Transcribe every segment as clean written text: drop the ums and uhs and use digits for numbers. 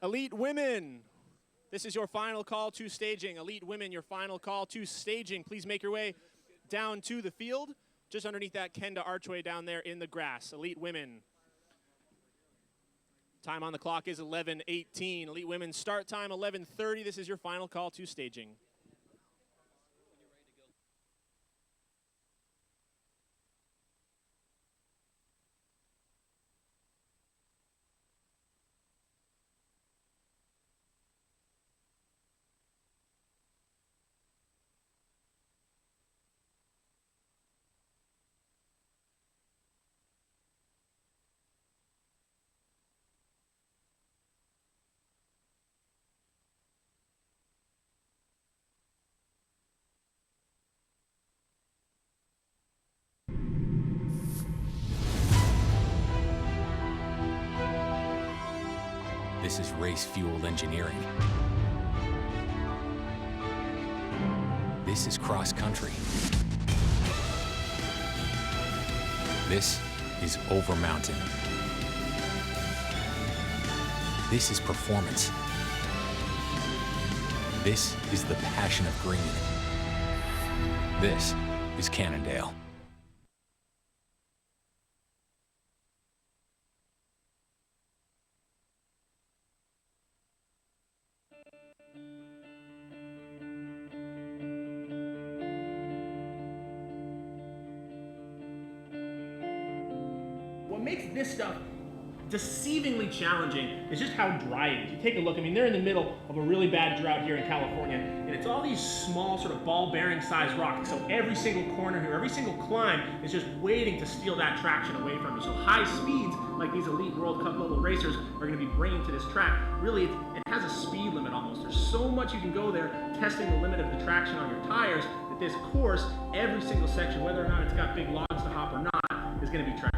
Elite Women, this is your final call to staging. Elite Women, your final call to staging. Please make your way down to the field, just underneath that Kenda archway down there in the grass. Elite Women. Time on the clock is 11:18. Elite Women start time 11:30. This is your final call to staging. This is race-fueled engineering. This is cross-country. This is over mountain. This is performance. This is the passion of green. This is Cannondale. What makes this stuff deceivingly challenging is just how dry it is. You take a look, I mean, they're in the middle of a really bad drought here in California, and it's all these small sort of ball-bearing sized rocks, so every single corner here, every single climb is just waiting to steal that traction away from you. So high speeds, like these elite World Cup level racers are going to be bringing to this track, really it has a speed limit almost. There's so much you can go there testing the limit of the traction on your tires that this course, every single section, whether or not it's got big logs to hop or not, is going to be treacherous.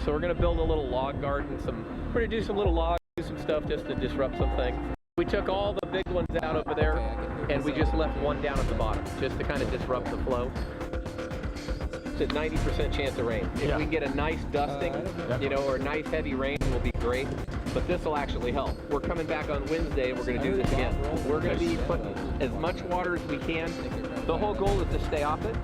So we're going to build a little log garden, we're going to do some little logs, do some stuff just to disrupt some things. We took all the big ones out over there and we just left one down at the bottom just to kind of disrupt the flow. It's a 90% chance of rain. If we get a nice dusting, you know, or a nice heavy rain will be great, but this will actually help. We're coming back on Wednesday, we're going to do this again. We're going to be putting as much water as we can. The whole goal is to stay off it,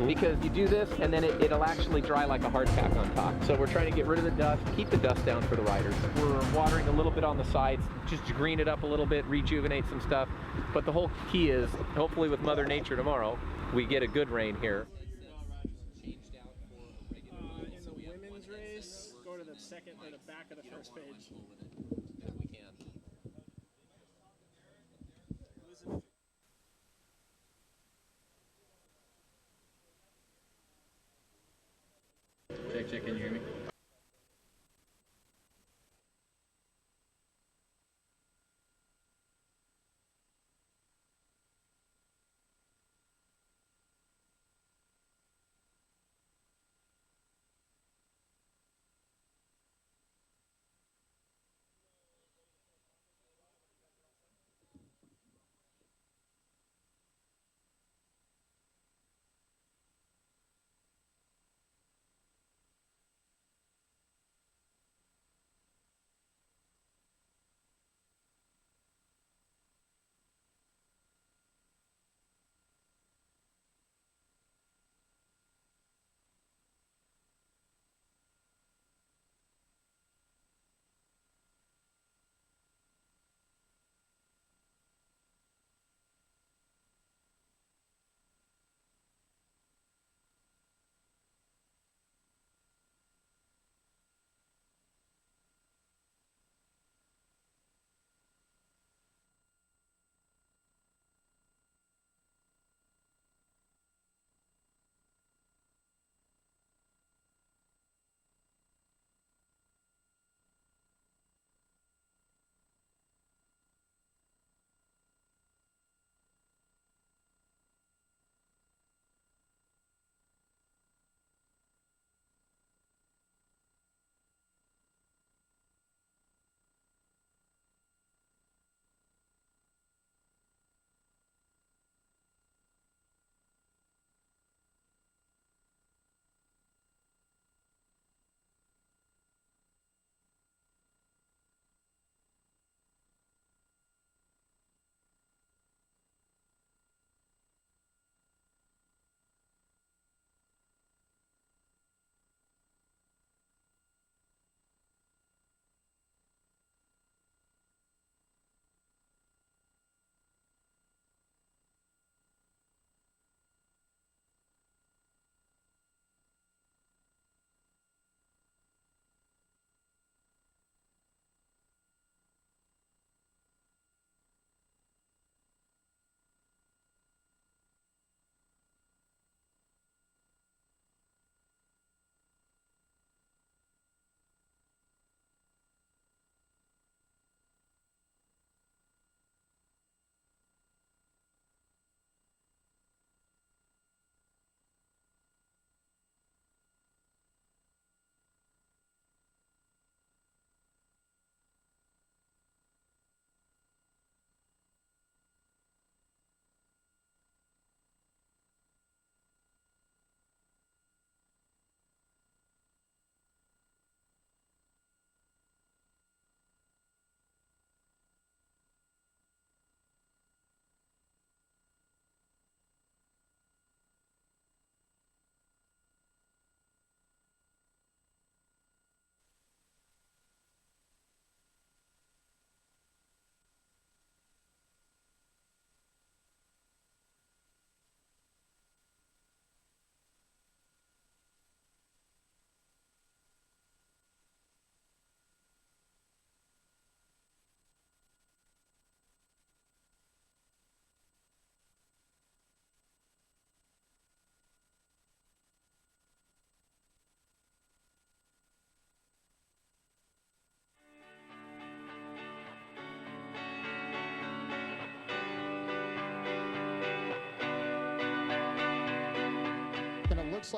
because you do this and then it'll actually dry like a hard pack on top. So we're trying to get rid of the dust, keep the dust down for the riders. We're watering a little bit on the sides, just to green it up a little bit, rejuvenate some stuff. But the whole key is, hopefully with Mother Nature tomorrow, we get a good rain here. In the women's race, go to the second or the back of the first page. Check, can you hear me?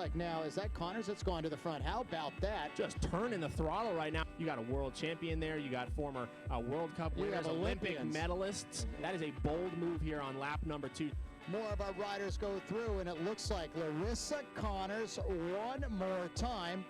like now, is that Connors that's gone to the front? How about that? Just turning the throttle right now. You got a world champion there. You got former World Cup We winners, have Olympic Olympians. medalists. That is a bold move here on lap number 2. More of our riders go through, and it looks like Lissa Connors one more time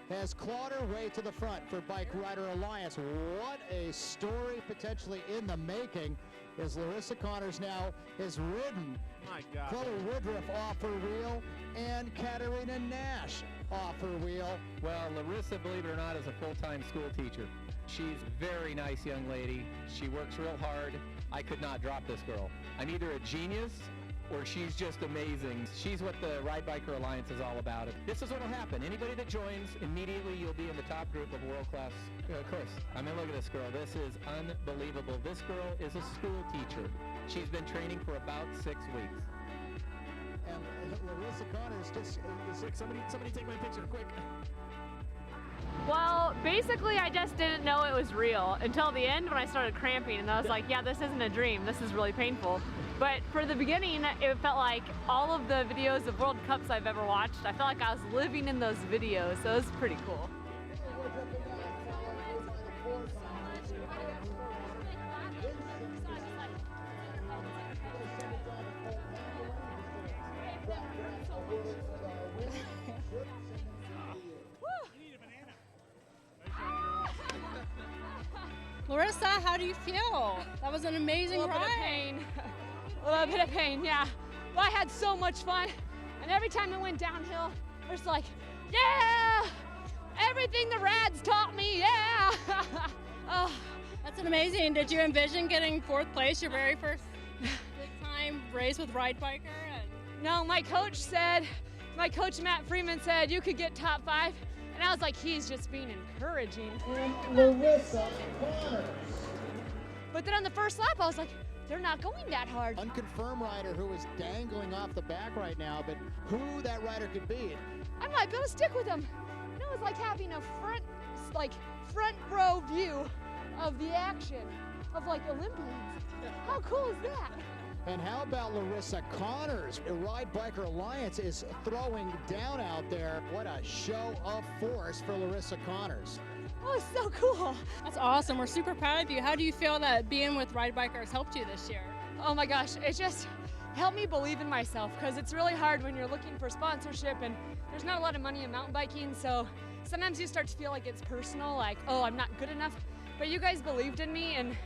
has clawed her way to the front for Bike Rider Alliance. What a story potentially in the making, as Lissa Connors now has ridden My God. Chloe Woodruff off her wheel and Katarina Nash off her wheel. Well, Larissa, believe it or not, is a full-time school teacher. She's a very nice young lady. She works real hard. I could not drop this girl. I'm either a genius or she's just amazing. She's what the Ride Biker Alliance is all about. This is what will happen. Anybody that joins, immediately you'll be in the top group of world-class course. I mean, look at this girl. This is unbelievable. This girl is a school teacher. She's been training for about 6 weeks. And Lissa Connors just... Quick, somebody take my picture, quick. Well, basically I just didn't know it was real until the end when I started cramping, and I was like, yeah, this isn't a dream, this is really painful. But for the beginning, it felt like all of the videos of World Cups I've ever watched, I felt like I was living in those videos, so it was pretty cool. Larissa, how do you feel? That was an amazing ride. A little bit of pain. A little bit of pain, yeah. Well, I had so much fun, and every time it went downhill, I was like, yeah! Everything the Rads taught me, yeah! Oh. That's an amazing. Did you envision getting 4th place, your very first big-time race with Ride Biker? No, my coach Matt Freeman said you could get top 5. And I was like, he's just being encouraging. And Lissa Connors. But then on the first lap, I was like, they're not going that hard. Unconfirmed rider who is dangling off the back right now, but who that rider could be. I might be able to stick with them. And it was like having a front row view of the action of like Olympians. How cool is that? And how about Lissa Connors? The Ride Biker Alliance is throwing down out there. What a show of force for Lissa Connors. Oh, it's so cool. That's awesome. We're super proud of you. How do you feel that being with Ride Biker has helped you this year? Oh my gosh, it just helped me believe in myself, because it's really hard when you're looking for sponsorship and there's not a lot of money in mountain biking, so sometimes you start to feel like it's personal, like, oh, I'm not good enough. But you guys believed in me, and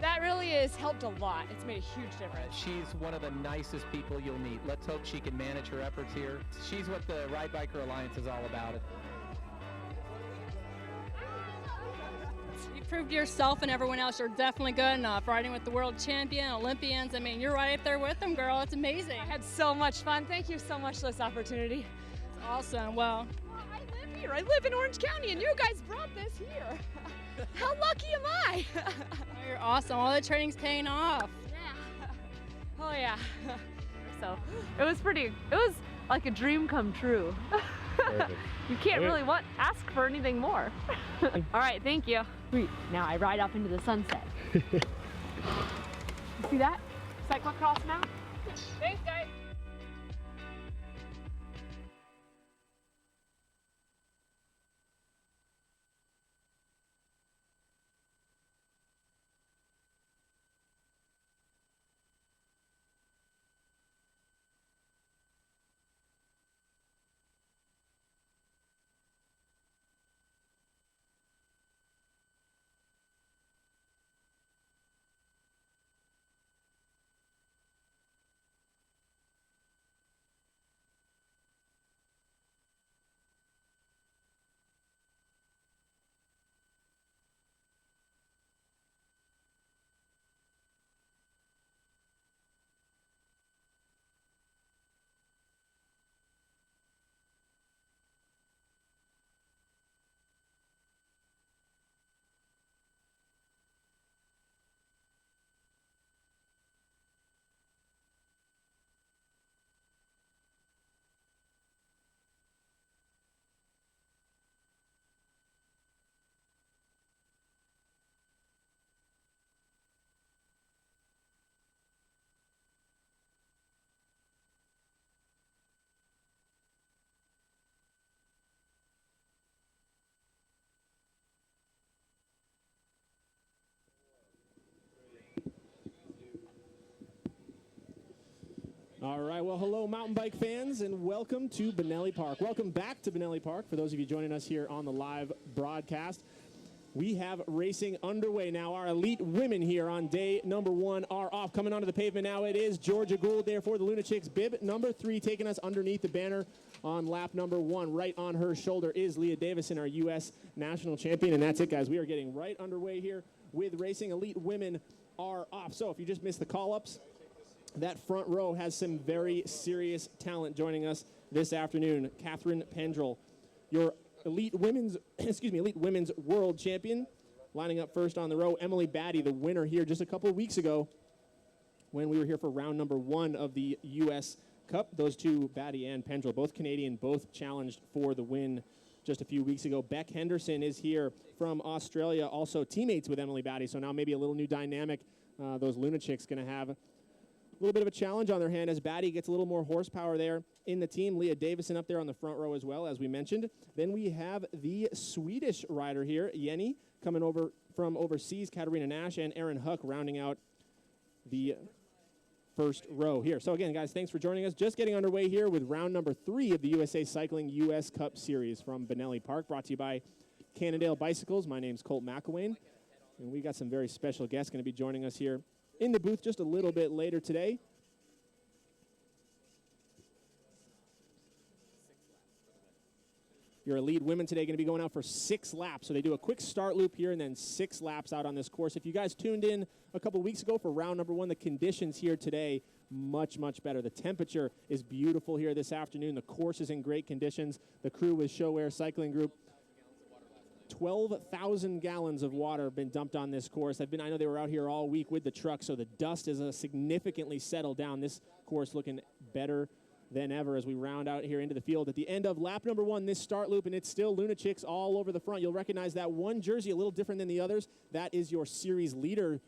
that really has helped a lot. It's made a huge difference. She's one of the nicest people you'll meet. Let's hope she can manage her efforts here. She's what the Ride Biker Alliance is all about. You proved to yourself and everyone else you're definitely good enough. Riding with the world champion, Olympians. I mean, you're right up there with them, girl. It's amazing. I had so much fun. Thank you so much for this opportunity. It's awesome. Well, I live here. I live in Orange County, and you guys brought this here. How lucky am I? you're awesome. All the training's paying off. Yeah. Oh yeah. So it was like a dream come true. You can't really ask for anything more. All right, thank you. Sweet. Now I ride off into the sunset. You see that? Cyclocross now? Thanks, guys. All right, well, hello, mountain bike fans, and welcome to Bonelli Park. Welcome back to Bonelli Park, for those of you joining us here on the live broadcast. We have racing underway now. Our elite women here on day number 1 are off. Coming onto the pavement now, it is Georgia Gould there for the Luna Chicks. Bib number 3 taking us underneath the banner on lap number 1. Right on her shoulder is Leah Davison, our U.S. national champion. And that's it, guys. We are getting right underway here with racing. Elite women are off. So if you just missed the call-ups, that front row has some very serious talent joining us this afternoon. Catherine Pendrell, your elite women's world champion, lining up first on the row. Emily Batty, the winner here just a couple of weeks ago when we were here for round number 1 of the U.S. Cup. Those two, Batty and Pendrell, both Canadian, both challenged for the win just a few weeks ago. Beck Henderson is here from Australia, also teammates with Emily Batty, so now maybe a little new dynamic. Those Luna Chicks going to have a little bit of a challenge on their hand as Batty gets a little more horsepower there in the team. Leah Davison up there on the front row as well, as we mentioned. Then we have the Swedish rider here, Jenny, coming over from overseas, Katarina Nash and Erin Huck rounding out the first row here. So again, guys, thanks for joining us. Just getting underway here with round number 3 of the USA Cycling US Cup Series from Bonelli Park, brought to you by Cannondale Bicycles. My name's Colt McElwain, and we got some very special guests going to be joining us here in the booth just a little bit later today. Your elite women today going to be going out for 6 laps. So they do a quick start loop here and then 6 laps out on this course. If you guys tuned in a couple weeks ago for round number 1, the conditions here today, much, much better. The temperature is beautiful here this afternoon. The course is in great conditions. The crew with ShowAir Cycling Group, 12,000 gallons of water have been dumped on this course. I know they were out here all week with the truck, so the dust is significantly settled down. This course looking better than ever as we round out here into the field. At the end of lap number 1, this start loop, and it's still Luna Chicks all over the front. You'll recognize that one jersey a little different than the others. That is your series leader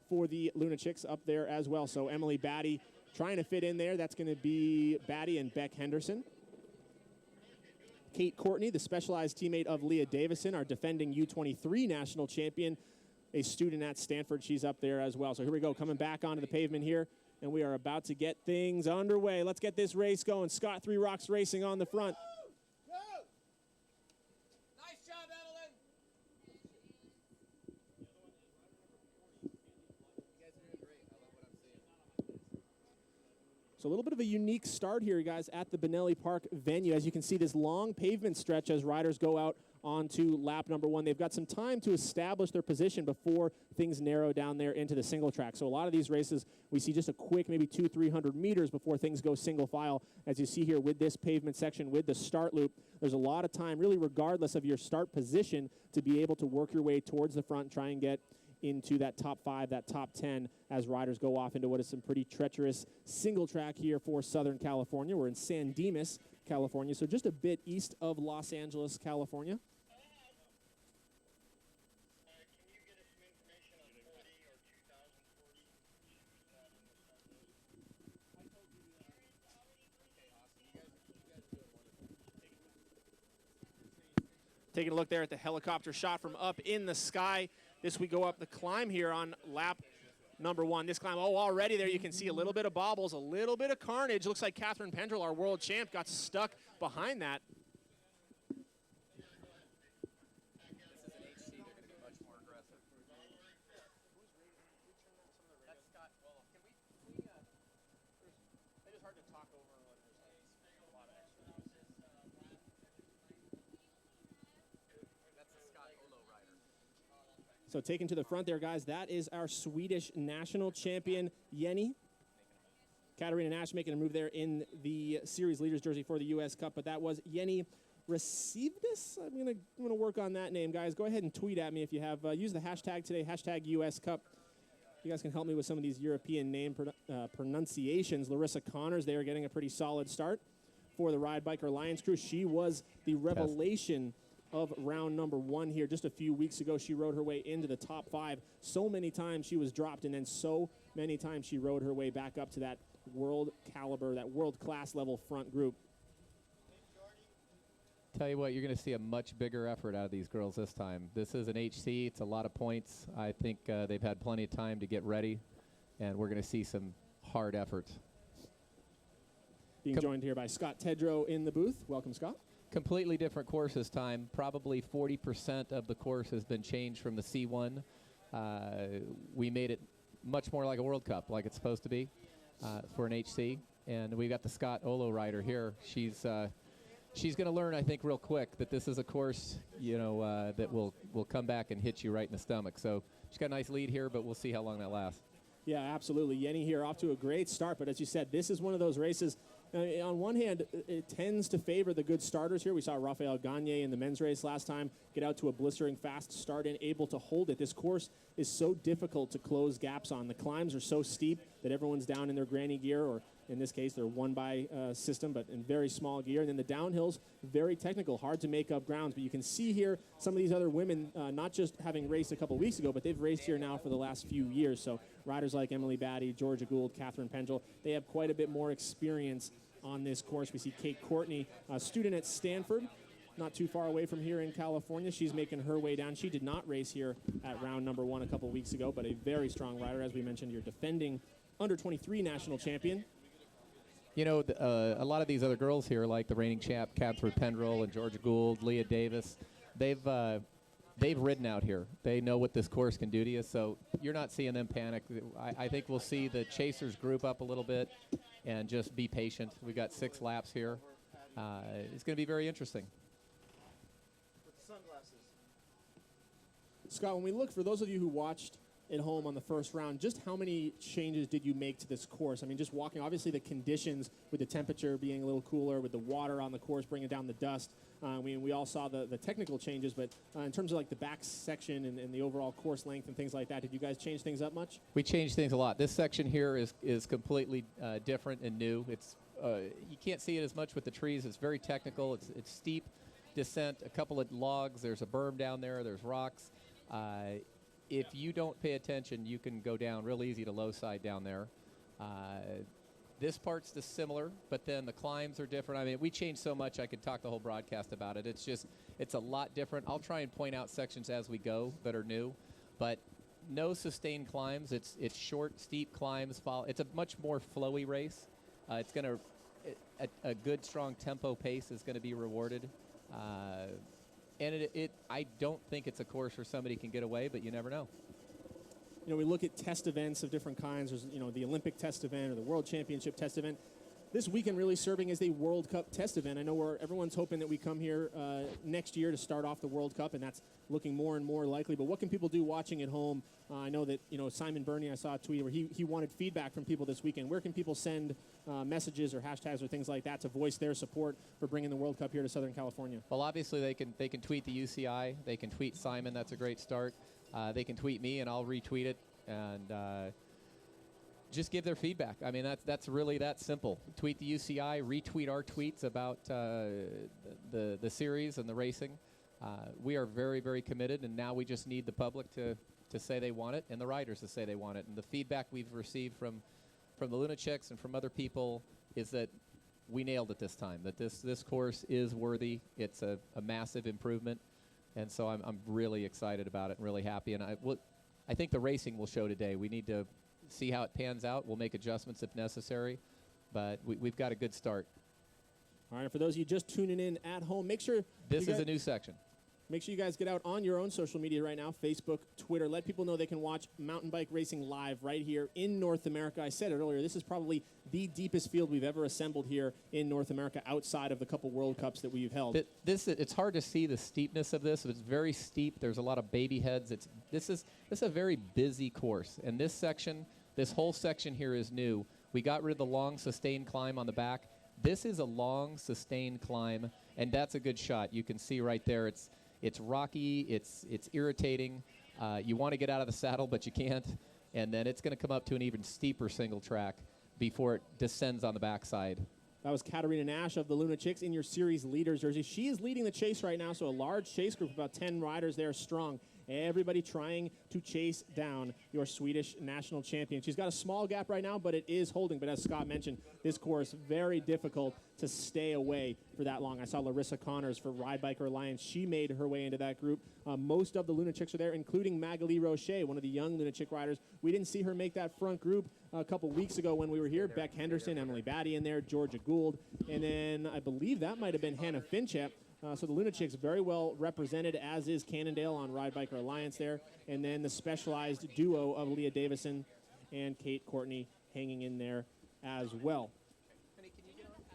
for the Luna Chicks up there as well. So Emily Batty trying to fit in there. That's going to be Batty and Beck Henderson. Kate Courtney, the specialized teammate of Leah Davison, our defending U23 national champion, a student at Stanford. She's up there as well. So here we go, coming back onto the pavement here, and we are about to get things underway. Let's get this race going. Scott Three Rocks Racing on the front. Nice job, Evelyn. So a little bit of a unique start here, guys, at the Bonelli Park venue. As you can see, this long pavement stretch as riders go out onto lap number 1. They've got some time to establish their position before things narrow down there into the single track. So a lot of these races, we see just a quick, maybe 200-300 meters before things go single file. As you see here with this pavement section, with the start loop, there's a lot of time, really regardless of your start position, to be able to work your way towards the front and try and get into that top 5, that top 10, as riders go off into what is some pretty treacherous single track here for Southern California. We're in San Dimas, California, so just a bit east of Los Angeles, California. Taking a look there at the helicopter shot from up in the sky. This we go up the climb here on lap number 1. This climb, already there you can see a little bit of bobbles, a little bit of carnage. Looks like Catherine Pendrell, our world champ, got stuck behind that. So taken to the front there, guys, that is our Swedish national champion, Jenny. Katarina Nash making a move there in the series leaders jersey for the U.S. Cup, but that was Jenny Receivdis. I'm gonna work on that name, guys. Go ahead and tweet at me if you have. Use the hashtag today, hashtag US Cup. You guys can help me with some of these European name pronunciations. Lissa Connor, they are getting a pretty solid start for the Ride Biker Lions crew. She was the revelation of round number 1 here just a few weeks ago. She rode her way into the top 5. So many times she was dropped, and then so many times she rode her way back up to that world caliber, that world class level front group. Tell you what, you're going to see a much bigger effort out of these girls this time. This is an HC. It's a lot of points. I think they've had plenty of time to get ready, and we're going to see some hard efforts. Being joined here by Scott Tedrow in the booth. Welcome, Scott. Completely different course this time. Probably 40% of the course has been changed from the C1. We made it much more like a World Cup, like it's supposed to be for an HC. And we got the Scott Olo rider here. She's going to learn, I think, real quick that this is a course, that will come back and hit you right in the stomach. So she's got a nice lead here, but we'll see how long that lasts. Yeah, absolutely. Yenny here off to a great start, but as you said, this is one of those races. On one hand, it tends to favor the good starters here. We saw Rafael Gagne in the men's race last time get out to a blistering fast start and able to hold it. This course is so difficult to close gaps on. The climbs are so steep that everyone's down in their granny gear, or in this case, their one-by system, but in very small gear. And then the downhills, very technical, hard to make up grounds. But you can see here some of these other women, not just having raced a couple weeks ago, but they've raced here now for the last few years. So riders like Emily Batty, Georgia Gould, Catherine Pendrell, they have quite a bit more experience on this course. We see Kate Courtney, a student at Stanford, not too far away from here in California. She's making her way down. She did not race here at round number 1 a couple weeks ago, but a very strong rider. As we mentioned, your defending under-23 national champion. A lot of these other girls here, like the reigning champ Catherine Pendrell and Georgia Gould, Leah Davis, they've ridden out here. They know what this course can do to you, so you're not seeing them panic. I think we'll see the chasers group up a little bit and just be patient. We've got 6 laps here. It's going to be very interesting. Scott, when we look, for those of you who watched at home on the first round, just how many changes did you make to this course? I mean, just walking, obviously the conditions with the temperature being a little cooler, with the water on the course bringing down the dust. We all saw the technical changes, but in terms of like the back section and the overall course length and things like that, did you guys change things up much? We changed things a lot. This section here is completely different and new. It's you can't see it as much with the trees. It's very technical. It's steep descent, a couple of logs. There's a berm down there. There's rocks. If you don't pay attention, you can go down real easy to low side down there. This part's similar, but then the climbs are different. I mean, we changed so much I could talk the whole broadcast about it. It's a lot different. I'll try and point out sections as we go that are new, but no sustained climbs. It's short, steep climbs. It's a much more flowy race. It's going to a good, strong tempo pace is going to be rewarded. And I don't think it's a course where somebody can get away, but you never know. We look at test events of different kinds. There's, the Olympic test event or the World Championship test event. This weekend really serving as a World Cup test event. I know everyone's hoping that we come here next year to start off the World Cup, and that's looking more and more likely. But what can people do watching at home? I know that, Simon Burney, I saw a tweet where he wanted feedback from people this weekend. Where can people send messages or hashtags or things like that to voice their support for bringing the World Cup here to Southern California? Well, obviously they can tweet the UCI. They can tweet Simon. That's a great start. They can tweet me, and I'll retweet it. And just give their feedback. I mean, that's really that simple. Tweet the UCI, retweet our tweets about the series and the racing. We are very, very committed, and now we just need the public to say they want it and the riders to say they want it. And the feedback we've received from the Luna Chicks and from other people is that we nailed it this time, that this course is worthy. It's a massive improvement, and so I'm really excited about it and really happy. And I think the racing will show today. We need to see how it pans out. We'll make adjustments if necessary, but we've got a good start. All right, for those of you just tuning in at home, make sure this is a new section. Make sure you guys get out on your own social media right now, Facebook, Twitter. Let people know they can watch mountain bike racing live right here in North America. I said it earlier, this is probably the deepest field we've ever assembled here in North America outside of the couple World Cups that we've held. It's hard to see the steepness of this. It's very steep. There's a lot of baby heads. This is a very busy course. And this whole section here is new. We got rid of the long, sustained climb on the back. This is a long, sustained climb, and that's a good shot. You can see right there it's rocky, it's irritating. You want to get out of the saddle, but you can't. And then it's going to come up to an even steeper single track before it descends on the backside. That was Katarina Nash of the Luna Chicks in your series leaders jersey. She is leading the chase right now, so a large chase group, about 10 riders there strong. Everybody trying to chase down your Swedish national champion. She's got a small gap right now, but it is holding. But as Scott mentioned, this course, very difficult to stay away for that long. I saw Lissa Connors for Ride Biker Alliance. She made her way into that group. Most of the Lunachicks are there, including Magali Rocher, one of the young Lunachick riders. We didn't see her make that front group a couple weeks ago when we were here. Beck Henderson, Emily Batty in there, Georgia Gould, and then I believe that might have been Hannah Finchep. So the Lunachicks very well represented, as is Cannondale on Ride Biker Alliance there. And then the specialized duo of Leah Davison and Kate Courtney hanging in there as well.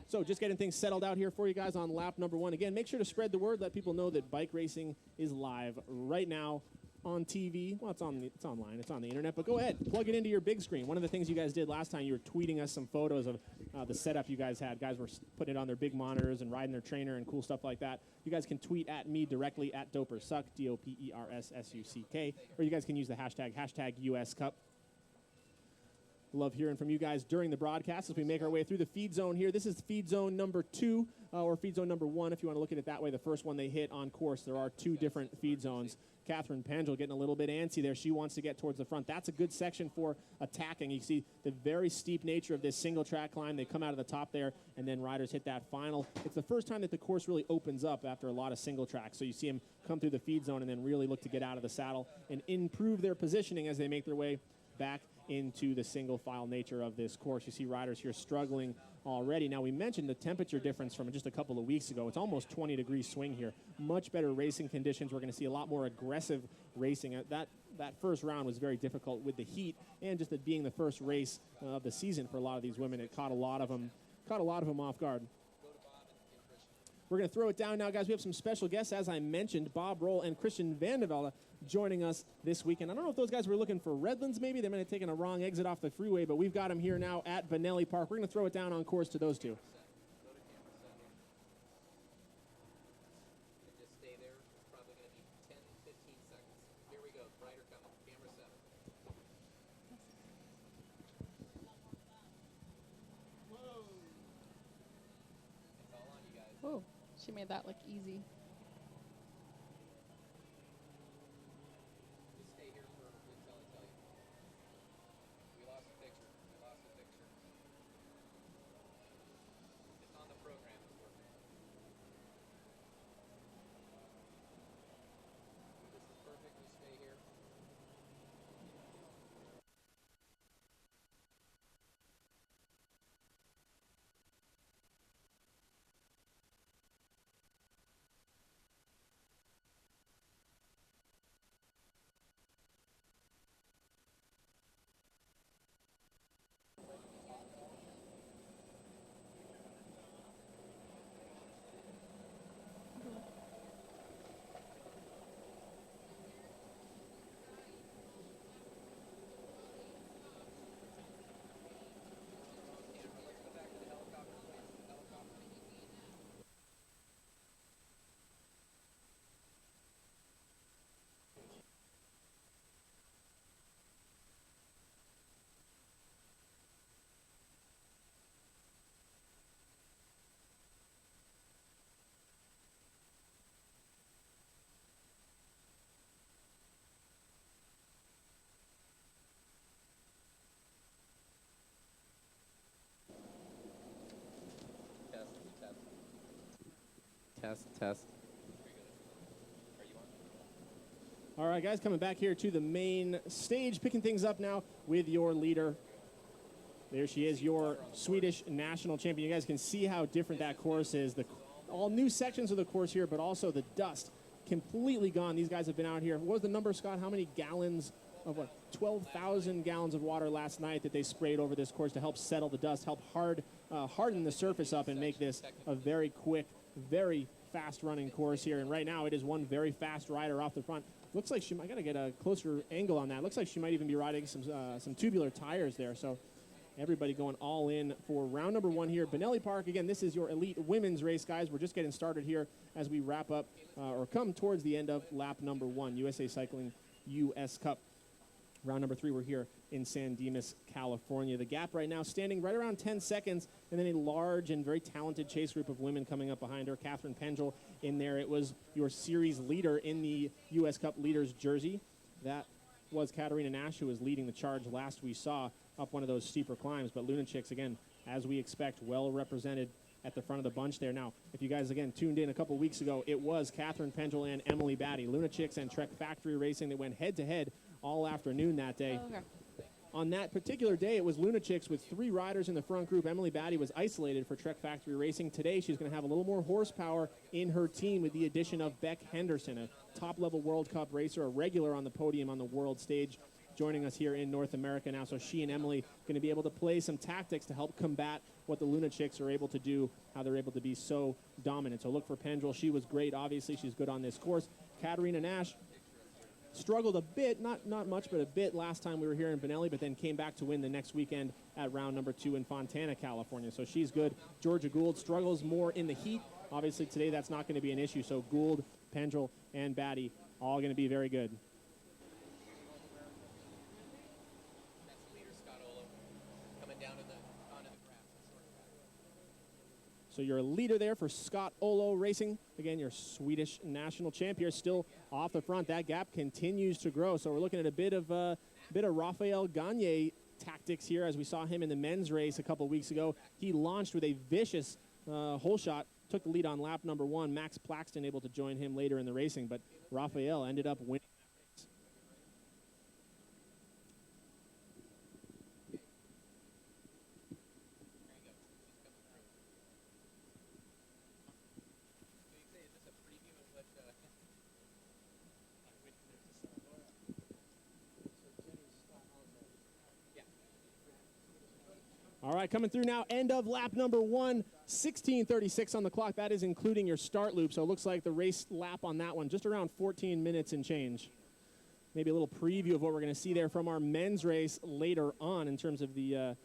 So just getting things settled out here for you guys on lap number 1. Again, make sure to spread the word. Let people know that bike racing is live right now on TV. Well, it's online. It's on the internet. But go ahead, plug it into your big screen. One of the things you guys did last time, you were tweeting us some photos of the setup you guys had. Guys were putting it on their big monitors and riding their trainer and cool stuff like that. You guys can tweet at me directly at DoperSuck, DoperSuck, or you guys can use the hashtag US Cup. Love hearing from you guys during the broadcast as we make our way through the feed zone here. This is feed zone number 2, or feed zone number 1, if you want to look at it that way. The first one they hit on course. There are 2 different feed zones. Catherine Pangel getting a little bit antsy there. She wants to get towards the front. That's a good section for attacking. You see the very steep nature of this single track climb. They come out of the top there, and then riders hit that final. It's the first time that the course really opens up after a lot of single tracks. So you see them come through the feed zone and then really look to get out of the saddle and improve their positioning as they make their way back into the single file nature of this course. You see riders here struggling already. Now, we mentioned the temperature difference from just a couple of weeks ago. It's almost 20-degree swing here. Much better racing conditions. We're going to see a lot more aggressive racing. That first round was very difficult with the heat and just it being the first race of the season for a lot of these women. It caught a lot of them off guard. We're going to throw it down now, guys. We have some special guests, as I mentioned, Bob Roll and Christian Vandevelde joining us this weekend. I don't know if those guys were looking for Redlands, maybe. They might have taken a wrong exit off the freeway, but we've got them here now at Bonelli Park. We're going to throw it down on course to those two. Just stay there. It's probably going to be 10, 15 seconds. Here we go. Rider coming. Camera 7. Whoa. It's all on you guys. Whoa, she made that look easy. Just stay here for until I tell you. We lost a picture. It's on the program. It's working. This is perfect. We stay here. Test. All right, guys, coming back here to the main stage, picking things up now with your leader. There she is, your Swedish national champion. You guys can see how different that course is. All new sections of the course here, but also the dust completely gone. These guys have been out here. What was the number, Scott? How many gallons of 12,000 gallons of water last night that they sprayed over this course to help settle the dust, help harden the surface up and make this a very quick, very fast running course here. And right now it is one very fast rider off the front. Looks like I gotta get a closer angle on that. Looks like she might even be riding some tubular tires there. So everybody going all in for round number 1 here. Bonelli Park, again, this is your elite women's race, guys. We're just getting started here as we wrap up or come towards the end of lap number 1, USA Cycling US Cup. Round number 3, we're here in San Dimas, California. The gap right now standing right around 10 seconds, and then a large and very talented chase group of women coming up behind her. Catherine Pendrell in there. It was your series leader in the U.S. Cup leaders jersey. That was Katarina Nash, who was leading the charge last we saw up one of those steeper climbs. But Luna Chicks, again, as we expect, well represented at the front of the bunch there. Now, if you guys, again, tuned in a couple weeks ago, it was Catherine Pendrell and Emily Batty. Luna Chicks and Trek Factory Racing that went head-to-head all afternoon that day. Oh, okay. On that particular day, it was Luna Chicks with 3 riders in the front group. Emily Batty was isolated for Trek Factory Racing. Today, she's going to have a little more horsepower in her team with the addition of Beck Henderson, a top-level World Cup racer, a regular on the podium on the world stage, joining us here in North America now. So she and Emily going to be able to play some tactics to help combat what the Luna Chicks are able to do, how they're able to be so dominant. So look for Pendrell. She was great. Obviously, she's good on this course. Katarina Nash struggled a bit, not much, but a bit last time we were here in Bonelli, but then came back to win the next weekend at round number 2 in Fontana, California. So she's good. Georgia Gould struggles more in the heat. Obviously, today that's not going to be an issue. So Gould, Pendrell, and Batty all going to be very good. So your leader there for Scott Olo Racing. Again, your Swedish national champion, still off the front. That gap continues to grow. So we're looking at a bit of Raphael Gagne tactics here, as we saw him in the men's race a couple weeks ago. He launched with a vicious hole shot, took the lead on lap number 1. Max Plaxton able to join him later in the racing, but Raphael ended up winning. All right, coming through now, end of lap number 1, 16:36 on the clock. That is including your start loop, so it looks like the race lap on that one, just around 14 minutes and change. Maybe a little preview of what we're going to see there from our men's race later on in terms of the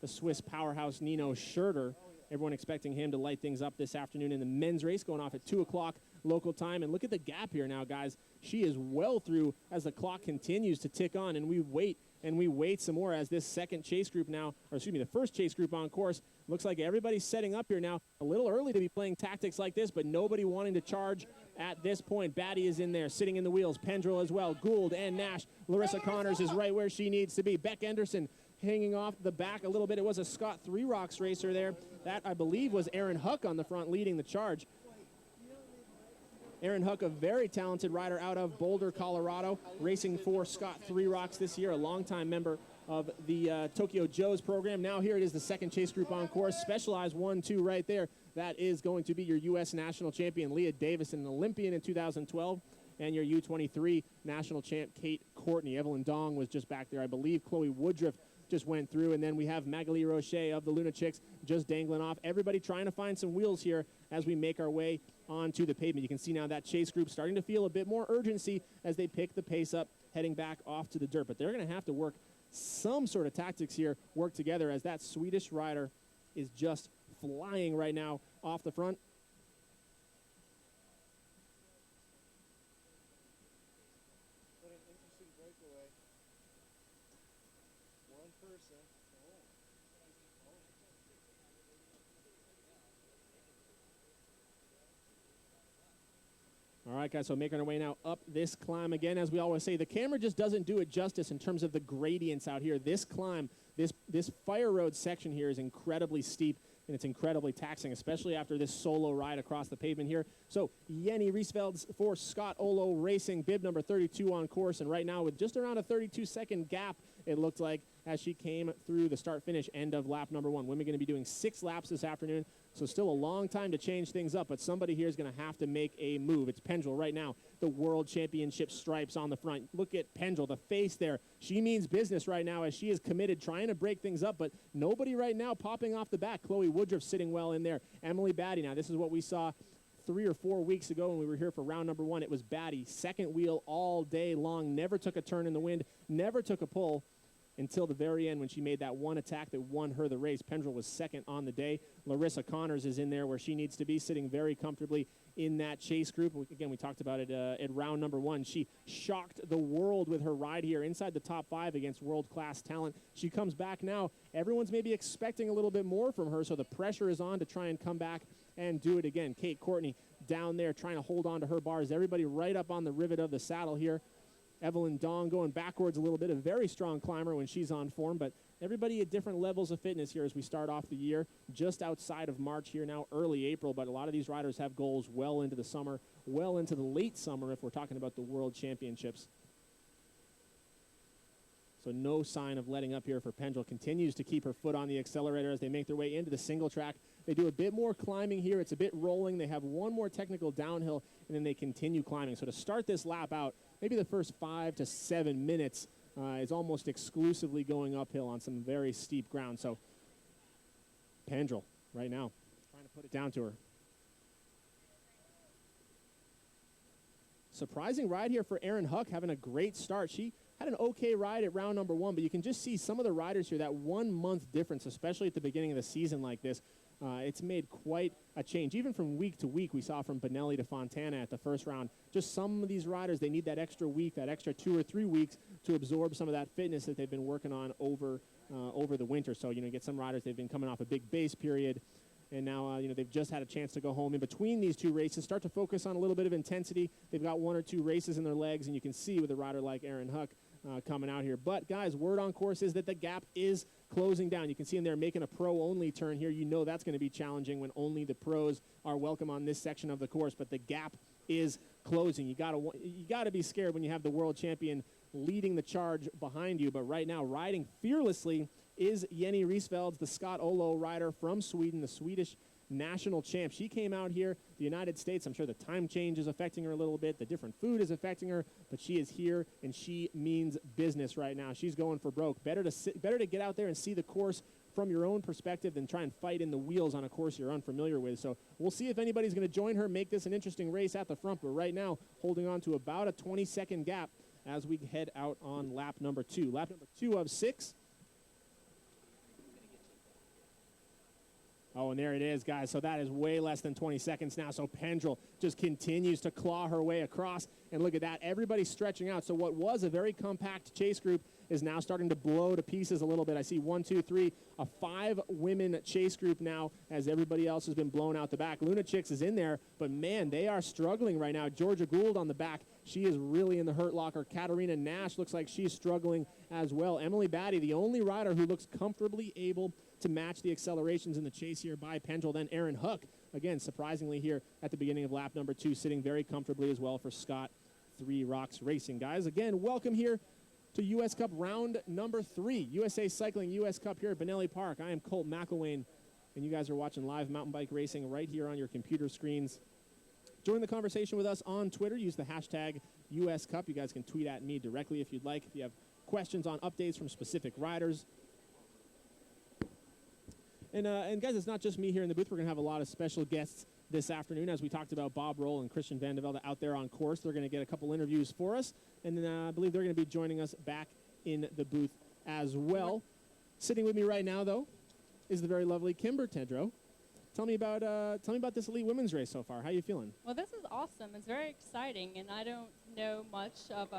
Swiss powerhouse Nino Schurter. Everyone expecting him to light things up this afternoon in the men's race, going off at 2 o'clock local time. And look at the gap here now, guys. She is well through as the clock continues to tick on, and we wait some more as this second chase group now, or excuse me, the first chase group on course. Looks like everybody's setting up here now. A little early to be playing tactics like this, but nobody wanting to charge at this point. Batty is in there, sitting in the wheels. Pendrell as well. Gould and Nash. Lissa Connors is right where she needs to be. Beck Anderson hanging off the back a little bit. It was a Scott Three Rocks racer there. That, I believe, was Aaron Huck on the front leading the charge. Aaron Huck, a very talented rider out of Boulder, Colorado, racing for Scott Three Rocks this year, a longtime member of the Tokyo Joe's program. Now here it is, the second chase group on course. Specialized 1-2 right there. That is going to be your U.S. national champion, Leah Davison, an Olympian in 2012, and your U23 national champ, Kate Courtney. Evelyn Dong was just back there. I believe Chloe Woodruff just went through, and then we have Magali Roche of the Luna Chicks just dangling off. Everybody trying to find some wheels here as we make our way onto the pavement. You can see now that chase group starting to feel a bit more urgency as they pick the pace up, heading back off to the dirt. But they're going to have to work some sort of tactics here, work together, as that Swedish rider is just flying right now off the front. All right, guys, so making our way now up this climb again. As we always say, the camera just doesn't do it justice in terms of the gradients out here. This climb, this fire road section here is incredibly steep, and it's incredibly taxing, especially after this solo ride across the pavement here. So Jenny Riesvelds for Scott Olo Racing, bib number 32 on course, and right now with just around a 32-second gap, it looked like, as she came through the start-finish end of lap number 1. Women going to be doing 6 laps this afternoon, so still a long time to change things up, but somebody here is going to have to make a move. It's Pendrell right now, the World Championship stripes on the front. Look at Pendrell, the face there. She means business right now as she is committed, trying to break things up, but nobody right now popping off the back. Chloe Woodruff sitting well in there. Emily Batty, now this is what we saw 3 or 4 weeks ago when we were here for round number 1. It was Batty, second wheel all day long, never took a turn in the wind, never took a pull until the very end when she made that one attack that won her the race. Pendrell was second on the day. Lissa Connors is in there where she needs to be, sitting very comfortably in that chase group. Again, we talked about it at round number 1. She shocked the world with her ride here inside the top 5 against world-class talent. She comes back now. Everyone's maybe expecting a little bit more from her, so the pressure is on to try and come back and do it again. Kate Courtney down there trying to hold on to her bars. Everybody right up on the rivet of the saddle here. Evelyn Dong going backwards a little bit, a very strong climber when she's on form, but everybody at different levels of fitness here as we start off the year, just outside of March here now, early April, but a lot of these riders have goals well into the summer, well into the late summer if we're talking about the World Championships. So no sign of letting up here for Pendrell. Continues to keep her foot on the accelerator as they make their way into the single track. They do a bit more climbing here. It's a bit rolling. They have one more technical downhill, and then they continue climbing. So to start this lap out, maybe the first 5 to 7 minutes is almost exclusively going uphill on some very steep ground. So Pendrell right now trying to put it down to her. Surprising ride here for Erin Huck, having a great start. She had an okay ride at round number 1, but you can just see some of the riders here, that 1 month difference, especially at the beginning of the season like this. It's made quite a change. Even from week to week, we saw from Bonelli to Fontana at the first round, just some of these riders, they need that extra week, that extra 2 or 3 weeks to absorb some of that fitness that they've been working on over the winter. So, you get some riders, they've been coming off a big base period, and now, they've just had a chance to go home in between these 2 races, start to focus on a little bit of intensity. They've got 1 or 2 races in their legs, and you can see with a rider like Erin Huck coming out here. But, guys, word on course is that the gap is closing down. You can see him there making a pro-only turn here. You know that's going to be challenging when only the pros are welcome on this section of the course, but the gap is closing. You gotta be scared when you have the world champion leading the charge behind you, but right now, riding fearlessly is Jenny Riesvelds, the Scott Olo rider from Sweden, the Swedish national champ. She came out here, the United States. I'm sure the time change is affecting her a little bit. The different food is affecting her, but she is here, and she means business right now. She's going for broke. Better to get out there and see the course from your own perspective than try and fight in the wheels on a course you're unfamiliar with. So we'll see if anybody's going to join her, make this an interesting race at the front, but right now, holding on to about a 20-second gap as we head out on lap number 2. Lap number 2 of 6. Oh, and there it is, guys. So that is way less than 20 seconds now. So Pendrell just continues to claw her way across. And look at that. Everybody's stretching out. So what was a very compact chase group is now starting to blow to pieces a little bit. I see 1, 2, 3, a 5-women chase group now as everybody else has been blown out the back. Luna Chicks is in there, but, man, they are struggling right now. Georgia Gould on the back. She is really in the hurt locker. Katarina Nash looks like she's struggling as well. Emily Batty, the only rider who looks comfortably able to match the accelerations in the chase here by Pendrell. Then Erin Huck, again, surprisingly here at the beginning of lap number 2, sitting very comfortably as well for Scott 3 Rocks Racing. Guys, again, welcome here to U.S. Cup round number 3. USA Cycling U.S. Cup here at Bonelli Park. I am Colt McElwain, and you guys are watching live mountain bike racing right here on your computer screens. Join the conversation with us on Twitter. Use the hashtag US Cup. You guys can tweet at me directly if you'd like. If you have questions on updates from specific riders. And guys, it's not just me here in the booth. We're going to have a lot of special guests this afternoon, as we talked about Bob Roll and Christian Van de Velde out there on course. They're going to get a couple interviews for us, and then I believe they're going to be joining us back in the booth as well. Sitting with me right now, though, is the very lovely Kimber Tedrow. Tell me about this elite women's race so far. How you feeling? Well, this is awesome. It's very exciting, and I don't know much of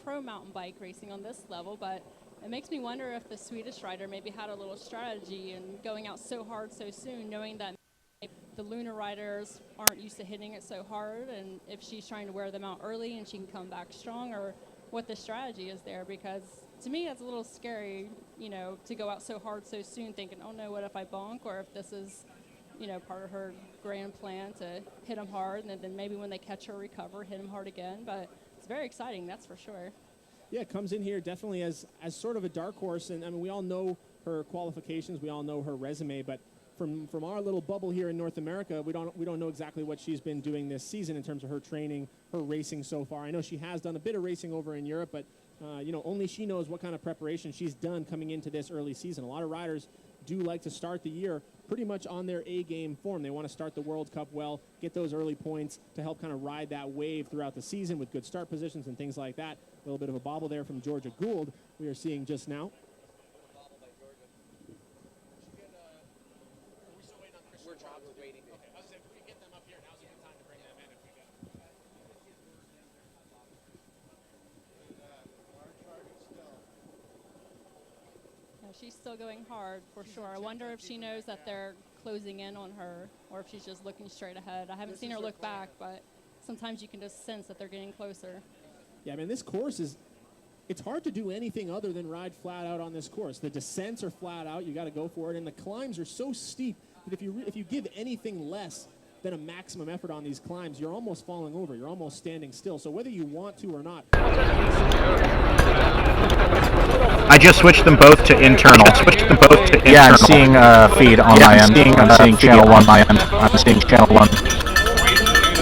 pro mountain bike racing on this level, but it makes me wonder if the Swedish rider maybe had a little strategy in going out so hard so soon, knowing that the Luna riders aren't used to hitting it so hard, and if she's trying to wear them out early and she can come back strong, or what the strategy is there, because to me it's a little scary, to go out so hard so soon thinking, oh no, what if I bonk, or if this is, part of her grand plan to hit them hard, and then maybe when they catch her, recover, hit them hard again. But it's very exciting, that's for sure. Yeah, it comes in here definitely as sort of a dark horse, and I mean, we all know her qualifications, we all know her resume, but from our little bubble here in North America, we don't know exactly what she's been doing this season in terms of her training, her racing so far. I know she has done a bit of racing over in Europe, but only she knows what kind of preparation she's done coming into this early season. A lot of riders do like to start the year pretty much on their A-game form. They want to start the World Cup well, get those early points to help kind of ride that wave throughout the season with good start positions and things like that. A little bit of a bobble there from Georgia Gould we are seeing just now. she's still going hard for sure. I wonder if she knows that they're closing in on her or if she's just looking straight ahead. I haven't seen her look back, but sometimes you can just sense that they're getting closer. Yeah, I mean, this course is, it's hard to do anything other than ride flat out on this course. The descents are flat out. You got to go for it. And the climbs are so steep that if you give anything less than a maximum effort on these climbs, you're almost falling over. You're almost standing still. So whether you want to or not. I just switched them both to internal. Yeah, I'm seeing feed on my end. I'm seeing channel 1 on my end. I'm seeing channel 1.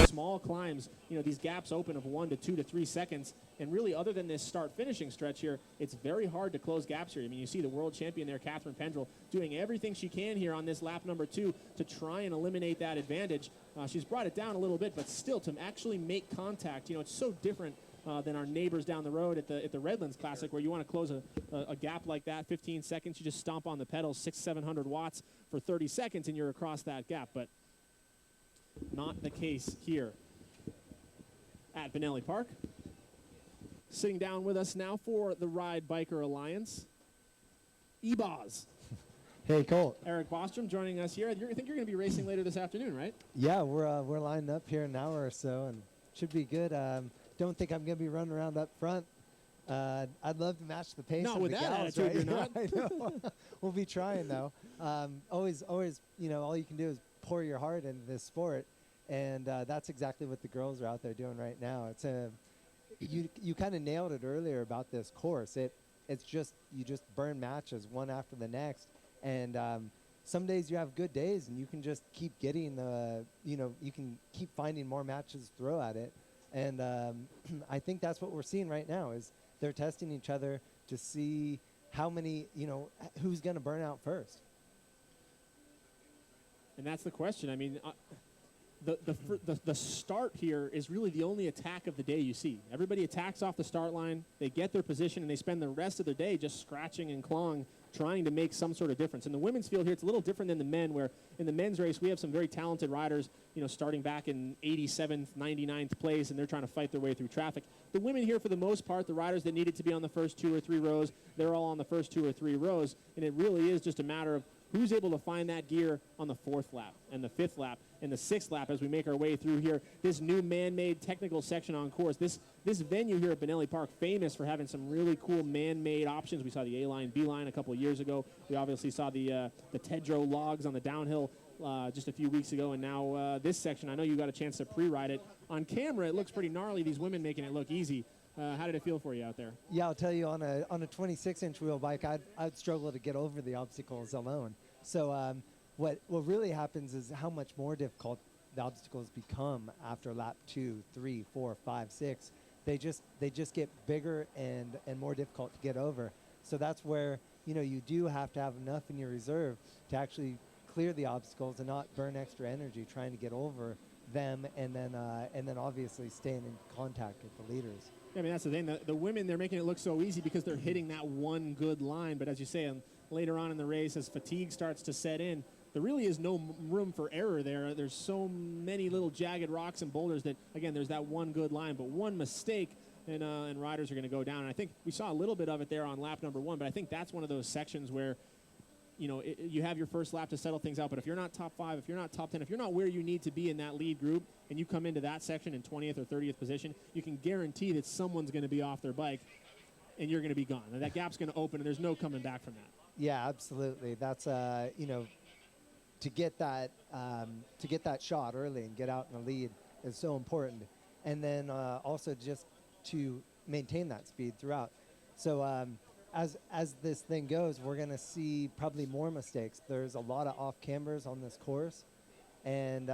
Small climbs, you know, these gaps open of 1 to 2 to 3 seconds. And really, other than this start-finishing stretch here, it's very hard to close gaps here. I mean, you see the world champion there, Catherine Pendrell, doing everything she can here on this lap number 2 to try and eliminate that advantage. She's brought it down a little bit, but still to actually make contact, you know, it's so different than our neighbors down the road at the Redlands Classic, where you want to close a gap like that, 15 seconds, you just stomp on the pedals, 600-700 watts for 30 seconds, and you're across that gap. But not the case here at Bonelli Park. Sitting down with us now for the Ride Biker Alliance, Ebaz. Hey, Colt. Eric Bostrom joining us here. I think you're going to be racing later this afternoon, right? Yeah, we're lined up here in an hour or so, and should be good. Don't think I'm going to be running around up front. I'd love to match the pace. Not of with the that gals, attitude, right? you're not. I know. We'll be trying though. Always, you know, all you can do is pour your heart into this sport, and that's exactly what the girls are out there doing right now. It's you kind of nailed it earlier about this course. It's just you just burn matches one after the next, and some days you have good days, and you can just keep getting you can keep finding more matches to throw at it. And I think that's what we're seeing right now is they're testing each other to see how many, who's going to burn out first. And that's the question. I mean, the start here is really the only attack of the day you see. Everybody attacks off the start line. They get their position, and they spend the rest of their day just scratching and clawing, trying to make some sort of difference. In the women's field here, it's a little different than the men, where in the men's race, we have some very talented riders, starting back in 87th, 99th place, and they're trying to fight their way through traffic. The women here, for the most part, the riders that needed to be on the first 2 or 3 rows, they're all on the first 2 or 3 rows, and it really is just a matter of who's able to find that gear on the 4th lap and the 5th lap and the 6th lap as we make our way through here. This new man-made technical section on course. This venue here at Bonelli Park, famous for having some really cool man-made options. We saw the A-line, B-line a couple of years ago. We obviously saw the Tedro logs on the downhill just a few weeks ago. And now this section, I know you got a chance to pre-ride it. On camera, it looks pretty gnarly, these women making it look easy. How did it feel for you out there? Yeah, I'll tell you, on a 26-inch wheel bike, I'd struggle to get over the obstacles alone. So what really happens is how much more difficult the obstacles become after lap 2, 3, 4, 5, 6. They just get bigger and more difficult to get over. So that's where you do have to have enough in your reserve to actually clear the obstacles and not burn extra energy trying to get over them, and then obviously staying in contact with the leaders. Yeah, I mean, that's the thing. The women, they're making it look so easy because they're hitting that one good line. But as you say, later on in the race, as fatigue starts to set in, there really is no room for error there. There's so many little jagged rocks and boulders that, again, there's that one good line. But one mistake, and riders are going to go down. And I think we saw a little bit of it there on lap number 1. But I think that's one of those sections where, you have your first lap to settle things out. But if you're not top 5, if you're not top 10, if you're not where you need to be in that lead group, and you come into that section in 20th or 30th position, you can guarantee that someone's going to be off their bike, and you're going to be gone. And that gap's going to open, and there's no coming back from that. Yeah, absolutely. That's to get that shot early and get out in the lead is so important. And then also just to maintain that speed throughout. So as this thing goes, we're going to see probably more mistakes. There's a lot of off cambers on this course, and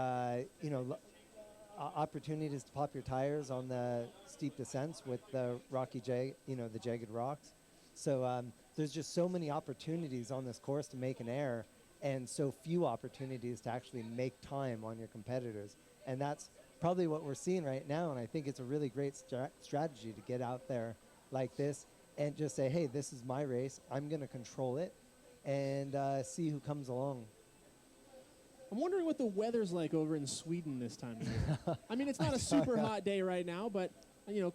opportunities to pop your tires on the steep descents with the the jagged rocks. So there's just so many opportunities on this course to make an error, and so few opportunities to actually make time on your competitors. And that's probably what we're seeing right now, and I think it's a really great strategy to get out there like this and just say, hey, this is my race. I'm going to control it and see who comes along. I'm wondering what the weather's like over in Sweden this time of year. I mean, it's not a super hot day right now, but,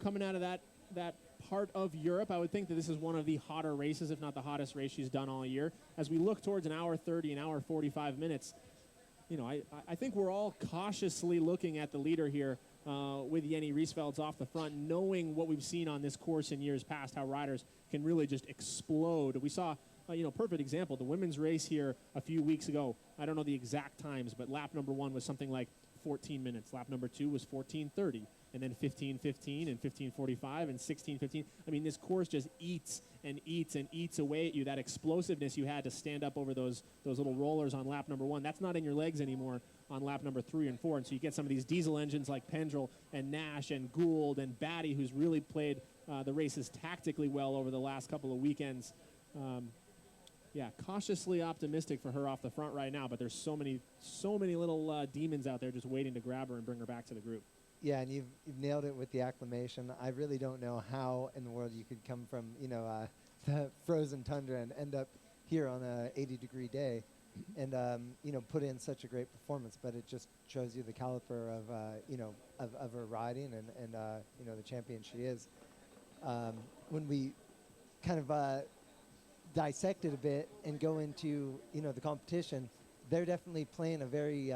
coming out of that that part of Europe. I would think that this is one of the hotter races, if not the hottest race she's done all year. As we look towards an hour 30, an hour 45 minutes, you know, I think we're all cautiously looking at the leader here with Jenny Riesvelds off the front, knowing what we've seen on this course in years past, how riders can really just explode. We saw, you know, perfect example, the women's race here a few weeks ago. I don't know the exact times, but lap number 1 was something like 14 minutes. Lap number 2 was 14:30, and then 15:15 and 15:45 and 16:15. I mean, this course just eats and eats and eats away at you. That explosiveness you had to stand up over those little rollers on lap number 1, that's not in your legs anymore on lap number 3 and 4. And so you get some of these diesel engines like Pendrell and Nash and Gould and Batty, who's really played the races tactically well over the last couple of weekends. Yeah, cautiously optimistic for her off the front right now, but there's so many little demons out there just waiting to grab her and bring her back to the group. Yeah, and you've nailed it with the acclimation. I really don't know how in the world you could come from, you know, the frozen tundra and end up here on a 80-degree day and, you know, put in such a great performance. But it just shows you the caliber of, you know, of her riding and you know, the champion she is. When we kind of dissect it a bit and go into, you know, the competition, they're definitely playing a very,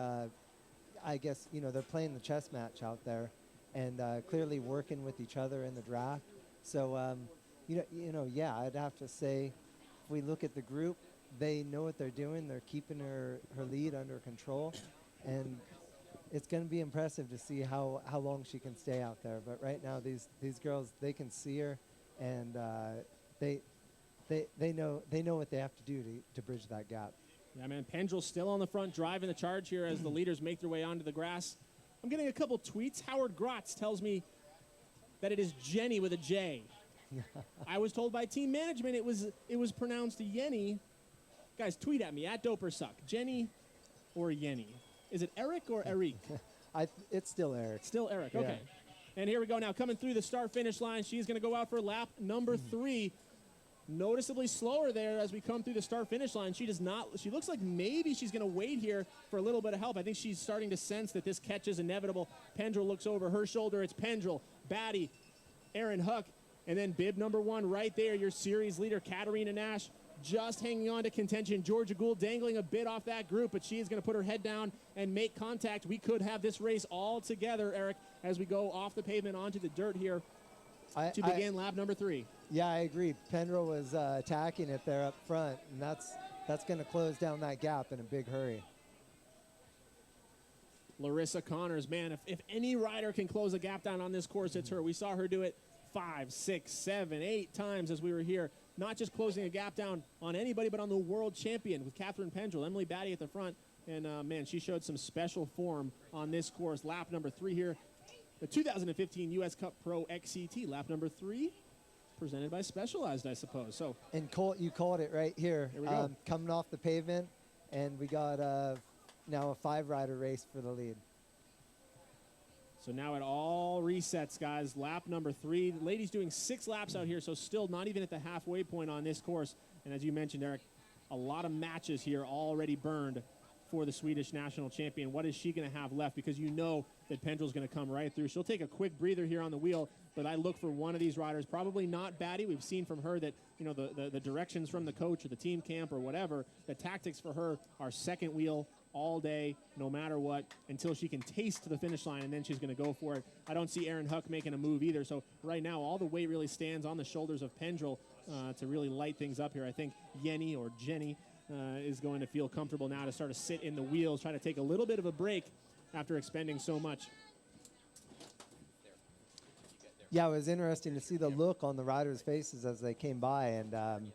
I guess, you know, they're playing the chess match out there and clearly working with each other in the draft. So, you know, yeah, I'd have to say if we look at the group, they know what they're doing. They're keeping her lead under control. And it's going to be impressive to see how long she can stay out there. But right now, these girls, they can see her, and they know what they have to do to bridge that gap. Yeah, man, Pendrell still on the front, driving the charge here as the leaders make their way onto the grass. I'm getting a couple tweets. Howard Grotz tells me that it is Jenny with a J. I was told by team management it was pronounced Yenny. Guys, tweet at me, @DoperSuck. Jenny or Yenny? Is it Eric or Eric? It's still Eric. Still Eric, okay. Yeah. And here we go now, coming through the start-finish line. She's going to go out for lap number 3. Noticeably slower there as we come through the start-finish line. She looks like maybe she's going to wait here for a little bit of help. I think she's starting to sense that this catch is inevitable. Pendrell looks over her shoulder. It's Pendrell, Batty, Aaron Huck, and then bib number 1 right there, your series leader, Katarina Nash, just hanging on to contention. Georgia Gould dangling a bit off that group, but she is going to put her head down and make contact. We could have this race all together, Eric, as we go off the pavement onto the dirt here to begin lap number 3. Yeah, I agree. Pendrell was attacking it there up front, and that's going to close down that gap in a big hurry. Lissa Connors, man, if any rider can close a gap down on this course, it's her. We saw her do it 5, 6, 7, 8 times as we were here. Not just closing a gap down on anybody, but on the world champion with Catherine Pendrell, Emily Batty at the front. And, man, she showed some special form on this course. Lap number 3 here. The 2015 U.S. Cup Pro XCT, lap number 3, presented by Specialized, I suppose. So, and Colt, you called it right here. Here we go. Coming off the pavement, and we got now a 5-rider race for the lead. So now it all resets, guys. Lap number 3. The ladies doing 6 laps out here, so still not even at the halfway point on this course. And as you mentioned, Eric, a lot of matches here already burned for the Swedish national champion. What is she going to have left? Because you know that Pendrell's going to come right through. She'll take a quick breather here on the wheel, but I look for one of these riders, probably not Batty. We've seen from her that, you know, the directions from the coach or the team camp or whatever, the tactics for her are second wheel all day, no matter what, until she can taste the finish line, and then she's going to go for it. I don't see Aaron Huck making a move either. So right now, all the weight really stands on the shoulders of Pendrell to really light things up here. I think Jenny or Jenny is going to feel comfortable now to start to sit in the wheels, try to take a little bit of a break after expending so much. Yeah, it was interesting to see the look on the riders' faces as they came by, and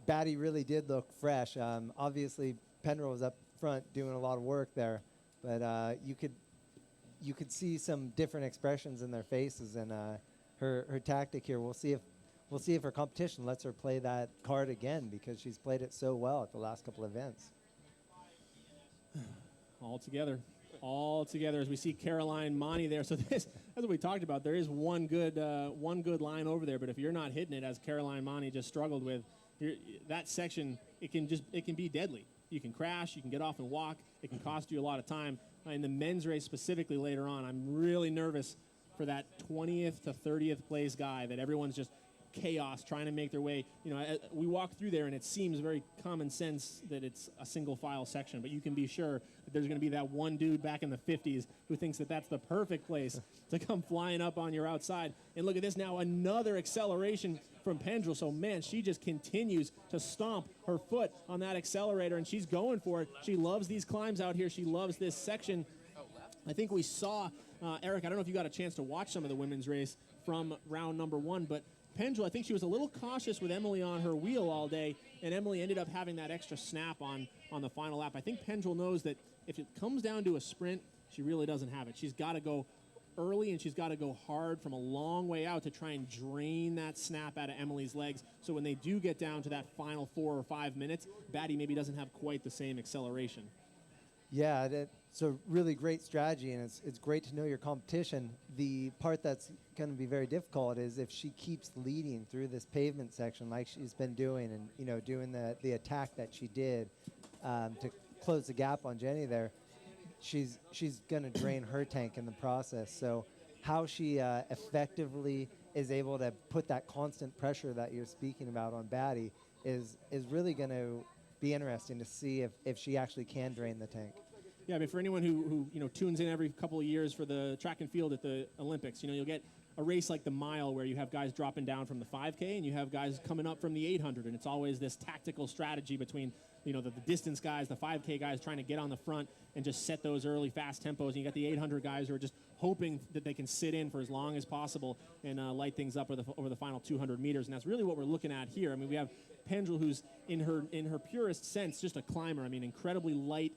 Batty really did look fresh. Obviously, Pendrell was up front doing a lot of work there, but you could see some different expressions in their faces, and her tactic here. We'll see if her competition lets her play that card again, because she's played it so well at the last couple events. All together as we see Caroline Monty there. So this, as we talked about, there is one good line over there, but if you're not hitting it, as Caroline Monty just struggled with, that section, it can be deadly. You can crash, you can get off and walk, it can cost you a lot of time. In the men's race specifically later on, I'm really nervous for that 20th to 30th place guy that everyone's just chaos trying to make their way. You know, we walk through there and it seems very common sense that it's a single file section, but you can be sure that there's going to be that one dude back in the 50s who thinks that that's the perfect place to come flying up on your outside. And look at this now, another acceleration from Pendrell. So man, she just continues to stomp her foot on that accelerator, and she's going for it. She loves these climbs out here. She loves this section. I think we saw, Eric, I don't know if you got a chance to watch some of the women's race from round number 1, but Pendrell, I think she was a little cautious with Emily on her wheel all day, and Emily ended up having that extra snap on the final lap. I think Pendrell knows that if it comes down to a sprint, she really doesn't have it. She's got to go early, and she's got to go hard from a long way out to try and drain that snap out of Emily's legs. So when they do get down to that final 4 or 5 minutes, Batty maybe doesn't have quite the same acceleration. Yeah, it's a really great strategy, and it's great to know your competition. The part that's going to be very difficult is if she keeps leading through this pavement section like she's been doing, and you know, doing the attack that she did to close the gap on Jenny there. She's going to drain her tank in the process. So how she effectively is able to put that constant pressure that you're speaking about on Batty is really going to be interesting to see if she actually can drain the tank. Yeah, I mean, for anyone who you know tunes in every couple of years for the track and field at the Olympics, you know, you'll get a race like the mile where you have guys dropping down from the 5K and you have guys coming up from the 800, and it's always this tactical strategy between, you know, the distance guys, the 5K guys trying to get on the front and just set those early fast tempos, and you got the 800 guys who are just hoping that they can sit in for as long as possible and light things up over the final 200 meters, and that's really what we're looking at here. I mean, we have Pendrell, who's in her purest sense just a climber. I mean, incredibly light,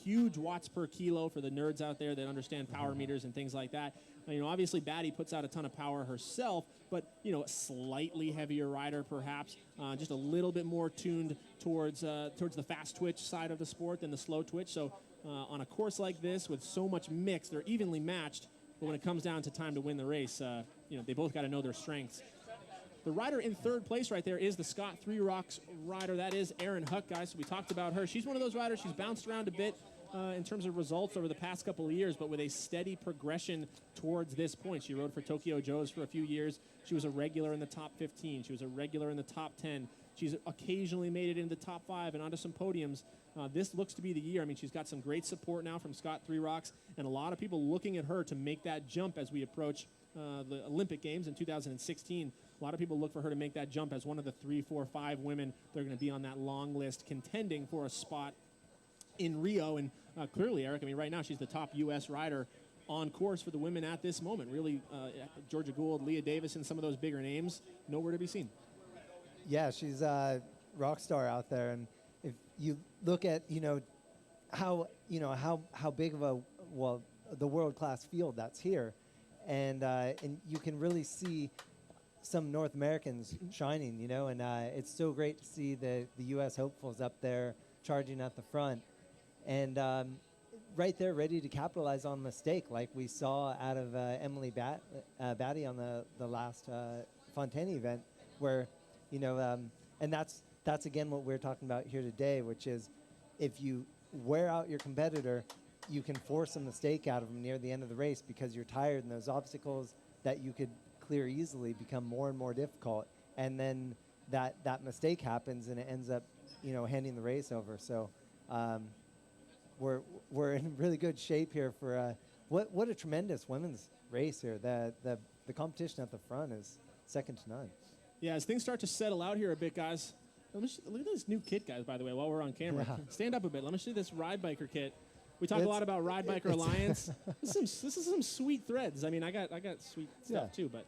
huge watts per kilo for the nerds out there that understand power meters and things like that. You know, obviously Batty puts out a ton of power herself, but you know, a slightly heavier rider perhaps, just a little bit more tuned towards the fast twitch side of the sport than the slow twitch. So on a course like this with so much mix, they're evenly matched. But when it comes down to time to win the race, you know, they both got to know their strengths. The rider in third place right there is the Scott Three Rocks rider. That is Erin Huck, guys. So we talked about her. She's one of those riders. She's bounced around a bit in terms of results over the past couple of years, but with a steady progression towards this point. She rode for Tokyo Joe's for a few years. She was a regular in the top 15. She was a regular in the top 10. She's occasionally made it into the top 5 and onto some podiums. This looks to be the year. I mean, she's got some great support now from Scott Three Rocks, and a lot of people looking at her to make that jump as we approach the Olympic Games in 2016. A lot of people look for her to make that jump as one of the 3, 4, 5 women that are going to be on that long list contending for a spot in Rio. And clearly, Eric, I mean, right now she's the top U.S. rider on course for the women at this moment. Really, Georgia Gould, Leah Davis, and some of those bigger names, nowhere to be seen. Yeah, she's a rock star out there. And if you look at, how big of the world-class field that's here, and you can really see some North Americans shining, and it's so great to see the U.S. hopefuls up there charging at the front, and right there ready to capitalize on mistake like we saw out of Emily Batty on the last Fontaine event, where, and that's again what we're talking about here today, which is if you wear out your competitor, you can force a mistake out of them near the end of the race because you're tired, and those obstacles that you could clear easily become more and more difficult, and then that mistake happens and it ends up handing the race over. So we're in really good shape here for what a tremendous women's race here. The competition at the front is second to none. Yeah, as things start to settle out here a bit, guys, look at this new kit, guys, by the way, while we're on camera. Yeah. Stand up a bit. Let me see this Ride Biker kit. We talk a lot about Ride Biker Alliance. This is some sweet threads. I mean, I got sweet stuff too, but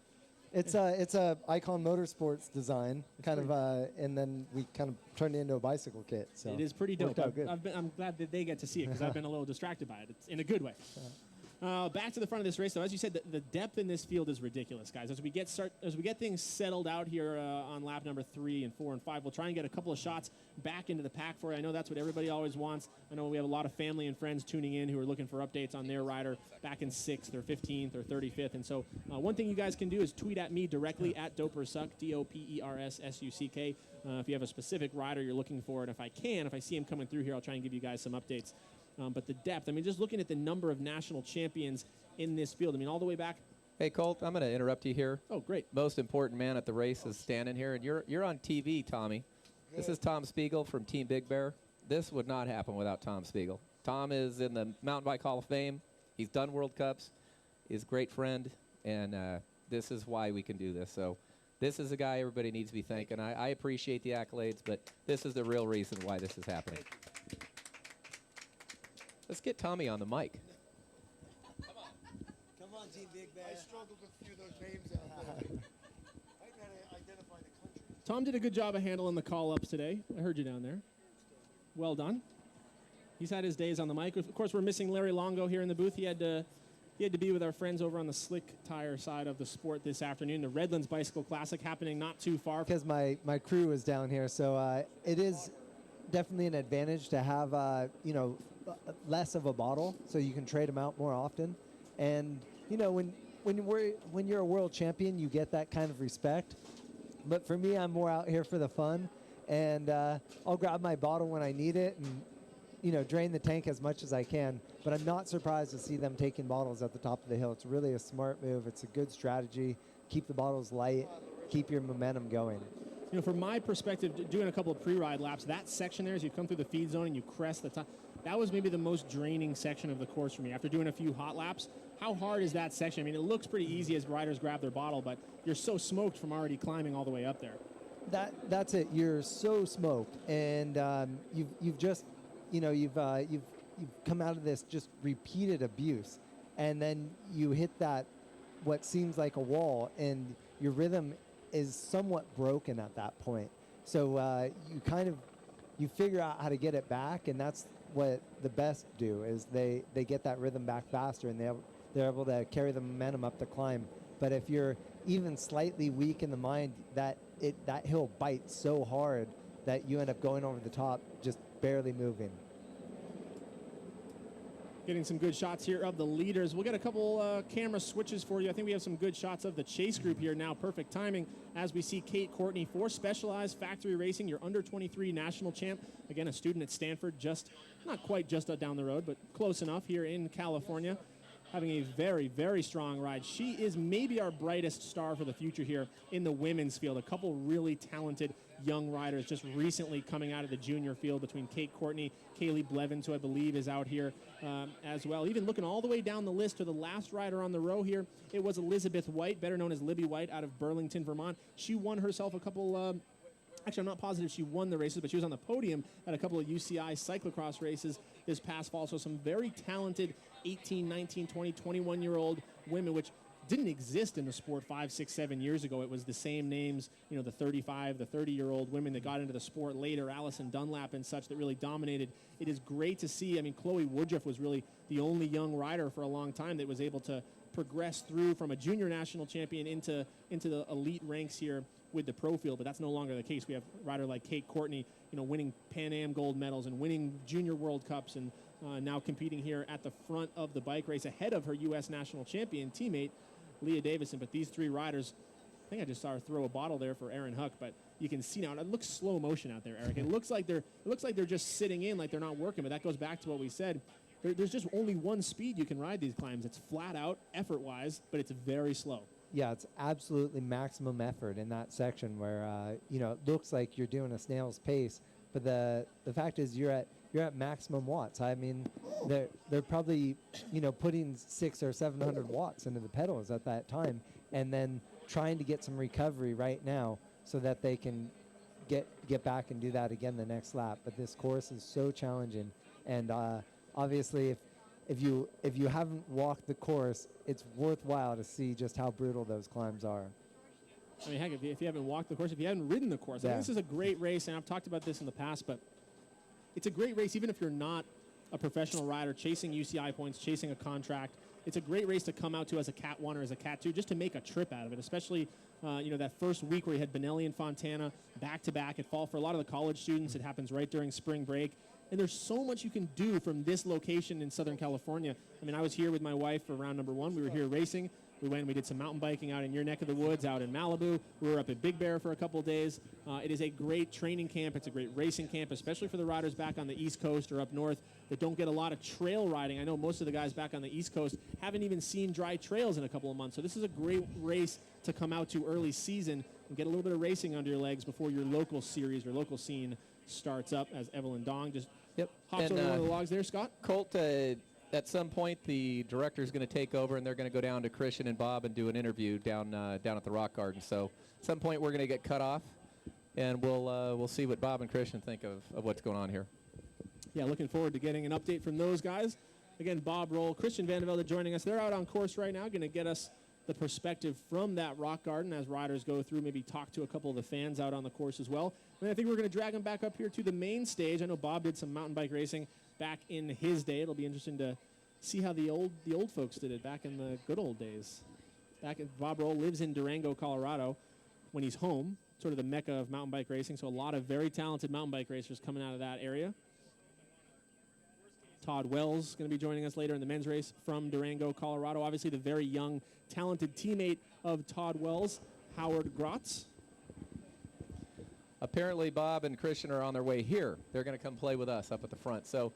it's a Icon Motorsports design, kind of, and then we kind of turned it into a bicycle kit. So it is pretty dope. I'm glad that they get to see it because I've been a little distracted by it. It's in a good way. Yeah. Back to the front of this race, though, as you said, the depth in this field is ridiculous, guys. As we get things settled out here on lap number 3 and 4 and 5, we'll try and get a couple of shots back into the pack for you. I know that's what everybody always wants. I know we have a lot of family and friends tuning in who are looking for updates on their rider back in 6th or 15th or 35th. And so one thing you guys can do is tweet at me directly at Dopersuck, DOPERSSUCK, if you have a specific rider you're looking for. And if I see him coming through here, I'll try and give you guys some updates. But the depth, I mean, just looking at the number of national champions in this field, I mean, all the way back Hey, Colt, I'm going to interrupt you here. Oh, great. Most important man at the race is standing here, and you're on TV, Tommy. This is Tom Spiegel from Team Big Bear. This would not happen without Tom Spiegel. Tom is in the Mountain Bike Hall of Fame. He's done World Cups. He's a great friend, and this is why we can do this. So this is a guy everybody needs to be thanking. I appreciate the accolades, but this is the real reason why this is happening. Let's get Tommy on the mic. Come on, Team Big Bear. I struggled with a few of those names out there. I gotta identify the country. Tom did a good job of handling the call-ups today. I heard you down there. Well done. He's had his days on the mic. Of course, we're missing Larry Longo here in the booth. He had to be with our friends over on the slick tire side of the sport this afternoon. The Redlands Bicycle Classic happening not too far. Because my crew is down here, so it is definitely an advantage to have less of a bottle, so you can trade them out more often. And when you're a world champion, you get that kind of respect. But for me, I'm more out here for the fun, and I'll grab my bottle when I need it and drain the tank as much as I can. But I'm not surprised to see them taking bottles at the top of the hill. It's really a smart move. It's a good strategy. Keep the bottles light. Keep your momentum going. From my perspective, doing a couple of pre-ride laps, that section there, as you come through the feed zone and you crest the top, that was maybe the most draining section of the course for me. After doing a few hot laps, how hard is that section? I mean, it looks pretty easy as riders grab their bottle, but you're so smoked from already climbing all the way up there. That's it. You're so smoked, and you've just you've come out of this just repeated abuse, and then you hit that what seems like a wall, and your rhythm is somewhat broken at that point. So you figure out how to get it back, and that's what the best do is they get that rhythm back faster, and they're able to carry the momentum up the climb. But if you're even slightly weak in the mind, that hill bites so hard that you end up going over the top, just barely moving. Getting some good shots here of the leaders. We'll get a couple camera switches for you. I think we have some good shots of the chase group here now. Perfect timing as we see Kate Courtney for Specialized Factory Racing, your under-23 national champ. Again, a student at Stanford, not quite just down the road, but close enough here in California. Having a very, very strong ride. She is maybe our brightest star for the future here in the women's field. A couple really talented young riders just recently coming out of the junior field between Kate Courtney, Kaylee Blevins, who I believe is out here as well. Even looking all the way down the list to the last rider on the row here, it was Elizabeth White, better known as Libby White, out of Burlington, Vermont. She won herself a couple actually, I'm not positive she won the races, but she was on the podium at a couple of UCI cyclocross races this past fall. So some very talented 18, 19, 20, 21-year-old women, which didn't exist in the sport 5, 6, 7 years ago. It was the same names, the 35, the 30-year-old women that got into the sport later, Allison Dunlap and such, that really dominated. It is great to see. I mean, Chloe Woodruff was really the only young rider for a long time that was able to progress through from a junior national champion into the elite ranks here with the pro field, but that's no longer the case. We have a rider like Kate Courtney, winning Pan Am gold medals and winning junior World Cups, and now competing here at the front of the bike race ahead of her U.S. national champion teammate, Leah Davison. But these three riders, I think I just saw her throw a bottle there for Aaron Huck, but you can see now, it looks slow motion out there, Eric. It looks like they're just sitting in, like they're not working, but that goes back to what we said. There's just only one speed you can ride these climbs. It's flat out, effort-wise, but it's very slow. Yeah, it's absolutely maximum effort in that section where it looks like you're doing a snail's pace, but the fact is you're at maximum watts. I mean, they're probably putting 600 or 700 watts into the pedals at that time, and then trying to get some recovery right now so that they can get back and do that again the next lap. But this course is so challenging, and obviously if you haven't walked the course, it's worthwhile to see just how brutal those climbs are. I mean, heck, if you haven't walked the course, if you haven't ridden the course, I think this is a great race, and I've talked about this in the past, but it's a great race even if you're not a professional rider chasing UCI points, chasing a contract. It's a great race to come out to as a Cat 1 or as a Cat 2, just to make a trip out of it, especially that first week where you had Bonelli and Fontana back-to-back at fall. For a lot of the college students, it happens right during spring break. And there's so much you can do from this location in Southern California. I mean, I was here with my wife for round number 1. We were here racing. We went and we did some mountain biking out in your neck of the woods, out in Malibu. We were up at Big Bear for a couple of days. It is a great training camp. It's a great racing camp, especially for the riders back on the East Coast or up north that don't get a lot of trail riding. I know most of the guys back on the East Coast haven't even seen dry trails in a couple of months. So this is a great race to come out to early season and get a little bit of racing under your legs before your local series or local scene starts up, as Evelyn Dong just hops over one of the logs there. Scott? Colt, at some point, the director is going to take over, and they're going to go down to Christian and Bob and do an interview down at the Rock Garden. So at some point, we're going to get cut off, and we'll see what Bob and Christian think of what's going on here. Yeah, looking forward to getting an update from those guys. Again, Bob Roll, Christian Vandevelde joining us. They're out on course right now, going to get us the perspective from that Rock Garden as riders go through, maybe talk to a couple of the fans out on the course as well. And I think we're going to drag them back up here to the main stage. I know Bob did some mountain bike racing back in his day. It'll be interesting to see how the old folks did it back in the good old days. Bob Roll lives in Durango, Colorado when he's home, sort of the mecca of mountain bike racing. So a lot of very talented mountain bike racers coming out of that area. Todd Wells is going to be joining us later in the men's race from Durango, Colorado. Obviously, the very young, talented teammate of Todd Wells, Howard Grotz. Apparently, Bob and Christian are on their way here. They're going to come play with us up at the front. So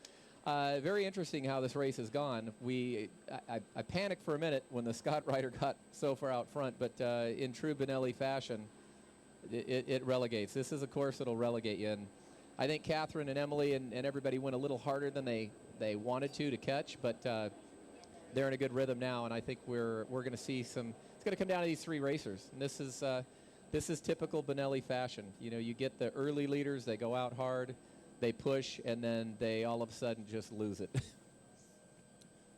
very interesting how this race has gone. I panicked for a minute when the Scott rider got so far out front, but in true Bonelli fashion, it relegates. This is a course that'll relegate you. And I think Catherine and Emily and everybody went a little harder than they wanted to catch, but they're in a good rhythm now, and I think we're going to see some. It's going to come down to these three racers, and this is typical Bonelli fashion. You know, you get the early leaders, they go out hard, they push, and then they all of a sudden just lose it.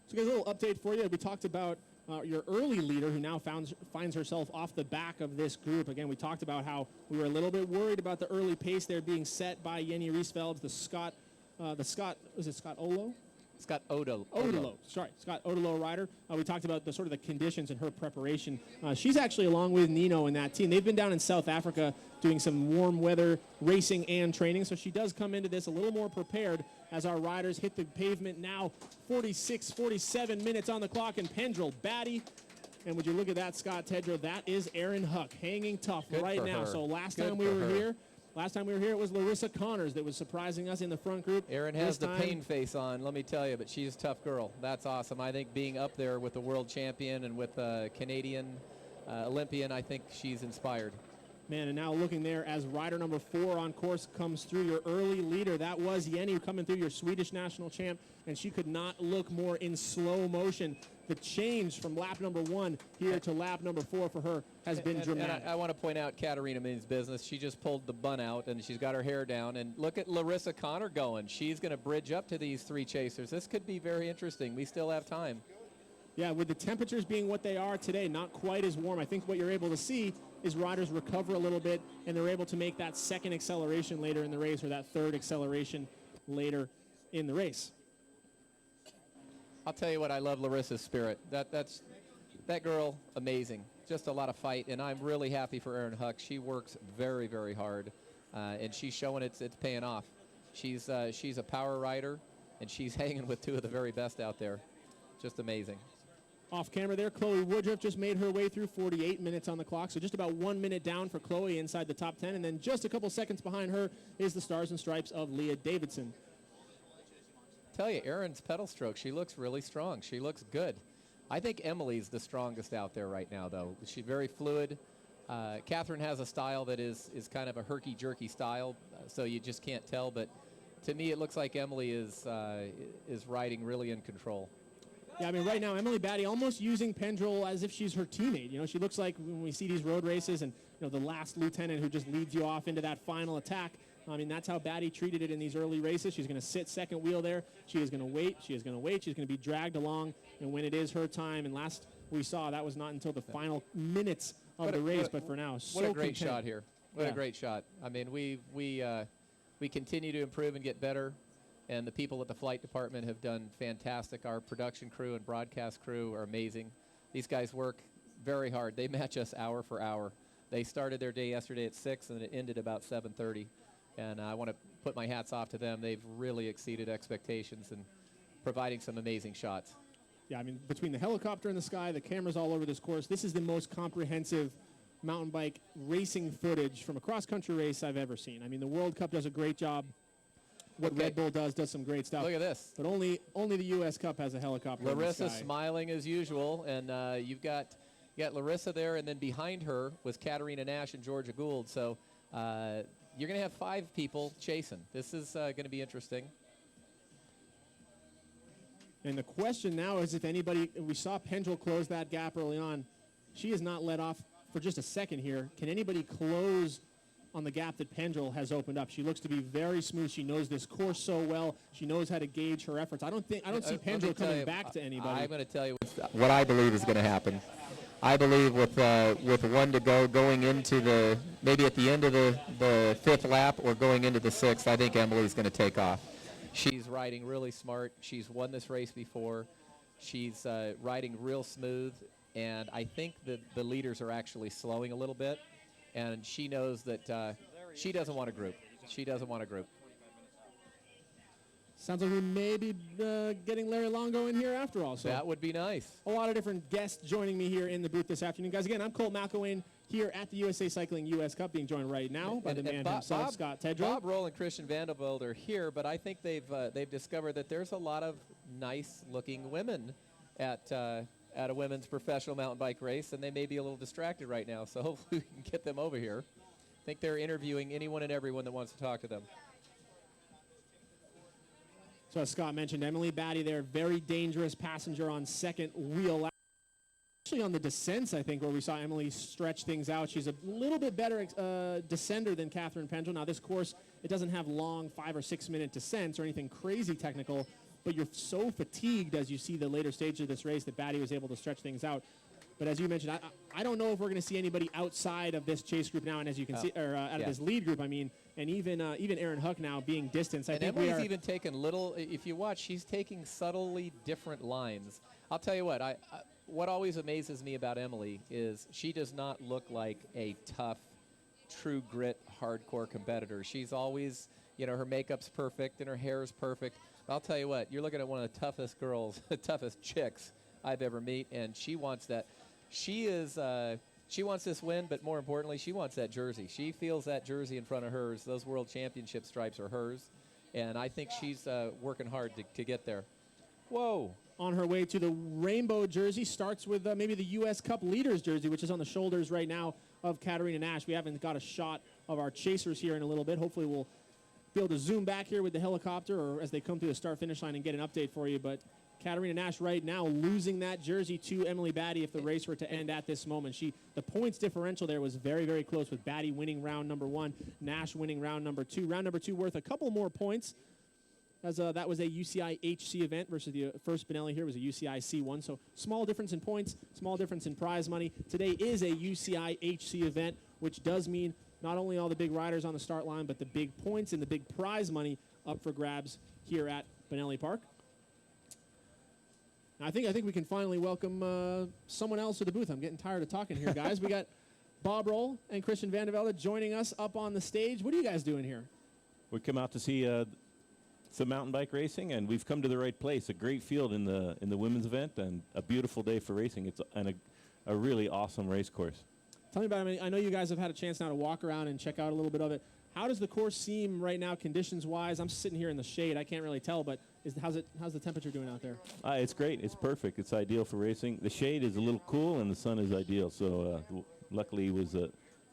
So, guys, a little update for you. We talked about your early leader who now finds herself off the back of this group. Again, we talked about how we were a little bit worried about the early pace there being set by Jenny Riesfeld, Scott Olo? Scott Odolo. Scott Odolo rider. We talked about the sort of the conditions and her preparation. She's actually along with Nino in that team. They've been down in South Africa doing some warm weather racing and training, so she does come into this a little more prepared as our riders hit the pavement now. 46, 47 minutes on the clock, and Pendrell Batty. And would you look at that, Scott Tedrow? That is Erin Huck hanging tough right now. So last time we were here, it was Lissa Connors that was surprising us in the front group. Erin has the pain face on, let me tell you, but she's a tough girl. That's awesome. I think being up there with the world champion and with a Canadian Olympian, I think she's inspired. Man, and now looking there as rider number 4 on course comes through, your early leader. That was Jenny coming through, your Swedish national champ, and she could not look more in slow motion. The change from lap number 1 here to lap number 4 for her has been dramatic. And I want to point out Katarina means business. She just pulled the bun out, and she's got her hair down. And look at Lissa Connor going. She's going to bridge up to these 3 chasers. This could be very interesting. We still have time. Yeah, with the temperatures being what they are today, not quite as warm, I think what you're able to see is riders recover a little bit, and they're able to make that second acceleration later in the race or that third acceleration later in the race. I'll tell you what, I love Larissa's spirit. That girl, amazing. Just a lot of fight, and I'm really happy for Erin Huck. She works very, very hard, and she's showing it's paying off. She's a power rider, and she's hanging with 2 of the very best out there. Just amazing. Off camera there, Chloe Woodruff just made her way through 48 minutes on the clock, so just about 1 minute down for Chloe inside the top 10, and then just a couple seconds behind her is the Stars and Stripes of Leah Davidson. Tell you, Erin's pedal stroke, she looks really strong. She looks good. I think Emily's the strongest out there right now, though. She's very fluid. Catherine has a style that is kind of a herky-jerky style, so you just can't tell, but to me it looks like Emily is riding really in control. Yeah, I mean, right now, Emily Batty almost using Pendrell as if she's her teammate. You know, she looks like when we see these road races and, you know, the last lieutenant who just leads you off into that final attack. I mean, that's how Batty treated it in these early races. She's going to sit second wheel there. She is going to wait. She is going to wait. She's going to be dragged along. And when it is her time, and last we saw, that was not until the final minutes of the race, but for now, so what a great content. shot here. What a great shot. I mean, we continue to improve and get better. And the people at the flight department have done fantastic. Our production crew and broadcast crew are amazing. These guys work very hard. They match us hour for hour. They started their day yesterday at 6, and it ended about 7:30. And I want to put my hats off to them. They've really exceeded expectations and providing some amazing shots. Yeah, I mean, between the helicopter in the sky, the cameras all over this course, this is the most comprehensive mountain bike racing footage from a cross-country race I've ever seen. I mean, the World Cup does a great job. What Red Bull does some great stuff. Look at this. But only the U.S. Cup has a helicopter Larissa in the sky. smiling as usual, and you've got Larissa there, and then behind her was Katarina Nash and Georgia Gould. So you're going to have 5 people chasing. This is going to be interesting. And the question now is if anybody, we saw Pendrell close that gap early on. She has not let off for just a second here. Can anybody close on the gap that Pendrell has opened up? She looks to be very smooth. She knows this course so well. She knows how to gauge her efforts. I don't see Pendrell coming back to anybody. I'm going to tell you what I believe is going to happen. I believe with 1 to go, going into maybe at the end of the 5th lap or going into the 6th, I think Emily's going to take off. She's riding really smart. She's won this race before. She's riding real smooth, and I think that the leaders are actually slowing a little bit, and she knows that she doesn't want a group. She doesn't want a group. Sounds like we may be getting Larry Longo in here after all. So that would be nice. A lot of different guests joining me here in the booth this afternoon. Guys, again, I'm Colt McElwain here at the USA Cycling US Cup, being joined right now by the man himself, Scott Tedrow. Bob Roll and Christian Vandervelde are here, but I think they've discovered that there's a lot of nice-looking women at a women's professional mountain bike race, and they may be a little distracted right now, so hopefully we can get them over here. I think they're interviewing anyone and everyone that wants to talk to them. So as Scott mentioned, Emily Batty there, very dangerous passenger on second wheel. Actually on the descents, I think, where we saw Emily stretch things out. She's a little bit better descender than Catherine Pendrell. Now this course, it doesn't have long 5 or 6 minute descents or anything crazy technical, but you're so fatigued as you see the later stages of this race that Batty was able to stretch things out. But as you mentioned, I don't know if we're going to see anybody outside of this chase group now, and as you can see, or out of this lead group, I mean, and even Aaron Huck now being distanced. I think Emily's even taken little. If you watch, she's taking subtly different lines. I'll tell you what. What always amazes me about Emily is she does not look like a tough, true grit, hardcore competitor. She's always, her makeup's perfect and her hair is perfect. But I'll tell you what. You're looking at one of the toughest girls, the toughest chicks I've ever met, and she wants that. She wants this win, but more importantly, she wants that jersey. She feels that jersey in front of hers. Those World Championship stripes are hers, and I think she's working hard to get there. Whoa. On her way to the rainbow jersey, starts with maybe the U.S. Cup leaders jersey, which is on the shoulders right now of Katarina Nash. We haven't got a shot of our chasers here in a little bit. Hopefully we'll be able to zoom back here with the helicopter or as they come through the start-finish line and get an update for you, but Katarina Nash right now losing that jersey to Emily Batty if the race were to end at this moment. The points differential there was very, very close with Batty winning round number 1, Nash winning round number 2. Round number 2 worth a couple more points as that was a UCI HC event versus the first Bonelli here was a UCI C1. So small difference in points, small difference in prize money. Today is a UCI HC event, which does mean not only all the big riders on the start line, but the big points and the big prize money up for grabs here at Bonelli Park. I think we can finally welcome someone else to the booth. I'm getting tired of talking here, guys. We got Bob Roll and Christian Vandervelde joining us up on the stage. What are you guys doing here? We come out to see some mountain bike racing, and we've come to the right place. A great field in the women's event, and a beautiful day for racing. It's a really awesome race course. Tell me about it. I know you guys have had a chance now to walk around and check out a little bit of it. How does the course seem right now, conditions-wise? I'm sitting here in the shade. I can't really tell, but how's the temperature doing out there? It's great. It's perfect. It's ideal for racing. The shade is a little cool, and the sun is ideal. So luckily, it was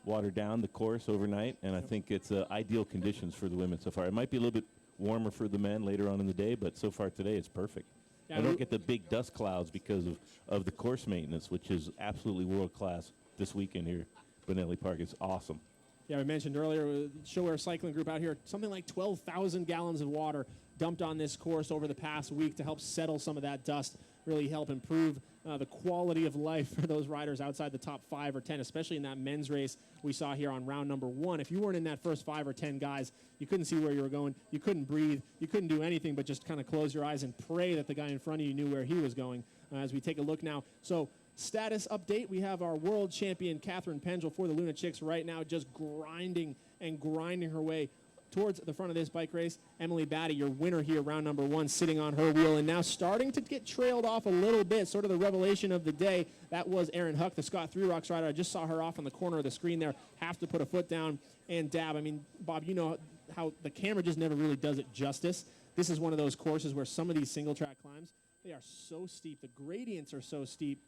watered down the course overnight, and I think it's ideal conditions for the women so far. It might be a little bit warmer for the men later on in the day, but so far today it's perfect. Yeah, I don't get the big dust clouds because of the course maintenance, which is absolutely world-class this weekend here. Bonelli Park is awesome. Yeah, we mentioned earlier, Showwear Cycling Group out here, something like 12,000 gallons of water dumped on this course over the past week to help settle some of that dust, really help improve the quality of life for those riders outside the top 5 or 10, especially in that men's race we saw here on round number 1. If you weren't in that first 5 or 10 guys, you couldn't see where you were going, you couldn't breathe, you couldn't do anything but just kind of close your eyes and pray that the guy in front of you knew where he was going as we take a look now. So status update, we have our world champion Catherine Pendrell for the Luna Chicks right now just grinding her way towards the front of this bike race. Emily Batty, your winner here, round number 1, sitting on her wheel and now starting to get trailed off a little bit. Sort of the revelation of the day. That was Erin Huck, the Scott Three Rocks rider. I just saw her off on the corner of the screen there. Have to put a foot down and dab. I mean, Bob, you know how the camera just never really does it justice. This is one of those courses where some of these single track climbs, they are so steep. The gradients are so steep.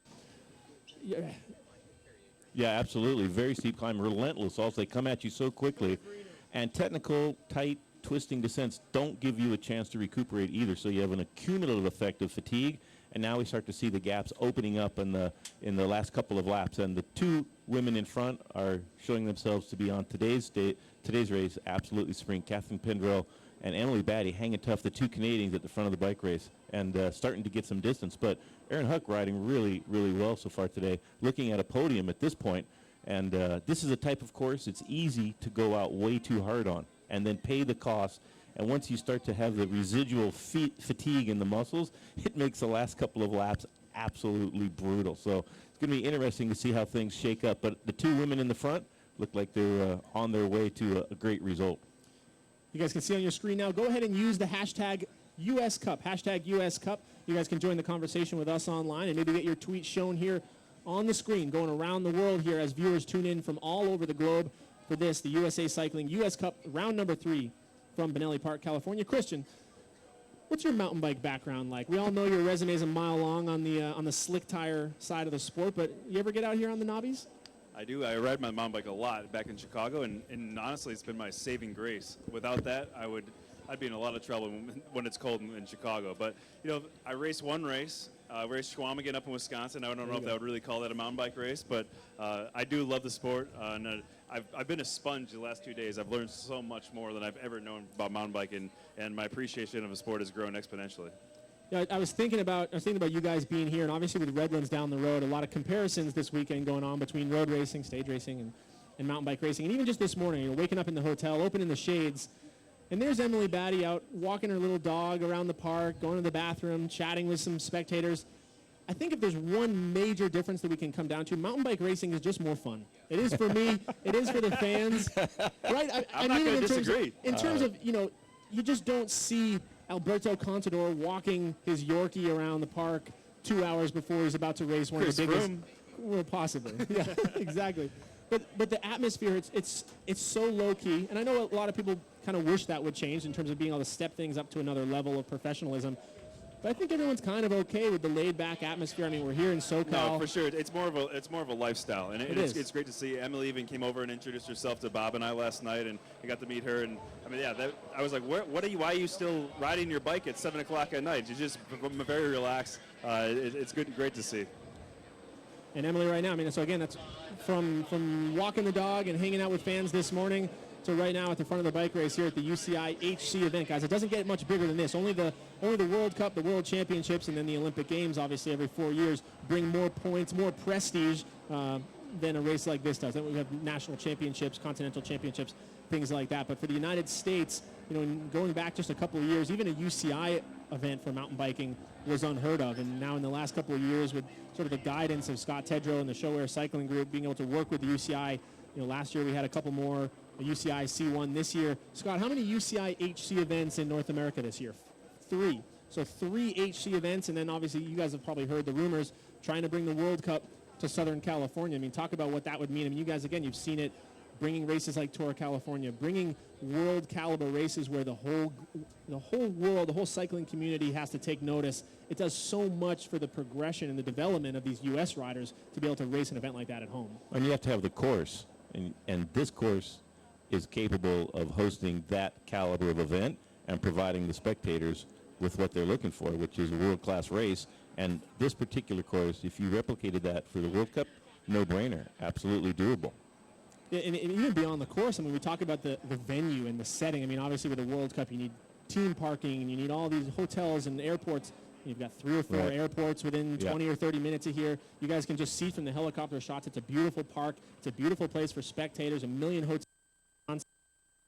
Yeah, absolutely. Very steep climb, relentless. Also, they come at you so quickly. And technical, tight, twisting descents don't give you a chance to recuperate either. So you have an accumulative effect of fatigue. And now we start to see the gaps opening up in the last couple of laps. And the two women in front are showing themselves to be on today's race absolutely spring. Catherine Pendrell and Emily Batty hanging tough, the two Canadians at the front of the bike race, and starting to get some distance. But Erin Huck riding really, really well so far today, looking at a podium at this point. And this is a type of course it's easy to go out way too hard on and then pay the cost. And once you start to have the residual fatigue in the muscles, it makes the last couple of laps absolutely brutal. So it's going to be interesting to see how things shake up. But the two women in the front look like they're on their way to a great result. You guys can see on your screen now. Go ahead and use the hashtag US Cup, hashtag US Cup. You guys can join the conversation with us online and maybe get your tweets shown here on the screen, going around the world here as viewers tune in from all over the globe for this, the USA Cycling US Cup, round number 3 from Bonelli Park, California. Christian, what's your mountain bike background like? We all know your resume is a mile long on the slick tire side of the sport, but you ever get out here on the knobbies? I do. I ride my mountain bike a lot back in Chicago, and honestly, it's been my saving grace. Without that, I'd be in a lot of trouble when it's cold in Chicago. But, you know, I raced one race. I raced Chequamegon up in Wisconsin. I don't know if I would really call that a mountain bike race, but I do love the sport. And I've been a sponge the last 2 days. I've learned so much more than I've ever known about mountain biking, and my appreciation of the sport has grown exponentially. Yeah, I was thinking about you guys being here, and obviously with Redlands down the road, a lot of comparisons this weekend going on between road racing, stage racing, and mountain bike racing. And even just this morning, you know, waking up in the hotel, opening the shades, and there's Emily Batty out walking her little dog around the park, going to the bathroom, chatting with some spectators. I think if there's one major difference that we can come down to, mountain bike racing is just more fun. It is for me. It is for the fans. Right? I'm not going to disagree. In terms of, you know, you just don't see Alberto Contador walking his Yorkie around the park 2 hours before he's about to race one of the biggest. Well, possibly. Yeah, exactly. But the atmosphere, it's so low key, and I know a lot of people kind of wish that would change in terms of being able to step things up to another level of professionalism. But I think everyone's kind of okay with the laid-back atmosphere. I mean, we're here in SoCal. No, for sure. It's more of a lifestyle, and it's great to see. Emily even came over and introduced herself to Bob and I last night, and I got to meet her. And I mean, yeah, I was like, why are you still riding your bike at 7 o'clock at night? You're just very relaxed. It's great to see. And Emily right now, I mean, so again, that's from walking the dog and hanging out with fans this morning to right now at the front of the bike race here at the UCI HC event, guys. It doesn't get much bigger than this. Only the World Cup, the World Championships, and then the Olympic Games, obviously every 4 years, bring more points, more prestige than a race like this does. Then we have national championships, continental championships, things like that. But for the United States, you know, going back just a couple of years, even a UCI event for mountain biking was unheard of. And now in the last couple of years, with sort of the guidance of Scott Tedrow and the Showair Cycling Group, being able to work with the UCI, you know, last year we had a couple more, a UCI C1 this year. Scott, how many UCI HC events in North America this year? 3. So 3 HC events, and then obviously you guys have probably heard the rumors trying to bring the World Cup to Southern California. I mean, talk about what that would mean. I mean, you guys, again, you've seen it, bringing races like Tour California, bringing world caliber races where the whole world, the whole cycling community has to take notice. It does so much for the progression and the development of these U.S. riders to be able to race an event like that at home. And you have to have the course, and this course is capable of hosting that caliber of event and providing the spectators with what they're looking for, which is a world-class race. And this particular course, if you replicated that for the World Cup, no-brainer, absolutely doable. Yeah, and even beyond the course, I mean, we talk about the venue and the setting. I mean, obviously with the World Cup, you need team parking, and you need all these hotels and airports. You've got 3 or 4 airports within 20 or 30 minutes of here. You guys can just see from the helicopter shots. It's a beautiful park. It's a beautiful place for spectators, 1 million hotels.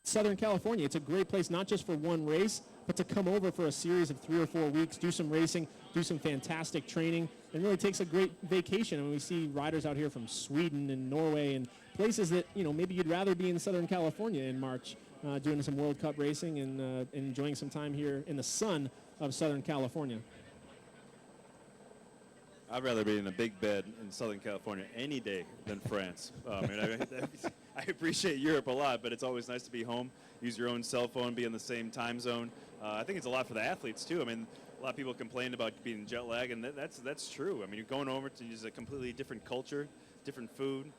Southern California, it's a great place not just for one race, but to come over for a series of 3 or 4 weeks, do some racing, do some fantastic training, and really takes a great vacation. I mean, we see riders out here from Sweden and Norway and places that, you know, maybe you'd rather be in Southern California in March doing some World Cup racing and enjoying some time here in the sun of Southern California. I'd rather be in a big bed in Southern California any day than France. I appreciate Europe a lot, but it's always nice to be home, use your own cell phone, be in the same time zone. I think it's a lot for the athletes, too. I mean, a lot of people complain about being jet lag, and that's true. I mean, you're going over to use a completely different culture, different food.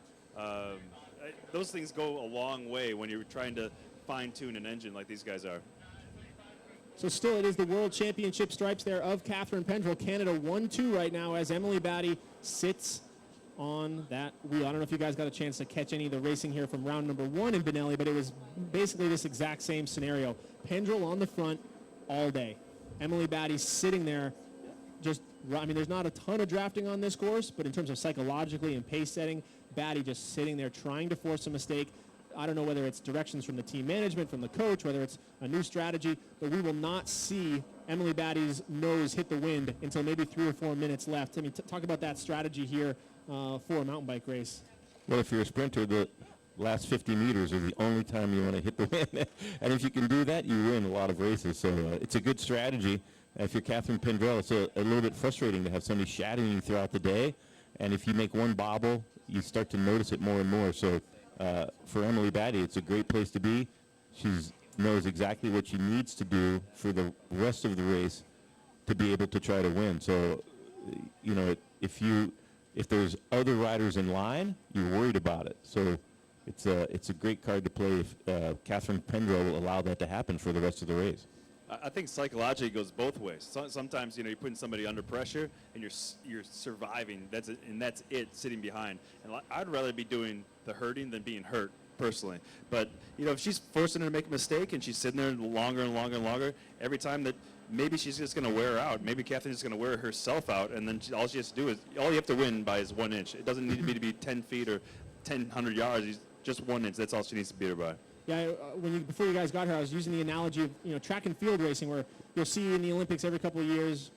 Those things go a long way when you're trying to fine-tune an engine like these guys are. So still it is the World Championship stripes there of Catherine Pendrell. Canada 1-2 right now as Emily Batty sits on that wheel. I don't know if you guys got a chance to catch any of the racing here from round number 1 in Bonelli, but it was basically this exact same scenario. Pendrell on the front all day. Emily Batty sitting there just, I mean, there's not a ton of drafting on this course, but in terms of psychologically and pace setting, Batty just sitting there trying to force a mistake. I don't know whether it's directions from the team management, from the coach, whether it's a new strategy, but we will not see Emily Batty's nose hit the wind until maybe 3 or 4 minutes left. I mean, talk about that strategy here for a mountain bike race. Well, if you're a sprinter, the last 50 meters are the only time you want to hit the wind. And if you can do that, you win a lot of races. So it's a good strategy. If you're Catherine Pendrell, it's a little bit frustrating to have somebody shadowing you throughout the day. And if you make one bobble, you start to notice it more and more. So for Emily Batty, it's a great place to be. She knows exactly what she needs to do for the rest of the race to be able to try to win. So, you know, if there's other riders in line, you're worried about it. So it's a great card to play if Catherine Pendrell will allow that to happen for the rest of the race. I think psychologically it goes both ways. Sometimes, you know, you're putting somebody under pressure and you're surviving. That's it, sitting behind. And I'd rather be doing the hurting than being hurt, personally. But, you know, if she's forcing her to make a mistake and she's sitting there longer and longer and longer, every time that maybe she's just going to wear out. Maybe Catherine's just going to wear herself out, and then all she has to do is, all you have to win by is 1 inch. It doesn't need to be 10 feet or 100 yards. Just 1 inch. That's all she needs to beat her by. Yeah, before you guys got here, I was using the analogy of, you know, track and field racing, where you'll see in the Olympics every couple of years,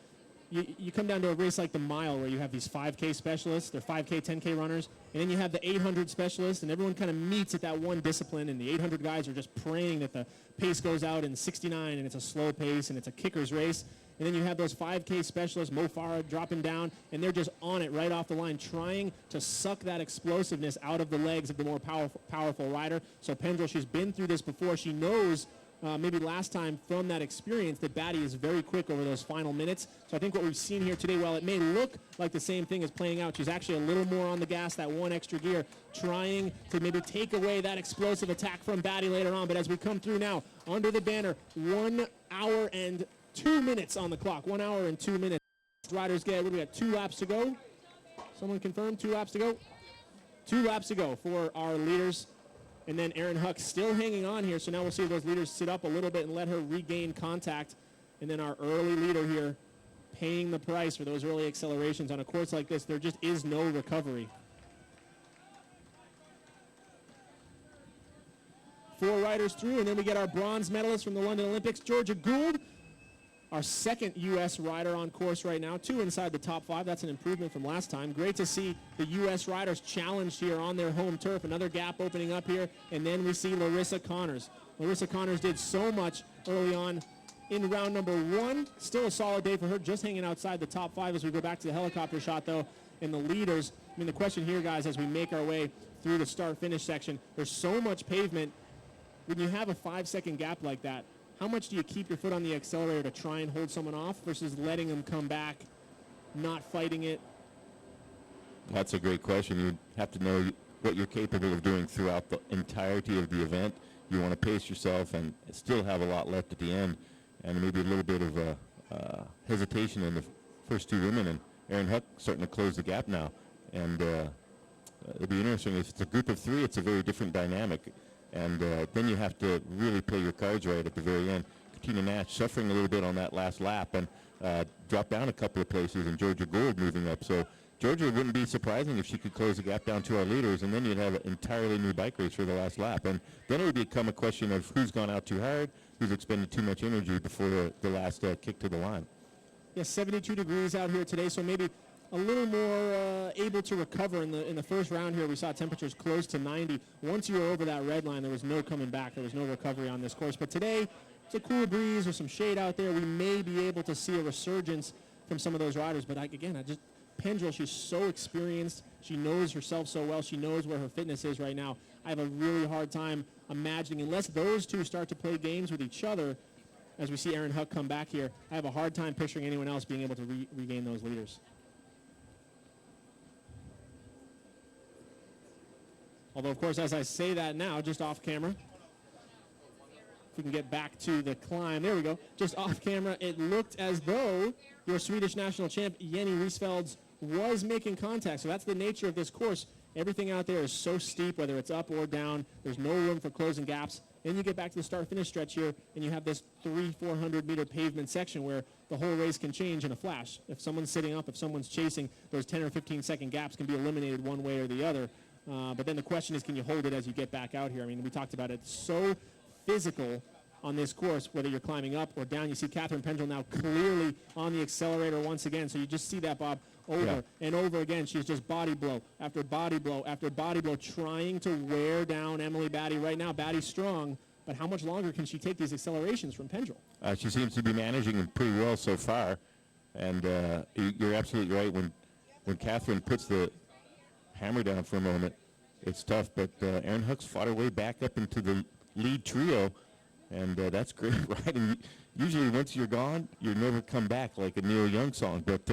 you come down to a race like the mile where you have these 5K specialists, they're 5K, 10K runners, and then you have the 800 specialists, and everyone kind of meets at that one discipline, and the 800 guys are just praying that the pace goes out in 69, and it's a slow pace, and it's a kicker's race. And then you have those 5K specialists, Mo Farah, dropping down, and they're just on it right off the line, trying to suck that explosiveness out of the legs of the more powerful rider. So Pendrell, she's been through this before. She knows maybe last time from that experience that Batty is very quick over those final minutes. So I think what we've seen here today, while it may look like the same thing is playing out, she's actually a little more on the gas, that one extra gear, trying to maybe take away that explosive attack from Batty later on. But as we come through now, under the banner, 1 hour and 2 minutes on the clock. 1 hour and 2 minutes. Riders get, what do we got, 2 laps to go? Someone confirm, 2 laps to go? 2 laps to go for our leaders. And then Erin Huck still hanging on here. So now we'll see those leaders sit up a little bit and let her regain contact. And then our early leader here paying the price for those early accelerations. On a course like this, there just is no recovery. 4 riders through, and then we get our bronze medalist from the London Olympics, Georgia Gould, our second U.S. rider on course right now, 2 inside the top 5. That's an improvement from last time. Great to see the U.S. riders challenged here on their home turf. Another gap opening up here, and then we see Lissa Connors. Lissa Connors did so much early on in round number 1. Still a solid day for her, just hanging outside the top 5 as we go back to the helicopter shot, though, and the leaders. I mean, the question here, guys, as we make our way through the start-finish section, there's so much pavement. When you have a 5-second gap like that, how much do you keep your foot on the accelerator to try and hold someone off versus letting them come back, not fighting it? That's a great question. You have to know what you're capable of doing throughout the entirety of the event. You want to pace yourself and still have a lot left at the end, and maybe a little bit of hesitation in the first 2 women. And Erin Huck starting to close the gap now. And it'll be interesting. If it's a group of 3, it's a very different dynamic. And then you have to really play your cards right at the very end. Katina Nash suffering a little bit on that last lap and dropped down a couple of places, and Georgia Gould moving up. So Georgia wouldn't be surprising if she could close the gap down to our leaders, and then you'd have an entirely new bike race for the last lap. And then it would become a question of who's gone out too hard, who's expended too much energy before the last kick to the line. Yes, 72 degrees out here today, so maybe a little more able to recover in the first round here. We saw temperatures close to 90. Once you were over that red line, there was no coming back. There was no recovery on this course. But today, it's a cool breeze. There's some shade out there. We may be able to see a resurgence from some of those riders. But Pendrell, she's so experienced. She knows herself so well. She knows where her fitness is right now. I have a really hard time imagining, unless those two start to play games with each other, as we see Aaron Huck come back here, I have a hard time picturing anyone else being able to regain those leaders. Although, of course, as I say that now, just off camera, if we can get back to the climb. There we go. Just off camera, it looked as though your Swedish national champ, Jenny Riesfelds, was making contact. So that's the nature of this course. Everything out there is so steep, whether it's up or down. There's no room for closing gaps. Then you get back to the start-finish stretch here, and you have this 300-400 meter pavement section where the whole race can change in a flash. If someone's sitting up, if someone's chasing, those 10 or 15-second gaps can be eliminated one way or the other. But then the question is, can you hold it as you get back out here? I mean, we talked about it. So physical on this course, whether you're climbing up or down. You see Catherine Pendrell now clearly on the accelerator once again. So you just see that, Bob, over and over again. She's just body blow after body blow after body blow, trying to wear down Emily Batty. Right now, Batty's strong, but how much longer can she take these accelerations from Pendrell? She seems to be managing them pretty well so far. And you're absolutely right. When Catherine puts the hammer down for a moment, it's tough. But Aaron Huck's fought her way back up into the lead trio. And that's great, right? And usually once you're gone, you never come back, like a Neil Young song. But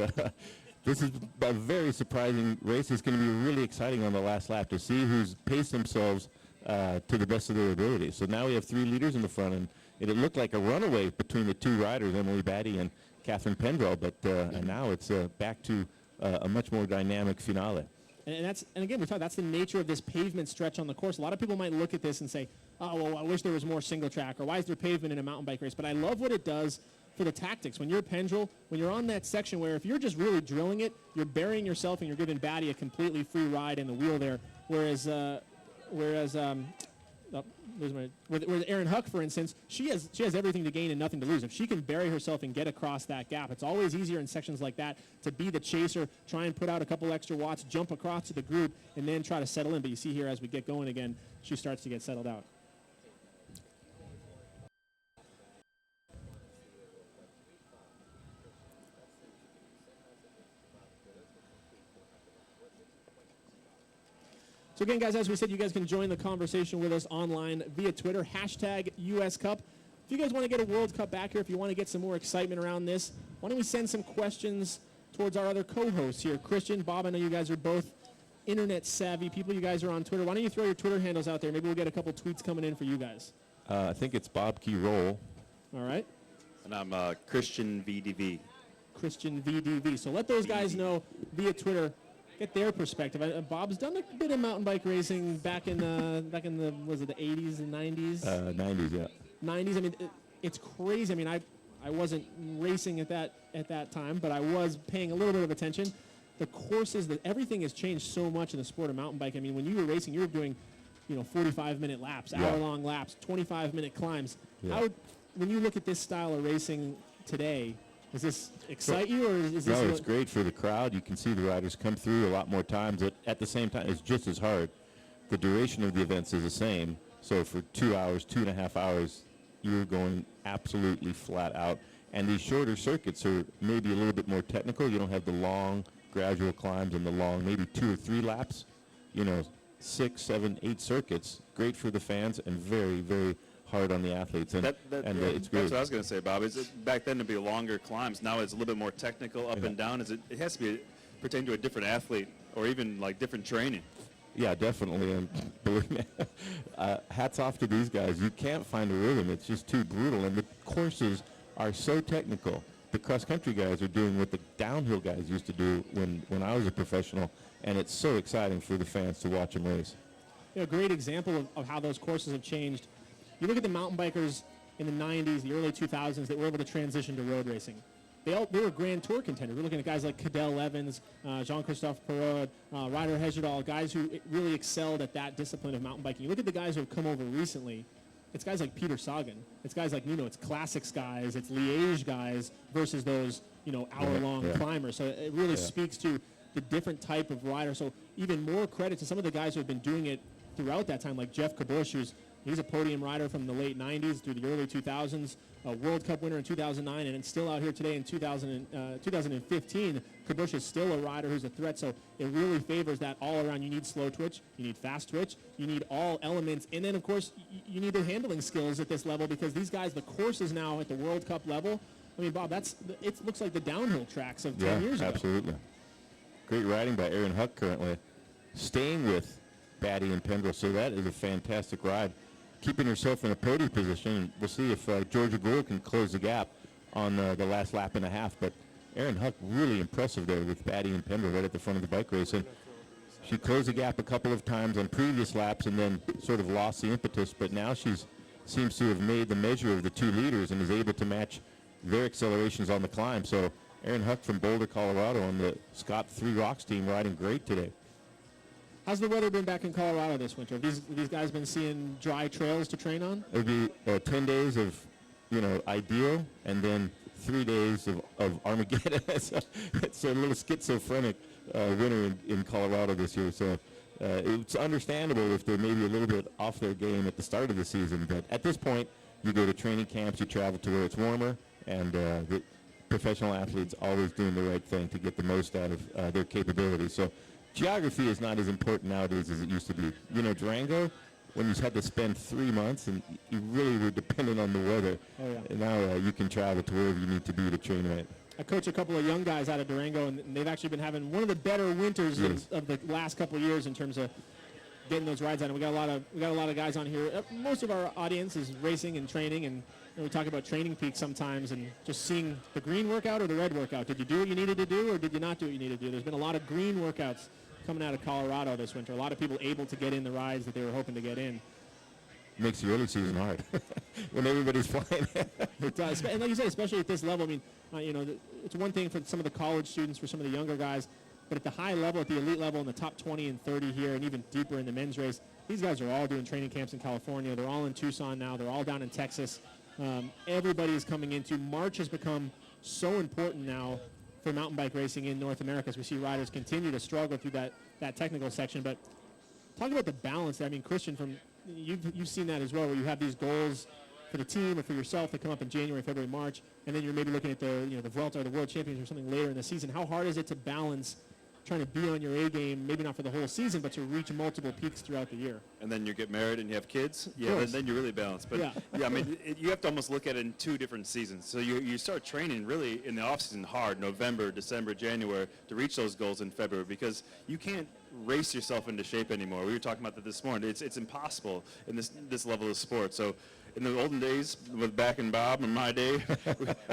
this is a very surprising race. It's going to be really exciting on the last lap to see who's paced themselves to the best of their ability. So now we have three leaders in the front, and it looked like a runaway between the two riders, Emily Batty and Catherine Pendrell. But and now it's back to a much more dynamic finale. And again, we talked, that's the nature of this pavement stretch on the course. A lot of people might look at this and say, oh, well, I wish there was more single track, or why is there pavement in a mountain bike race? But I love what it does for the tactics. When you're Pendrell, when you're on that section where if you're just really drilling it, you're burying yourself and you're giving Batty a completely free ride in the wheel there. Whereas with Aaron Huck, for instance, she has everything to gain and nothing to lose. If she can bury herself and get across that gap, it's always easier in sections like that to be the chaser, try and put out a couple extra watts, jump across to the group, and then try to settle in. But you see here as we get going again, she starts to get settled out. So again, guys, as we said, you guys can join the conversation with us online via Twitter, #USCup. If you guys want to get a World Cup back here, if you want to get some more excitement around this, why don't we send some questions towards our other co-hosts here. Christian, Bob, I know you guys are both internet savvy people. You guys are on Twitter. Why don't you throw your Twitter handles out there? Maybe we'll get a couple tweets coming in for you guys. I think it's Bob Key Roll. All right. And I'm Christian VDV. Christian VDV. So let those guys know via Twitter. Get their perspective. Bob's done a bit of mountain bike racing back in the was it the 80s and 90s? 90s, yeah. 90s. I mean, it's crazy. I mean, I wasn't racing at that time, but I was paying a little bit of attention. The courses, everything has changed so much in the sport of mountain bike. I mean, when you were racing, you were doing, 45-minute laps, hour-long laps, 25-minute climbs. Yeah. When you look at this style of racing today, does this excite you, or is this? No, it's great for the crowd. You can see the riders come through a lot more times. At the same time, it's just as hard. The duration of the events is the same. So for 2 hours, 2.5 hours, you're going absolutely flat out. And these shorter circuits are maybe a little bit more technical. You don't have the long, gradual climbs and the long, maybe 2 or 3 laps. 6, 7, 8 circuits. Great for the fans and very, very hard on the athletes, and it's great. That's what I was going to say, Bob. Back then it'd be longer climbs. Now it's a little bit more technical, up and down. It has to be pertain to a different athlete or even like different training. Yeah, definitely. And believe me, hats off to these guys. You can't find a rhythm. It's just too brutal. And the courses are so technical. The cross-country guys are doing what the downhill guys used to do when I was a professional, and it's so exciting for the fans to watch them race. A great example of how those courses have changed. You look at the mountain bikers in the 90s, the early 2000s that were able to transition to road racing. They were Grand Tour contenders. We're looking at guys like Cadel Evans, Jean-Christophe Perrault, Ryder Hesjedal, guys who really excelled at that discipline of mountain biking. You look at the guys who have come over recently, it's guys like Peter Sagan. It's guys like, it's Classics guys, it's Liège guys versus those, hour-long climbers. So it really speaks to the different type of rider. So even more credit to some of the guys who have been doing it throughout that time, like Jeff Kabush, he's a podium rider from the late 90s through the early 2000s, a World Cup winner in 2009, and still out here today in 2015. Kabush is still a rider who's a threat, so it really favors that all around. You need slow twitch, you need fast twitch, you need all elements, and then, of course, you need the handling skills at this level because these guys, the courses now at the World Cup level, I mean, Bob, it looks like the downhill tracks of 10 years ago. Yeah, absolutely. Great riding by Aaron Huck currently. Staying with Batty and Pendrell, so that is a fantastic ride. Keeping herself in a podium position, and we'll see if Georgia Gould can close the gap on the last lap and a half. But Aaron Huck really impressive there with Batty and Pendrell right at the front of the bike race. And she closed the gap a couple of times on previous laps and then sort of lost the impetus. But now seems to have made the measure of the two leaders and is able to match their accelerations on the climb. So Aaron Huck from Boulder, Colorado on the Scott 3 Rocks team riding great today. How's the weather been back in Colorado this winter? Have these guys been seeing dry trails to train on? It'll be 10 days of, ideal, and then 3 days of Armageddon. It's a little schizophrenic winter in Colorado this year. So it's understandable if they're maybe a little bit off their game at the start of the season. But at this point, you go to training camps, you travel to where it's warmer, and the professional athletes always doing the right thing to get the most out of their capabilities. So geography is not as important nowadays as it used to be. Durango, when you had to spend 3 months and you really were dependent on the weather. Oh, yeah. And now you can travel to wherever you need to be to train right. I coach a couple of young guys out of Durango, and they've actually been having one of the better winters of the last couple of years in terms of getting those rides on. And we got a lot of guys on here. Most of our audience is racing and training, and we talk about training peaks sometimes and just seeing the green workout or the red workout. Did you do what you needed to do, or did you not do what you needed to do? There's been a lot of green workouts coming out of Colorado this winter. A lot of people able to get in the rides that they were hoping to get in. Makes the early season hard when everybody's flying. It does, and like you said, especially at this level. I mean, it's one thing for some of the college students, for some of the younger guys, but at the high level, at the elite level, in the top 20 and 30 here, and even deeper in the men's race, these guys are all doing training camps in California. They're all in Tucson now. They're all down in Texas. Everybody is coming into. March has become so important now for mountain bike racing in North America as we see riders continue to struggle through that technical section. But talk about the balance there. I mean, Christian, you've seen that as well, where you have these goals for the team or for yourself that come up in January, February, March, and then you're maybe looking at the Vuelta or the World Championships or something later in the season. How hard is it to balance trying to be on your A game, maybe not for the whole season, but to reach multiple peaks throughout the year? And then you get married and you have kids. Yeah, then you're really balanced. But I mean, you have to almost look at it in 2 different seasons. So you start training really in the off season hard, November, December, January, to reach those goals in February, because you can't race yourself into shape anymore. We were talking about that this morning. It's impossible in this level of sport. So in the olden days, with Back and Bob in my day,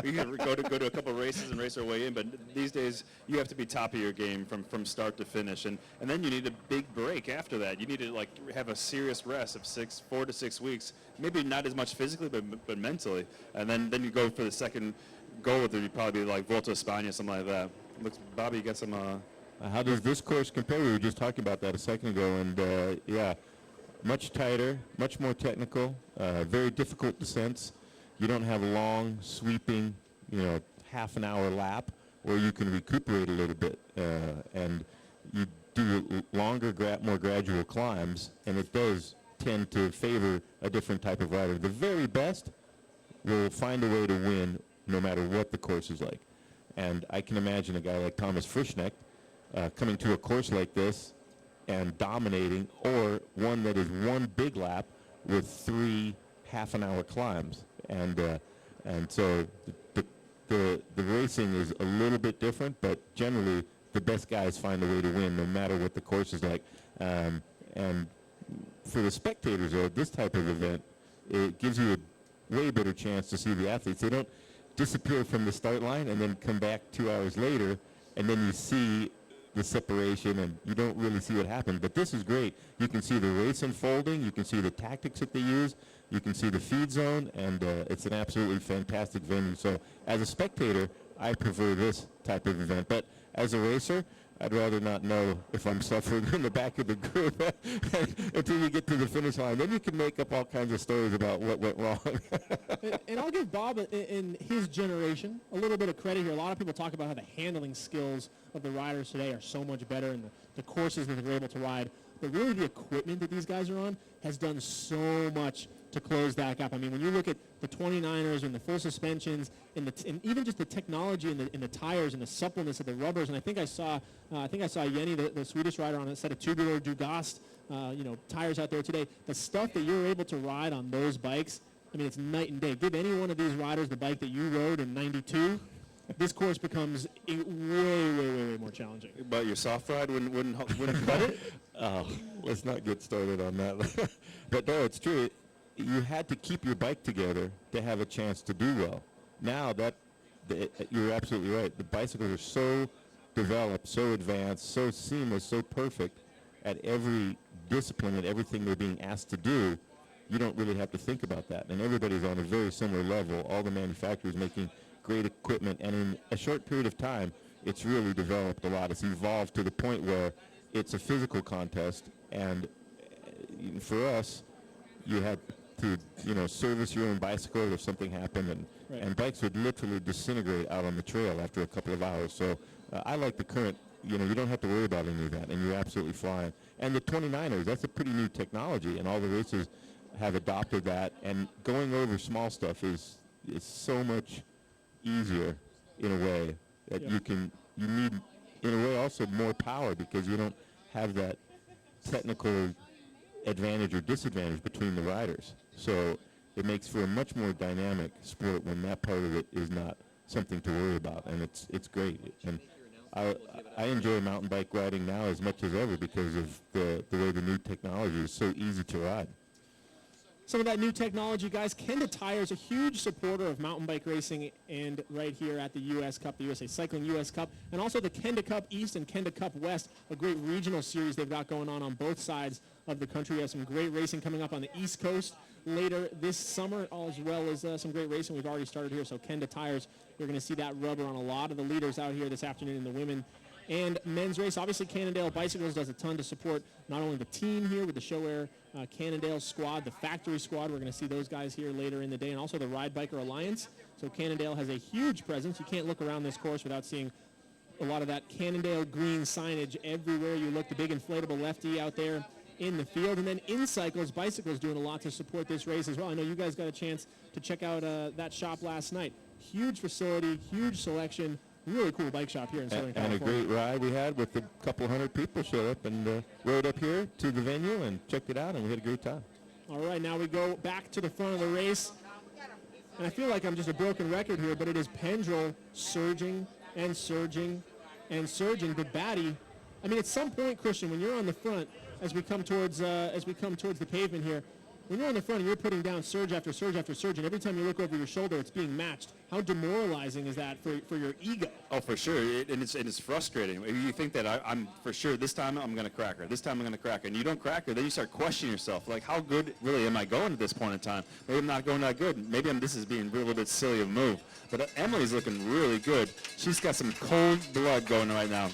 we could go to a couple of races and race our way in. But these days, you have to be top of your game from start to finish, and then you need a big break after that. You need to have a serious rest of 4 to 6 weeks. Maybe not as much physically, but mentally. And then you go for the second goal. You'd probably be like Vuelta España, something like that. Looks, Bobby, you got some. How does this course compare? We were just talking about that a second ago, and much tighter, much more technical, very difficult descents. You don't have long, sweeping, half an hour lap where you can recuperate a little bit, and you do longer, more gradual climbs, and it does tend to favor a different type of rider. The very best will find a way to win no matter what the course is like. And I can imagine a guy like Thomas Frischnecht coming to a course like this and dominating, or one that is one big lap with 3 half-an-hour climbs. And so the racing is a little bit different, but generally the best guys find a way to win no matter what the course is like. And for the spectators, though, this type of event, it gives you a way better chance to see the athletes. They don't disappear from the start line and then come back 2 hours later, and then you see the separation and you don't really see what happened. But this is great. You can see the race unfolding. You can see the tactics that they use. You can see the feed zone, and it's an absolutely fantastic venue. So as a spectator, I prefer this type of event. But as a racer, I'd rather not know if I'm suffering in the back of the group until you get to the finish line. Then you can make up all kinds of stories about what went wrong. And I'll give Bob in his generation a little bit of credit here. A lot of people talk about how the handling skills of the riders today are so much better and the courses that they're able to ride. But really the equipment that these guys are on has done so much to close that gap. I mean, when you look at the 29ers and the full suspensions and even just the technology in the tires and the suppleness of the rubbers, and I think I saw Jenny, the Swedish rider, on a set of tubular Dugast tires out there today. The stuff that you're able to ride on those bikes, I mean, it's night and day. Give any one of these riders the bike that you rode in '92. This course becomes way more challenging. But your soft ride wouldn't cut it? Oh, let's not get started on that. But no, it's true. You had to keep your bike together to have a chance to do well. Now you're absolutely right. The bicycles are so developed, so advanced, so seamless, so perfect at every discipline and everything they're being asked to do. You don't really have to think about that. And everybody's on a very similar level. All the manufacturers making great equipment, and in a short period of time, it's really developed a lot. It's evolved to the point where it's a physical contest, and for us, you had to, service your own bicycle if something happened, and bikes would literally disintegrate out on the trail after a couple of hours. So I like the current, you don't have to worry about any of that, and you're absolutely flying. And the 29ers, that's a pretty new technology, and all the racers have adopted that, and going over small stuff is so much easier in a way that you need, in a way, also more power, because you don't have that technical advantage or disadvantage between the riders. So it makes for a much more dynamic sport when that part of it is not something to worry about, and it's great. And I enjoy mountain bike riding now as much as ever because of the way the new technology is so easy to ride. Some of that new technology, guys. Kenda Tires, a huge supporter of mountain bike racing, and right here at the U.S. Cup, the USA Cycling U.S. Cup, and also the Kenda Cup East and Kenda Cup West, a great regional series they've got going on both sides of the country. We have some great racing coming up on the East Coast later this summer, as well as some great racing we've already started here. So Kenda Tires, you're going to see that rubber on a lot of the leaders out here this afternoon in the women and men's race. Obviously, Cannondale Bicycles does a ton to support not only the team here with the Show Air Cannondale squad, the factory squad. We're going to see those guys here later in the day, and also the Ride Biker Alliance. So Cannondale has a huge presence. You can't look around this course without seeing a lot of that Cannondale green signage everywhere you look. The big inflatable lefty out there in the field. And then In Cycles, Bicycles doing a lot to support this race as well. I know you guys got a chance to check out that shop last night. Huge facility, huge selection. Really cool bike shop here in Southern California. And a great ride we had with a couple hundred people show up and rode up here to the venue and checked it out, and we had a great time. All right, now we go back to the front of the race. And I feel like I'm just a broken record here, but it is Pendrell surging and surging and surging. But Batty, I mean, at some point, Christian, when you're on the front, as we come towards the pavement here, when you're on the front and you're putting down surge after surge after surge, and every time you look over your shoulder, it's being matched. How demoralizing is that for your ego? Oh, for sure, and it's frustrating. You think that I'm for sure this time I'm going to crack her, this time I'm going to crack her, and you don't crack her, then you start questioning yourself, like how good really am I going at this point in time? Maybe I'm not going that good. Maybe this is being a little bit silly of a move. But Emily's looking really good. She's got some cold blood going right now.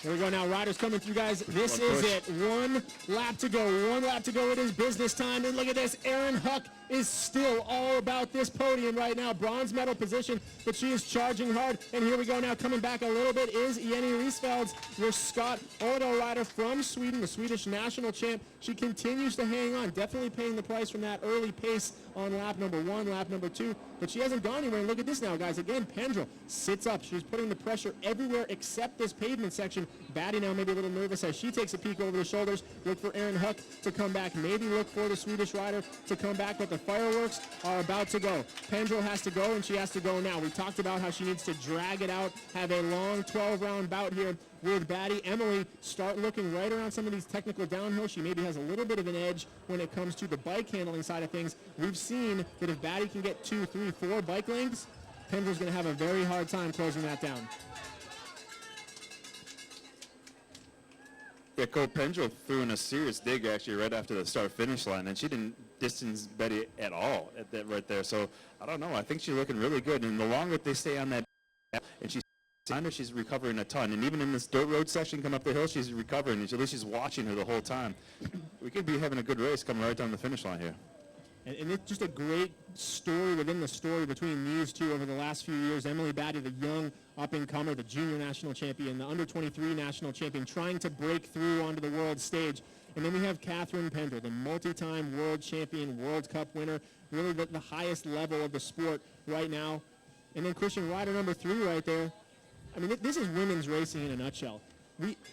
Here we go now. Riders coming through, guys. This is it. 1 lap to go. 1 lap to go. It is business time. And look at this. Erin Huck is still all about this podium right now. Bronze medal position, but she is charging hard. And here we go now. Coming back a little bit is Jenny Riesfelds, your Scott Odo rider from Sweden, the Swedish national champ. She continues to hang on. Definitely paying the price from that early pace on lap number 1, lap number 2. But she hasn't gone anywhere. And look at this now, guys. Again, Pendrell sits up. She's putting the pressure everywhere except this pavement section. Batty now maybe a little nervous as she takes a peek over the shoulders. Look for Erin Huck to come back. Maybe look for the Swedish rider to come back, but the fireworks are about to go. Pendrell has to go, and she has to go now. We talked about how she needs to drag it out, have a long 12-round bout here with Batty. Emily, start looking right around some of these technical downhills. She maybe has a little bit of an edge when it comes to the bike handling side of things. We've seen that if Batty can get 2, 3, 4 bike lengths, Pendrell's going to have a very hard time closing that down. Yeah, Cole Pendrell threw in a serious dig actually right after the start-finish line, and she didn't distance Betty at all right there. So I don't know. I think she's looking really good, and the longer they stay on that and she's recovering a ton. And even in this dirt road section come up the hill, she's recovering. And at least she's watching her the whole time. We could be having a good race coming right down the finish line here. And it's just a great story within the story between these two over the last few years. Emily Batty, the young up-and-comer, the junior national champion, the under-23 national champion, trying to break through onto the world stage. And then we have Catherine Pendrell, the multi-time world champion, World Cup winner, really the highest level of the sport right now. And then Christian, rider number 3 right there. I mean, this is women's racing in a nutshell.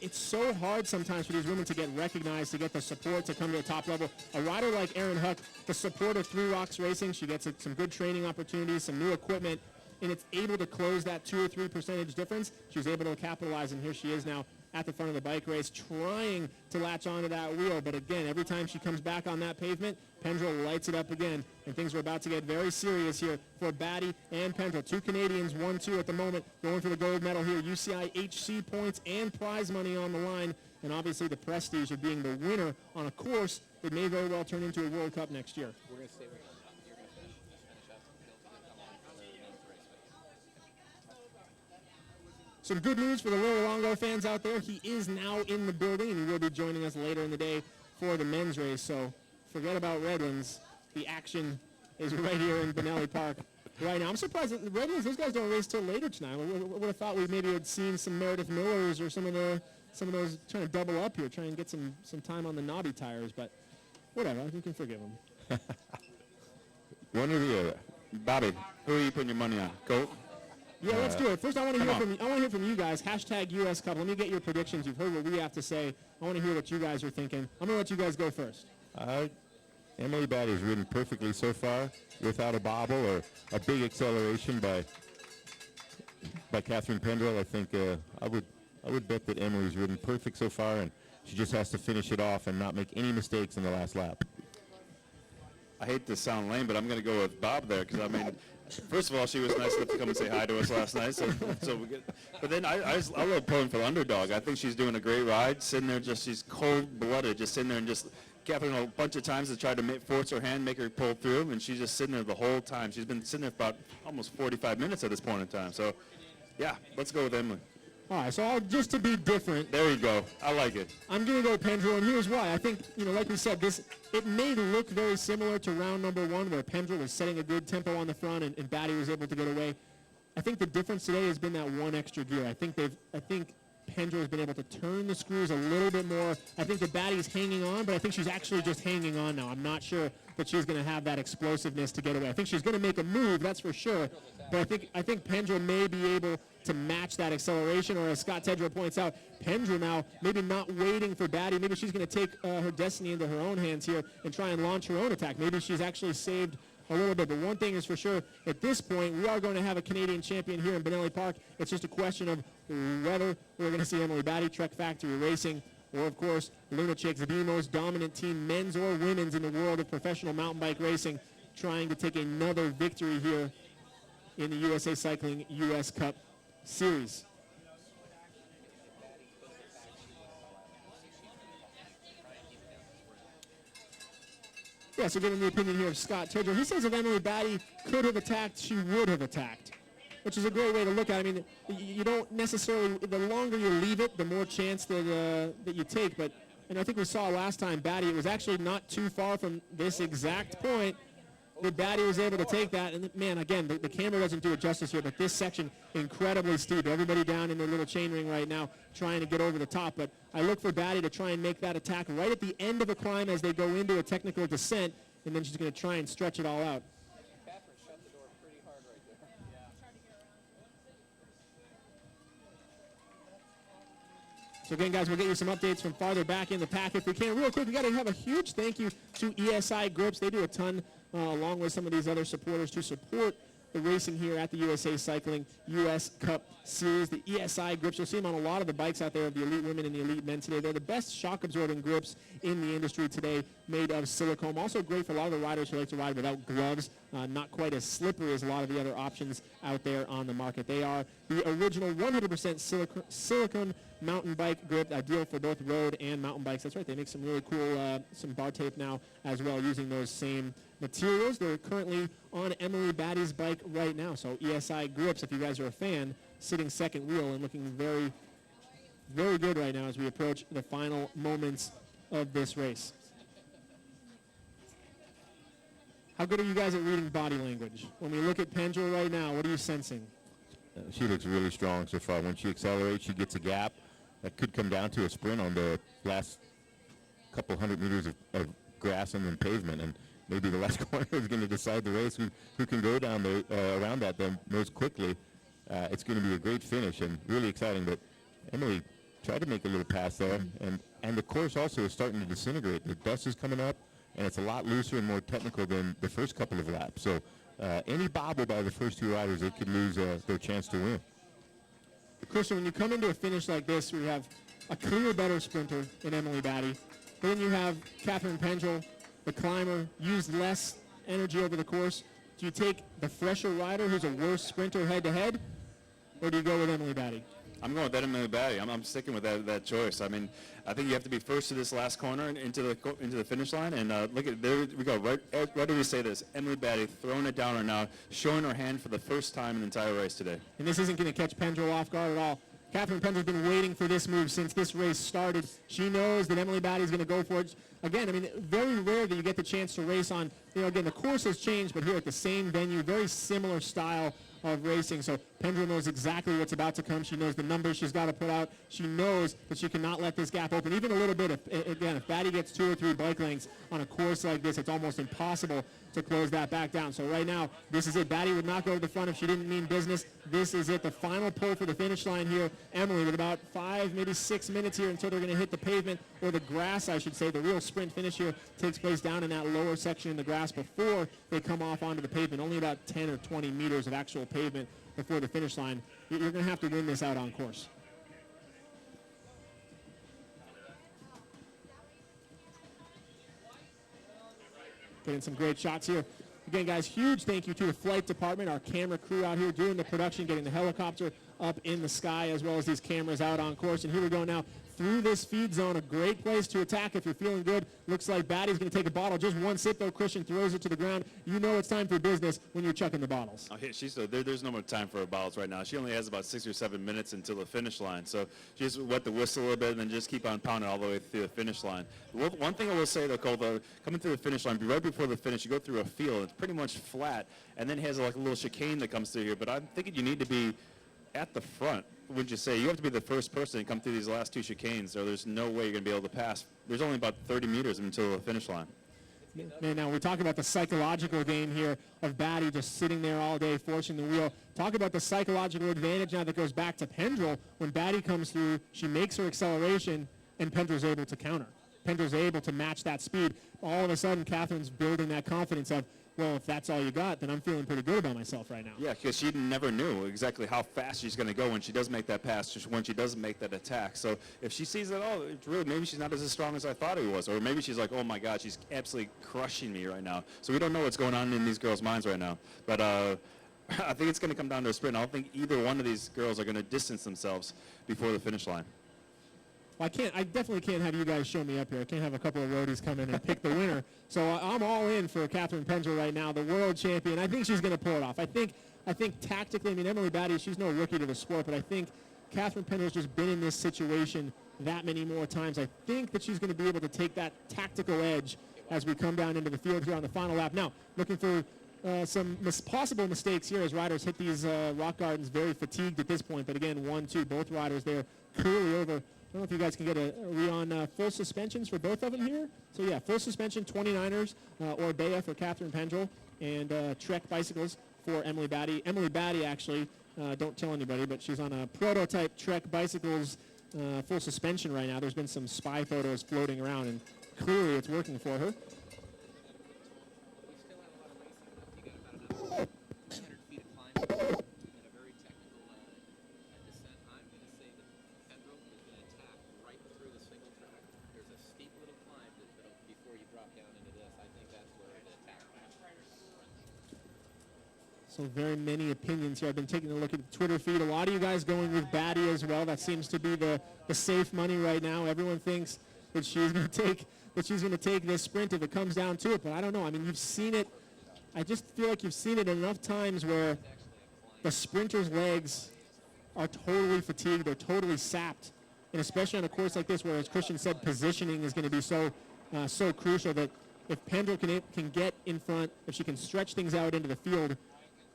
It's so hard sometimes for these women to get recognized, to get the support, to come to the top level. A rider like Erin Huck, the support of Three Rocks Racing, she gets some good training opportunities, some new equipment, and it's able to close that 2 or 3% difference. She was able to capitalize, and here she is now at the front of the bike race trying to latch onto that wheel. But again, every time she comes back on that pavement, Pendrell lights it up again, and things are about to get very serious here for Batty and Pendrell. 2 Canadians, 1-2 at the moment, going for the gold medal here. UCI HC points and prize money on the line, and obviously the prestige of being the winner on a course that may very well turn into a World Cup next year. We're going to stay with you. You're going to finish up the field to come on for the men's race. Some good news for the Lil Longo fans out there. He is now in the building, and he will be joining us later in the day for the men's race. So forget about Redlands. The action is right here in Bonelli Park right now. I'm surprised that the Redlands, those guys don't race till later tonight. I would have thought we maybe had seen some Meredith Millers or some of those trying to double up here, trying to get some time on the knobby tires. But whatever, we can forgive them. One or the other. Bobby, who are you putting your money on? Colt? Yeah, let's do it. First, I want to hear from you guys. Hashtag US Cup. Let me get your predictions. You've heard what we have to say. I want to hear what you guys are thinking. I'm going to let you guys go first. Emily Batty's ridden perfectly so far, without a bobble or a big acceleration by Catherine Pendrell. I think I would bet that Emily's ridden perfect so far, and she just has to finish it off and not make any mistakes in the last lap. I hate to sound lame, but I'm going to go with Bob there because, I mean, first of all, she was nice enough to come and say hi to us last night. So we get. But then I love pulling for the underdog. I think she's doing a great ride, sitting there she's cold-blooded, just sitting there and just Catherine a bunch of times to try to force her hand, make her pull through, and she's just sitting there the whole time. She's been sitting there for about almost 45 minutes at this point in time. So, yeah, let's go with Emily. All right, so just to be different. There you go. I like it. I'm going to go Pendrell, and here's why. I think, like we said, it may look very similar to round number 1 where Pendrell was setting a good tempo on the front and Batty was able to get away. I think the difference today has been that one extra gear. I think Pendrell has been able to turn the screws a little bit more. I think that Batty's hanging on, but I think she's actually just hanging on now. I'm not sure that she's going to have that explosiveness to get away. I think she's going to make a move, that's for sure. But I think Pendrell may be able to match that acceleration, or as Scott Tedrow points out, Pendrell now maybe not waiting for Batty. Maybe she's going to take her destiny into her own hands here and try and launch her own attack. Maybe she's actually saved a little bit. But one thing is for sure, at this point, we are going to have a Canadian champion here in Bonelli Park. It's just a question of whether we're going to see Emily Batty, Trek Factory Racing, or, of course, Lunachicks, the most dominant team, men's or women's, in the world of professional mountain bike racing, trying to take another victory here in the USA Cycling US Cup Series. Yeah, so getting the opinion here of Scott Tedrow. He says if Emily Batty could have attacked, she would have attacked, which is a great way to look at it. I mean, you don't necessarily, the longer you leave it, the more chance that you take. And I think we saw last time Batty, it was actually not too far from this exact point that Batty was able to take that. And man, again, the camera doesn't do it justice here, but this section, incredibly steep. Everybody down in their little chain ring right now trying to get over the top. But I look for Batty to try and make that attack right at the end of a climb as they go into a technical descent, and then she's going to try and stretch it all out. Catherine shut the door pretty hard right there. So again, guys, we'll get you some updates from farther back in the pack if we can. Real quick, we got to have a huge thank you to ESI Grips. They do a ton, along with some of these other supporters, to support the racing here at the USA Cycling US Cup Series. The ESI grips, you'll see them on a lot of the bikes out there of the elite women and the elite men today. They're the best shock-absorbing grips in the industry today, made of silicone. Also great for a lot of the riders who like to ride without gloves. Not quite as slippery as a lot of the other options out there on the market. They are the original 100% silicone mountain bike grip, ideal for both road and mountain bikes. That's right, they make some really cool, some bar tape now as well, using those same materials. They're currently on Emily Batty's bike right now. So ESI grips, if you guys are a fan, sitting second wheel and looking very, very good right now as we approach the final moments of this race. How good are you guys at reading body language? When we look at Pendrell right now, what are you sensing? She looks really strong so far. When she accelerates, she gets a gap. That could come down to a sprint on the last couple hundred meters of grass and then pavement, and maybe the last corner is going to decide the race. Who can go down there around that the most quickly? It's going to be a great finish and really exciting. But Emily tried to make a little pass there, and the course also is starting to disintegrate. The dust is coming up, and it's a lot looser and more technical than the first couple of laps. So any bobble by the first two riders, they could lose their chance to win. Christian, when you come into a finish like this, where you have a clear better sprinter in Emily Batty, then you have Catherine Pendrell, the climber, used less energy over the course. Do you take the fresher rider who's a worse sprinter head-to-head, or do you go with Emily Batty? I'm going with that Emily Batty. I'm sticking with that choice. I mean, I think you have to be first to this last corner and into the finish line. And look at there we go. Right do we say this? Emily Batty throwing it down right now, showing her hand for the first time in the entire race today. And this isn't going to catch Pendrell off guard at all. Catherine Pendrell's been waiting for this move since this race started. She knows that Emily Batty's going to go for it. Again, I mean, very rare that you get the chance to race on, again, the course has changed, but here at the same venue, very similar style of racing. So Pendrell knows exactly what's about to come. She knows the numbers she's got to put out. She knows that she cannot let this gap open, even a little bit. If Batty gets 2 or 3 bike lengths on a course like this, it's almost impossible to close that back down. So right now, this is it. Batty would not go to the front if she didn't mean business. This is it, the final pull for the finish line here. Emily with about 5, maybe 6 minutes here until they're going to hit the pavement, or the grass, I should say. The real sprint finish here takes place down in that lower section in the grass before they come off onto the pavement. Only about 10 or 20 meters of actual pavement before the finish line. You're going to have to win this out on course. Getting some great shots here. Again, guys, huge thank you to the flight department, our camera crew out here doing the production, getting the helicopter up in the sky, as well as these cameras out on course. And here we go now through this feed zone, a great place to attack if you're feeling good. Looks like Batty's going to take a bottle. Just one sip, though. Christian throws it to the ground. You know it's time for business when you're chucking the bottles. Oh, yeah, there's no more time for her bottles right now. She only has about 6 or 7 minutes until the finish line. So she just wet the whistle a little bit and then just keep on pounding all the way through the finish line. One thing I will say, though, Cole, coming through the finish line, right before the finish, you go through a field. It's pretty much flat, and then it has like a little chicane that comes through here. But I'm thinking you need to be at the front, wouldn't you say? You have to be the first person to come through these last 2 chicanes, or there's no way you're going to be able to pass. There's only about 30 meters until the finish line. Man, now we're talking about the psychological game here of Batty just sitting there all day, forcing the wheel. Talk about the psychological advantage now that goes back to Pendrell. When Batty comes through, she makes her acceleration, and Pendrell's able to counter. Pendrell's able to match that speed. All of a sudden, Catherine's building that confidence of, well, if that's all you got, then I'm feeling pretty good about myself right now. Yeah, because she never knew exactly how fast she's going to go when she does make that pass, just when she doesn't make that attack. So if she sees that, oh, it's really, maybe she's not as strong as I thought he was. Or maybe she's like, oh, my God, she's absolutely crushing me right now. So we don't know what's going on in these girls' minds right now. But I think it's going to come down to a sprint. I don't think either one of these girls are going to distance themselves before the finish line. Well, I definitely can't have you guys show me up here. I can't have a couple of roadies come in and pick the winner. So I'm all in for Catherine Pendrell right now, the world champion. I think she's going to pull it off. I think tactically, I mean, Emily Batty, she's no rookie to the sport, but I think Catherine Pendrell's just been in this situation that many more times. I think that she's going to be able to take that tactical edge as we come down into the field here on the final lap. Now, looking for some possible mistakes here as riders hit these rock gardens, very fatigued at this point. But again, 1-2, both riders there clearly over. I don't know if you guys can get are we on full suspensions for both of them here? So yeah, full suspension, 29ers, Orbea for Catherine Pendrell, and Trek bicycles for Emily Batty. Emily Batty actually, don't tell anybody, but she's on a prototype Trek bicycles full suspension right now. There's been some spy photos floating around, and clearly it's working for her. So very many opinions here. I've been taking a look at the Twitter feed. A lot of you guys going with Batty as well. That seems to be the safe money right now. Everyone thinks that she's going to take this sprint if it comes down to it. But I don't know. I mean, you've seen it. I just feel like you've seen it enough times where the sprinter's legs are totally fatigued. They're totally sapped. And especially on a course like this where, as Christian said, positioning is going to be so crucial, that if Pendrell can get in front, if she can stretch things out into the field,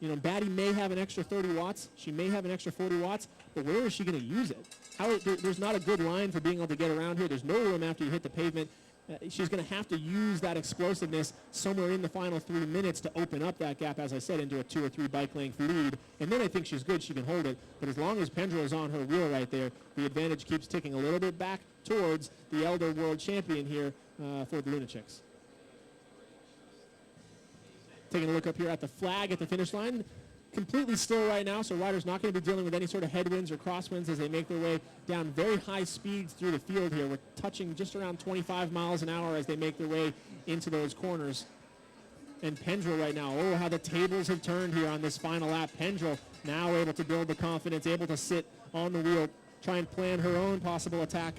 you know, Batty may have an extra 30 watts. She may have an extra 40 watts, but where is she going to use it? There's not a good line for being able to get around here. There's no room after you hit the pavement. She's going to have to use that explosiveness somewhere in the final 3 minutes to open up that gap, as I said, into a 2 or 3 bike length lead. And then I think she's good. She can hold it. But as long as Pendrell is on her wheel right there, the advantage keeps ticking a little bit back towards the elder world champion here for the Lunatics. Taking a look up here at the flag at the finish line. Completely still right now, so riders not going to be dealing with any sort of headwinds or crosswinds as they make their way down very high speeds through the field here. We're touching just around 25 miles an hour as they make their way into those corners. And Pendrell right now, oh, how the tables have turned here on this final lap. Pendrell now able to build the confidence, able to sit on the wheel, try and plan her own possible attack.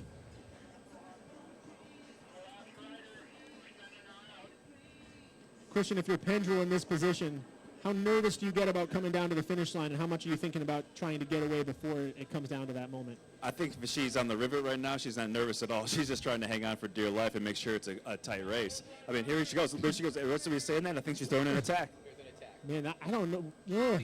Christian, if you're Pendrell in this position, how nervous do you get about coming down to the finish line, and how much are you thinking about trying to get away before it comes down to that moment? I think if she's on the rivet right now, she's not nervous at all. She's just trying to hang on for dear life and make sure it's a tight race. I mean, here she goes. There she goes. The rest of you saying that, I think she's throwing an attack. Man, I don't know. Yeah.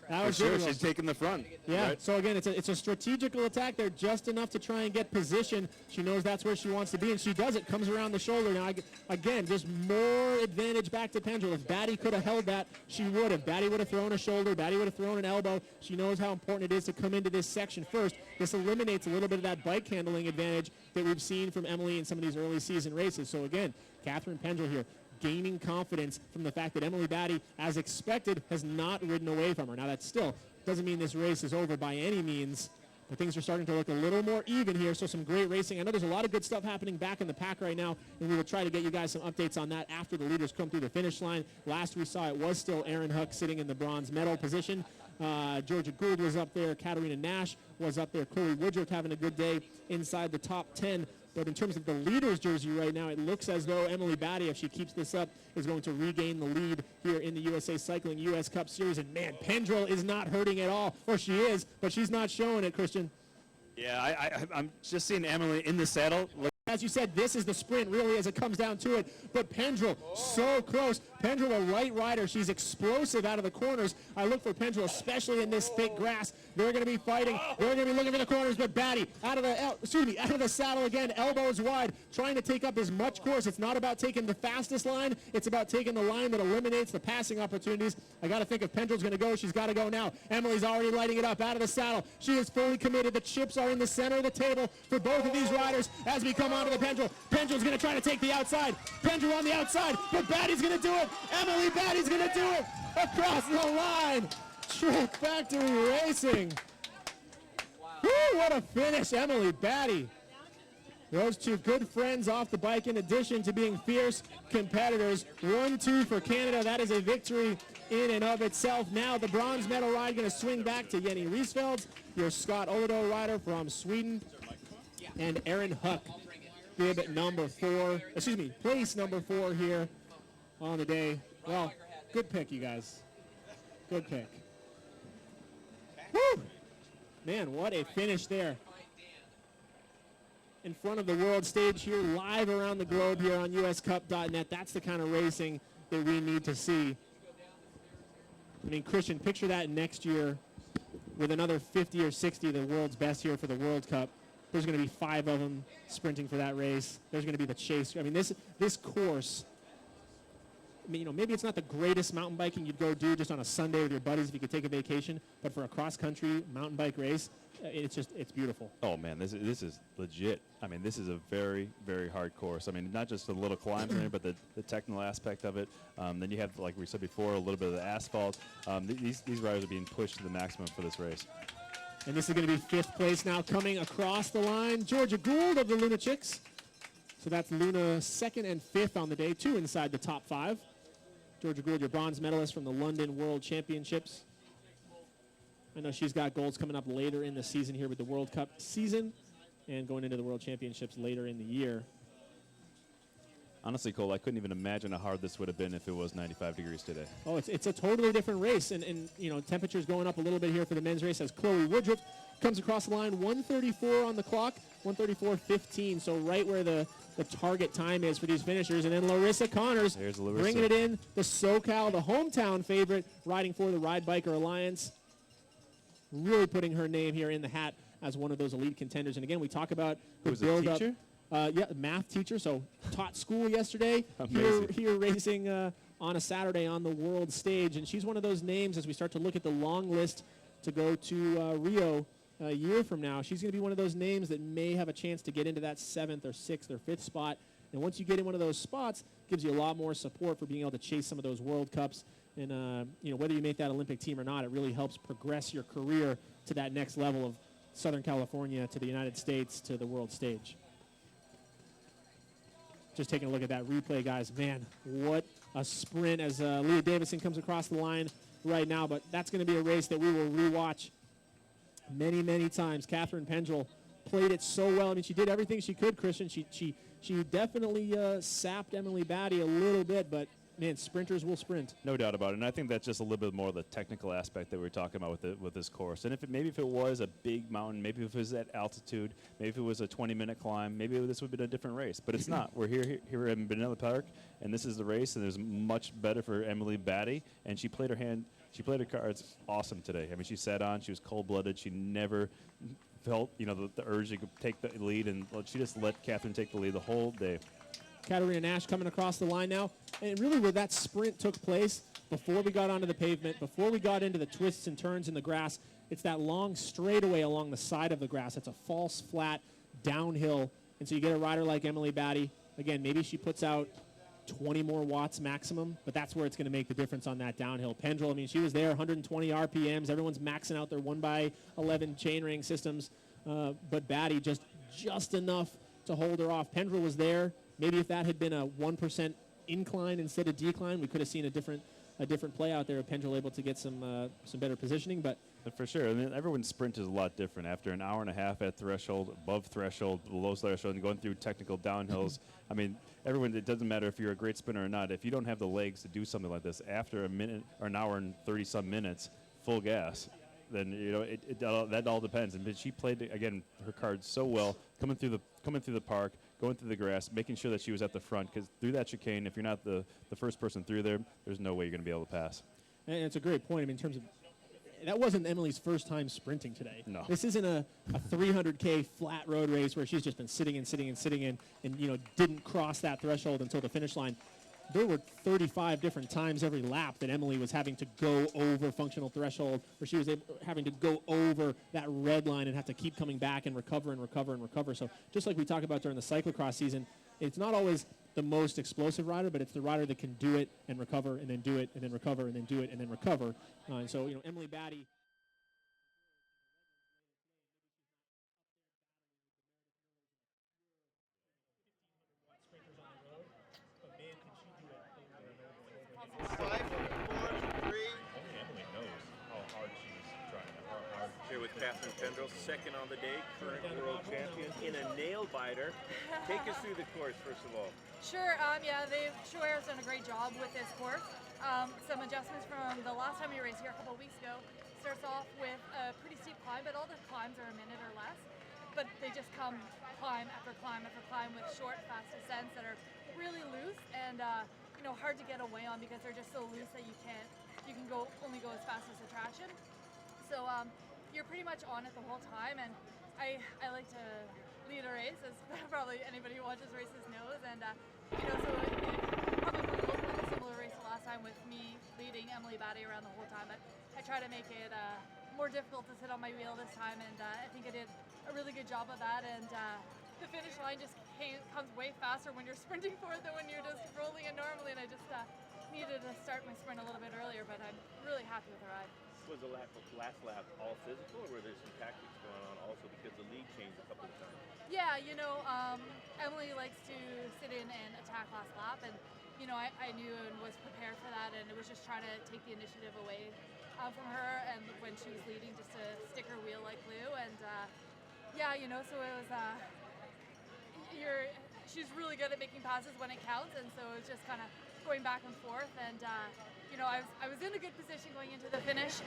For sure, she's taking the front. Yeah, right? So again, it's a strategical attack there, just enough to try and get position. She knows that's where she wants to be, and she does it. Comes around the shoulder. Now, again, just more advantage back to Pendrell. If Batty could have held that, she would have. Batty would have thrown a shoulder. Batty would have thrown an elbow. She knows how important it is to come into this section first. This eliminates a little bit of that bike handling advantage that we've seen from Emily in some of these early season races. So again, Catherine Pendrell here, gaining confidence from the fact that Emily Batty, as expected, has not ridden away from her. Now, that still doesn't mean this race is over by any means, but things are starting to look a little more even here, so some great racing. I know there's a lot of good stuff happening back in the pack right now, and we will try to get you guys some updates on that after the leaders come through the finish line. Last we saw, it was still Erin Huck sitting in the bronze medal position. Georgia Gould was up there. Katarina Nash was up there. Chloe Woodruff having a good day inside the top 10. But in terms of the leader's jersey right now, it looks as though Emily Batty, if she keeps this up, is going to regain the lead here in the USA Cycling US Cup Series. And man, Pendrell is not hurting at all. Or she is, but she's not showing it, Christian. Yeah, I'm just seeing Emily in the saddle. As you said, this is the sprint, really, as it comes down to it. But Pendrell, so close. Pendrell, a light rider. She's explosive out of the corners. I look for Pendrell, especially in this thick grass. They're going to be fighting. They're going to be looking for the corners. But Batty out of the saddle again, elbows wide, trying to take up as much course. It's not about taking the fastest line. It's about taking the line that eliminates the passing opportunities. I got to think if Pendrell's going to go, she's got to go now. Emily's already lighting it up out of the saddle. She is fully committed. The chips are in the center of the table for both of these riders as we come onto the Pendrell. Pendrell's going to try to take the outside. Pendrell on the outside, but Batty's going to do it. Emily Batty's going to do it across the line. Trek Factory Racing. Woo, what a finish, Emily Batty. Those two good friends off the bike, in addition to being fierce competitors. 1-2 for Canada. That is a victory in and of itself. Now the bronze medal ride going to swing back to Jenny Riesfeld, your Scott Oledo rider from Sweden, and Erin Huck, bib number 4, place number 4 here on the day. Well, good pick, you guys. Good pick. Woo! Man, what a finish there. In front of the world stage here, live around the globe here on uscup.net. That's the kind of racing that we need to see. I mean, Christian, picture that next year with another 50 or 60 of the world's best here for the World Cup. There's going to be 5 of them sprinting for that race. There's going to be the chase. I mean, this course, I mean, you know, maybe it's not the greatest mountain biking you'd go do just on a Sunday with your buddies if you could take a vacation, but for a cross-country mountain bike race, it's beautiful. Oh man, this is legit. I mean, this is a very, very hard course. I mean, not just the little climbs in there, but the technical aspect of it. Then you have, like we said before, a little bit of the asphalt. These riders are being pushed to the maximum for this race. And this is going to be 5th place now, coming across the line. Georgia Gould of the Luna Chicks. So that's Luna 2nd and 5th on the day, 2 inside the top 5. Georgia Gould, your bronze medalist from the London World Championships. I know she's got goals coming up later in the season here with the World Cup season and going into the World Championships later in the year. honestly, Cole, I couldn't even imagine how hard this would have been if it was 95 degrees today. Oh, it's a totally different race, and you know, temperatures going up a little bit here for the men's race as Chloe Woodruff comes across the line, 1:34 on the clock, 1:34.15, so right where the target time is for these finishers. And then Lissa Connors bringing it in, the SoCal, the hometown favorite, riding for the Ride Biker Alliance, really putting her name here in the hat as one of those elite contenders. And again, we talk about the build-up. Yeah, math teacher, so taught school yesterday, here racing on a Saturday on the world stage. And she's one of those names as we start to look at the long list to go to Rio a year from now. She's going to be one of those names that may have a chance to get into that 7th or 6th or 5th spot. And once you get in one of those spots, gives you a lot more support for being able to chase some of those World Cups. And you know, whether you make that Olympic team or not, it really helps progress your career to that next level of Southern California to the United States to the world stage. Just taking a look at that replay, guys. Man, what a sprint as Leah Davison comes across the line right now. But that's going to be a race that we will rewatch many, many times. Catherine Pendrell played it so well. I mean, she did everything she could, Christian. She definitely sapped Emily Batty a little bit, but man, sprinters will sprint. No doubt about it, and I think that's just a little bit more of the technical aspect that we were talking about with this course. And maybe if it was a big mountain, maybe if it was at altitude, maybe if it was a 20-minute climb, maybe this would have been a different race. But it's not. We're here in Bonelli Park, and this is the race, and there's much better for Emily Batty, and she played her cards awesome today. I mean, she sat on, she was cold-blooded, she never felt, you know, the urge to take the lead, and she just let Catherine take the lead the whole day. Katarina Nash coming across the line now. And really where that sprint took place, before we got onto the pavement, before we got into the twists and turns in the grass, it's that long straightaway along the side of the grass. It's a false flat downhill. And so you get a rider like Emily Batty. Again, maybe she puts out 20 more watts maximum, but that's where it's going to make the difference on that downhill. Pendrell, I mean, she was there, 120 RPMs. Everyone's maxing out their 1x11 chainring systems. But Batty just enough to hold her off. Pendrell was there. Maybe if that had been a 1% incline instead of decline, we could have seen a different play out there. Pendrell able to get some better positioning, but for sure. I mean, everyone's sprint is a lot different. After an hour and a half at threshold, above threshold, below threshold, and going through technical downhills, I mean, everyone. It doesn't matter if you're a great sprinter or not. If you don't have the legs to do something like this after a minute or an hour and 30-some minutes, full gas, then you know that all depends. And she played again her cards so well, coming through the park, going through the grass, making sure that she was at the front, because through that chicane, if you're not the first person through there, there's no way you're going to be able to pass. And it's a great point. I mean, in terms of that wasn't Emily's first time sprinting today. No. This isn't a 300K flat road race where she's just been sitting and you know, didn't cross that threshold until the finish line. There were 35 different times every lap that Emily was having to go over functional threshold, where she was having to go over that red line and have to keep coming back and recover. So just like we talk about during the cyclocross season, it's not always the most explosive rider, but it's the rider that can do it and recover and then do it and then recover and then do it and then recover. And so, you know, Emily Batty. Here with Catherine Pendrell, second on the day, current world champion in a nail biter. Take us through the course, first of all. Sure, yeah, Schuer's done a great job with this course. Some adjustments from the last time we raced here a couple of weeks ago. Starts off with a pretty steep climb, but all the climbs are a minute or less. But they just come climb after climb after climb with short, fast descents that are really loose and you know, hard to get away on because they're just so loose that you can only go as fast as the traction. So you're pretty much on it the whole time, and I like to lead a race, as probably anybody who watches races knows, and you know, so it probably looked like a similar race the last time with me leading Emily Batty around the whole time, but I try to make it more difficult to sit on my wheel this time, and I think I did a really good job of that, and the finish line just comes way faster when you're sprinting for it than when you're just rolling it normally, and I just needed to start my sprint a little bit earlier, but I'm really happy with the ride. Was the last lap all physical, or were there some tactics going on also because the lead changed a couple of times? Yeah, you know, Emily likes to sit in and attack last lap, and you know, I knew and was prepared for that, and it was just trying to take the initiative away from her, and when she was leading, just to stick her wheel like glue, and yeah, you know, so it was she's really good at making passes when it counts, and so it's just kind of going back and forth. And you know, I was in a good position going into the finish.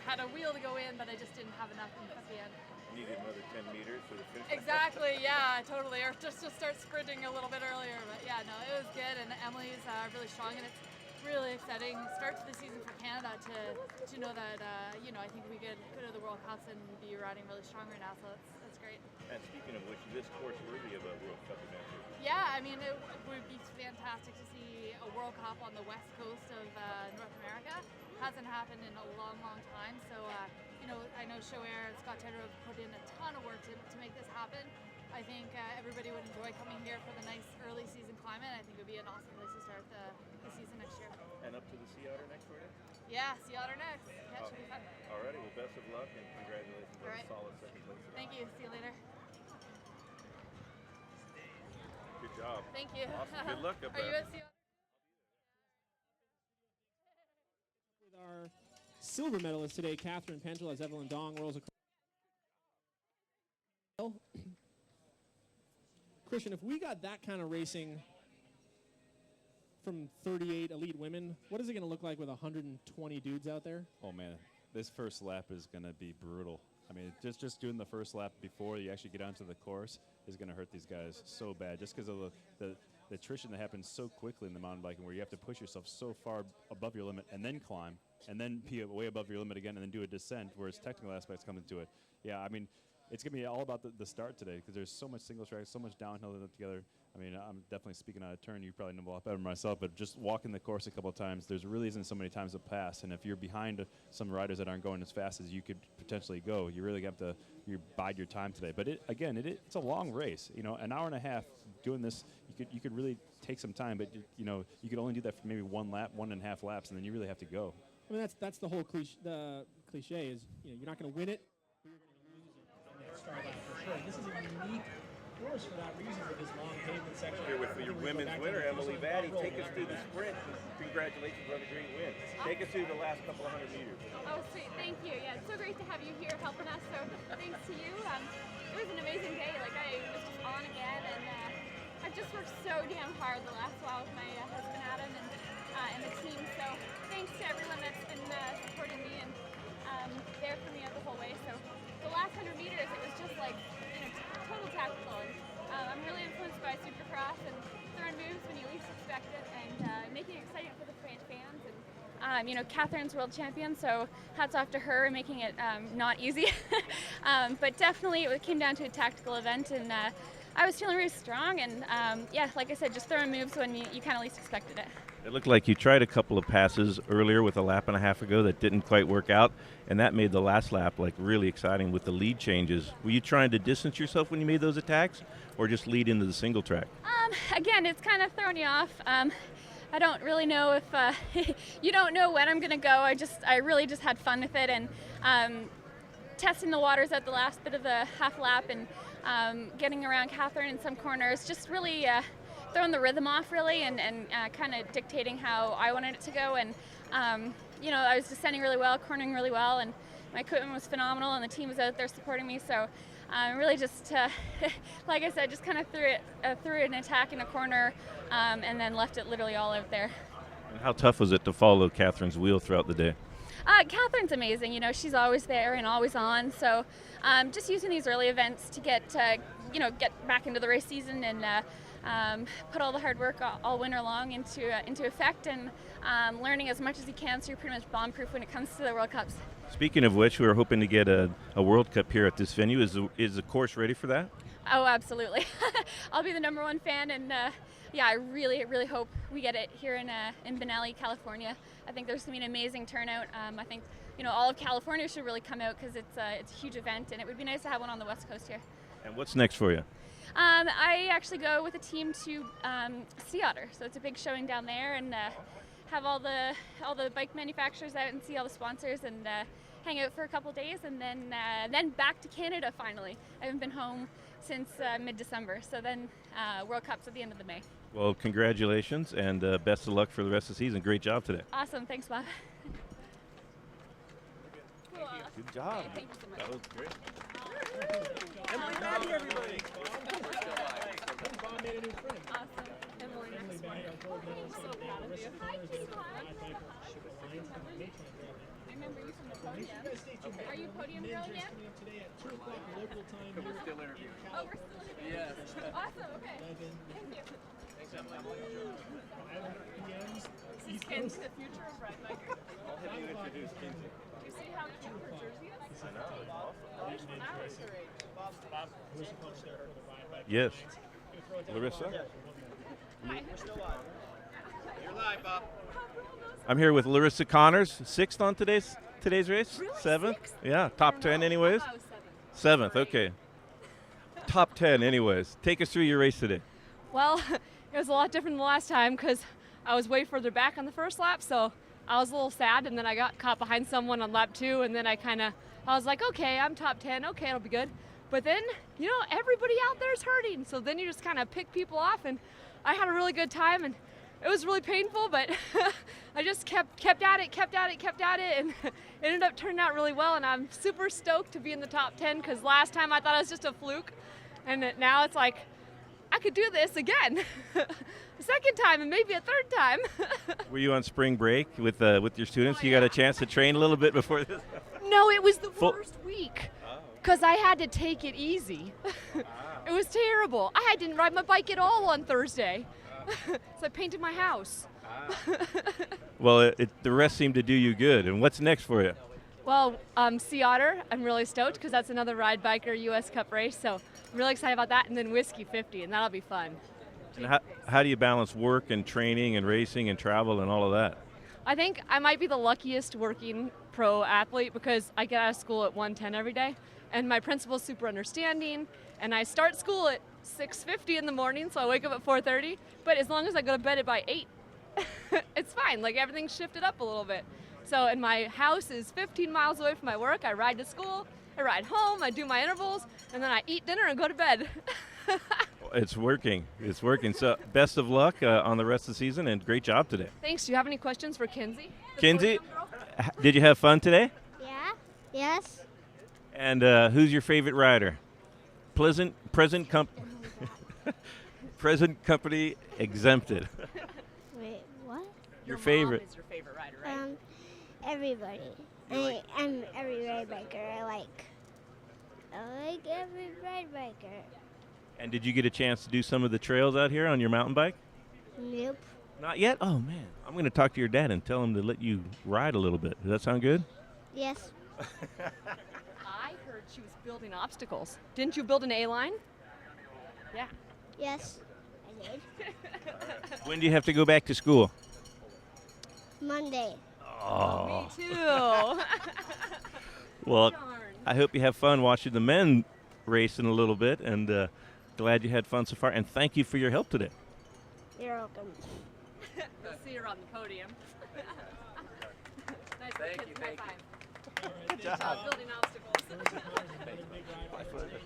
Had a wheel to go in, but I just didn't have enough at the end. Needed another 10 meters for the finish. Exactly, yeah, totally. Or just to start sprinting a little bit earlier. But yeah, no, it was good. And Emily's really strong, and it's really exciting start to the season for Canada to know that you know, I think we could go to the World Cups and be riding really strong right now. So that's great. And speaking of which, this course worthy of a World Cup event. Yeah, I mean, it would be fantastic to see a World Cup on the west coast of North America. Hasn't happened in a long, long time. So, you know, I know Shoair and Scott Taylor have put in a ton of work to make this happen. I think everybody would enjoy coming here for the nice early season climate. I think it would be an awesome place to start the season next year. And up to the Sea Otter next for you? Yeah, Sea Otter next. Yeah, should be fun. Alrighty, well, best of luck and congratulations on a solid second place. Thank you. See you later. Good job. Thank you. Awesome. Good luck up Are you there. at Sea Otter? With our silver medalist today, Catherine Pentel, as Evelyn Dong rolls across. Christian, if we got that kind of racing from 38 elite women, what is it going to look like with 120 dudes out there? Oh man, this first lap is going to be brutal. I mean, just doing the first lap before you actually get onto the course is going to hurt these guys so bad, just because of the attrition that happens so quickly in the mountain biking, where you have to push yourself so far above your limit and then climb, and then be way above your limit again, and then do a descent, whereas technical aspects come into it. Yeah, I mean, it's going to be all about the start today, because there's so much single track, so much downhill together. I mean, I'm definitely speaking out of turn. You probably know a lot better than myself, but just walking the course a couple of times, there's really isn't so many times to pass. And if you're behind some riders that aren't going as fast as you could potentially go, you really have to bide your time today. But it's a long race. You know, an hour and a half doing this, you could really take some time, but you know, you could only do that for maybe 1 lap, 1.5 laps, and then you really have to go. I mean, that's the whole cliche. The cliche is, you know, you're not going to win it. Start out for sure. This is a unique course for that reason, with this long pavement section. Here with your women's winner, Emily Vaddy. Take us through the sprint. Congratulations on the great win. Take us through the last couple of 100 meters. Oh, sweet. Thank you. Yeah, it's so great to have you here helping us. So thanks to you. It was an amazing day. Like, I was just on again, and I've just worked so damn hard the last while with my husband Adam and the team. So thanks to everyone that's been supporting me and there for me the whole way. So the last 100 meters, it was just like, you know, total tactical. And, I'm really influenced by Supercross and throwing moves when you least expect it, and making it exciting for the fans. And you know, Catherine's world champion, so hats off to her, making it not easy. But definitely it came down to a tactical event, and I was feeling really strong. And yeah, like I said, just throwing moves when you kind of least expected it. It looked like you tried a couple of passes earlier with a lap and a half ago that didn't quite work out, and that made the last lap like really exciting with the lead changes. Were you trying to distance yourself when you made those attacks, or just lead into the single track? Again, it's kind of throwing you off. I don't really know if you don't know when I'm going to go. I really just had fun with it, and testing the waters at the last bit of the half lap, and getting around Catherine in some corners, just really throwing the rhythm off really, and kind of dictating how I wanted it to go. And you know, I was descending really well, cornering really well, and my equipment was phenomenal, and the team was out there supporting me. So really just, like I said, just kind of threw an attack in a corner, and then left it literally all out there. And how tough was it to follow Catherine's wheel throughout the day? Catherine's amazing. You know, she's always there and always on. So just using these early events to get back into the race season, and put all the hard work all winter long into effect, and learning as much as you can, so you're pretty much bomb-proof when it comes to the World Cups. Speaking of which, we were hoping to get a World Cup here at this venue. Is the course ready for that? Oh, absolutely. I'll be the #1 fan, and yeah, I really, really hope we get it here in Bonelli, California. I think there's going to be an amazing turnout. I think, you know, all of California should really come out, because it's a huge event, and it would be nice to have one on the West Coast here. And what's next for you? I actually go with a team to Sea Otter, so it's a big showing down there, and have all the bike manufacturers out and see all the sponsors, and hang out for a couple days, and then back to Canada finally. I haven't been home since mid-December, so then World Cup's at the end of the May. Well, congratulations, and best of luck for the rest of the season. Great job today. Awesome, thanks, Bob. Cool. Good job. Okay, thank you so much. That was great. Emily Vaddy, everybody. I made a new friend. Awesome. Emily, next one. I'm so proud of you. Hi, Dimas. I remember you from the podium. Are you podium girl again? Today at 2 o'clock local time. We're still interviewing. Oh, we're still interviewing. Yes. Awesome, okay. Thank you. Thanks, Emily. This is Ken's the future of Red Biker. I'll have you introduce Kinsey. You see how cute her jersey is? I know, it's awesome. I wish when I was her age. Yes. Larissa? Hi. You're live, Bob. I'm here with Lissa Connor, 6th on today's race? Really? 7th? 6th? Yeah, top 10 anyways? I was 7th. 7th, okay. Top 10 anyways. Take us through your race today. Well, it was a lot different than the last time because I was way further back on the first lap, so I was a little sad, and then I got caught behind someone on lap 2, and then I was like, okay, I'm top 10, okay, it'll be good. But then, you know, everybody out there is hurting, so then you just kind of pick people off, and I had a really good time, and it was really painful, but I just kept at it, and it ended up turning out really well, and I'm super stoked to be in the top 10 because last time I thought it was just a fluke, and now it's like, I could do this again. A second time and maybe a third time. Were you on spring break with your students? Oh, you got a chance to train a little bit before this? No, it was the worst week because I had to take it easy. It was terrible. I didn't ride my bike at all on Thursday. So I painted my house. Well, the rest seemed to do you good. And what's next for you? Well, Sea Otter, I'm really stoked because that's another Ride Biker US Cup race. So I'm really excited about that. And then Whiskey 50, and that'll be fun. And how do you balance work and training and racing and travel and all of that? I think I might be the luckiest working pro athlete because I get out of school at 1:10 every day, and my principal's super understanding, and I start school at 6:50 in the morning, so I wake up at 4:30, but as long as I go to bed by 8, it's fine. Like, everything's shifted up a little bit. So, and my house is 15 miles away from my work. I ride to school, I ride home, I do my intervals, and then I eat dinner and go to bed. It's working. It's working. So best of luck on the rest of the season, and great job today. Thanks. Do you have any questions for Kinsey? Kinsey, did you have fun today? Yeah. Yes. And who's your favorite rider? Present company exempted. Wait, what? Your favorite? Is your favorite rider, right? Everybody. I'm every ride biker. I like every ride biker. And did you get a chance to do some of the trails out here on your mountain bike? Nope. Not yet? Oh, man. I'm going to talk to your dad and tell him to let you ride a little bit. Does that sound good? Yes. I heard she was building obstacles. Didn't you build an A-line? Yeah. Yes, I did. When do you have to go back to school? Monday. Oh. Me too. Well, Darn. I hope you have fun watching the men race in a little bit, and glad you had fun so far, and thank you for your help today. You're welcome. We'll see her on the podium. Nice. Thank you. Good job building obstacles.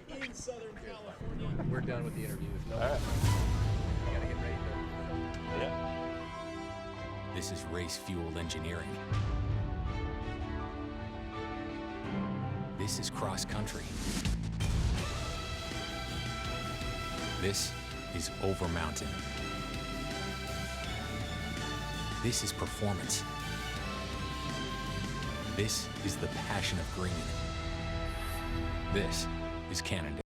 In Southern California. We're done with the interviews. No, All right. I gotta get ready to. Yeah. This is race fueled engineering. This is cross country. This is over mountain. This is performance. This is the passion of green. This is Cannondale.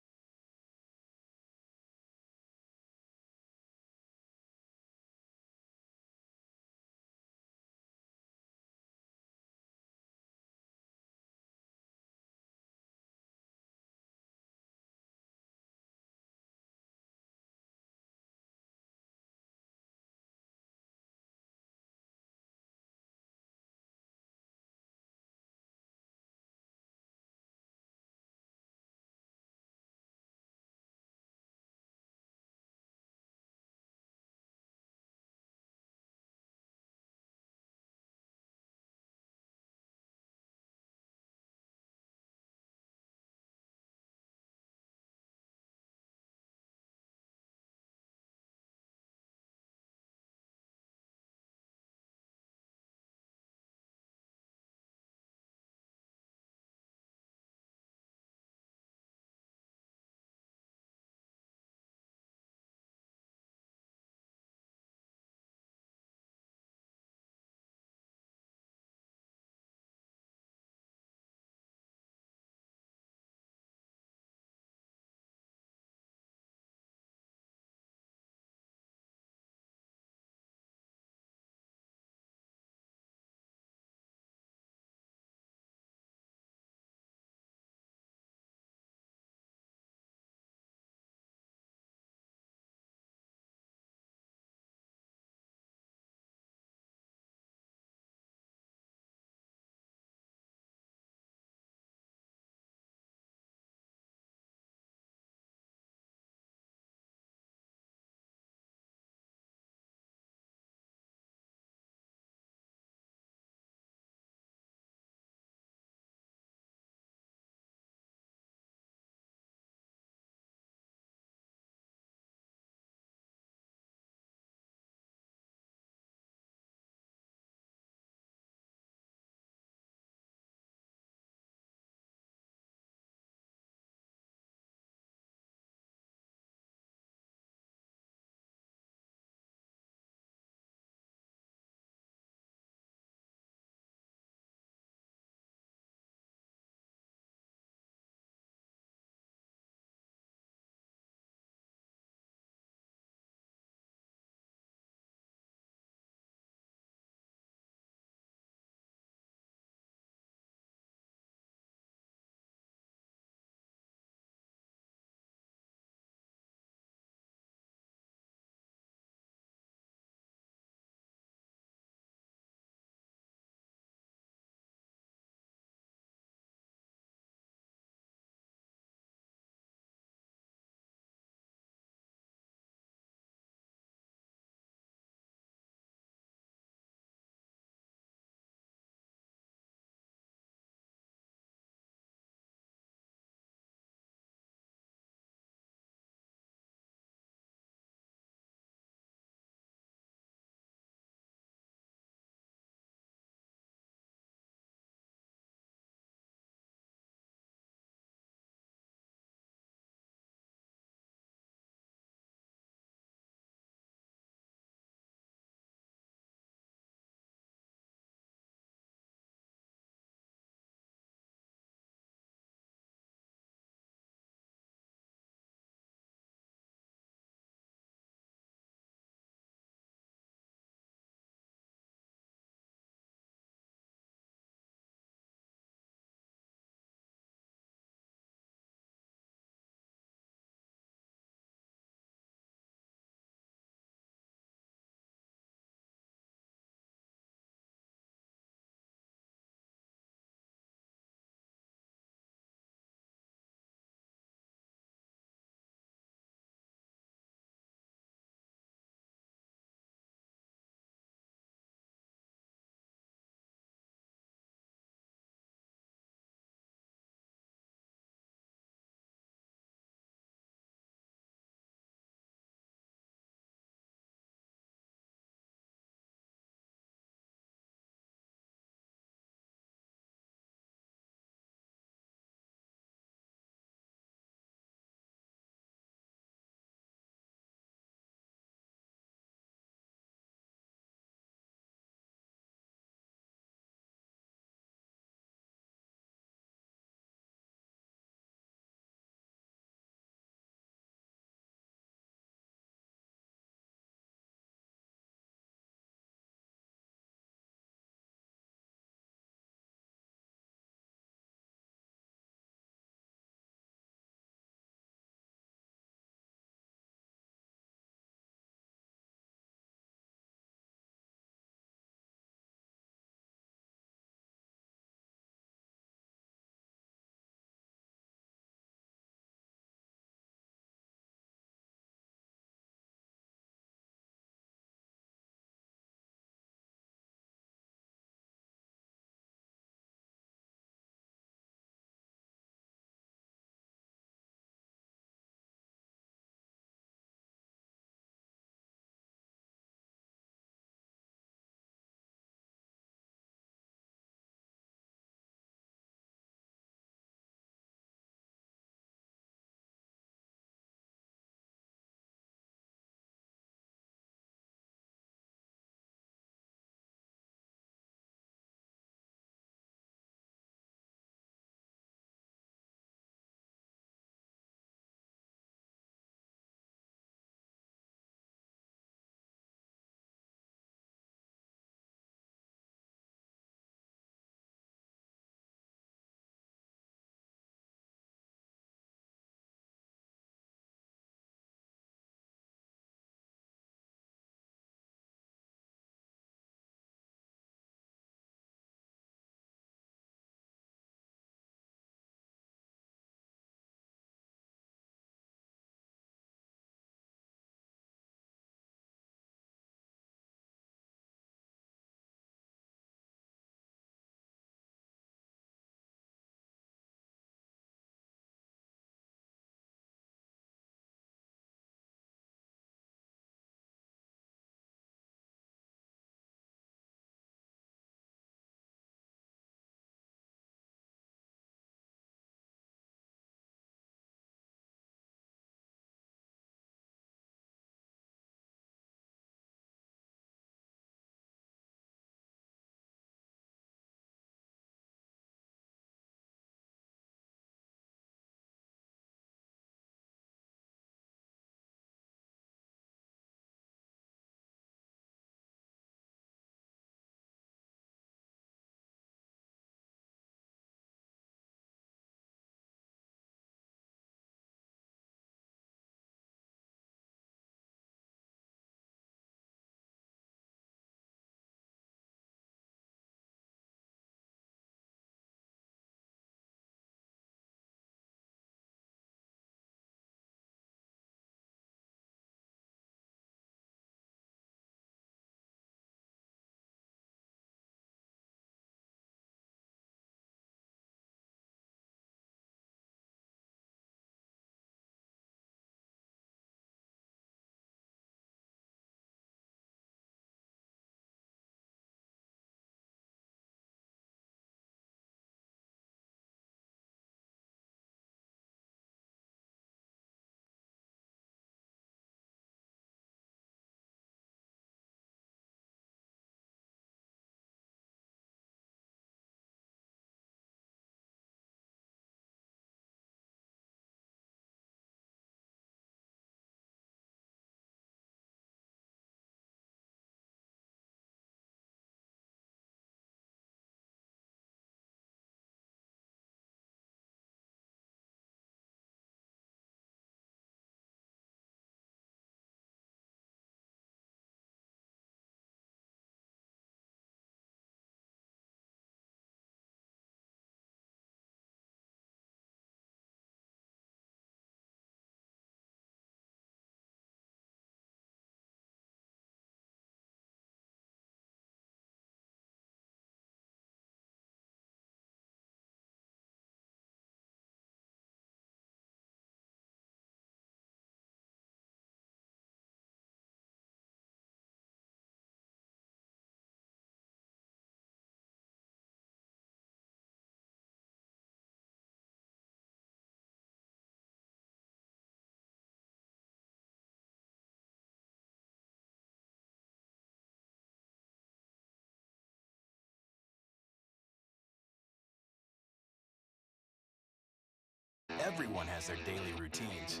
Everyone has their daily routines.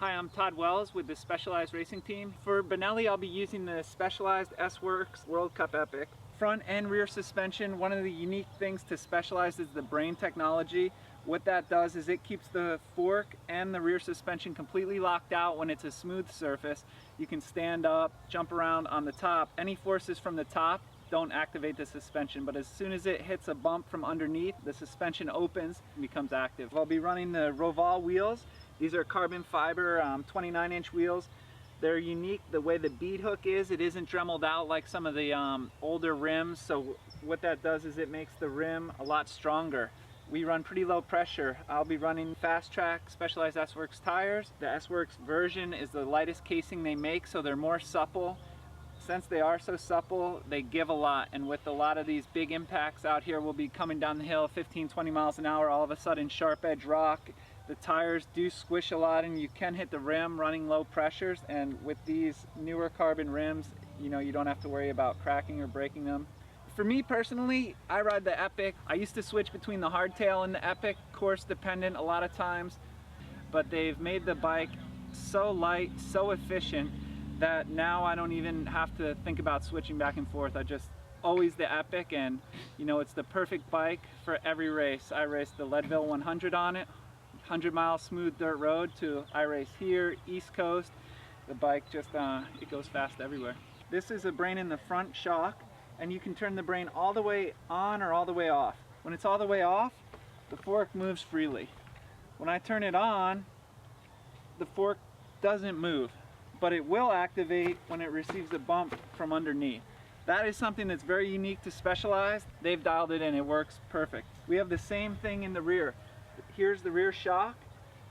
Hi, I'm Todd Wells with the Specialized Racing Team. For Bonelli, I'll be using the Specialized S-Works World Cup Epic. Front and rear suspension, one of the unique things to Specialized is the brain technology. What that does is it keeps the fork and the rear suspension completely locked out when it's a smooth surface. You can stand up, jump around on the top. Any forces from the top don't activate the suspension, but as soon as it hits a bump from underneath, the suspension opens and becomes active. I'll be running the Roval wheels. These are carbon fiber 29-inch wheels. They're unique the way the bead hook is. It isn't dremeled out like some of the older rims, so what that does is it makes the rim a lot stronger. We run pretty low pressure. I'll be running Fast Track Specialized S-Works tires. The S-Works version is the lightest casing they make, so they're more supple. Since they are so supple, they give a lot, and with a lot of these big impacts out here, we'll be coming down the hill 15-20 miles an hour, all of a sudden sharp edge rock. The tires do squish a lot and you can hit the rim running low pressures, and with these newer carbon rims, you know, you don't have to worry about cracking or breaking them. For me personally, I ride the Epic. I used to switch between the hardtail and the Epic, course dependent a lot of times, but they've made the bike so light, so efficient, that now I don't even have to think about switching back and forth. I just always the Epic, and you know, it's the perfect bike for every race. I raced the Leadville 100 on it, 100-mile smooth dirt road, to I race here, East Coast. The bike just, it goes fast everywhere. This is a brain in the front shock, and you can turn the brain all the way on or all the way off. When it's all the way off, the fork moves freely. When I turn it on, the fork doesn't move, but it will activate when it receives a bump from underneath. That is something that's very unique to Specialized. They've dialed it in, it works perfect. We have the same thing in the rear. Here's the rear shock.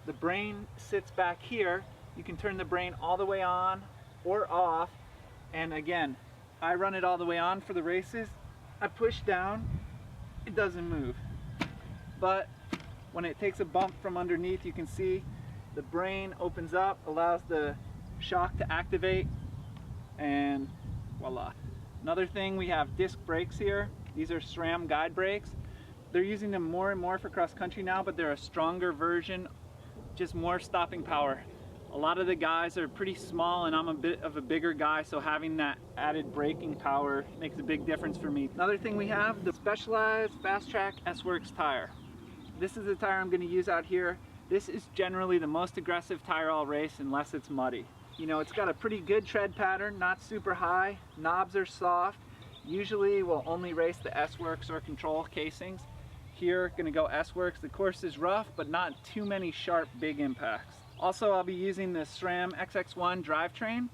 The brain sits back here. You can turn the brain all the way on or off. And again, I run it all the way on for the races. I push down, it doesn't move. But when it takes a bump from underneath, you can see the brain opens up, allows the shock to activate, and voila. Another thing, we have disc brakes here. These are SRAM guide brakes. They're using them more and more for cross country now, but they're a stronger version, just more stopping power. A lot of the guys are pretty small and I'm a bit of a bigger guy, so having that added braking power makes a big difference for me. Another thing we have, the Specialized Fast Track S-Works tire. This is the tire I'm going to use out here. This is generally the most aggressive tire I'll race unless it's muddy. You know, it's got a pretty good tread pattern, not super high, knobs are soft. Usually we'll only race the S-Works or Control casings. Here, gonna go S-Works. The course is rough, but not too many sharp, big impacts. Also, I'll be using the SRAM XX1 drivetrain.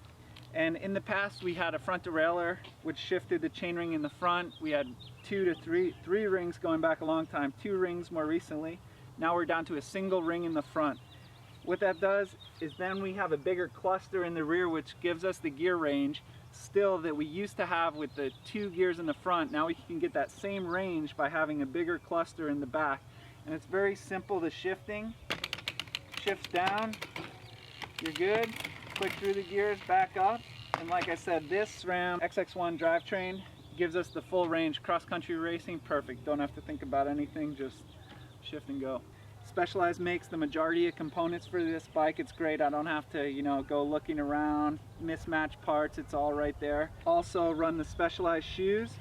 And in the past, we had a front derailleur, which shifted the chainring in the front. We had three rings going back a long time, 2 rings more recently. Now we're down to a single ring in the front. What that does is then we have a bigger cluster in the rear, which gives us the gear range still that we used to have with the 2 gears in the front. Now we can get that same range by having a bigger cluster in the back. And it's very simple, the shifting. Shifts down, you're good. Click through the gears, back up. And like I said, this SRAM XX1 drivetrain gives us the full range. Cross-country racing, perfect. Don't have to think about anything, just shift and go. Specialized makes the majority of components for this bike. It's great. I don't have to, you know, go looking around, mismatch parts. It's all right there. Also run the Specialized shoes.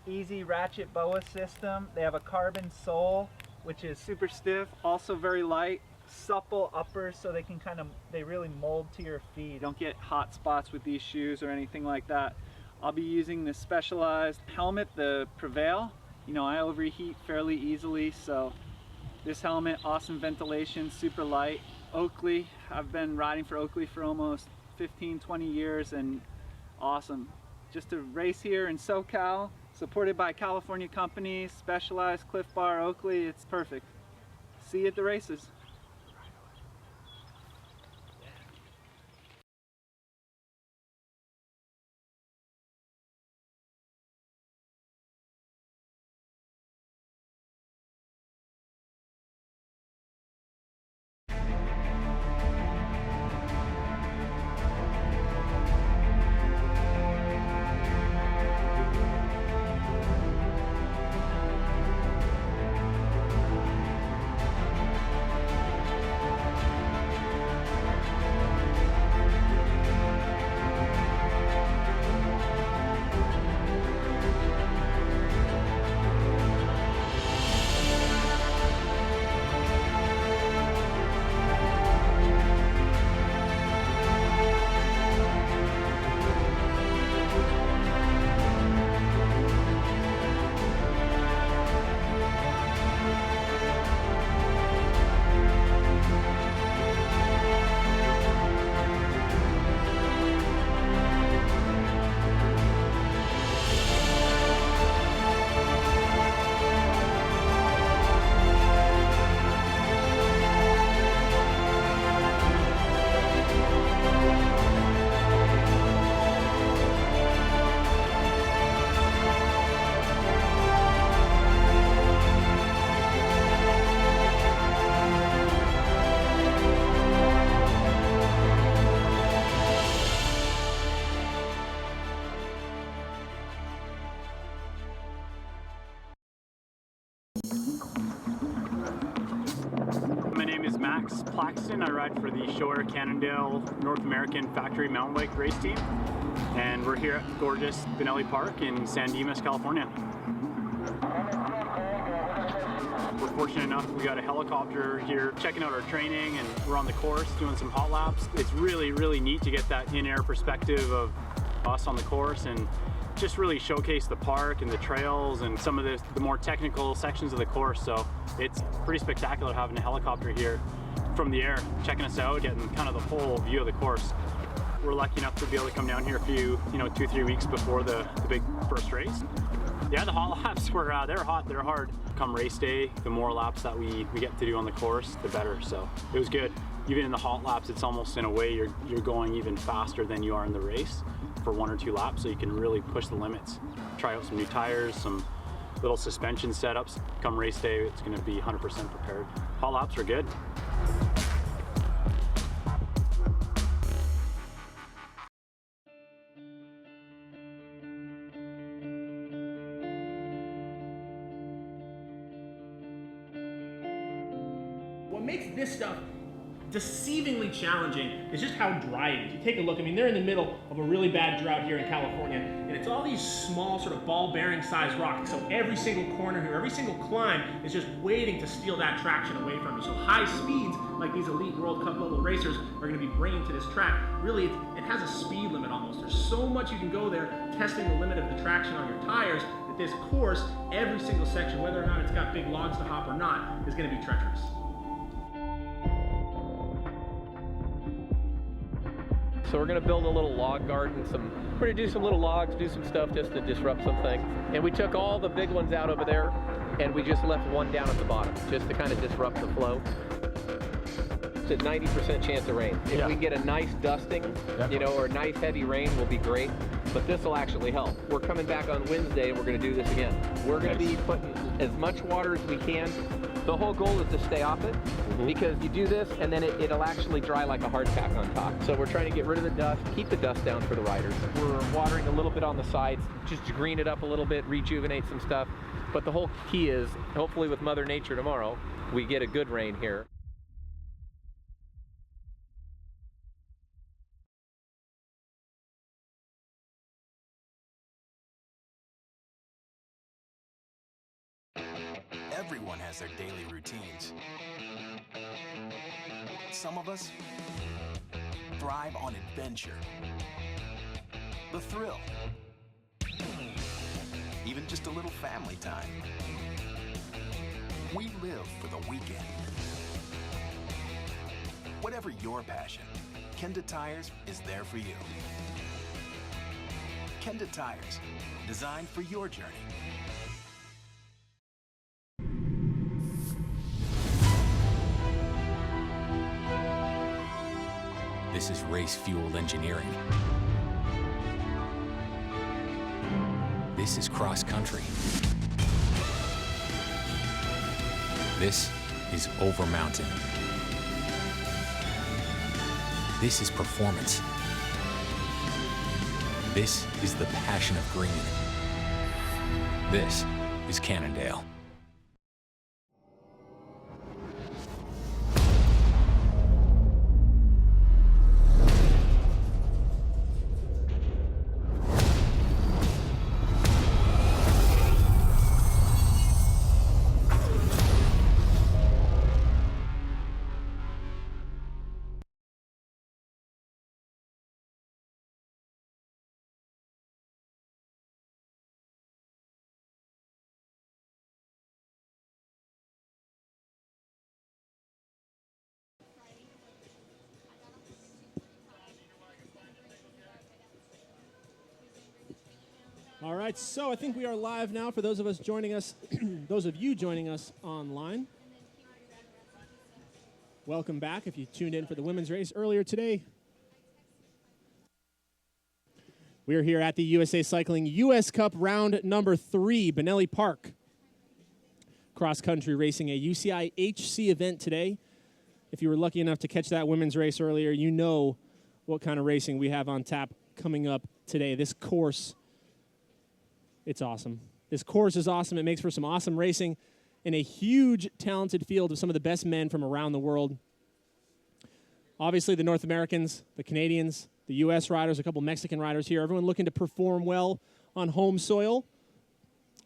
Easy ratchet BOA system. They have a carbon sole, which is super stiff, also very light. Supple uppers, so they really mold to your feet. You don't get hot spots with these shoes or anything like that. I'll be using the Specialized helmet, the Prevail. You know, I overheat fairly easily, so this helmet, awesome ventilation, super light. Oakley, I've been riding for Oakley for almost 15-20 years, and awesome. Just to race here in SoCal, supported by California companies, Specialized, Cliff Bar, Oakley, it's perfect. See you at the races. Max Plaxton. I ride for the Shower Cannondale North American Factory Mountain Bike Race Team, and we're here at gorgeous Bonelli Park in San Dimas, California. We're fortunate enough we got a helicopter here checking out our training, and we're on the course doing some hot laps. It's really, really neat to get that in-air perspective of us on the course and just really showcase the park and the trails and some of the more technical sections of the course. So it's pretty spectacular having a helicopter here from the air checking us out, getting kind of the whole view of the course. We're lucky enough to be able to come down here a few, 2-3 weeks before the big first race. Yeah, the hot laps were, they're hot, they're hard. Come race day, the more laps that we get to do on the course, the better. So it was good. Even in the hot laps, it's almost in a way you're going even faster than you are in the race for 1 or 2 laps, so you can really push the limits. Try out some new tires, some little suspension setups. Come race day, it's gonna be 100% prepared. Hot laps are good. What makes this stuff deceivingly challenging is just how dry it is. You take a look, I mean, they're in the middle of a really bad drought here in California, and it's all these small sort of ball bearing sized rocks. So every single corner here, every single climb is just waiting to steal that traction away from you. So high speeds, like these elite World Cup level racers are gonna be bringing to this track, really it has a speed limit almost. There's so much you can go there testing the limit of the traction on your tires that this course, every single section, whether or not it's got big logs to hop or not, is gonna be treacherous. So we're going to build a little log garden. We're going to do some little logs, do some stuff just to disrupt something. And we took all the big ones out over there, and we just left one down at the bottom, just to kind of disrupt the flow. It's a 90% chance of rain. If we get a nice dusting, or a nice heavy rain will be great, but this will actually help. We're coming back on Wednesday, we're going to do this again. We're going to be putting as much water as we can. The whole goal is to stay off it, because you do this and then it'll actually dry like a hard pack on top. So we're trying to get rid of the dust, keep the dust down for the riders. We're watering a little bit on the sides, just to green it up a little bit, rejuvenate some stuff. But the whole key is, hopefully with Mother Nature tomorrow, we get a good rain here. Everyone has their daily routines. Some of us thrive on adventure, the thrill, even just a little family time. We live for the weekend. Whatever your passion, Kenda Tires is there for you. Kenda Tires, designed for your journey. This is race-fueled engineering. This is cross-country. This is over mountain. This is performance. This is the passion of green. This is Cannondale. All right, so I think we are live now for those of us joining us, those of you joining us online. Welcome back if you tuned in for the women's race earlier today. We are here at the USA Cycling US Cup round number 3, Bonelli Park. Cross-country racing, a UCI HC event today. If you were lucky enough to catch that women's race earlier, you know what kind of racing we have on tap coming up today. This course, it's awesome. This course is awesome. It makes for some awesome racing and a huge, talented field of some of the best men from around the world Obviously, the North Americans, the Canadians, the U.S. riders, a couple Mexican riders here, everyone looking to perform well on home soil.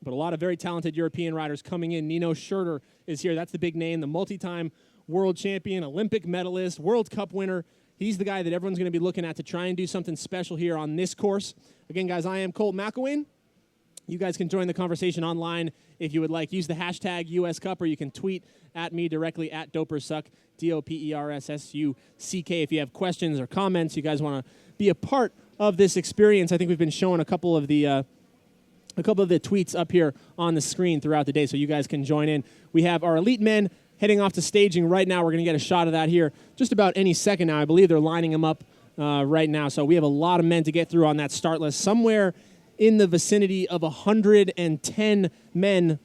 But a lot of very talented European riders coming in. Nino Schurter is here. That's the big name, the multi-time world champion, Olympic medalist, World Cup winner. He's the guy that everyone's going to be looking at to try and do something special here on this course. Again, guys, I am Colt McElwain. You guys can join the conversation online if you would like. Use the hashtag US Cup, or you can tweet at me directly at DopersSuck, DopersSuck. If you have questions or comments, you guys want to be a part of this experience. I think we've been showing a couple of the tweets up here on the screen throughout the day, so you guys can join in. We have our elite men heading off to staging right now. We're going to get a shot of that here just about any second now. I believe they're lining them up right now. So we have a lot of men to get through on that start list. Somewhere in the vicinity of 110 men,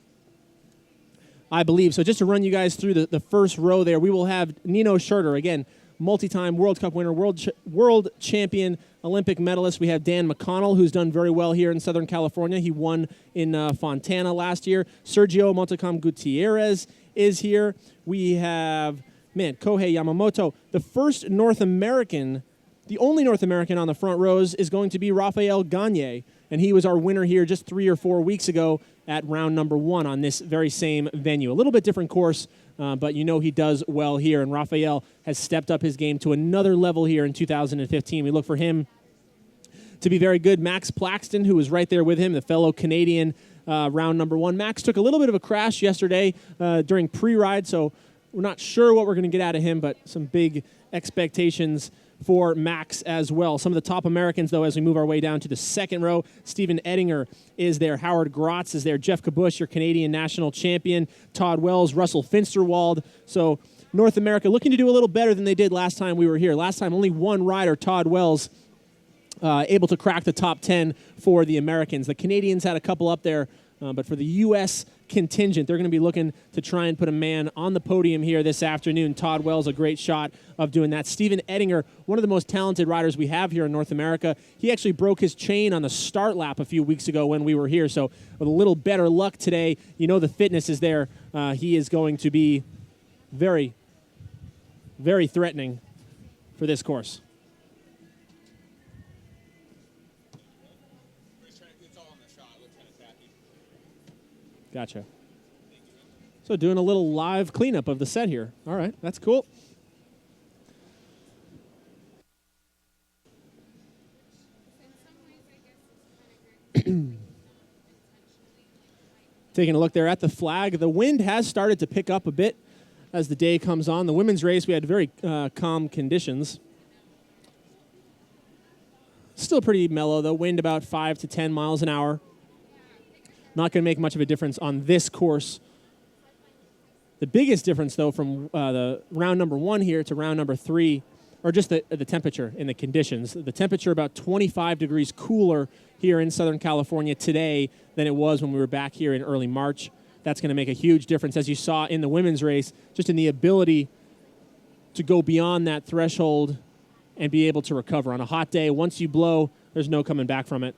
I believe. So just to run you guys through the first row there, we will have Nino Schurter, again, multi-time World Cup winner, world champion, Olympic medalist. We have Dan McConnell, who's done very well here in Southern California. He won in Fontana last year. Sergio Montecalm Gutierrez is here. We have, Kohei Yamamoto. The first North American, the only North American on the front rows is going to be Raphael Gagne, and he was our winner here just 3 or 4 weeks ago at round number 1 on this very same venue. A little bit different course, but you know he does well here, and Raphael has stepped up his game to another level here in 2015. We look for him to be very good. Max Plaxton, who was right there with him, the fellow Canadian, round number 1. Max took a little bit of a crash yesterday during pre-ride, so we're not sure what we're going to get out of him, but some big expectations for Max as well. Some of the top Americans, though, as we move our way down to the second row, Stephen Ettinger is there. Howard Grotz is there. Jeff Kabush, your Canadian national champion. Todd Wells, Russell Finsterwald. So North America looking to do a little better than they did last time we were here. Last time, only one rider, Todd Wells, able to crack the top 10 for the Americans. The Canadians had a couple up there, but for the U.S. contingent, they're going to be looking to try and put a man on the podium here this afternoon. Todd Wells, a great shot of doing that. Stephen Ettinger, one of the most talented riders we have here in North America. He actually broke his chain on the start lap a few weeks ago when we were here, so with a little better luck today, you know the fitness is there. He is going to be very, very threatening for this course. Gotcha. So doing a little live cleanup of the set here. All right, that's cool. Taking a look there at the flag. The wind has started to pick up a bit as the day comes on. The women's race, we had very calm conditions. Still pretty mellow, though. Wind about 5 to 10 miles an hour. Not going to make much of a difference on this course. The biggest difference, though, from the round number 1 here to round number 3, or just the temperature and the conditions. The temperature about 25 degrees cooler here in Southern California today than it was when we were back here in early March. That's going to make a huge difference, as you saw in the women's race, just in the ability to go beyond that threshold and be able to recover. On a hot day, once you blow, there's no coming back from it.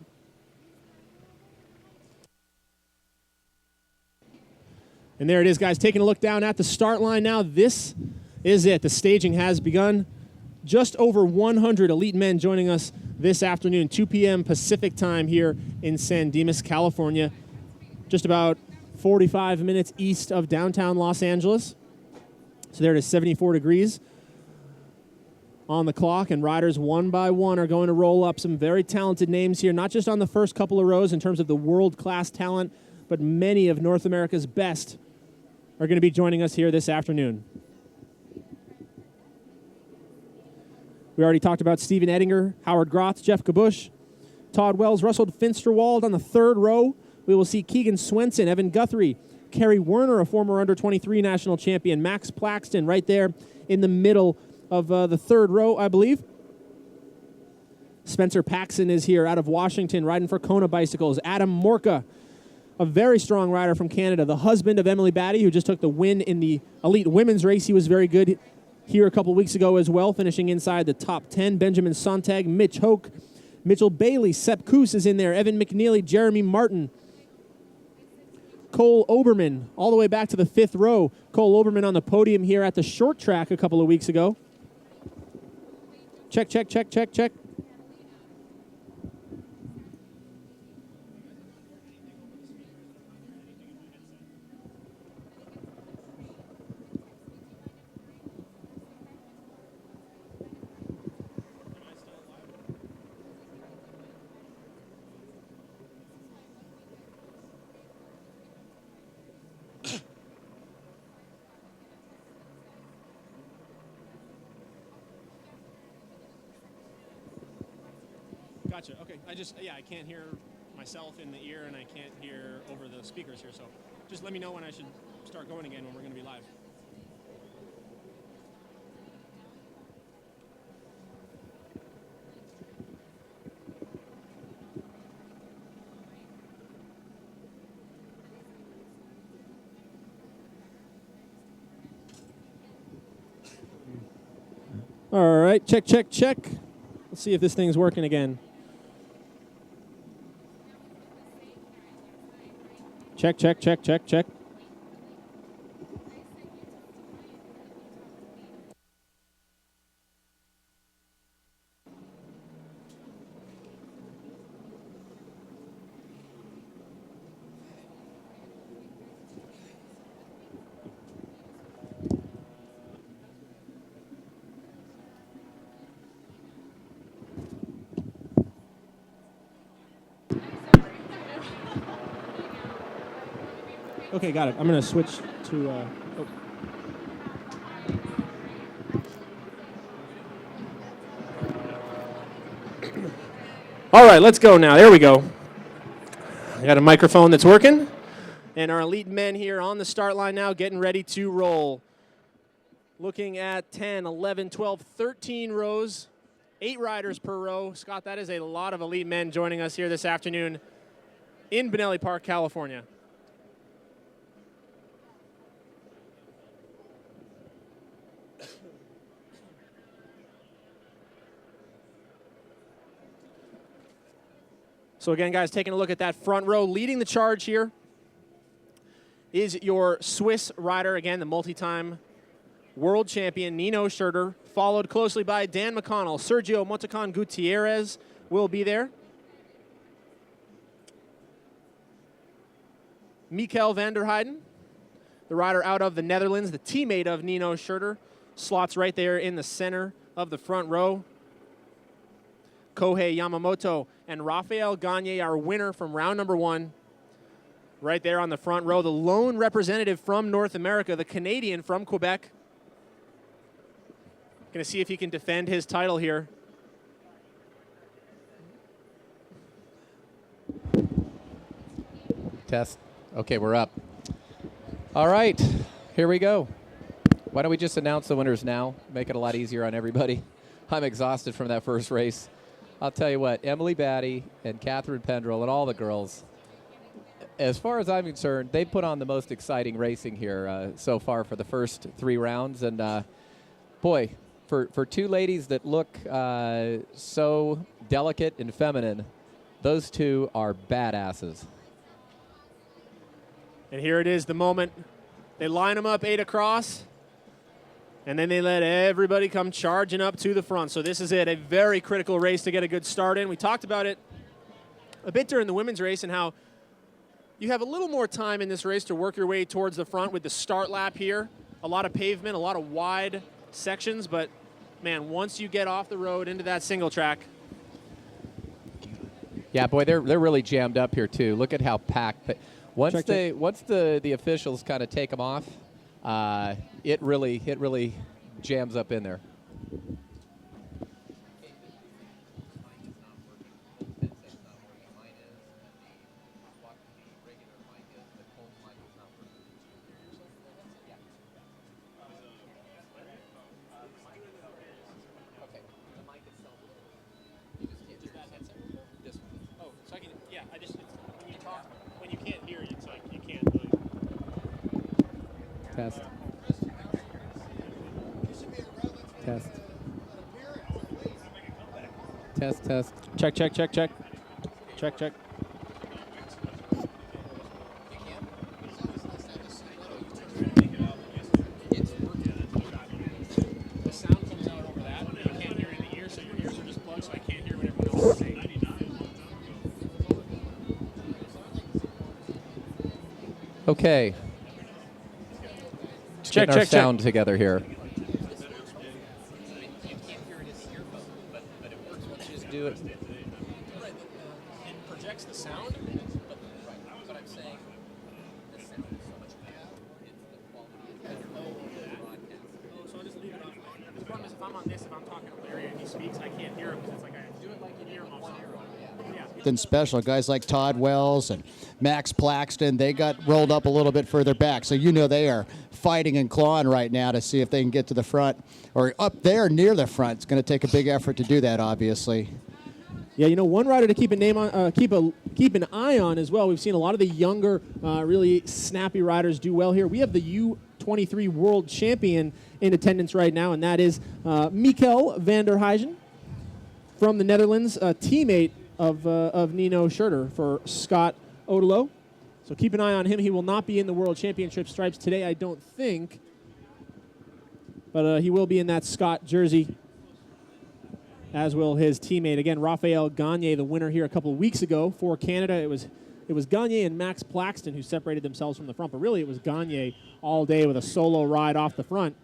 And there it is, guys, taking a look down at the start line now. This is it. The staging has begun. Just over 100 elite men joining us this afternoon, 2 p.m. Pacific time here in San Dimas, California. Just about 45 minutes east of downtown Los Angeles. So there it is, 74 degrees on the clock, and riders one by one are going to roll up. Some very talented names here, not just on the first couple of rows in terms of the world-class talent, but many of North America's best are going to be joining us here this afternoon. We already talked about Stephen Ettinger, Howard Grotz, Jeff Kabush, Todd Wells, Russell Finsterwald on the third row. We will see Keegan Swenson, Evan Guthrie, Kerry Werner, a former under-23 national champion, Max Plaxton right there in the middle of the third row, I believe. Spencer Paxson is here out of Washington, riding for Kona Bicycles. Adam Morka, a very strong rider from Canada, the husband of Emily Batty, who just took the win in the elite women's race. He was very good here a couple weeks ago as well, finishing inside the top 10. Benjamin Sontag, Mitch Hoke, Mitchell Bailey, Sepp Koos is in there, Evan McNeely, Jeremy Martin, Cole Oberman, all the way back to the fifth row. Cole Oberman on the podium here at the short track a couple of weeks ago. Check, check, check, check, check. Gotcha. Okay. I can't hear myself in the ear, and I can't hear over the speakers here. So just let me know when I should start going again when we're going to be live. All right. Check, check, check. Let's see if this thing's working again. Check, check, check, check, check. Okay, got it. I'm going to switch to... oh. All right, let's go now. There we go. I got a microphone that's working. And our elite men here on the start line now, getting ready to roll. Looking at 10, 11, 12, 13 rows, 8 riders per row. Scott, that is a lot of elite men joining us here this afternoon in Bonelli Park, California. So again, guys, taking a look at that front row, leading the charge here is your Swiss rider, again, the multi-time world champion, Nino Schurter, followed closely by Dan McConnell. Sergio Motocan Gutierrez will be there. Mikkel van der Heijden, the rider out of the Netherlands, the teammate of Nino Schurter, slots right there in the center of the front row. Kohei Yamamoto and Rafael Gagne, our winner from round number 1, right there on the front row. The lone representative from North America, the Canadian from Quebec. Going to see if he can defend his title here. Test. Okay, we're up. All right, here we go. Why don't we just announce the winners now? Make it a lot easier on everybody. I'm exhausted from that first race. I'll tell you what, Emily Batty and Catherine Pendrell and all the girls, as far as I'm concerned, they put on the most exciting racing here so far for the first 3 rounds. And boy, for 2 ladies that look so delicate and feminine, those 2 are badasses. And here it is, the moment. They line them up 8 across, and then they let everybody come charging up to the front. So this is it, a very critical race to get a good start in. We talked about it a bit during the women's race and how you have a little more time in this race to work your way towards the front with the start lap here. A lot of pavement, a lot of wide sections, but man, once you get off the road into that single track. Yeah, boy, they're really jammed up here too. Look at how packed. Once the officials kind of take them off, it really jams up in there. Test. Test. Test, test. Check, check, check, check. Check, check. The sound comes out over that. You can't hear it in the ear, so you're Okay. Check, Getting our sound together here. Just do it. It projects the sound, but what I'm saying, the sound is so much better. So I'll just leave it off. The problem is if I'm on this, if I'm talking to Larry and he speaks, I can't hear him because it's like I do it like you hear him on ear. Then special guys like Todd Wells and Max Plaxton, they got rolled up a little bit further back. So you know they are fighting and clawing right now to see if they can get to the front or up there near the front. It's going to take a big effort to do that, obviously. Yeah, you know, one rider to keep keep an eye on as well. We've seen a lot of the younger, really snappy riders do well here. We have the U23 World Champion in attendance right now, and that is Mikkel van der Huygen from the Netherlands, a teammate of Nino Schurter for Scott Odelo. So keep an eye on him. He will not be in the World Championship stripes today, I don't think. But he will be in that Scott jersey, as will his teammate. Again, Raphael Gagne, the winner here a couple of weeks ago for Canada. It was Gagne and Max Plaxton who separated themselves from the front, but really it was Gagne all day with a solo ride off the front.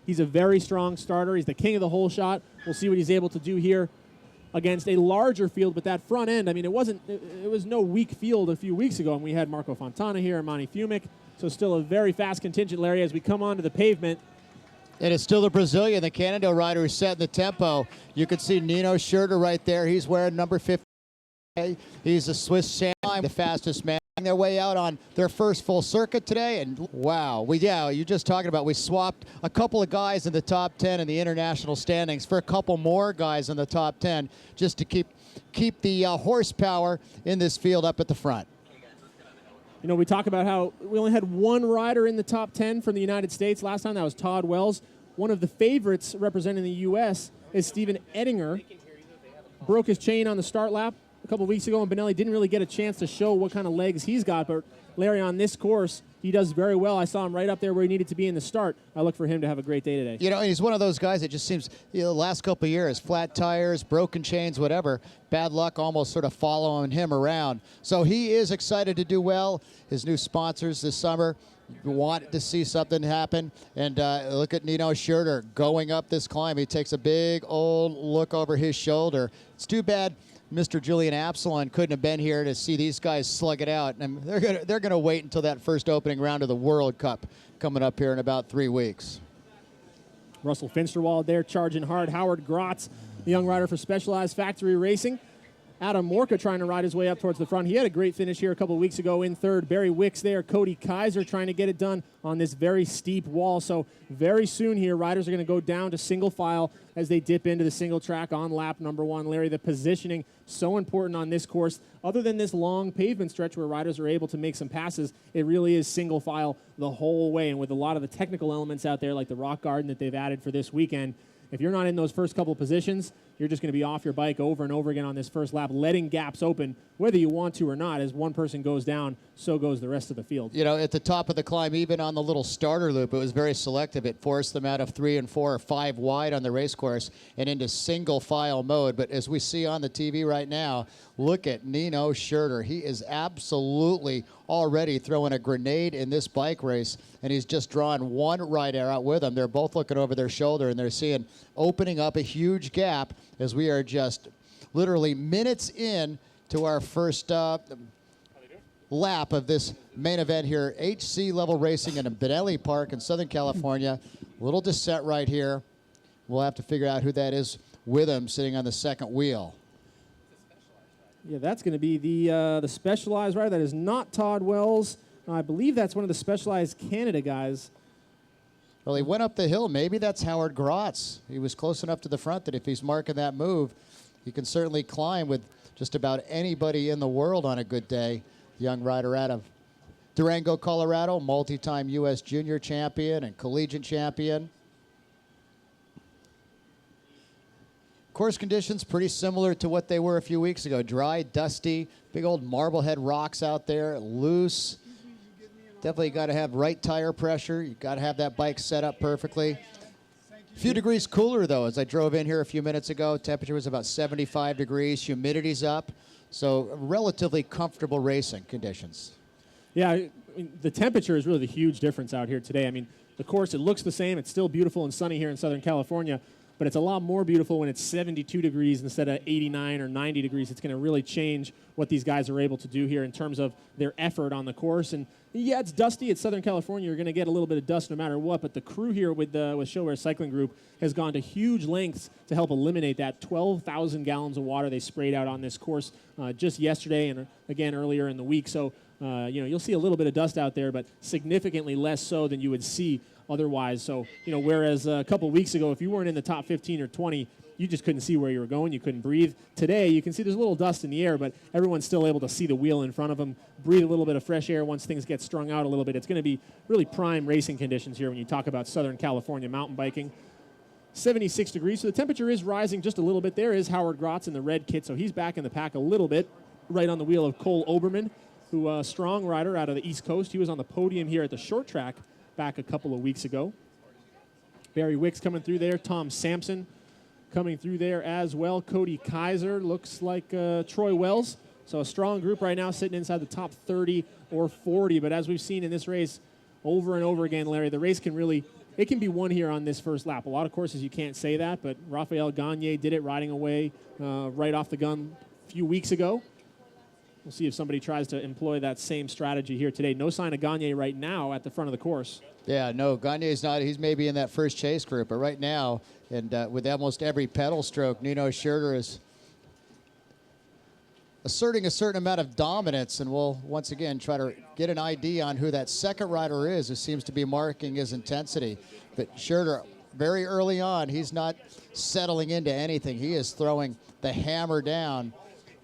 He's a very strong starter. He's the king of the whole shot. We'll see what he's able to do here against a larger field, but that front end, I mean, it was no weak field a few weeks ago, and we had Marco Fontana here, Imani Fumic, so still a very fast contingent, Larry, as we come onto the pavement. It is still the Brazilian, the Canada rider who's setting the tempo. You can see Nino Schurter right there. He's wearing number 50. He's a Swiss champion, the fastest man. Their way out on their first full circuit today, and wow, you're just talking about, we swapped a couple of guys in the top 10 in the international standings for a couple more guys in the top 10 just to keep the horsepower in this field up at the front. You know, we talk about how we only had one rider in the top 10 from the United States last time. That was Todd Wells. One of the favorites representing the U.S. is Steven Ettinger. Broke his chain on the start lap a couple weeks ago, and Bonelli didn't really get a chance to show what kind of legs he's got. But Larry, on this course, he does very well. I saw him right up there where he needed to be in the start. I look for him to have a great day today. You know, he's one of those guys that just seems, the last couple of years, flat tires, broken chains, whatever, bad luck almost sort of following him around. So he is excited to do well. His new sponsors this summer want to see something happen. And look at Nino Schurter going up this climb. He takes a big old look over his shoulder. It's too bad Mr. Julian Absalon couldn't have been here to see these guys slug it out. And they're gonna wait until that first opening round of the World Cup coming up here in about 3 weeks. Russell Finsterwald there charging hard. Howard Grotz, the young rider for Specialized Factory Racing. Adam Morka trying to ride his way up towards the front. He had a great finish here a couple of weeks ago in third. Barry Wicks there. Cody Kaiser trying to get it done on this very steep wall. So very soon here, riders are going to go down to single file as they dip into the single track on lap number 1. Larry, the positioning so important on this course. Other than this long pavement stretch where riders are able to make some passes, it really is single file the whole way. And with a lot of the technical elements out there, like the rock garden that they've added for this weekend, if you're not in those first couple positions, you're just going to be off your bike over and over again on this first lap, letting gaps open, whether you want to or not. As one person goes down, so goes the rest of the field. You know, at the top of the climb, even on the little starter loop, it was very selective. It forced them out of 3 and 4 or 5 wide on the race course and into single file mode. But as we see on the TV right now, look at Nino Schurter. He is absolutely already throwing a grenade in this bike race, and he's just drawing one rider out with him. They're both looking over their shoulder, and they're seeing opening up a huge gap as we are just literally minutes in to our first lap of this main event here. HC level racing in Bonelli Park in Southern California. Little descent right here. We'll have to figure out who that is with him sitting on the second wheel. Yeah, that's going to be the Specialized rider. That is not Todd Wells. I believe that's one of the Specialized Canada guys. Well, he went up the hill. Maybe that's Howard Grotz. He was close enough to the front that if he's marking that move, he can certainly climb with just about anybody in the world on a good day. Young rider out of Durango, Colorado, multi-time U.S. junior champion and collegiate champion. Course conditions pretty similar to what they were a few weeks ago. Dry, dusty, big old Marblehead rocks out there, loose. Definitely got to have right tire pressure. You got to have that bike set up perfectly. A few degrees cooler, though, as I drove in here a few minutes ago. Temperature was about 75 degrees. Humidity's up. So relatively comfortable racing conditions. Yeah, I mean, the temperature is really the huge difference out here today. I mean, the course, it looks the same. It's still beautiful and sunny here in Southern California, but it's a lot more beautiful when it's 72 degrees instead of 89 or 90 degrees. It's going to really change what these guys are able to do here in terms of their effort on the course. And yeah, it's dusty. It's Southern California. You're going to get a little bit of dust no matter what, but the crew here with Showwear Cycling Group has gone to huge lengths to help eliminate that 12,000 gallons of water they sprayed out on this course just yesterday and again earlier in the week. So, you'll see a little bit of dust out there, but significantly less so than you would see otherwise. So, whereas a couple weeks ago, if you weren't in the top 15 or 20, you just couldn't see where you were going. You couldn't breathe. Today, you can see there's a little dust in the air, but everyone's still able to see the wheel in front of them, breathe a little bit of fresh air once things get strung out a little bit. It's going to be really prime racing conditions here when you talk about Southern California mountain biking. 76 degrees, so the temperature is rising just a little bit. There is Howard Grotz in the red kit, so he's back in the pack a little bit, right on the wheel of Cole Oberman, who a strong rider out of the East Coast. He was on the podium here at the short track back a couple of weeks ago. Barry Wicks coming through there. Tom Sampson coming through there as well. Cody Kaiser looks like Troy Wells. So a strong group right now sitting inside the top 30 or 40. But as we've seen in this race over and over again, Larry, the race can really, it can be won here on this first lap. A lot of courses you can't say that, but Raphael Gagne did it riding away right off the gun a few weeks ago. We'll see if somebody tries to employ that same strategy here today. No sign of Gagne right now at the front of the course. Yeah, no, Gagne's not. He's maybe in that first chase group, but right now, and with almost every pedal stroke, Nino Schurter is asserting a certain amount of dominance, and we'll once again try to get an ID on who that second rider is who seems to be marking his intensity. But Schurter, very early on, he's not settling into anything. He is throwing the hammer down,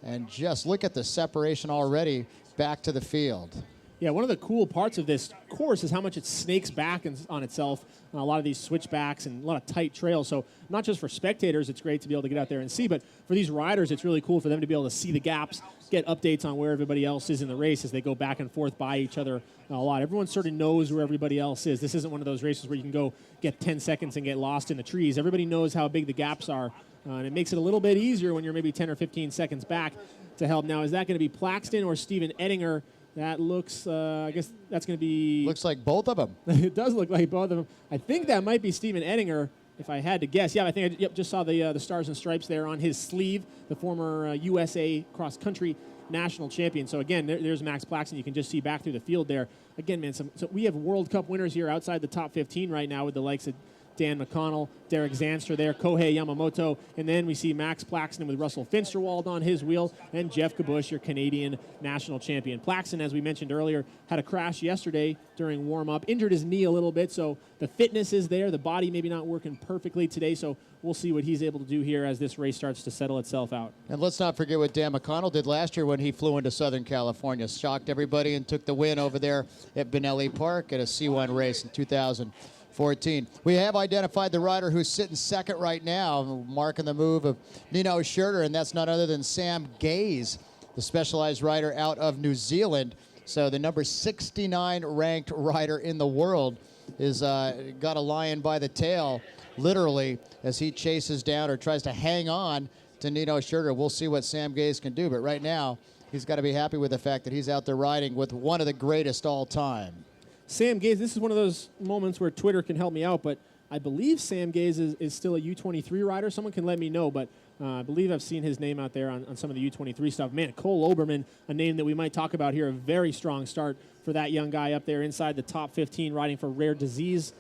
and just look at the separation already back to the field. Yeah, one of the cool parts of this course is how much it snakes back on itself. A lot of these switchbacks and a lot of tight trails. So not just for spectators, it's great to be able to get out there and see, but for these riders, it's really cool for them to be able to see the gaps, get updates on where everybody else is in the race as they go back and forth by each other a lot. Everyone sort of knows where everybody else is. This isn't one of those races where you can go get 10 seconds and get lost in the trees. Everybody knows how big the gaps are, and it makes it a little bit easier when you're maybe 10 or 15 seconds back to help. Now, is that going to be Plaxton or Steven Ettinger? That looks, I guess that's going to be... Looks like both of them. It does look like both of them. I think that might be Steven Ettinger, if I had to guess. Yeah, I think I just saw the Stars and Stripes there on his sleeve, the former USA cross-country national champion. So, again, there's Max Plaxton. You can just see back through the field there. Again, man, so we have World Cup winners here outside the top 15 right now with the likes of Dan McConnell, Derek Zanstra there, Kohei Yamamoto, and then we see Max Plaxton with Russell Finsterwald on his wheel, and Jeff Kabush, your Canadian national champion. Plaxton, as we mentioned earlier, had a crash yesterday during warm-up, injured his knee a little bit, so the fitness is there. The body maybe not working perfectly today, so we'll see what he's able to do here as this race starts to settle itself out. And let's not forget what Dan McConnell did last year when he flew into Southern California. Shocked everybody and took the win over there at Bonelli Park at a C1 race in 2014. We have identified the rider who's sitting second right now, marking the move of Nino Schurter, and that's none other than Sam Gaze, the Specialized rider out of New Zealand. So the number 69 ranked rider in the world is got a lion by the tail, literally, as he chases down or tries to hang on to Nino Schurter. We'll see what Sam Gaze can do, but right now he's got to be happy with the fact that he's out there riding with one of the greatest all time. Sam Gaze, this is one of those moments where Twitter can help me out, but I believe Sam Gaze is still a U23 rider. Someone can let me know, but I believe I've seen his name out there on some of the U23 stuff. Man, Cole Oberman, a name that we might talk about here, a very strong start for that young guy up there inside the top 15 riding for Rare Disease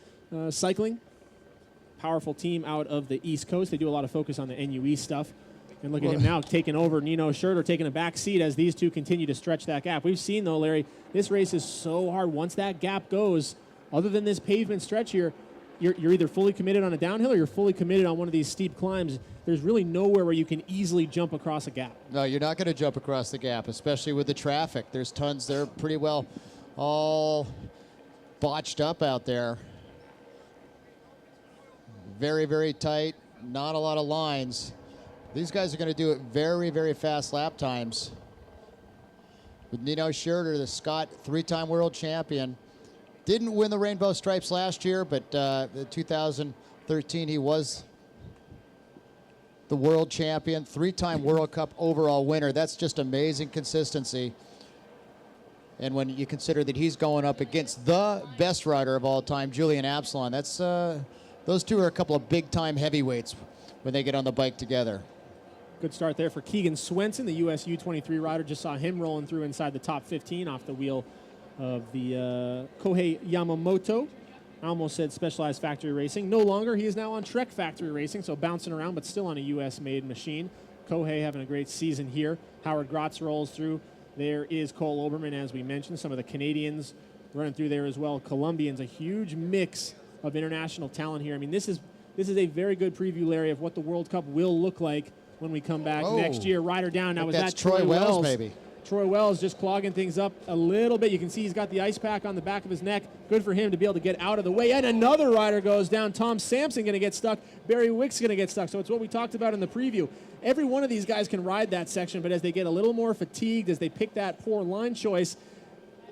Cycling. Powerful team out of the East Coast. They do a lot of focus on the NUE stuff. And look at him now taking over Nino Schurter, taking a back seat as these two continue to stretch that gap. We've seen, though, Larry, this race is so hard. Once that gap goes, other than this pavement stretch here, you're either fully committed on a downhill or you're fully committed on one of these steep climbs. There's really nowhere where you can easily jump across a gap. No, you're not going to jump across the gap, especially with the traffic. There's tons. They're pretty well all botched up out there. Very, very tight. Not a lot of lines. These guys are going to do it very, very fast lap times. With Nino Schurter, the Scott three-time world champion. Didn't win the Rainbow Stripes last year, but in 2013 he was the world champion, three-time World Cup overall winner. That's just amazing consistency. And when you consider that he's going up against the best rider of all time, Julian Absalon, that's those two are a couple of big-time heavyweights when they get on the bike together. Good start there for Keegan Swenson, the US U23 rider. Just saw him rolling through inside the top 15 off the wheel of the Kohei Yamamoto. I almost said Specialized Factory Racing. No longer. He is now on Trek Factory Racing, so bouncing around, but still on a US-made machine. Kohei having a great season here. Howard Grotz rolls through. There is Cole Oberman, as we mentioned. Some of the Canadians running through there as well. Colombians, a huge mix of international talent here. I mean, this is a very good preview, Larry, of what the World Cup will look like when we come back next year. Rider down. Now, was that Troy Wells, maybe? Troy Wells just clogging things up a little bit. You can see he's got the ice pack on the back of his neck. Good for him to be able to get out of the way. And another rider goes down. Tom Sampson going to get stuck. Barry Wick's going to get stuck. So it's what we talked about in the preview. Every one of these guys can ride that section, but as they get a little more fatigued, as they pick that poor line choice,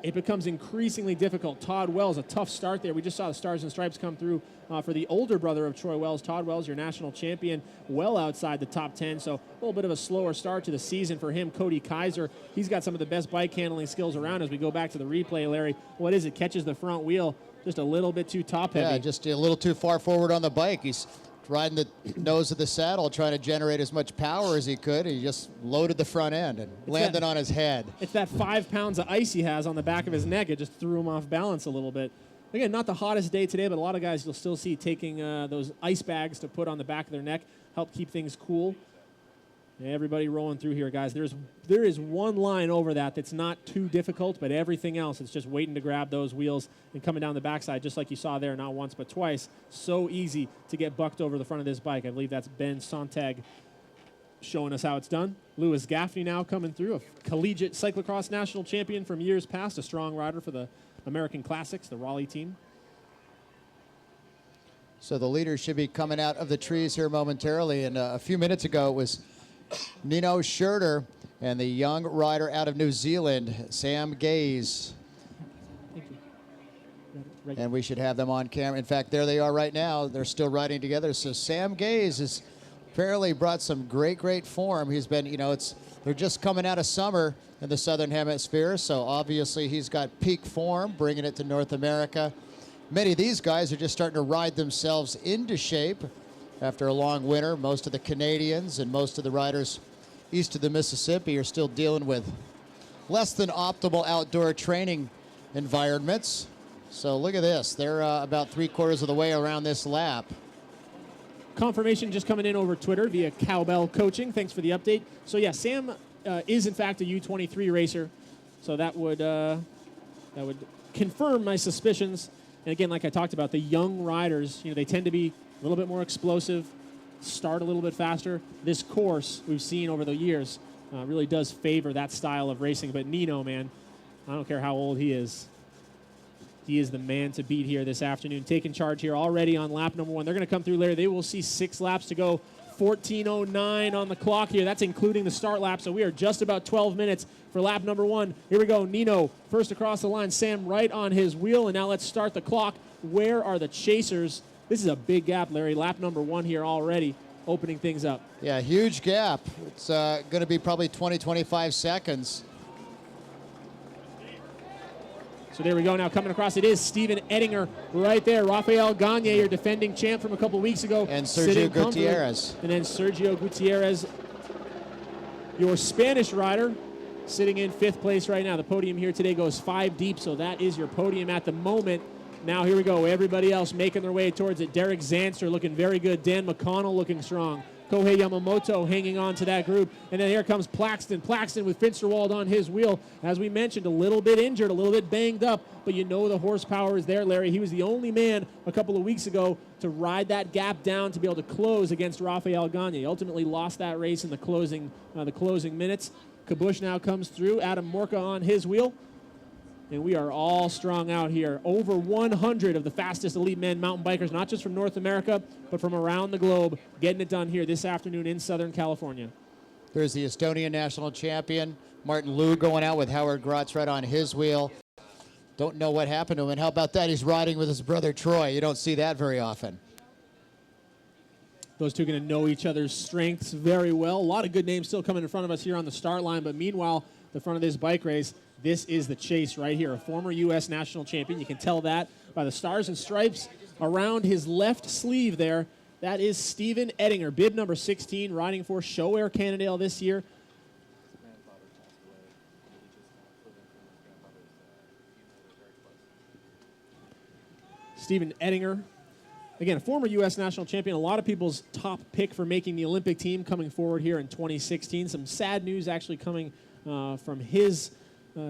it becomes increasingly difficult. Todd Wells, a tough start there. We just saw the Stars and Stripes come through for the older brother of Troy Wells. Todd Wells, your national champion, well outside the top 10. So a little bit of a slower start to the season for him. Cody Kaiser, he's got some of the best bike handling skills around. As we go back to the replay, Larry, what is it? Catches the front wheel just a little bit too top heavy. Yeah, just a little too far forward on the bike. He's riding the nose of the saddle, trying to generate as much power as he could. He just loaded the front end and landed on his head. It's that 5 pounds of ice he has on the back of his neck. It just threw him off balance a little bit. Again, not the hottest day today, but a lot of guys you'll still see taking those ice bags to put on the back of their neck, help keep things cool. Everybody rolling through here, guys. There is one line over that's not too difficult, but everything else, it's just waiting to grab those wheels and coming down the backside, just like you saw there, not once but twice. So easy to get bucked over the front of this bike. I believe that's Ben Sontag showing us how it's done. Lewis Gaffney now coming through, a collegiate cyclocross national champion from years past, a strong rider for the American Classics, the Raleigh team. So the leaders should be coming out of the trees here momentarily. And a few minutes ago, it was Nino Schurter and the young rider out of New Zealand, Sam Gaze. Thank you. And we should have them on camera. In fact, there they are right now. They're still riding together. So Sam Gaze has apparently brought some great form. He's been, they're just coming out of summer in the Southern Hemisphere. So obviously he's got peak form, bringing it to North America. Many of these guys are just starting to ride themselves into shape after a long winter. Most of the Canadians and most of the riders east of the Mississippi are still dealing with less than optimal outdoor training environments. So look at this. They're about 3/4 of the way around this lap. Confirmation just coming in over Twitter via Cowbell Coaching. Thanks for the update. So yeah, Sam is in fact a U23 racer. So that would confirm my suspicions. And again, like I talked about, the young riders, they tend to be a little bit more explosive, start a little bit faster. This course we've seen over the years really does favor that style of racing. But Nino, man, I don't care how old he is. He is the man to beat here this afternoon. Taking charge here already on lap number 1. They're going to come through, Larry. They will see 6 laps to go. 14:09 on the clock here. That's including the start lap. So we are just about 12 minutes for lap number 1. Here we go. Nino first across the line. Sam right on his wheel. And now let's start the clock. Where are the chasers? This is a big gap, Larry. Lap number 1 here already, opening things up. Yeah, huge gap. It's going to be probably 20-25 seconds. So there we go. Now coming across, it is Steven Ettinger right there. Rafael Gagne, your defending champ from a couple weeks ago. And Sergio Gutierrez. And then Sergio Gutierrez, your Spanish rider, sitting in 5th place right now. The podium here today goes 5 deep, so that is your podium at the moment. Now here we go. Everybody else making their way towards it. Derek Zanster looking very good. Dan McConnell looking strong. Kohei Yamamoto hanging on to that group. And then here comes Plaxton. Plaxton with Finsterwald on his wheel. As we mentioned, a little bit injured, a little bit banged up, but the horsepower is there, Larry. He was the only man a couple of weeks ago to ride that gap down to be able to close against Rafael Gagne. He ultimately lost that race in the closing minutes. Kabush now comes through. Adam Morka on his wheel. And we are all strung out here. Over 100 of the fastest elite men mountain bikers, not just from North America, but from around the globe, getting it done here this afternoon in Southern California. There's the Estonian national champion, Martin Liu, going out with Howard Grotz right on his wheel. Don't know what happened to him. And how about that? He's riding with his brother Troy. You don't see that very often. Those two are going to know each other's strengths very well. A lot of good names still coming in front of us here on the start line, but meanwhile, the front of this bike race, this is the chase right here. A former U.S. national champion. You can tell that by the stars and stripes around his left sleeve there. That is Steven Ettinger, bib number 16, riding for Show Air Cannondale this year. Steven Ettinger, again, a former U.S. national champion. A lot of people's top pick for making the Olympic team coming forward here in 2016. Some sad news actually coming from his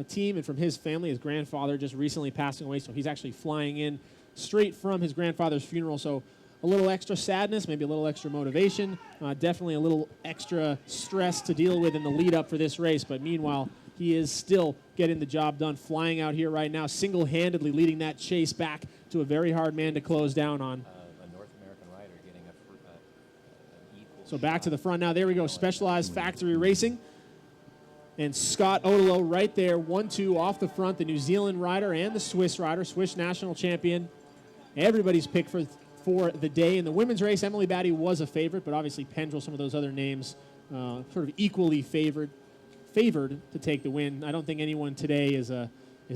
team and from his family. His grandfather just recently passing away, so he's actually flying in straight from his grandfather's funeral. So a little extra sadness, maybe a little extra motivation, definitely a little extra stress to deal with in the lead up for this race. But meanwhile, he is still getting the job done, flying out here right now, single-handedly leading that chase back to a very hard man to close down on. A North American rider getting an equal. So back to the front now. There we go, Specialized Factory Racing. And Scott Odelo right there, 1-2 off the front, the New Zealand rider and the Swiss rider, Swiss national champion. Everybody's pick for the day. In the women's race, Emily Batty was a favorite, but obviously Pendrell, some of those other names, sort of equally favored to take the win. I don't think anyone today is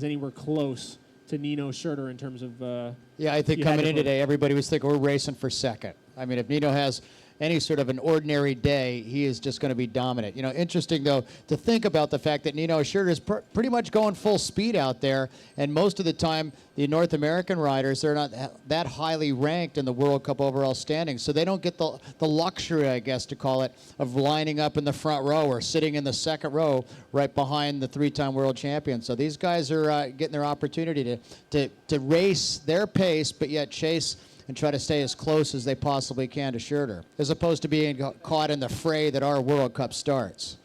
anywhere close to Nino Schurter in terms of... Yeah, I think coming in today, everybody was thinking we're racing for second. I mean, if Nino has any sort of an ordinary day, he is just going to be dominant. You know, interesting, though, to think about the fact that Nino Schurter is pretty much going full speed out there, and most of the time, the North American riders, they're not that highly ranked in the World Cup overall standings, so they don't get the luxury, I guess, to call it, of lining up in the front row or sitting in the second row right behind the three-time world champion. So these guys are getting their opportunity to race their pace, but yet chase and try to stay as close as they possibly can to Schurter, as opposed to being caught in the fray that our World Cup starts.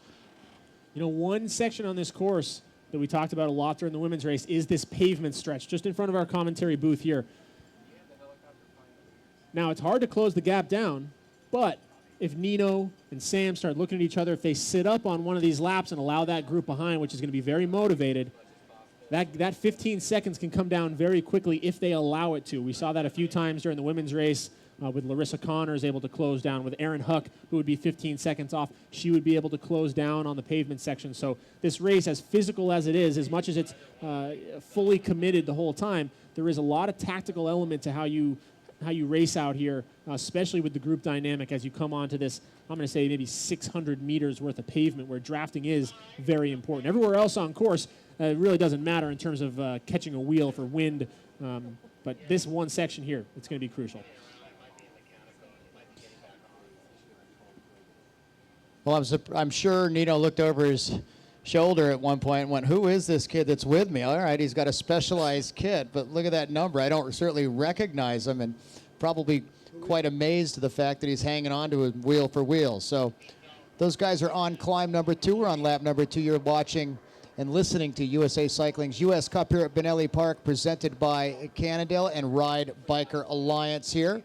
You know, one section on this course that we talked about a lot during the women's race is this pavement stretch, just in front of our commentary booth here. Now, it's hard to close the gap down, but if Nino and Sam start looking at each other, if they sit up on one of these laps and allow that group behind, which is going to be very motivated, that 15 seconds can come down very quickly if they allow it to. We saw that a few times during the women's race with Lissa Connor is able to close down. With Erin Huck, who would be 15 seconds off, she would be able to close down on the pavement section. So this race, as physical as it is, as much as it's fully committed the whole time, there is a lot of tactical element to how you race out here, especially with the group dynamic as you come onto this, I'm going to say maybe 600 meters worth of pavement where drafting is very important. Everywhere else on course, it really doesn't matter in terms of catching a wheel for wind, but this one section here, it's going to be crucial. Well, I'm sure Nino looked over his shoulder at one point and went, who is this kid that's with me? All right, he's got a Specialized kit, but look at that number. I don't certainly recognize him, and probably quite amazed to the fact that he's hanging on to him wheel for wheel. So those guys are on climb number 2. We're on lap number 2. You're watching and listening to USA Cycling's U.S. Cup here at Bonelli Park, presented by Cannondale and Ride Biker Alliance here.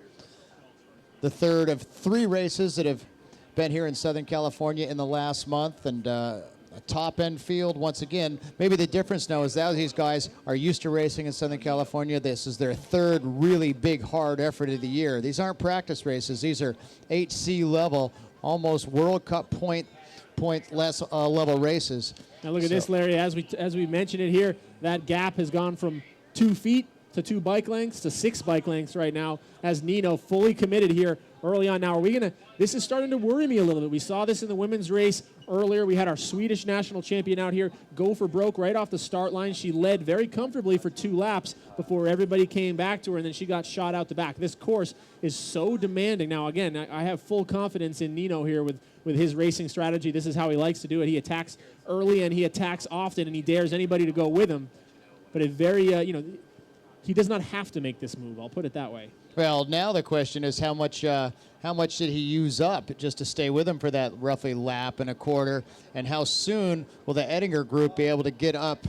The third of 3 races that have been here in Southern California in the last month, and a top-end field once again. Maybe the difference now is that these guys are used to racing in Southern California. This is their third really big, hard effort of the year. These aren't practice races. These are HC level, almost World Cup point less level races. Now look at this, Larry. As we mentioned it here, that gap has gone from 2 feet to 2 bike lengths to 6 bike lengths right now, as Nino fully committed here early on. Now, this is starting to worry me a little bit. We saw this in the women's race earlier. We had our Swedish national champion out here go for broke right off the start line. She led very comfortably for 2 laps before everybody came back to her, and then she got shot out the back. This course is so demanding. Now, again, I have full confidence in Nino here with his racing strategy. This is how he likes to do it. He attacks early and he attacks often, and he dares anybody to go with him. But he does not have to make this move. I'll put it that way. Well, now the question is how much did he use up just to stay with him for that roughly lap and a quarter, and how soon will the Ettinger group be able to get up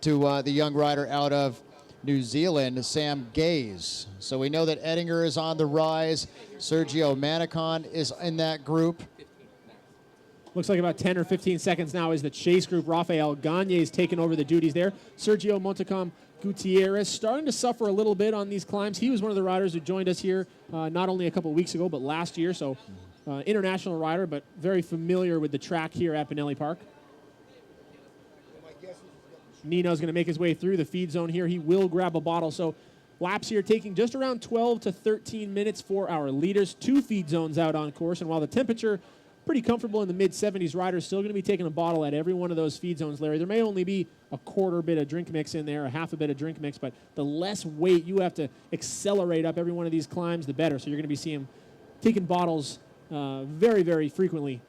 to the young rider out of New Zealand, Sam Gaze? So we know that Ettinger is on the rise. Sergio Manicon is in that group. Looks like about 10 or 15 seconds now is the chase group. Rafael Gagne is taking over the duties there. Sergio Montecalm Gutierrez starting to suffer a little bit on these climbs. He was one of the riders who joined us here not only a couple weeks ago, but last year. So international rider, but very familiar with the track here at Bonelli Park. Nino's going to make his way through the feed zone here. He will grab a bottle. So laps here taking just around 12 to 13 minutes for our leaders. 2 feed zones out on course. And while the temperature pretty comfortable in the mid-70s, riders still going to be taking a bottle at every one of those feed zones, Larry. There may only be a quarter bit of drink mix in there, a half a bit of drink mix, but the less weight you have to accelerate up every one of these climbs, the better. So you're going to be seeing them taking bottles very, very frequently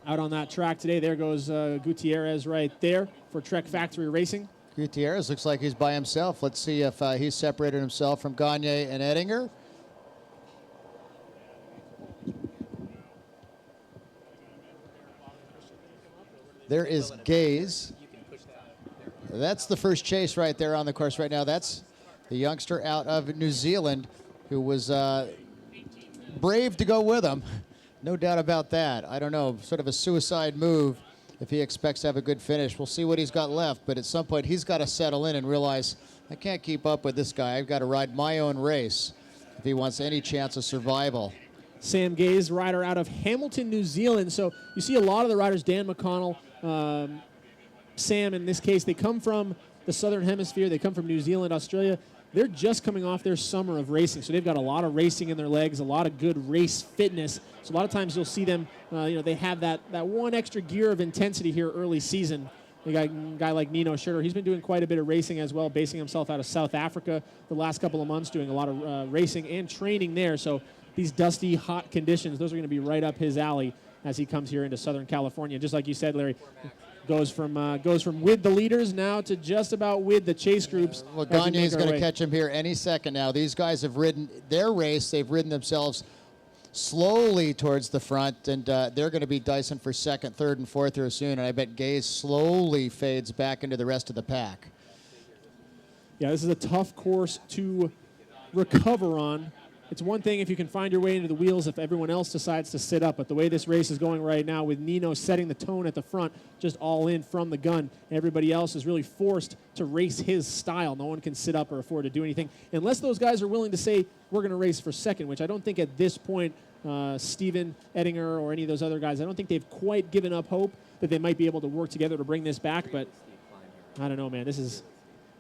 out on that track today. There goes Gutierrez right there for Trek Factory Racing. Gutierrez looks like he's by himself. Let's see if he's separated himself from Gagne and Ettinger. There is Gaze. That's the first chase right there on the course right now. That's the youngster out of New Zealand who was brave to go with him. No doubt about that. I don't know, sort of a suicide move if he expects to have a good finish. We'll see what he's got left, but at some point he's got to settle in and realize, I can't keep up with this guy. I've got to ride my own race if he wants any chance of survival. Sam Gaze, rider out of Hamilton, New Zealand. So you see a lot of the riders, Dan McConnell, Sam in this case, they come from the Southern Hemisphere. They come from New Zealand, Australia. They're just coming off their summer of racing. So they've got a lot of racing in their legs, a lot of good race fitness. So a lot of times you'll see them, they have that one extra gear of intensity here early season. You got a guy like Nino Schurter. He's been doing quite a bit of racing as well, basing himself out of South Africa the last couple of months, doing a lot of racing and training there. So these dusty, hot conditions, those are going to be right up his alley as he comes here into Southern California. Just like you said, Larry, goes from with the leaders now to just about with the chase groups. Well, Gagne's going to catch him here any second now. These guys have ridden their race. They've ridden themselves slowly towards the front, and they're going to be dicing for second, third, and fourth here soon. And I bet Gaze slowly fades back into the rest of the pack. Yeah, this is a tough course to recover on. It's one thing if you can find your way into the wheels if everyone else decides to sit up, but the way this race is going right now with Nino setting the tone at the front, just all in from the gun, everybody else is really forced to race his style. No one can sit up or afford to do anything unless those guys are willing to say, we're going to race for second, which I don't think at this point Steven Ettinger or any of those other guys, I don't think they've quite given up hope that they might be able to work together to bring this back, but I don't know, man.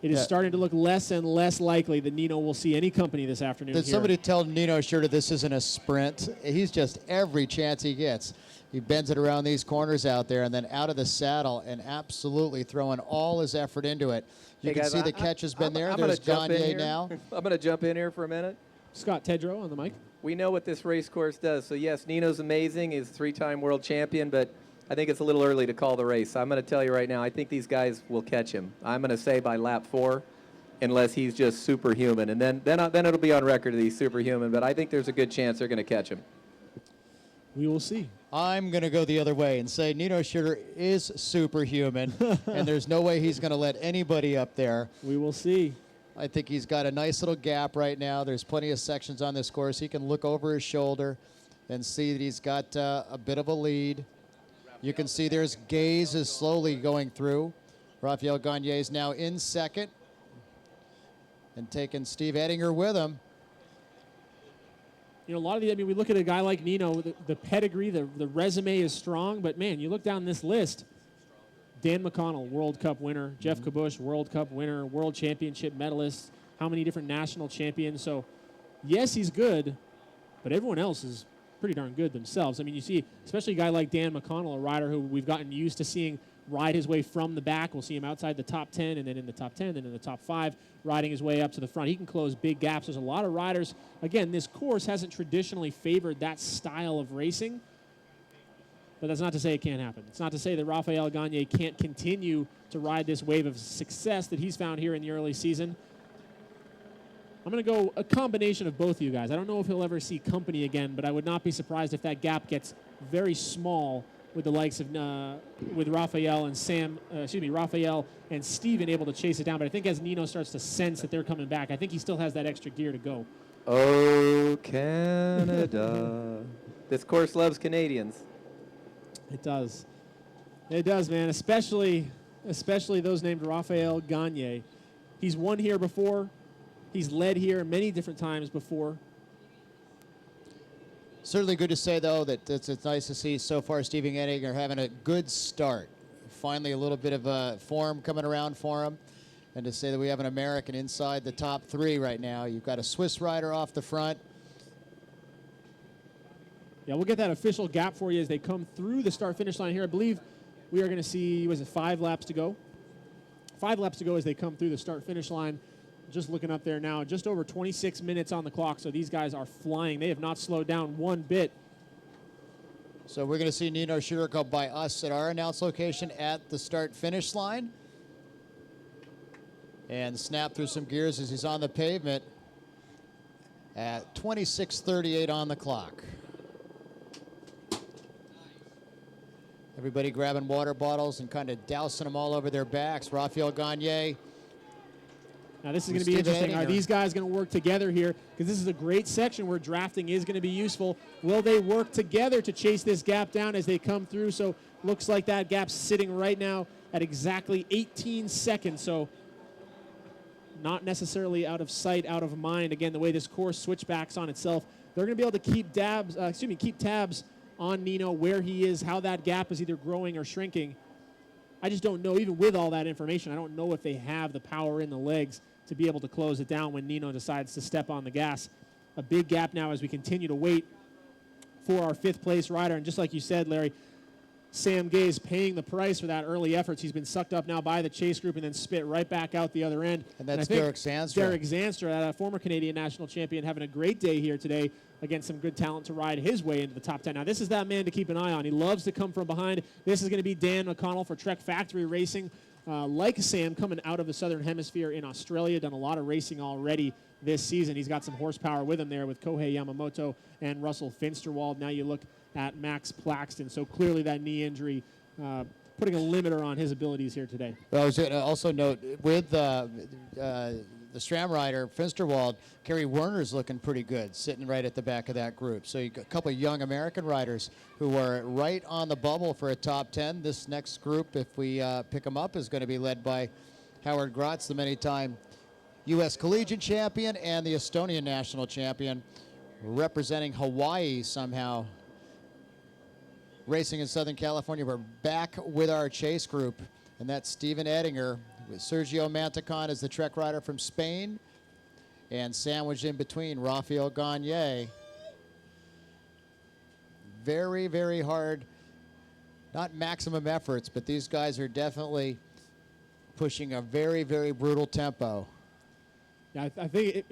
It is starting to look less and less likely that Nino will see any company this afternoon. Did somebody tell Nino Schurter this isn't a sprint? He's just every chance he gets. He bends it around these corners out there and then out of the saddle and absolutely throwing all his effort into it. You can see the catch has been there. There's Gagne now. I'm going to jump in here for a minute. Scott Tedrow on the mic. We know what this race course does. So, yes, Nino's amazing. He's a 3-time world champion, but I think it's a little early to call the race. I'm going to tell you right now, I think these guys will catch him. I'm going to say by lap 4, unless he's just superhuman. And then it'll be on record that he's superhuman, but I think there's a good chance they're going to catch him. We will see. I'm going to go the other way and say Nino Schurter is superhuman, and there's no way he's going to let anybody up there. We will see. I think he's got a nice little gap right now. There's plenty of sections on this course. He can look over his shoulder and see that he's got a bit of a lead. You can see there's Gaze is slowly going through. Raphael Gagne is now in second and taking Steve Ettinger with him. You know, a lot of the, we look at a guy like Nino, the pedigree, the resume is strong, but man, you look down this list, Dan McConnell, World Cup winner, Jeff Kabush, World Cup winner, World Championship medalist, how many different national champions. So, yes, he's good, but everyone else is pretty darn good themselves. I mean, you see, especially a guy like Dan McConnell, a rider who we've gotten used to seeing ride his way from the back. We'll see him outside the top 10 and then in the top 10 and in the top 5, riding his way up to the front. He can close big gaps. There's a lot of riders. Again, this course hasn't traditionally favored that style of racing, but that's not to say it can't happen. It's not to say that Raphael Gagne can't continue to ride this wave of success that he's found here in the early season. I'm going to go a combination of both of you guys. I don't know if he'll ever see company again, but I would not be surprised if that gap gets very small with the likes of with Raphael and Raphael and Steven able to chase it down. But I think as Nino starts to sense that they're coming back, I think he still has that extra gear to go. Oh, Canada. This course loves Canadians. It does. It does, man, especially those named Raphael Gagne. He's won here before. He's led here many different times before. Certainly good to say, though, that it's nice to see so far Stephen Ettinger having a good start finally a little bit of a form coming around for him. And to say that we have an American inside the top 3 right now. You've got a Swiss rider off the front. Yeah, we'll get that official gap for you as they come through the start-finish line here. I believe we are going to see, was it 5 laps to go? 5 laps to go as they come through the start-finish line. Just looking up there now, just over 26 minutes on the clock, so these guys are flying. They have not slowed down one bit. So we're going to see Nino Shirko by us at our announced location at the start-finish line. And snap through some gears as he's on the pavement at 26:38 on the clock. Everybody grabbing water bottles and kind of dousing them all over their backs. Rafael Gagne. Now this is going to be interesting. Are these guys going to work together here? Because this is a great section where drafting is going to be useful. Will they work together to chase this gap down as they come through? So looks like that gap's sitting right now at exactly 18 seconds. So not necessarily out of sight, out of mind. Again, the way this course switchbacks on itself, they're going to be able to keep tabs on Nino, where he is, how that gap is either growing or shrinking. I just don't know, even with all that information, I don't know if they have the power in the legs to be able to close it down when Nino decides to step on the gas. A big gap now as we continue to wait for our 5th place rider. And just like you said, Larry, Sam Gay is paying the price for that early efforts. He's been sucked up now by the chase group and then spit right back out the other end. And that's Derek Zanstra. Derek Zanstra, a former Canadian national champion, having a great day here today against some good talent to ride his way into the top 10. Now, this is that man to keep an eye on. He loves to come from behind. This is going to be Dan McConnell for Trek Factory Racing. Like Sam, coming out of the Southern Hemisphere in Australia, done a lot of racing already this season. He's got some horsepower with him there with Kohei Yamamoto and Russell Finsterwald. Now you look at Max Plaxton. So clearly that knee injury putting a limiter on his abilities here today. Well, I was going to also note with the SRAM rider, Finsterwald, Kerry Werner's looking pretty good, sitting right at the back of that group. So you got a couple of young American riders who are right on the bubble for a top 10. This next group, if we pick them up, is going to be led by Howard Grotz, the many-time U.S. Collegiate Champion and the Estonian National Champion, representing Hawaii somehow. Racing in Southern California. We're back with our chase group, and that's Steven Ettinger with Sergio Mantecon as the Trek rider from Spain, and sandwiched in between Rafael Gagne. Very, very hard, not maximum efforts, but these guys are definitely pushing a very, very brutal tempo. Yeah, I think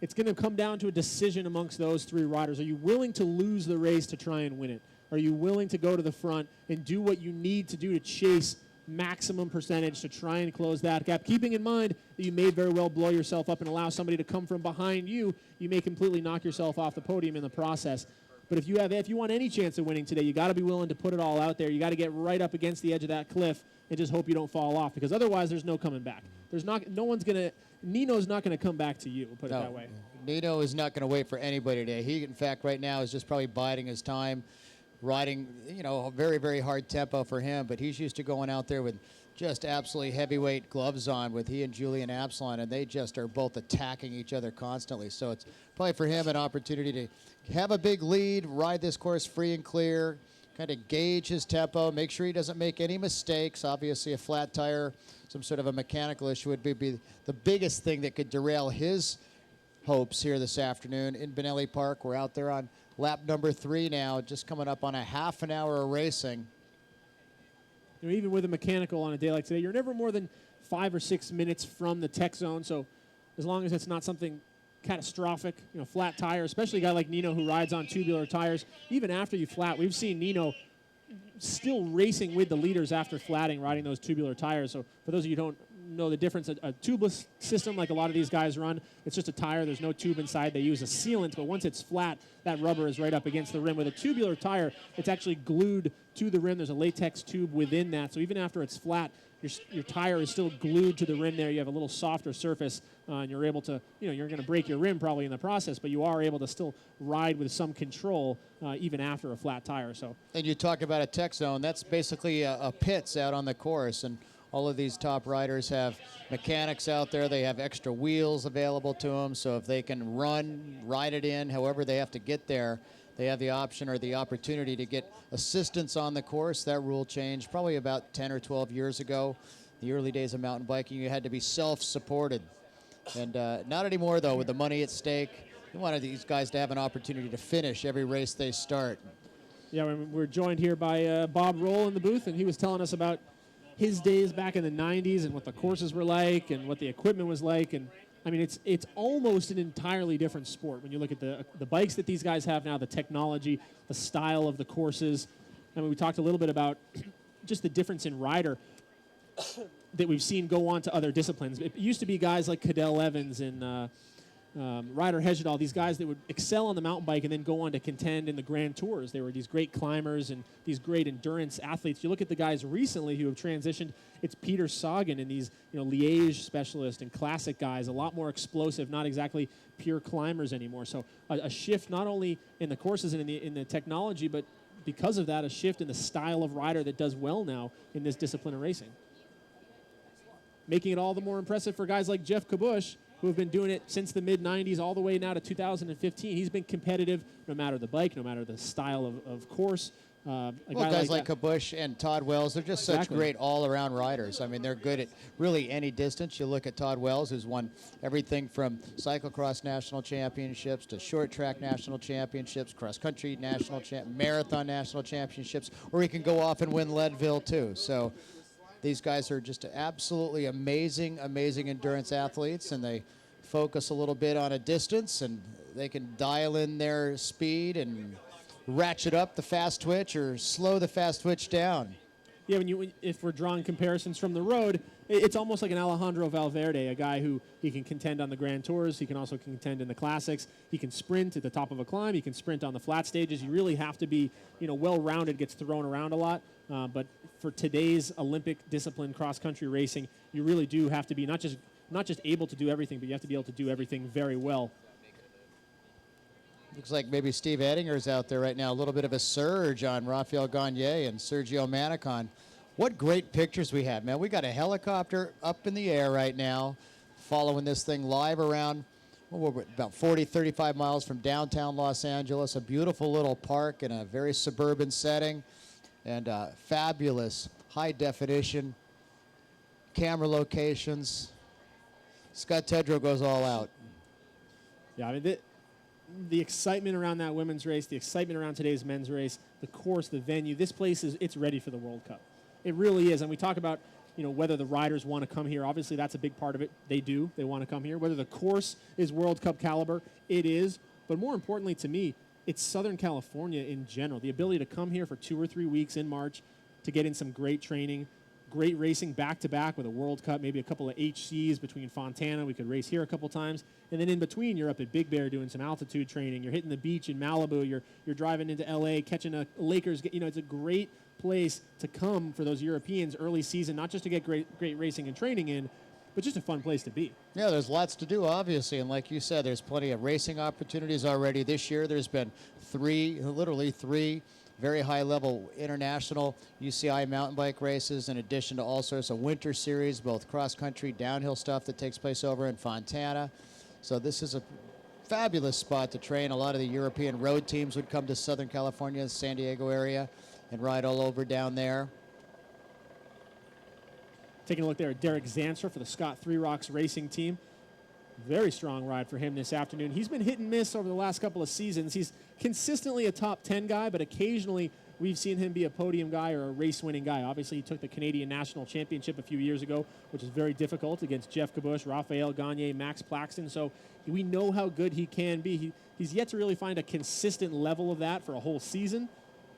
it's going to come down to a decision amongst those 3 riders. Are you willing to lose the race to try and win it? Are you willing to go to the front and do what you need to do to chase maximum percentage to try and close that gap? Keeping in mind that you may very well blow yourself up and allow somebody to come from behind you. You may completely knock yourself off the podium in the process. But if you want any chance of winning today, you got to be willing to put it all out there. You got to get right up against the edge of that cliff and just hope you don't fall off, because otherwise there's no coming back. Nino's not going to come back to you, put it that way. Nino is not going to wait for anybody today. He, in fact, right now is just probably biding his time, riding, a very, very hard tempo for him, but he's used to going out there with just absolutely heavyweight gloves on with he and Julian Absalon, and they just are both attacking each other constantly. So it's probably for him an opportunity to have a big lead, ride this course free and clear, kind of gauge his tempo, make sure he doesn't make any mistakes. Obviously, a flat tire, some sort of a mechanical issue would be the biggest thing that could derail his hopes here this afternoon in Bonelli Park. We're out there on lap number 3 now, just coming up on a half an hour of racing. Even with a mechanical on a day like today, you're never more than 5 or 6 minutes from the tech zone. So as long as it's not something catastrophic, flat tire, especially a guy like Nino who rides on tubular tires, even after you flat, we've seen Nino still racing with the leaders after flatting, riding those tubular tires. So for those of you who don't know the difference, a tubeless system like a lot of these guys run, it's just a tire, there's no tube inside. They use a sealant, but once it's flat, that rubber is right up against the rim. With a tubular tire, it's actually glued to the rim. There's a latex tube within that, so even after it's flat, your tire is still glued to the rim there. You have a little softer surface, and you're able to, you're going to break your rim probably in the process, but you are able to still ride with some control even after a flat tire. So. And you talk about a tech zone. That's basically a pits out on the course, and all of these top riders have mechanics out there. They have extra wheels available to them, so if they can ride it in, however they have to get there, they have the option or the opportunity to get assistance on the course. That rule changed probably about 10 or 12 years ago. The early days of mountain biking, you had to be self-supported. And not anymore, though, with the money at stake. You wanted these guys to have an opportunity to finish every race they start. Yeah, we're joined here by Bob Roll in the booth, and he was telling us about his days back in the 90s and what the courses were like and what the equipment was like. And I mean, it's almost an entirely different sport when you look at the bikes that these guys have now, the technology, the style of the courses. I mean, we talked a little bit about just the difference in rider that we've seen go on to other disciplines. It used to be guys like Cadell Evans and Ryder Hesjedal, these guys that would excel on the mountain bike and then go on to contend in the Grand Tours. They were these great climbers and these great endurance athletes. You look at the guys recently who have transitioned. It's Peter Sagan and these Liège specialists and classic guys, a lot more explosive, not exactly pure climbers anymore. So a shift not only in the courses and in the technology, but because of that, a shift in the style of rider that does well now in this discipline of racing. Making it all the more impressive for guys like Jeff Kabush, who have been doing it since the mid-90s all the way now to 2015. He's been competitive no matter the bike, no matter the style of course. Guys like Kabush and Todd Wells, they're just such great all-around riders. I mean, they're good at really any distance. You look at Todd Wells, who's won everything from cyclocross national championships to short track national championships, cross-country national marathon national championships, or he can go off and win Leadville too. So these guys are just absolutely amazing, amazing endurance athletes, and they focus a little bit on a distance, and they can dial in their speed and ratchet up the fast twitch or slow the fast twitch down. Yeah, if we're drawing comparisons from the road, it's almost like an Alejandro Valverde, a guy who he can contend on the Grand Tours. He can also contend in the classics. He can sprint at the top of a climb. He can sprint on the flat stages. You really have to be, well-rounded. Gets thrown around a lot, but for today's Olympic discipline, cross-country racing, you really do have to be not just able to do everything, but you have to be able to do everything very well. Looks like maybe Steve Ettinger's out there right now. A little bit of a surge on Rafael Gagne and Sergio Manicon. What great pictures we had, man. We got a helicopter up in the air right now following this thing live around about 40, 35 miles from downtown Los Angeles. A beautiful little park in a very suburban setting and fabulous high-definition camera locations. Scott Tedrow goes all out. Yeah, I mean, the excitement around that women's race, the excitement around today's men's race, the course, the venue, this place it's ready for the World Cup. It really is. And we talk about, whether the riders want to come here. Obviously, that's a big part of it. They do. They want to come here. Whether the course is World Cup caliber, it is. But more importantly to me, it's Southern California in general. The ability to come here for 2 or 3 weeks in March to get in some great training, great racing back-to-back with a World Cup, maybe a couple of HCs between Fontana. We could race here a couple times. And then in between, you're up at Big Bear doing some altitude training. You're hitting the beach in Malibu. You're driving into L.A., catching a Lakers. It's a great place to come for those Europeans early season, not just to get great racing and training in, but just a fun place to be. Yeah, there's lots to do, obviously. And like you said, there's plenty of racing opportunities already this year. There's been literally three very high-level international UCI mountain bike races, in addition to all sorts of winter series, both cross-country, downhill stuff that takes place over in Fontana. So this is a fabulous spot to train. A lot of the European road teams would come to Southern California, San Diego area, and ride all over down there. Taking a look there at Derek Zanser for the Scott Three Rocks racing team. Very strong ride for him this afternoon. He's been hit and miss over the last couple of seasons. He's consistently a top 10 guy, but occasionally we've seen him be a podium guy or a race-winning guy. Obviously, he took the Canadian National Championship a few years ago, which is very difficult against Jeff Kabush, Rafael Gagne, Max Plaxton. So we know how good he can be. He's yet to really find a consistent level of that for a whole season,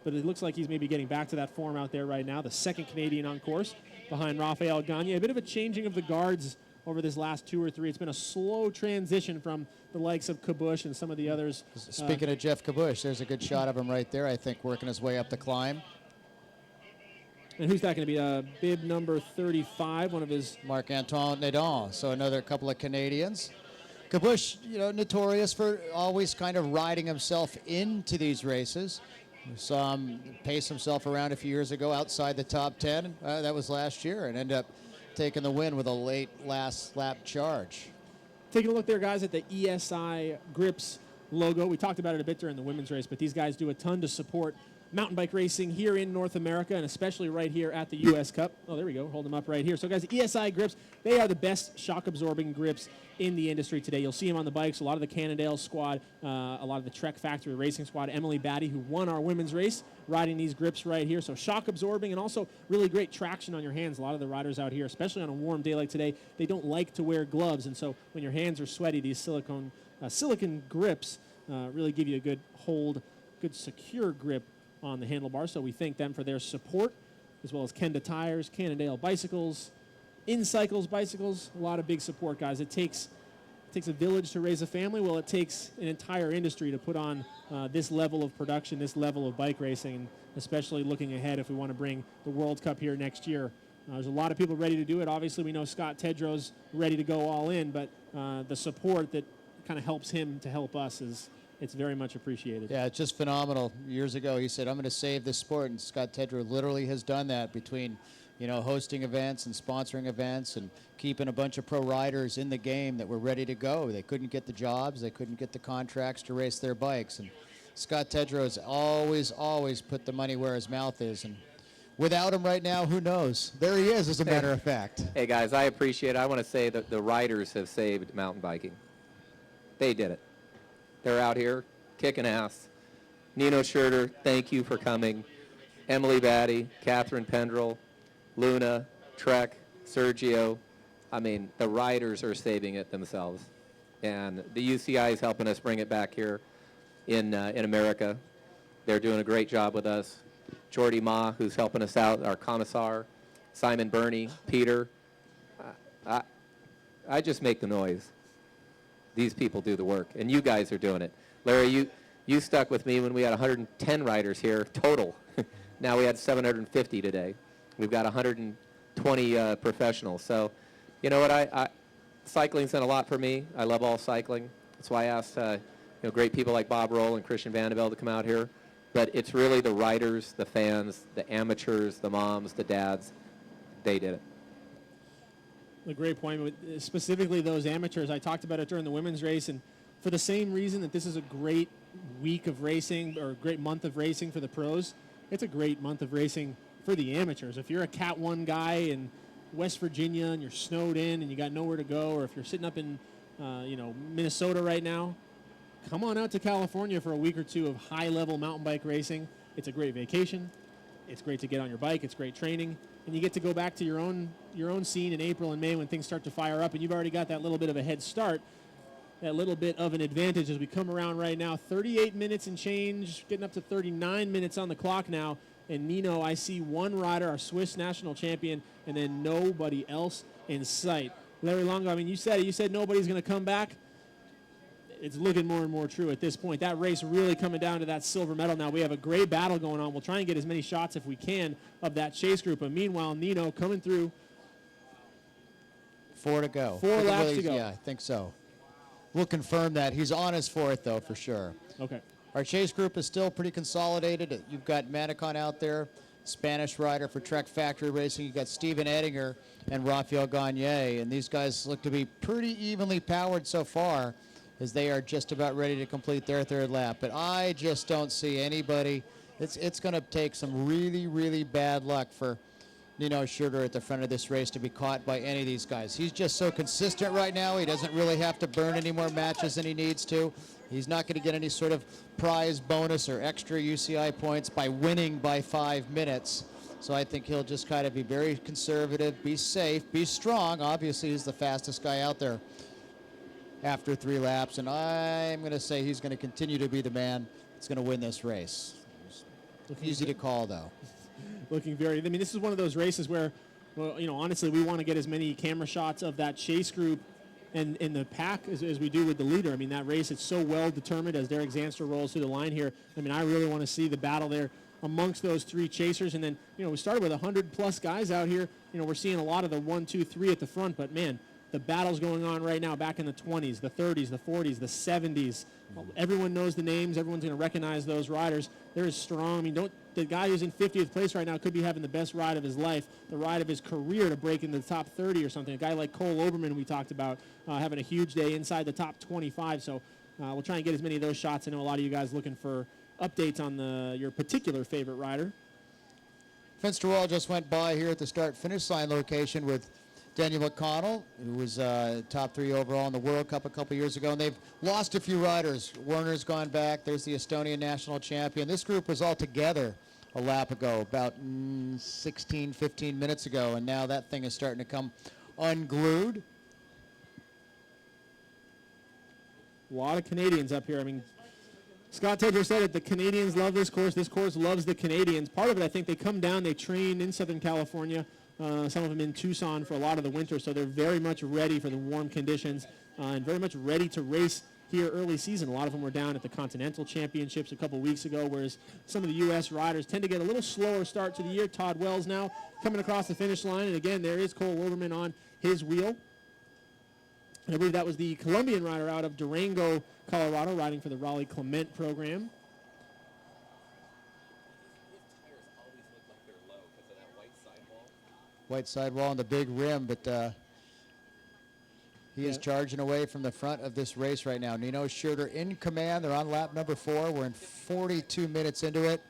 but it looks like he's maybe getting back to that form out there right now. The second Canadian on course behind Rafael Gagne. A bit of a changing of the guards over this last 2 or 3. It's been a slow transition from the likes of Kabush and some of the others. Speaking of Jeff Kabush, there's a good shot of him right there, I think, working his way up the climb. And who's that going to be? Bib number 35, one of his... Marc-Antoine Nadon, so another couple of Canadians. Kabush, notorious for always kind of riding himself into these races. We saw him pace himself around a few years ago outside the top 10. That was last year, and ended up taking the win with a late last lap charge. Taking a look there, guys, at the ESI Grips logo. We talked about it a bit during the women's race, but these guys do a ton to support mountain bike racing here in North America, and especially right here at the U.S. Cup. Oh, there we go. Hold them up right here. So, guys, ESI grips, they are the best shock-absorbing grips in the industry today. You'll see them on the bikes. A lot of the Cannondale squad, a lot of the Trek Factory Racing squad, Emily Batty, who won our women's race, riding these grips right here. So shock-absorbing and also really great traction on your hands. A lot of the riders out here, especially on a warm day like today, they don't like to wear gloves, and so when your hands are sweaty, these silicone grips really give you a good hold, good secure grip on the handlebar. So we thank them for their support, as well as Kenda Tires, Cannondale Bicycles, InCycles Bicycles. A lot of big support, guys. It takes a village to raise a family. Well, it takes an entire industry to put on this level of production, this level of bike racing, and especially looking ahead if we want to bring the World Cup here next year. There's a lot of people ready to do it. Obviously, we know Scott Tedrow's ready to go all in, but the support that kind of helps him to help us it's very much appreciated. Yeah, it's just phenomenal. Years ago, he said, I'm going to save this sport, and Scott Tedrow literally has done that between, hosting events and sponsoring events and keeping a bunch of pro riders in the game that were ready to go. They couldn't get the jobs. They couldn't get the contracts to race their bikes. And Scott Tedrow has always put the money where his mouth is. And without him right now, who knows? There he is, as a matter of fact. Hey, guys, I appreciate it. I want to say that the riders have saved mountain biking. They did it. They're out here kicking ass. Nino Schurter, thank you for coming. Emily Batty, Catherine Pendrell, Luna, Trek, Sergio. I mean, the riders are saving it themselves. And the UCI is helping us bring it back here in America. They're doing a great job with us. Jordy Ma, who's helping us out, our commissar. Simon Burney, Peter. I just make the noise. These people do the work, and you guys are doing it. Larry, you stuck with me when we had 110 riders here total. Now we had 750 today. We've got 120 professionals. So, you know what? Cycling's done a lot for me. I love all cycling. That's why I asked great people like Bob Roll and Christian Vandervelde to come out here. But it's really the riders, the fans, the amateurs, the moms, the dads. They did it. A great point. Specifically those amateurs, I talked about it during the women's race, and for the same reason that this is a great week of racing or a great month of racing for the pros, it's a great month of racing for the amateurs. If you're a Cat 1 guy in West Virginia and you're snowed in and you got nowhere to go, or if you're sitting up in Minnesota right now, come on out to California for a week or two of high-level mountain bike racing. It's a great vacation. It's great to get on your bike. It's great training. And you get to go back to your own scene in April and May when things start to fire up, and you've already got that little bit of a head start, that little bit of an advantage as we come around right now. 38 minutes and change, getting up to 39 minutes on the clock now. And Nino, I see one rider, our Swiss national champion, and then nobody else in sight. Larry Longo, I mean, you said nobody's going to come back. It's looking more and more true at this point. That race really coming down to that silver medal now. We have a great battle going on. We'll try and get as many shots if we can of that chase group. But meanwhile, Nino coming through. 4 to go. 4 laps to go. Yeah, I think so. We'll confirm that. He's on his 4th, though, for sure. Okay. Our chase group is still pretty consolidated. You've got Manicon out there, Spanish rider for Trek Factory Racing. You've got Steven Ettinger and Rafael Gagne. And these guys look to be pretty evenly powered so far, as they are just about ready to complete their 3rd lap. But I just don't see anybody. It's going to take some really, really bad luck for Nino Schurter at the front of this race to be caught by any of these guys. He's just so consistent right now. He doesn't really have to burn any more matches than he needs to. He's not going to get any sort of prize bonus or extra UCI points by winning by 5 minutes. So I think he'll just kind of be very conservative, be safe, be strong. Obviously, he's the fastest guy out there after 3 laps, and I'm going to say he's going to continue to be the man that's going to win this race. Easy to call, though. Looking very, I mean, this is one of those races where, well, honestly, we want to get as many camera shots of that chase group and in the pack as we do with the leader. I mean, that race, it's so well determined as Derek Zanster rolls through the line here. I mean, I really want to see the battle there amongst those 3 chasers. And then, we started with 100-plus guys out here. We're seeing a lot of the 1, 2, 3 at the front, but, man, the battle's going on right now back in the 20s, the 30s, the 40s, the 70s. Everyone knows the names. Everyone's going to recognize those riders. They're as strong. I mean, the guy who's in 50th place right now could be having the best ride of his life, the ride of his career to break into the top 30 or something. A guy like Cole Oberman we talked about having a huge day inside the top 25. So We'll try and get as many of those shots. I know a lot of you guys looking for updates on your particular favorite rider. Finsterwall just went by here at the start-finish line location with Daniel McConnell, who was top 3 overall in the World Cup a couple years ago, and they've lost a few riders. Werner's gone back. There's the Estonian national champion. This group was all together a lap ago, about 16, 15 minutes ago, and now that thing is starting to come unglued. A lot of Canadians up here. I mean, Scott Tedger said it, the Canadians love this course. This course loves the Canadians. Part of it, I think, they come down, they train in Southern California, some of them in Tucson for a lot of the winter, so they're very much ready for the warm conditions and very much ready to race here early season. A lot of them were down at the Continental Championships a couple weeks ago, whereas some of the U.S. riders tend to get a little slower start to the year. Todd Wells now coming across the finish line, and again, there is Cole Oberman on his wheel. And I believe that was the Colombian rider out of Durango, Colorado, riding for the Raleigh Clement program. White sidewall and the big rim, but he is charging away from the front of this race right now. Nino Schurter in command. They're on lap number 4. We're in 42 minutes into it.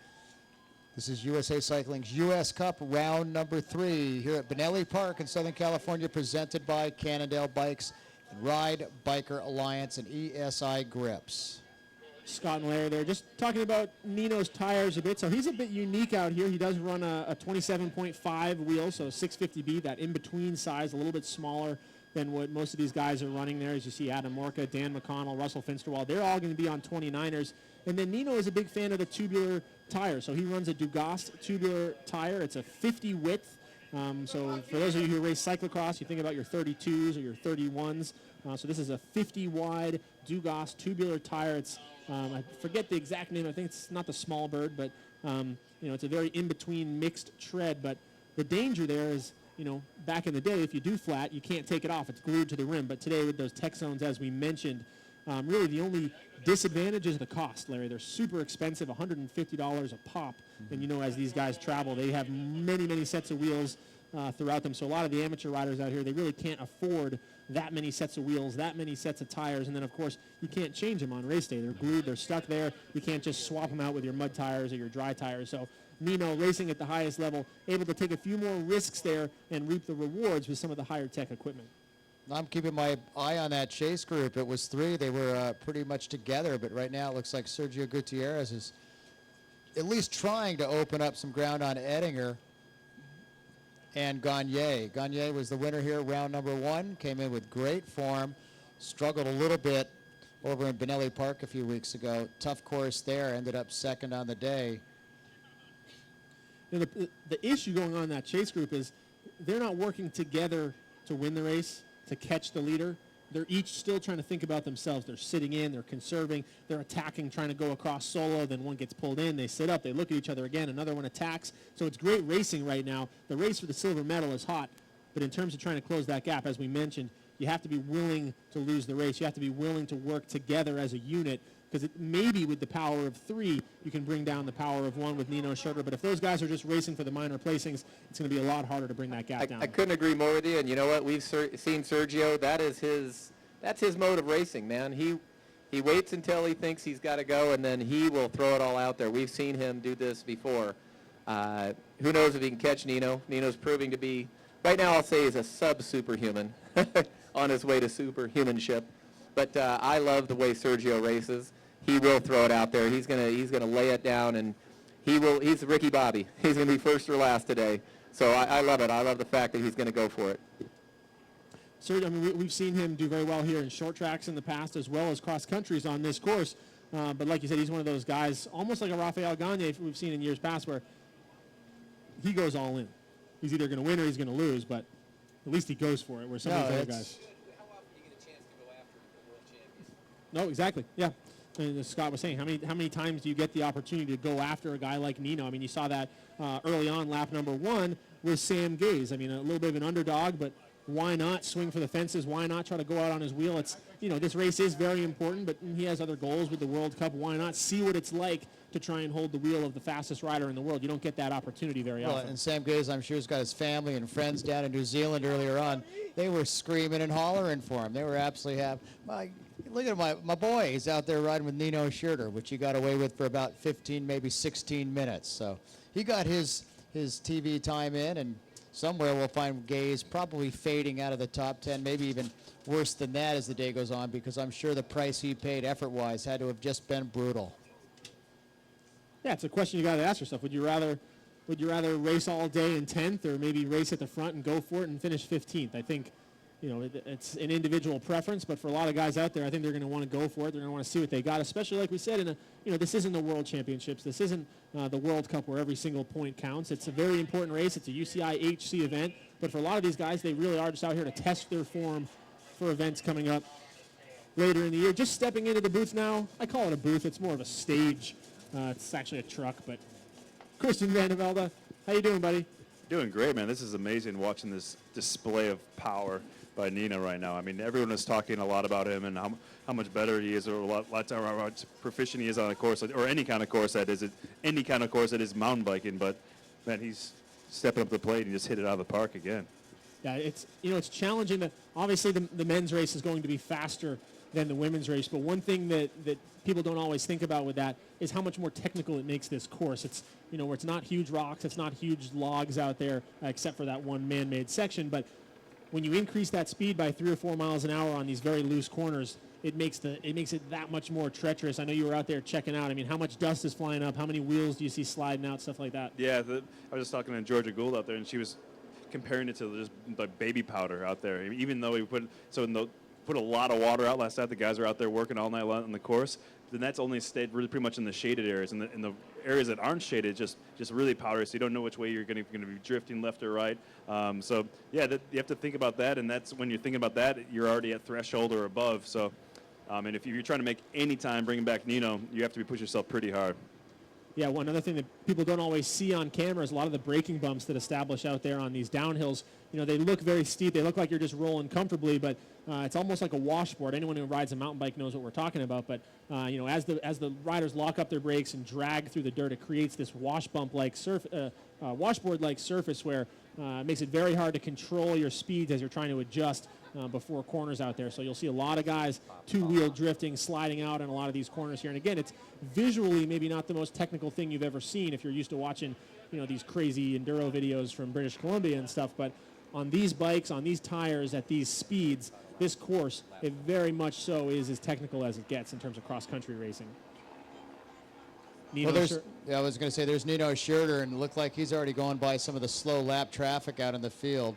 This is USA Cycling's U.S. Cup round number 3 here at Bonelli Park in Southern California, presented by Cannondale Bikes, and Ride Biker Alliance, and ESI Grips. Scott and Larry there, just talking about Nino's tires a bit. So he's a bit unique out here. He does run a 27.5 wheel, so 650B, that in-between size, a little bit smaller than what most of these guys are running there. As you see, Adam Morka, Dan McConnell, Russell Finsterwall, they're all going to be on 29ers. And then Nino is a big fan of the tubular tire. So he runs a Dugast tubular tire. It's a 50 width. So for those of you who race cyclocross, you think about your 32s or your 31s. So this is a 50 wide Dugast tubular tire. It's I forget the exact name. I think it's not the small bird, but it's a very in-between mixed tread. But the danger there is, back in the day, if you do flat, you can't take it off. It's glued to the rim. But today with those tech zones, as we mentioned, really the only disadvantage is the cost, Larry. They're super expensive, $150 a pop. And as these guys travel, they have many, many sets of wheels throughout them. So a lot of the amateur riders out here, they really can't afford that many sets of wheels, that many sets of tires. And then, of course, you can't change them on race day. They're glued, they're stuck there. You can't just swap them out with your mud tires or your dry tires. So Nino, racing at the highest level, able to take a few more risks there and reap the rewards with some of the higher tech equipment. I'm keeping my eye on that chase group. It was 3. They were pretty much together, but right now it looks like Sergio Gutierrez is at least trying to open up some ground on Ettinger and Gagne. Gagne was the winner here, round number 1, came in with great form, struggled a little bit over in Bonelli Park a few weeks ago. Tough course there, ended up second on the day. The issue going on in that chase group is they're not working together to win the race, to catch the leader. They're each still trying to think about themselves. They're sitting in, they're conserving, they're attacking, trying to go across solo. Then one gets pulled in, they sit up, they look at each other again, another one attacks. So it's great racing right now. The race for the silver medal is hot, but in terms of trying to close that gap, as we mentioned, you have to be willing to lose the race. You have to be willing to work together as a unit, because maybe with the power of 3, you can bring down the power of 1 with Nino Schurter. But if those guys are just racing for the minor placings, it's going to be a lot harder to bring that gap down. I couldn't agree more with you. And you know what? We've seen Sergio. That's his mode of racing, man. He waits until he thinks he's got to go, and then he will throw it all out there. We've seen him do this before. Who knows if he can catch Nino? Nino's proving to be, right now I'll say he's a sub-superhuman on his way to superhumanship. But I love the way Sergio races. He will throw it out there. He's gonna lay it down, and he's Ricky Bobby. He's gonna be first or last today. So I love it. I love the fact that he's gonna go for it. Sergio, I mean, we've seen him do very well here in short tracks in the past, as well as cross countries on this course. But like you said, he's one of those guys, almost like a Rafael Gagne we've seen in years past, where he goes all in. He's either going to win or he's going to lose, but at least he goes for it, where some of these other guys. No, exactly. Yeah. And as Scott was saying, how many times do you get the opportunity to go after a guy like Nino? I mean, you saw that early on, lap number 1 with Sam Gaze. I mean, a little bit of an underdog, but why not swing for the fences? Why not try to go out on his wheel? It's, this race is very important, but he has other goals with the World Cup. Why not see what it's like to try and hold the wheel of the fastest rider in the world. You don't get that opportunity very often. And Sam Gaze, I'm sure, has got his family and friends down in New Zealand earlier on. They were screaming and hollering for him. They were absolutely happy. Look at my boy. He's out there riding with Nino Schurter, which he got away with for about 15, maybe 16 minutes. So he got his TV time in, and somewhere we'll find Gaze probably fading out of the top 10, maybe even worse than that as the day goes on, because I'm sure the price he paid effort-wise had to have just been brutal. Yeah, it's a question you got to ask yourself. Would you rather race all day in 10th, or maybe race at the front and go for it and finish 15th? I think, it's an individual preference, but for a lot of guys out there, I think they're going to want to go for it. They're going to want to see what they got, especially like we said, this isn't the World Championships. This isn't the World Cup where every single point counts. It's a very important race. It's a UCI HC event, but for a lot of these guys, they really are just out here to test their form for events coming up later in the year. Just stepping into the booth now. I call it a booth. It's more of a stage. It's actually a truck, but Christian Vandevelde, how you doing, buddy? Doing great, man. This is amazing watching this display of power by Nino right now. I mean, everyone is talking a lot about him and how much better he is, or how much proficient he is on a course, or any kind of course that is, any kind of course that is mountain biking. But man, he's stepping up the plate and just hit it out of the park again. Yeah, it's challenging. That obviously the men's race is going to be faster than the women's race, but one thing that people don't always think about with that is how much more technical it makes this course. It's where it's not huge rocks, it's not huge logs out there, except for that one man-made section. But when you increase that speed by 3 or 4 miles an hour on these very loose corners, it makes it that much more treacherous. I know you were out there checking out. I mean, how much dust is flying up? How many wheels do you see sliding out? Stuff like that. Yeah, I was just talking to Georgia Gould out there, and she was comparing it to just like baby powder out there. Even though we put a lot of water out last night, the guys are out there working all night long on the course. Then that's only stayed really pretty much in the shaded areas. In the areas that aren't shaded, just really powdery, so you don't know which way you're going to be drifting, left or right. So yeah, you have to think about that, and that's when you're thinking about that, you're already at threshold or above. So, and if you're trying to make any time bringing back Nino, you have to be pushing yourself pretty hard. Yeah, one other thing that people don't always see on camera is a lot of the braking bumps that establish out there on these downhills. They look very steep. They look like you're just rolling comfortably, but it's almost like a washboard. Anyone who rides a mountain bike knows what we're talking about. But as the riders lock up their brakes and drag through the dirt, it creates this washboard-like surface where it makes it very hard to control your speeds as you're trying to adjust before corners out there. So you'll see a lot of guys two-wheel drifting, sliding out in a lot of these corners here. And again, it's visually maybe not the most technical thing you've ever seen if you're used to watching, these crazy enduro videos from British Columbia and stuff. But on these bikes, on these tires, at these speeds, this course, it very much so is as technical as it gets in terms of cross-country racing. I was going to say there's Nino Schurter, and it looked like he's already going by some of the slow lap traffic out in the field.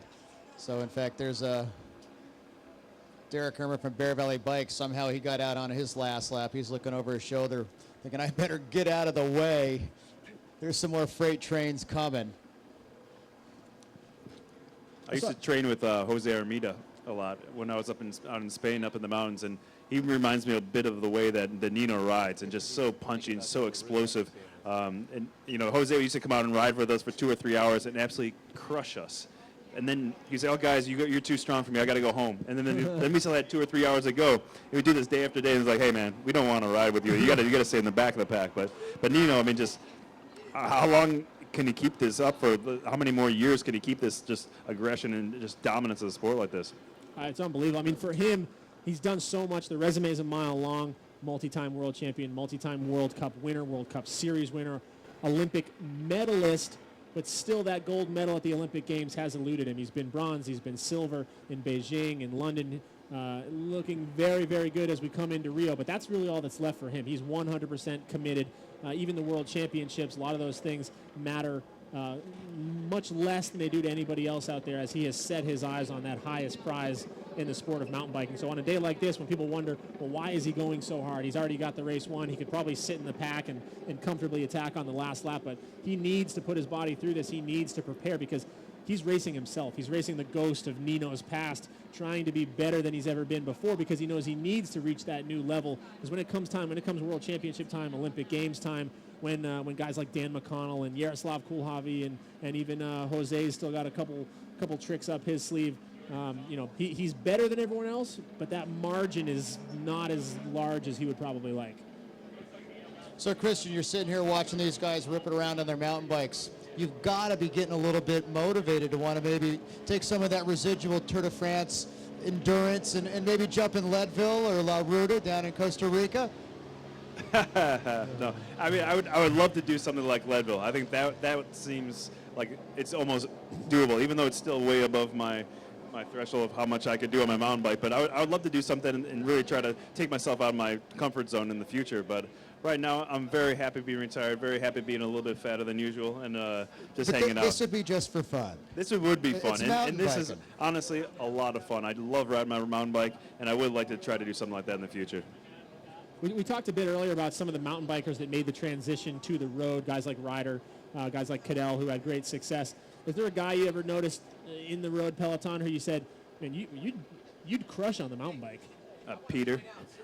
So, in fact, there's Derek Herman from Bear Valley Bikes. Somehow he got out on his last lap. He's looking over his shoulder, thinking, I better get out of the way. There's some more freight trains coming. I used to train with Jose Armida a lot when I was out in Spain, up in the mountains, and he reminds me a bit of the way that the Nino rides, and just so punchy and so explosive. And Jose used to come out and ride with us for 2 or 3 hours and absolutely crush us. And then he'd say, "Oh, guys, you're too strong for me. I got to go home." And then we still had 2 or 3 hours to go. He would do this day after day. And it's like, "Hey, man, we don't want to ride with you. You got to stay in the back of the pack." But Nino, I mean, just how long can he keep this up for? How many more years can he keep this just aggression and just dominance of the sport like this? It's unbelievable. I mean, for him, he's done so much. The resume is a mile long. Multi-time world champion, multi-time World Cup winner, World Cup Series winner, Olympic medalist. But still, that gold medal at the Olympic Games has eluded him. He's been bronze, he's been silver in Beijing, in London, looking very, very good as we come into Rio. But that's really all that's left for him. He's 100% committed. Even the World Championships, a lot of those things matter much less than they do to anybody else out there, as he has set his eyes on that highest prize in the sport of mountain biking. So on a day like this, when people wonder, well, why is he going so hard? He's already got the race won. He could probably sit in the pack and comfortably attack on the last lap, but he needs to put his body through this. He needs to prepare because he's racing himself. He's racing the ghost of Nino's past, trying to be better than he's ever been before because he knows he needs to reach that new level. Because when it comes World Championship time, Olympic Games time, when guys like Dan McConnell and Yaroslav Kulhavy and even Jose's still got a couple tricks up his sleeve. He's better than everyone else, but that margin is not as large as he would probably like. So, Christian, you're sitting here watching these guys rip it around on their mountain bikes. You've got to be getting a little bit motivated to want to maybe take some of that residual Tour de France endurance and maybe jump in Leadville or La Ruta down in Costa Rica. No, I mean, I would love to do something like Leadville. I think that seems like it's almost doable, even though it's still way above my threshold of how much I could do on my mountain bike. But I would love to do something and really try to take myself out of my comfort zone in the future. But right now, I'm very happy being retired, very happy being a little bit fatter than usual, and just hanging out. This would be just for fun. This would be fun, It's and this mountain is biking. honestly a lot of fun. I love riding my mountain bike, and I would like to try to do something like that in the future. We talked a bit earlier about some of the mountain bikers that made the transition to the road, guys like Ryder, guys like Cadell, who had great success. Is there a guy you ever noticed in the road peloton who you said, man, you'd crush on the mountain bike? Peter.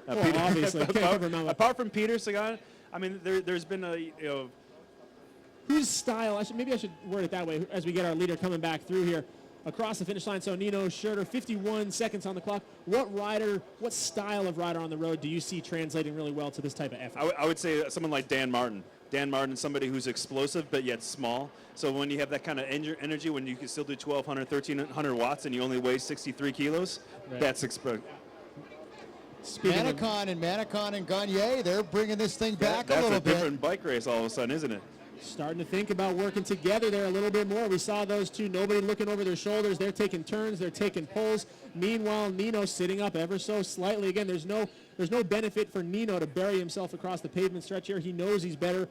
Well, Peter. obviously. apart from Peter Sagan, I mean, there's been whose style, maybe I should word it that way as we get our leader coming back through here across the finish line. So Nino Schurter, 51 seconds on the clock. What style of rider on the road do you see translating really well to this type of effort? I would say someone like Dan Martin. Dan Martin, somebody who's explosive but yet small. So when you have that kind of energy, when you can still do 1,200, 1,300 watts and you only weigh 63 kilos, Right. that's explosive. Manicon and Gagne, they're bringing this thing back a That's little a bit. different bike race all of a sudden, isn't it? Starting to think about working together there a little bit more. We saw those two, nobody looking over their shoulders. They're taking turns, they're taking pulls. Meanwhile, Nino sitting up ever so slightly. Again, there's no benefit for Nino to bury himself across the pavement stretch here. He knows he's better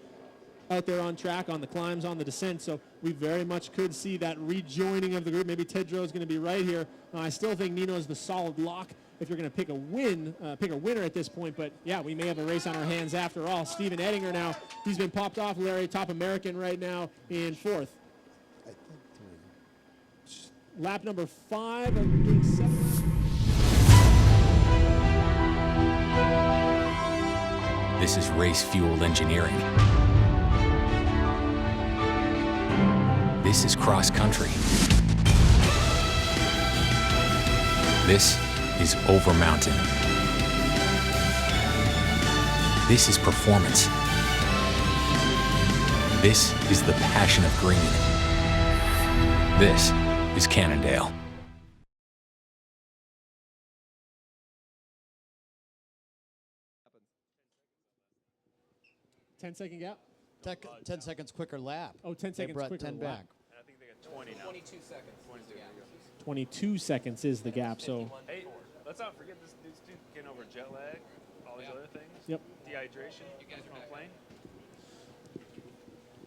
out there on track, on the climbs, on the descent. So we very much could see that rejoining of the group. Maybe Tedro is going to be right here. I still think Nino is the solid lock if you're going to pick a winner at this point. But yeah, we may have a race on our hands after all. Steven Ettinger now, he's been popped off. Larry, top American right now in fourth. Lap number 5 of doing 7. This is race-fueled engineering. This is cross-country. This is over mountain. This is performance. This is the passion of green. This is Cannondale. 10-second gap? 10 seconds quicker lap. Oh, 10 They seconds brought quicker 10 lap. back. And I think they got 20 now. 22 seconds. 22 seconds is the gap. So Hey, let's not forget this dude getting over jet lag, all these other things. Yep. Dehydration. You guys on a plane?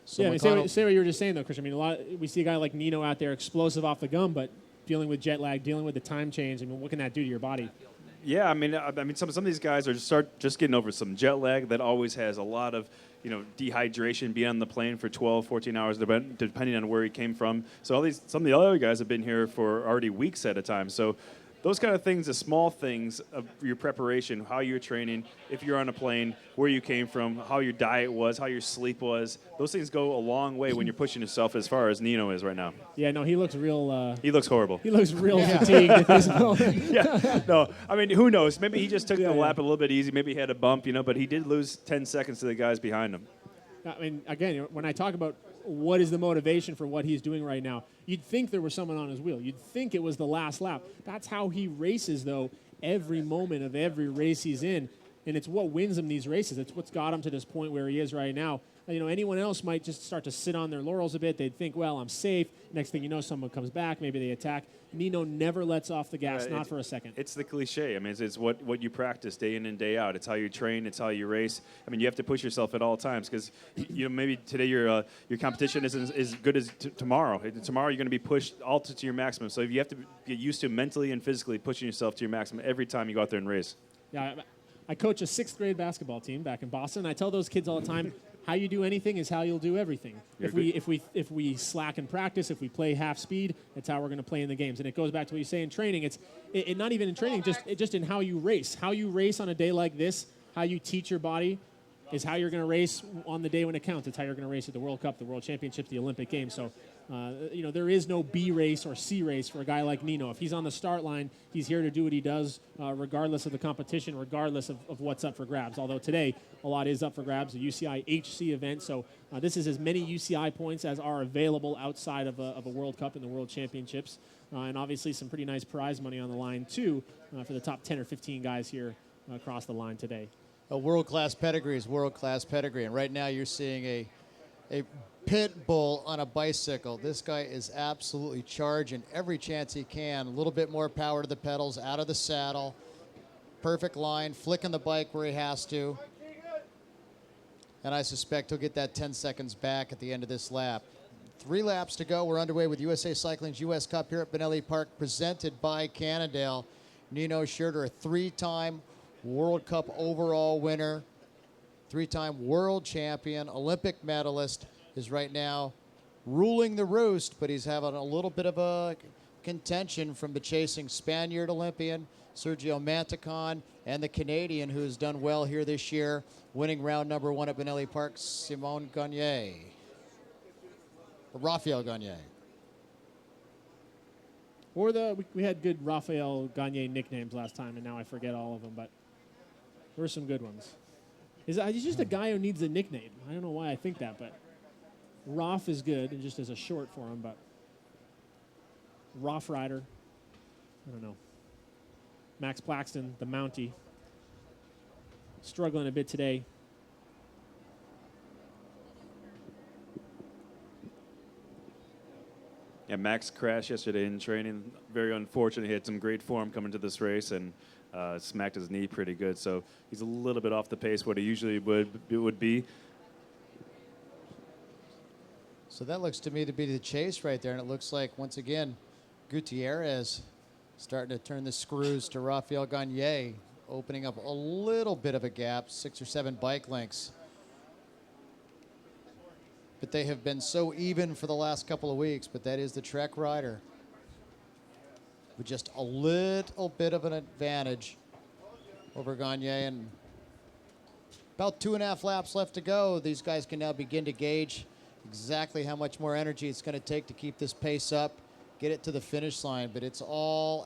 So yeah, I mean, McConnell- say what you were just saying though, Christian. I mean, we see a guy like Nino out there, explosive off the gum, but dealing with jet lag, dealing with the time change. I mean, what can that do to your body? Yeah, I mean, some of these guys are just getting over some jet lag that always has a lot of, dehydration, being on the plane for 12, 14 hours, depending on where he came from. So some of the other guys have been here for already weeks at a time. So those kind of things, the small things of your preparation, how you're training, if you're on a plane, where you came from, how your diet was, how your sleep was, those things go a long way when you're pushing yourself as far as Nino is right now. Yeah, no, he looks real. He looks horrible. He looks real fatigued at this moment. Yeah, no, I mean, who knows? Maybe he just took the lap a little bit easy. Maybe he had a bump, but he did lose 10 seconds to the guys behind him. I mean, again, when I talk about what is the motivation for what he's doing right now, you'd think there was someone on his wheel. You'd think it was the last lap. That's how he races, though, every moment of every race he's in. And it's what wins him these races. It's what's got him to this point where he is right now. Anyone else might just start to sit on their laurels a bit. They'd think, well, I'm safe. Next thing you know, someone comes back. Maybe they attack. Nino never lets off the gas, not for a second. It's the cliche. I mean, it's what you practice day in and day out. It's how you train. It's how you race. I mean, you have to push yourself at all times because, maybe today your competition isn't as good as tomorrow. Tomorrow you're going to be pushed all to your maximum. So you have to get used to mentally and physically pushing yourself to your maximum every time you go out there and race. Yeah, I coach a 6th grade basketball team back in Boston. I tell those kids all the time, how you do anything is how you'll do everything. If we slack in practice, if we play half speed, that's how we're going to play in the games. And it goes back to what you say in training. It's not even in training, just in how you race. How you race on a day like this, how you teach your body, is how you're going to race on the day when it counts. It's how you're going to race at the World Cup, the World Championships, the Olympic Games. So You know, there is no B race or C race for a guy like Nino. If he's on the start line, he's here to do what he does, regardless of the competition, regardless of what's up for grabs. Although today, a lot is up for grabs, a UCI HC event. So this is as many UCI points as are available outside of a World Cup and the World Championships. And obviously some pretty nice prize money on the line, too, for the top 10 or 15 guys here across the line today. A world-class pedigree is world-class pedigree. And right now you're seeing a pit bull on a bicycle. This guy is absolutely charging every chance he can. A little bit more power to the pedals, out of the saddle. Perfect line, flicking the bike where he has to. And I suspect he'll get that 10 seconds back at the end of this lap. 3 laps to go. We're underway with USA Cycling's US Cup here at Bonelli Park, presented by Cannondale. Nino Schurter, a 3-time World Cup overall winner, 3-time world champion, Olympic medalist, is right now ruling the roost, but he's having a little bit of a contention from the chasing Spaniard Olympian, Sergio Manticon, and the Canadian who has done well here this year, winning round number 1 at Bonelli Park, Simon Gagné. Raphael Gagné. Or we had good Raphael Gagné nicknames last time, and now I forget all of them, but there were some good ones. He's just a guy who needs a nickname. I don't know why I think that, but Roth is good, and just as a short for him, but Roth Rider, I don't know. Max Plaxton, the Mountie, struggling a bit today. Yeah, Max crashed yesterday in training. Very unfortunate. He had some great form coming to this race and smacked his knee pretty good. So he's a little bit off the pace what he usually would be. So that looks to me to be the chase right there. And it looks like, once again, Gutierrez starting to turn the screws to Raphael Gagné, opening up a little bit of a gap, 6 or 7 bike lengths. But they have been so even for the last couple of weeks, but that is the Trek rider with just a little bit of an advantage over Gagné. And about 2.5 laps left to go. These guys can now begin to gauge exactly how much more energy it's going to take to keep this pace up, get it to the finish line. But it's all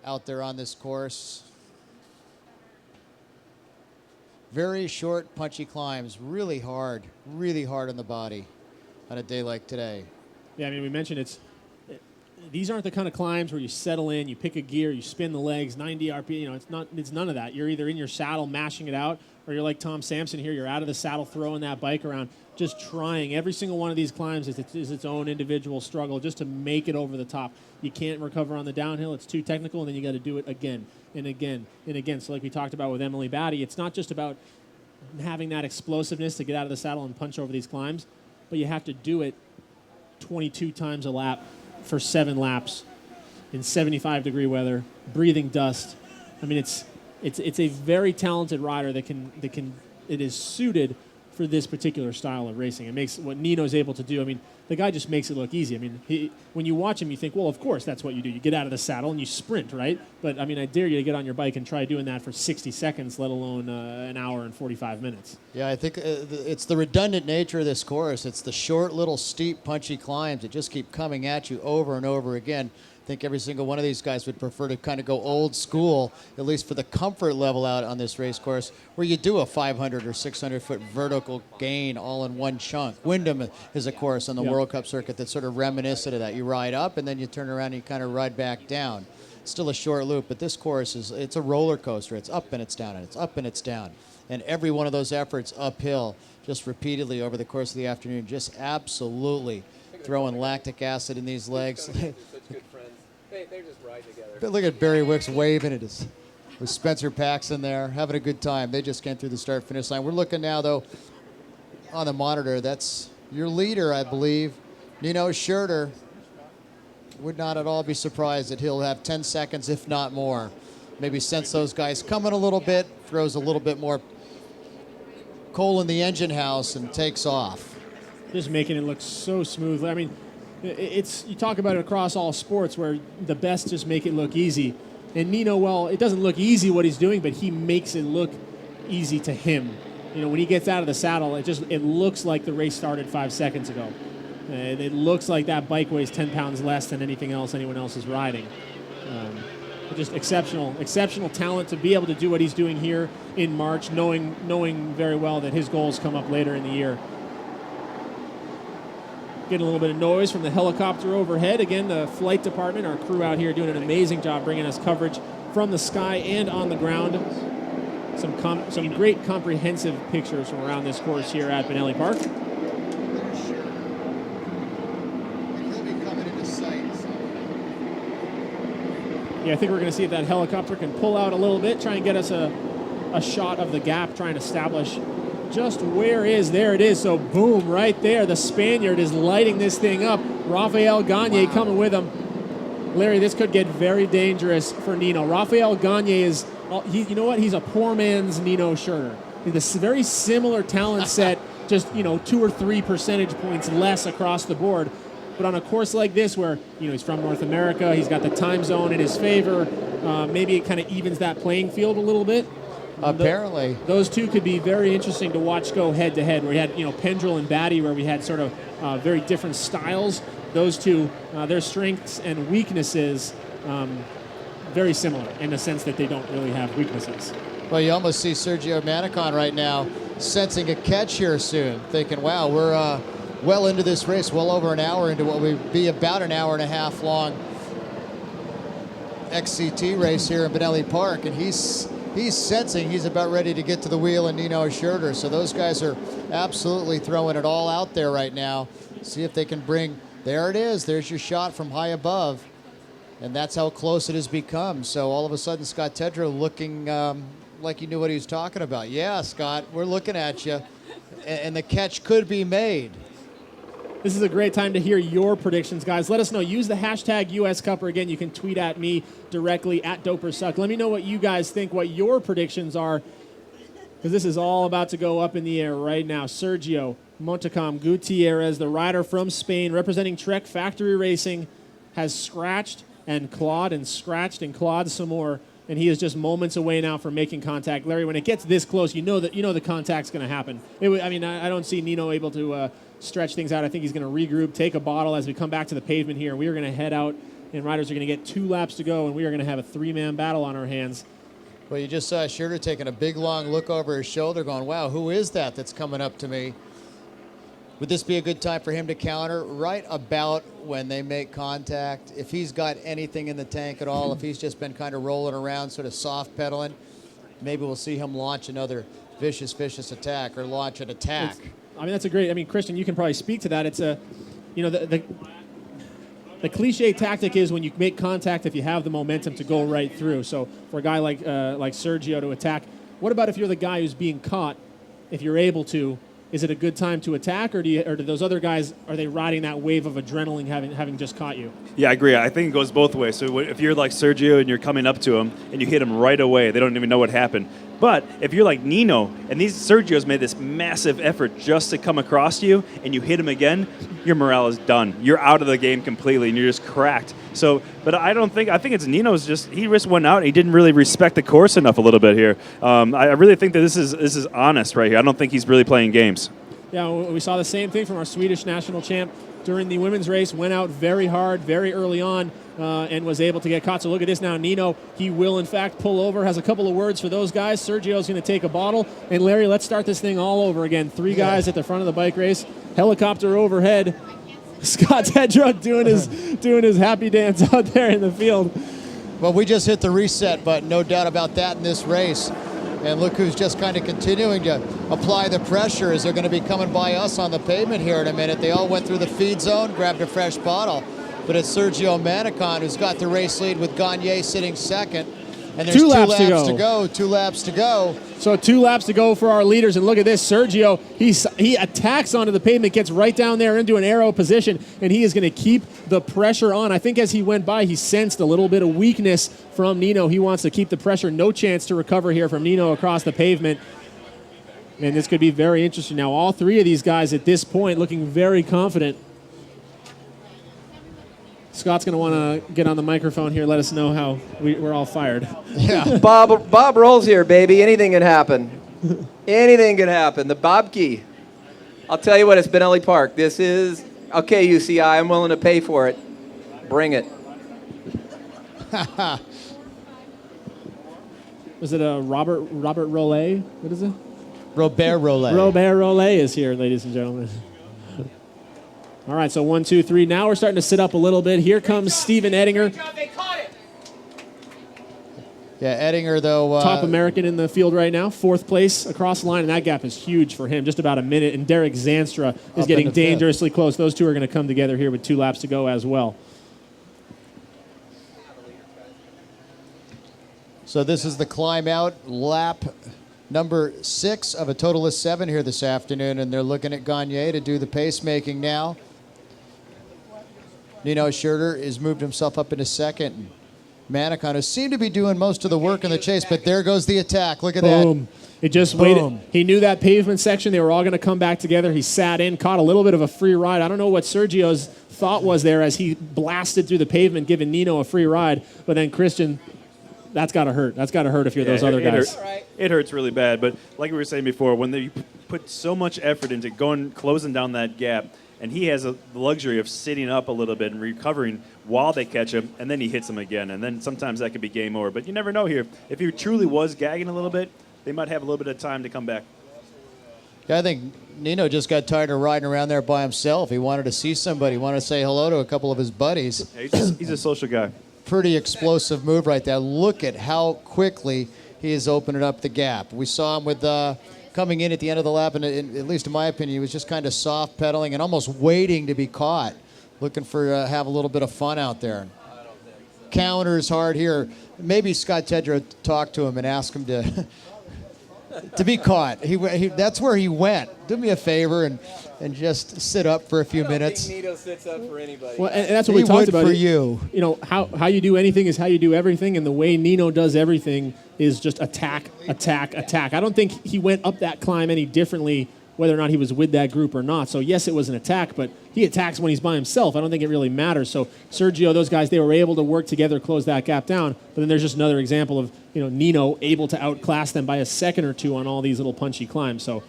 out there on this course. Very short, punchy climbs, really hard on the body on a day like today. Yeah, I mean, we mentioned these aren't the kind of climbs where you settle in, you pick a gear, you spin the legs, 90 RPM. You know, it's none of that. You're either in your saddle mashing it out, or you're like Tom Sampson here. You're out of the saddle, throwing that bike around, just trying. Every single one of these climbs is its own individual struggle just to make it over the top. You can't recover on the downhill. It's too technical, and then you got to do it again and again and again. So like we talked about with Emily Batty, it's not just about having that explosiveness to get out of the saddle and punch over these climbs, but you have to do it 22 times a lap for 7 laps in 75-degree weather, breathing dust. I mean, it's a very talented rider that is suited for this particular style of racing. It makes what Nino's able to do. I mean, the guy just makes it look easy. I mean, when you watch him, you think, well, of course, that's what you do. You get out of the saddle and you sprint, right? But, I mean, I dare you to get on your bike and try doing that for 60 seconds, let alone an hour and 45 minutes. Yeah, I think it's the redundant nature of this course. It's the short, little, steep, punchy climbs that just keep coming at you over and over again. I think every single one of these guys would prefer to kind of go old school, at least for the comfort level out on this race course, where you do a 500 or 600-foot vertical gain all in one chunk. Wyndham is a course on the World Cup circuit that's sort of reminiscent of that. You ride up, and then you turn around and you kind of ride back down. Still a short loop, but this course it's a roller coaster. It's up and it's down, and it's up and it's down. And every one of those efforts uphill, just repeatedly over the course of the afternoon, just absolutely throwing lactic acid in these legs. They're just riding together. But look at Barry Wicks waving at us with Spencer Paxton there, having a good time. They just came through the start-finish line. We're looking now, though, on the monitor. That's your leader, I believe, Nino Schurter. Would not at all be surprised that he'll have 10 seconds, if not more. Maybe sense those guys coming a little bit, throws a little bit more coal in the engine house, and takes off. Just making it look so smooth. I mean, you talk about it across all sports where the best just make it look easy. And Nino, well, it doesn't look easy what he's doing, but he makes it look easy to him. You know, when he gets out of the saddle, it looks like the race started 5 seconds ago. It looks like that bike weighs 10 pounds less than anything else anyone else is riding. Just exceptional talent to be able to do what he's doing here in March, knowing very well that his goals come up later in the year. Getting a little bit of noise from the helicopter overhead. Again, the flight department, our crew out here doing an amazing job bringing us coverage from the sky and on the ground. Some great comprehensive pictures from around this course here at Bonelli Park. Yeah, I think we're going to see if that helicopter can pull out a little bit, try and get us a shot of the gap, try and establish just where there it is. So boom, right there, the Spaniard is lighting this thing up. Rafael Gagne coming with him. Larry, this could get very dangerous for Nino. Rafael Gagne is, you know what? He's a poor man's Nino Schurter. He's a very similar talent set, just 2 or 3 percentage points less across the board. But on a course like this where, he's from North America, he's got the time zone in his favor, maybe it kind of evens that playing field a little bit. Apparently. Those two could be very interesting to watch go head-to-head, where we had, Pendrell and Batty, where we had sort of very different styles. Those two, their strengths and weaknesses, very similar in the sense that they don't really have weaknesses. Well, you almost see Sergio Manicon right now sensing a catch here soon, thinking, wow, we're well into this race, well over an hour into what would be about an hour and a half long XCT race here in Bonelli Park, and he's sensing he's about ready to get to the wheel in Nino Schurter. So those guys are absolutely throwing it all out there right now. See if they can bring, there it is, there's your shot from high above. And that's how close it has become. So all of a sudden, Scott Tedrow looking like he knew what he was talking about. Yeah, Scott, we're looking at you. And the catch could be made. This is a great time to hear your predictions, guys. Let us know. Use the hashtag US Cupper. Again, you can tweet at me directly, at DoperSuck. Let me know what you guys think, what your predictions are, because this is all about to go up in the air right now. Sergio Montecalm Gutierrez, the rider from Spain, representing Trek Factory Racing, has scratched and clawed some more, and he is just moments away now from making contact. Larry, when it gets this close, you know the contact's going to happen. I don't see Nino able to stretch things out. I think he's going to regroup, take a bottle as we come back to the pavement here. We are going to head out, and riders are going to get 2 laps to go, and we are going to have a 3-man battle on our hands. Well, you just saw Schurter taking a big, long look over his shoulder going, wow, who is that that's coming up to me? Would this be a good time for him to counter right about when they make contact? If he's got anything in the tank at all, if he's just been kind of rolling around, sort of soft pedaling, maybe we'll see him launch another vicious attack or launch an attack. That's a great, Christian, you can probably speak to that. It's the cliche tactic is when you make contact, if you have the momentum to go right through. So for a guy like Sergio to attack, what about if you're the guy who's being caught, if you're able to? Is it a good time to attack, or do those other guys, are they riding that wave of adrenaline having just caught you? Yeah, I agree. I think it goes both ways. So if you're like Sergio and you're coming up to him and you hit him right away, they don't even know what happened. But if you're like Nino, and these Sergios made this massive effort just to come across you, and you hit him again, your morale is done. You're out of the game completely, and you're just cracked. So, but I think it's Nino's he risked one out, and he didn't really respect the course enough a little bit here. I really think that this is honest right here. I don't think he's really playing games. Yeah, we saw the same thing from our Swedish national champ during the women's race. Went out very hard, very early on, and was able to get caught. So look at this now. Nino, he will, in fact, pull over. Has a couple of words for those guys. Sergio's going to take a bottle. And, Larry, let's start this thing all over again. 3 guys at the front of the bike race. Helicopter overhead. Scott Tedrow doing his happy dance out there in the field. Well, we just hit the reset button, no doubt about that in this race. And look who's just kind of continuing to apply the pressure as they're going to be coming by us on the pavement here in a minute. They all went through the feed zone, grabbed a fresh bottle. But it's Sergio Manicon who's got the race lead with Gagne sitting second. And there's 2 laps to go. 2 laps to go. So 2 laps to go for our leaders. And look at this, Sergio, he attacks onto the pavement, gets right down there into an arrow position, and he is going to keep the pressure on. I think as he went by, he sensed a little bit of weakness from Nino. He wants to keep the pressure. No chance to recover here from Nino across the pavement. And this could be very interesting. Now, all 3 of these guys at this point looking very confident. Scott's going to want to get on the microphone here, let us know how we're all fired. Yeah. Bob rolls here, baby. Anything can happen. Anything can happen. The Bob Key. I'll tell you what, it's Bonelli Park. This is Okay, UCI, I'm willing to pay for it. Bring it. Was it a Robert Rollet? What is it? Robert Rollet. Robert Rollet is here, ladies and gentlemen. All right, so 1, 2, 3. Now we're starting to sit up a little bit. Here comes Steven Ettinger. Yeah, Ettinger, though. Top American in the field right now. 4th place across the line, and that gap is huge for him. Just about a minute, and Derek Zanstra is getting dangerously close. Those two are going to come together here with 2 laps to go as well. So this is the climb out, lap number 6 of a total of 7 here this afternoon, and they're looking at Gagne to do the pacemaking now. Nino Schurter has moved himself up into 2nd. Manicon, who seemed to be doing most of the work in the chase, but there goes the attack. Look at Boom. that. It just waited. He knew that pavement section. They were all going to come back together. He sat in, caught a little bit of a free ride. I don't know what Sergio's thought was there as he blasted through the pavement, giving Nino a free ride. But then Christian, that's got to hurt. That's got to hurt if you're those other guys. It hurts really bad. But like we were saying before, when they put so much effort into closing down that gap, and he has the luxury of sitting up a little bit and recovering while they catch him, and then he hits them again. And then sometimes that could be game over. But you never know here. If he truly was gagging a little bit, they might have a little bit of time to come back. Yeah, I think Nino just got tired of riding around there by himself. He wanted to see somebody. He wanted to say hello to a couple of his buddies. Yeah, he's a social guy. Pretty explosive move right there. Look at how quickly he is opening up the gap. We saw him with coming in at the end of the lap, and at least in my opinion, he was just kind of soft pedaling and almost waiting to be caught, looking for have a little bit of fun out there. Counters hard here. Maybe Scott Tedrow talked to him and asked him to to be caught. That's where he went. Do me a favor and just sit up for a few minutes. I don't think Nito sits up for anybody. Well, and that's what we talked about. For you. You know, how you do anything is how you do everything, and the way Nino does everything is just attack, attack, attack. I don't think he went up that climb any differently whether or not he was with that group or not. So, yes, it was an attack, but he attacks when he's by himself. I don't think it really matters. So, Sergio, those guys, they were able to work together, close that gap down. But then there's just another example of, you know, Nino able to outclass them by a second or two on all these little punchy climbs. So,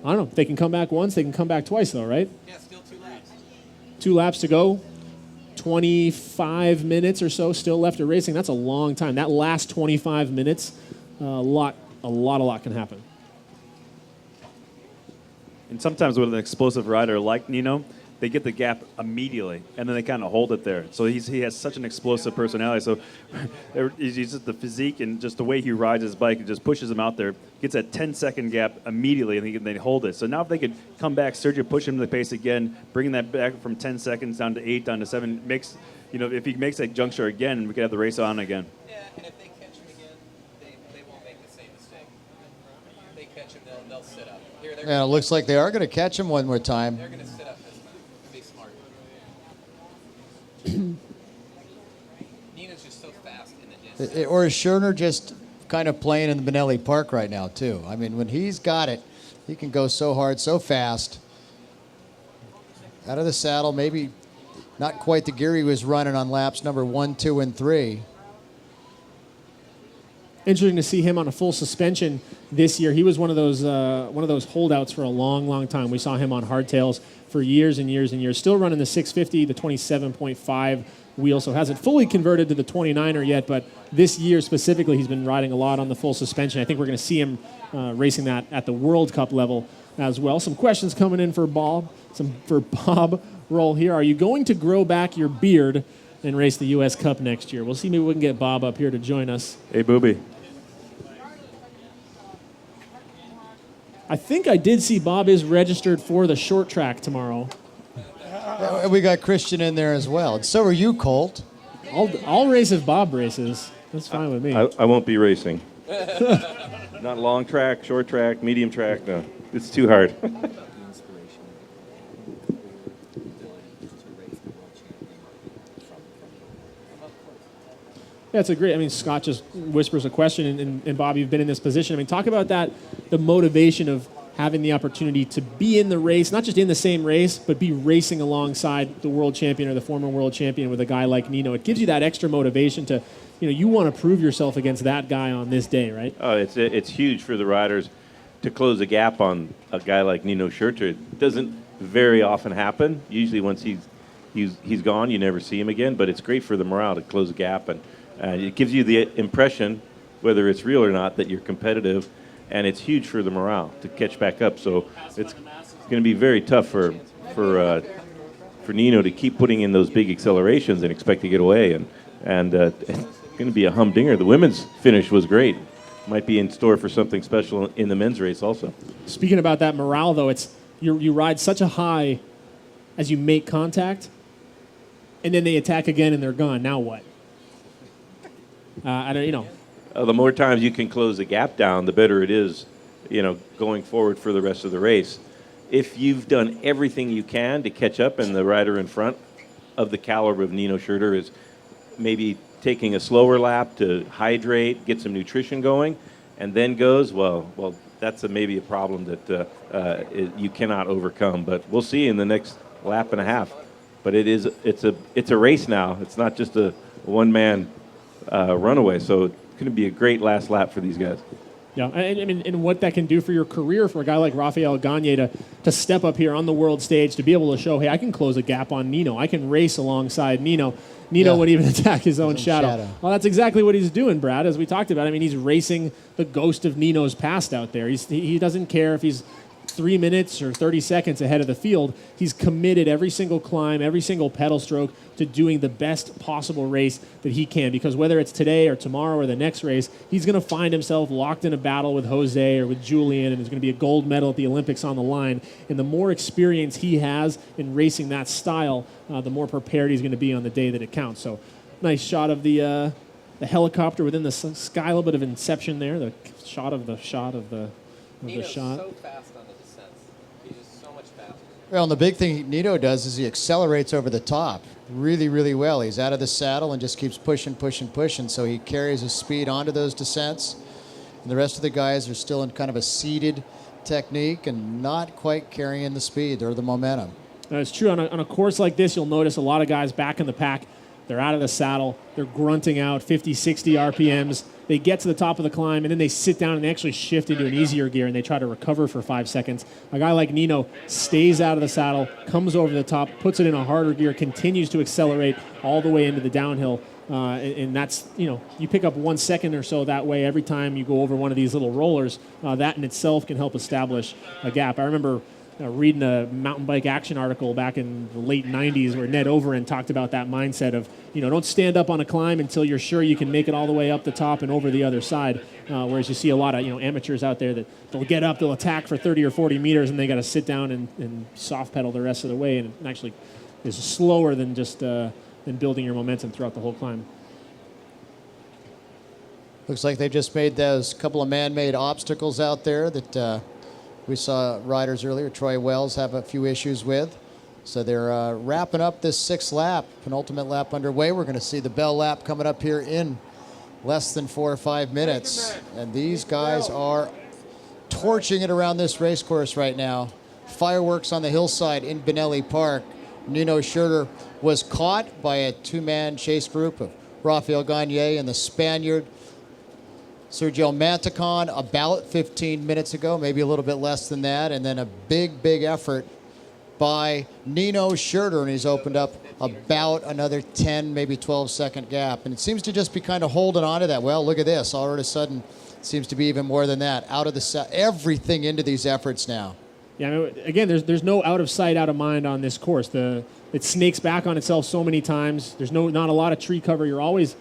I don't know. If they can come back once, they can come back twice, though, right? Yeah, still 2 laps. 2 laps to go. 25 minutes or so still left of racing. That's a long time. That last 25 minutes, a lot can happen. And sometimes with an explosive rider like Nino, they get the gap immediately, and then they kind of hold it there. So he has such an explosive personality. So he's just the physique and just the way he rides his bike, it just pushes him out there, gets that 10-second gap immediately, and they hold it. So now if they could come back, Sergio push him to the pace again, bringing that back from 10 seconds down to 8, down to 7, makes, you know, if he makes that juncture again, we could have the race on again. Yeah, and if they catch him again, they won't make the same mistake. If they catch him, they'll sit up. Yeah, it looks like they are going to catch him one more time. They're going to sit up this time. Be smart. Nina's just so fast in the distance. Or is Schurter just kind of playing in the Bonelli Park right now, too? I mean, when he's got it, he can go so hard, so fast. Out of the saddle, maybe not quite the gear he was running on laps number 1, 2, and 3. Interesting to see him on a full suspension this year. He was one of those holdouts for a long, long time. We saw him on hardtails for years and years and years. Still running the 650, the 27.5 wheel, so hasn't fully converted to the 29er yet, but this year specifically he's been riding a lot on the full suspension. I think we're going to see him racing that at the World Cup level as well. Some questions coming in for Bob Roll here. Are you going to grow back your beard and race the U.S. Cup next year? We'll see. Maybe we can get Bob up here to join us. Hey, Booby. I think I did see Bob is registered for the short track tomorrow. We got Christian in there as well. And so are you, Colt. I'll race if Bob races. That's fine with me. I won't be racing. Not long track, short track, medium track. No, it's too hard. Yeah, it's a great, I mean, Scott just whispers a question, and Bob, you've been in this position. I mean, talk about that, the motivation of having the opportunity to be in the race, not just in the same race, but be racing alongside the world champion or the former world champion with a guy like Nino. It gives you that extra motivation to, you know, you want to prove yourself against that guy on this day, right? Oh, it's huge for the riders to close a gap on a guy like Nino Schurter. It very often happen. Usually once he's gone, you never see him again. But it's great for the morale to close a gap, and it gives you the impression, whether it's real or not, that you're competitive, and it's huge for the morale to catch back up. So it's going to be very tough for Nino to keep putting in those big accelerations and expect to get away, and it's going to be a humdinger. The women's finish was great. Might be in store for something special in the men's race also. Speaking about that morale, though, it's you ride such a high as you make contact, and then they attack again and they're gone. Now what? I don't, The more times you can close the gap down, the better it is, going forward for the rest of the race. If you've done everything you can to catch up and the rider in front of the caliber of Nino Schurter is maybe taking a slower lap to hydrate, get some nutrition going, and then goes, well, that's maybe a problem that you cannot overcome. But we'll see in the next lap and a half. But it's a race now. It's not just a one-man runaway. So it's going to be a great last lap for these guys. Yeah, and what that can do for your career for a guy like Rafael Gagne to step up here on the world stage, to be able to show, hey, I can close a gap on Nino. I can race alongside Nino. Nino would even attack his own shadow. Well, that's exactly what he's doing, Brad, as we talked about. I mean, he's racing the ghost of Nino's past out there. He doesn't care if he's 3 minutes or 30 seconds ahead of the field. He's committed every single climb, every single pedal stroke to doing the best possible race that he can, because whether it's today or tomorrow or the next race, he's going to find himself locked in a battle with Jose or with Julian, and there's going to be a gold medal at the Olympics on the line. And the more experience he has in racing that style, the more prepared he's going to be on the day that it counts. So nice shot of the helicopter within the sky, a little bit of inception there, the shot of the shot of the Nino's shot. so fast on the descents. He's just so much faster. Well, and the big thing Nino does is he accelerates over the top really, really well. He's out of the saddle and just keeps pushing. So he carries his speed onto those descents. And the rest of the guys are still in kind of a seated technique and not quite carrying the speed or the momentum. It's true. On a course like this, you'll notice a lot of guys back in the pack. They're out of the saddle. They're grunting out 50, 60 RPMs. They get to the top of the climb, and then they sit down and they actually shift into an easier gear, and they try to recover for 5 seconds. A guy like Nino stays out of the saddle, comes over the top, puts it in a harder gear, continues to accelerate all the way into the downhill. And that's, you pick up 1 second or so that way every time you go over one of these little rollers. That in itself can help establish a gap. I remember reading a mountain bike action article back in the late 90s where Ned Overend talked about that mindset of, don't stand up on a climb until you're sure you can make it all the way up the top and over the other side. Whereas you see a lot of, amateurs out there that they'll get up, they'll attack for 30 or 40 meters, and they got to sit down and soft pedal the rest of the way. And it actually is slower than just than building your momentum throughout the whole climb. Looks like they just made those couple of man-made obstacles out there that we saw riders earlier, Troy Wells, have a few issues with. So they're wrapping up this 6th lap, penultimate lap underway. We're going to see the bell lap coming up here in less than 4 or 5 minutes. And these guys are torching it around this race course right now. Fireworks on the hillside in Bonelli Park. Nino Schurter was caught by a 2-man chase group of Rafael Gagne and the Spaniard Sergio Mantecon about 15 minutes ago, maybe a little bit less than that, and then a big effort by Nino Schurter, and he's opened up about another 10, maybe 12-second gap. And it seems to just be kind of holding on to that. Well, look at this. All of a sudden, it seems to be even more than that. Out of the everything into these efforts now. Yeah, I mean, again, there's no out of sight, out of mind on this course. It snakes back on itself so many times. There's not a lot of tree cover. You're always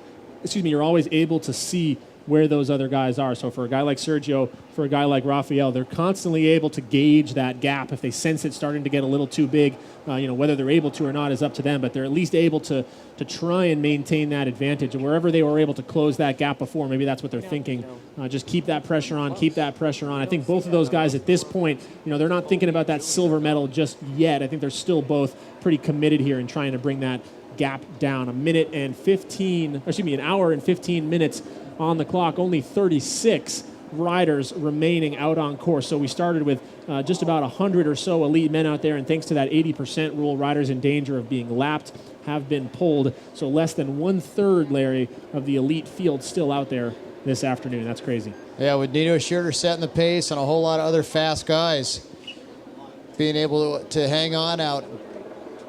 able to see where those other guys are. So for a guy like Sergio, for a guy like Rafael, they're constantly able to gauge that gap. If they sense it starting to get a little too big, whether they're able to or not is up to them, but they're at least able to try and maintain that advantage. And wherever they were able to close that gap before, maybe that's what they're thinking. Just keep that pressure on, keep that pressure on. I think both of those guys at this point, they're not thinking about that silver medal just yet. I think they're still both pretty committed here in trying to bring that gap down. An hour and 15 minutes on the clock, only 36 riders remaining out on course. So we started with just about 100 or so elite men out there, and thanks to that 80% rule, riders in danger of being lapped have been pulled. So less than 1/3, Larry, of the elite field still out there this afternoon. That's crazy. Yeah, with Nino Schurter setting the pace and a whole lot of other fast guys being able to hang on out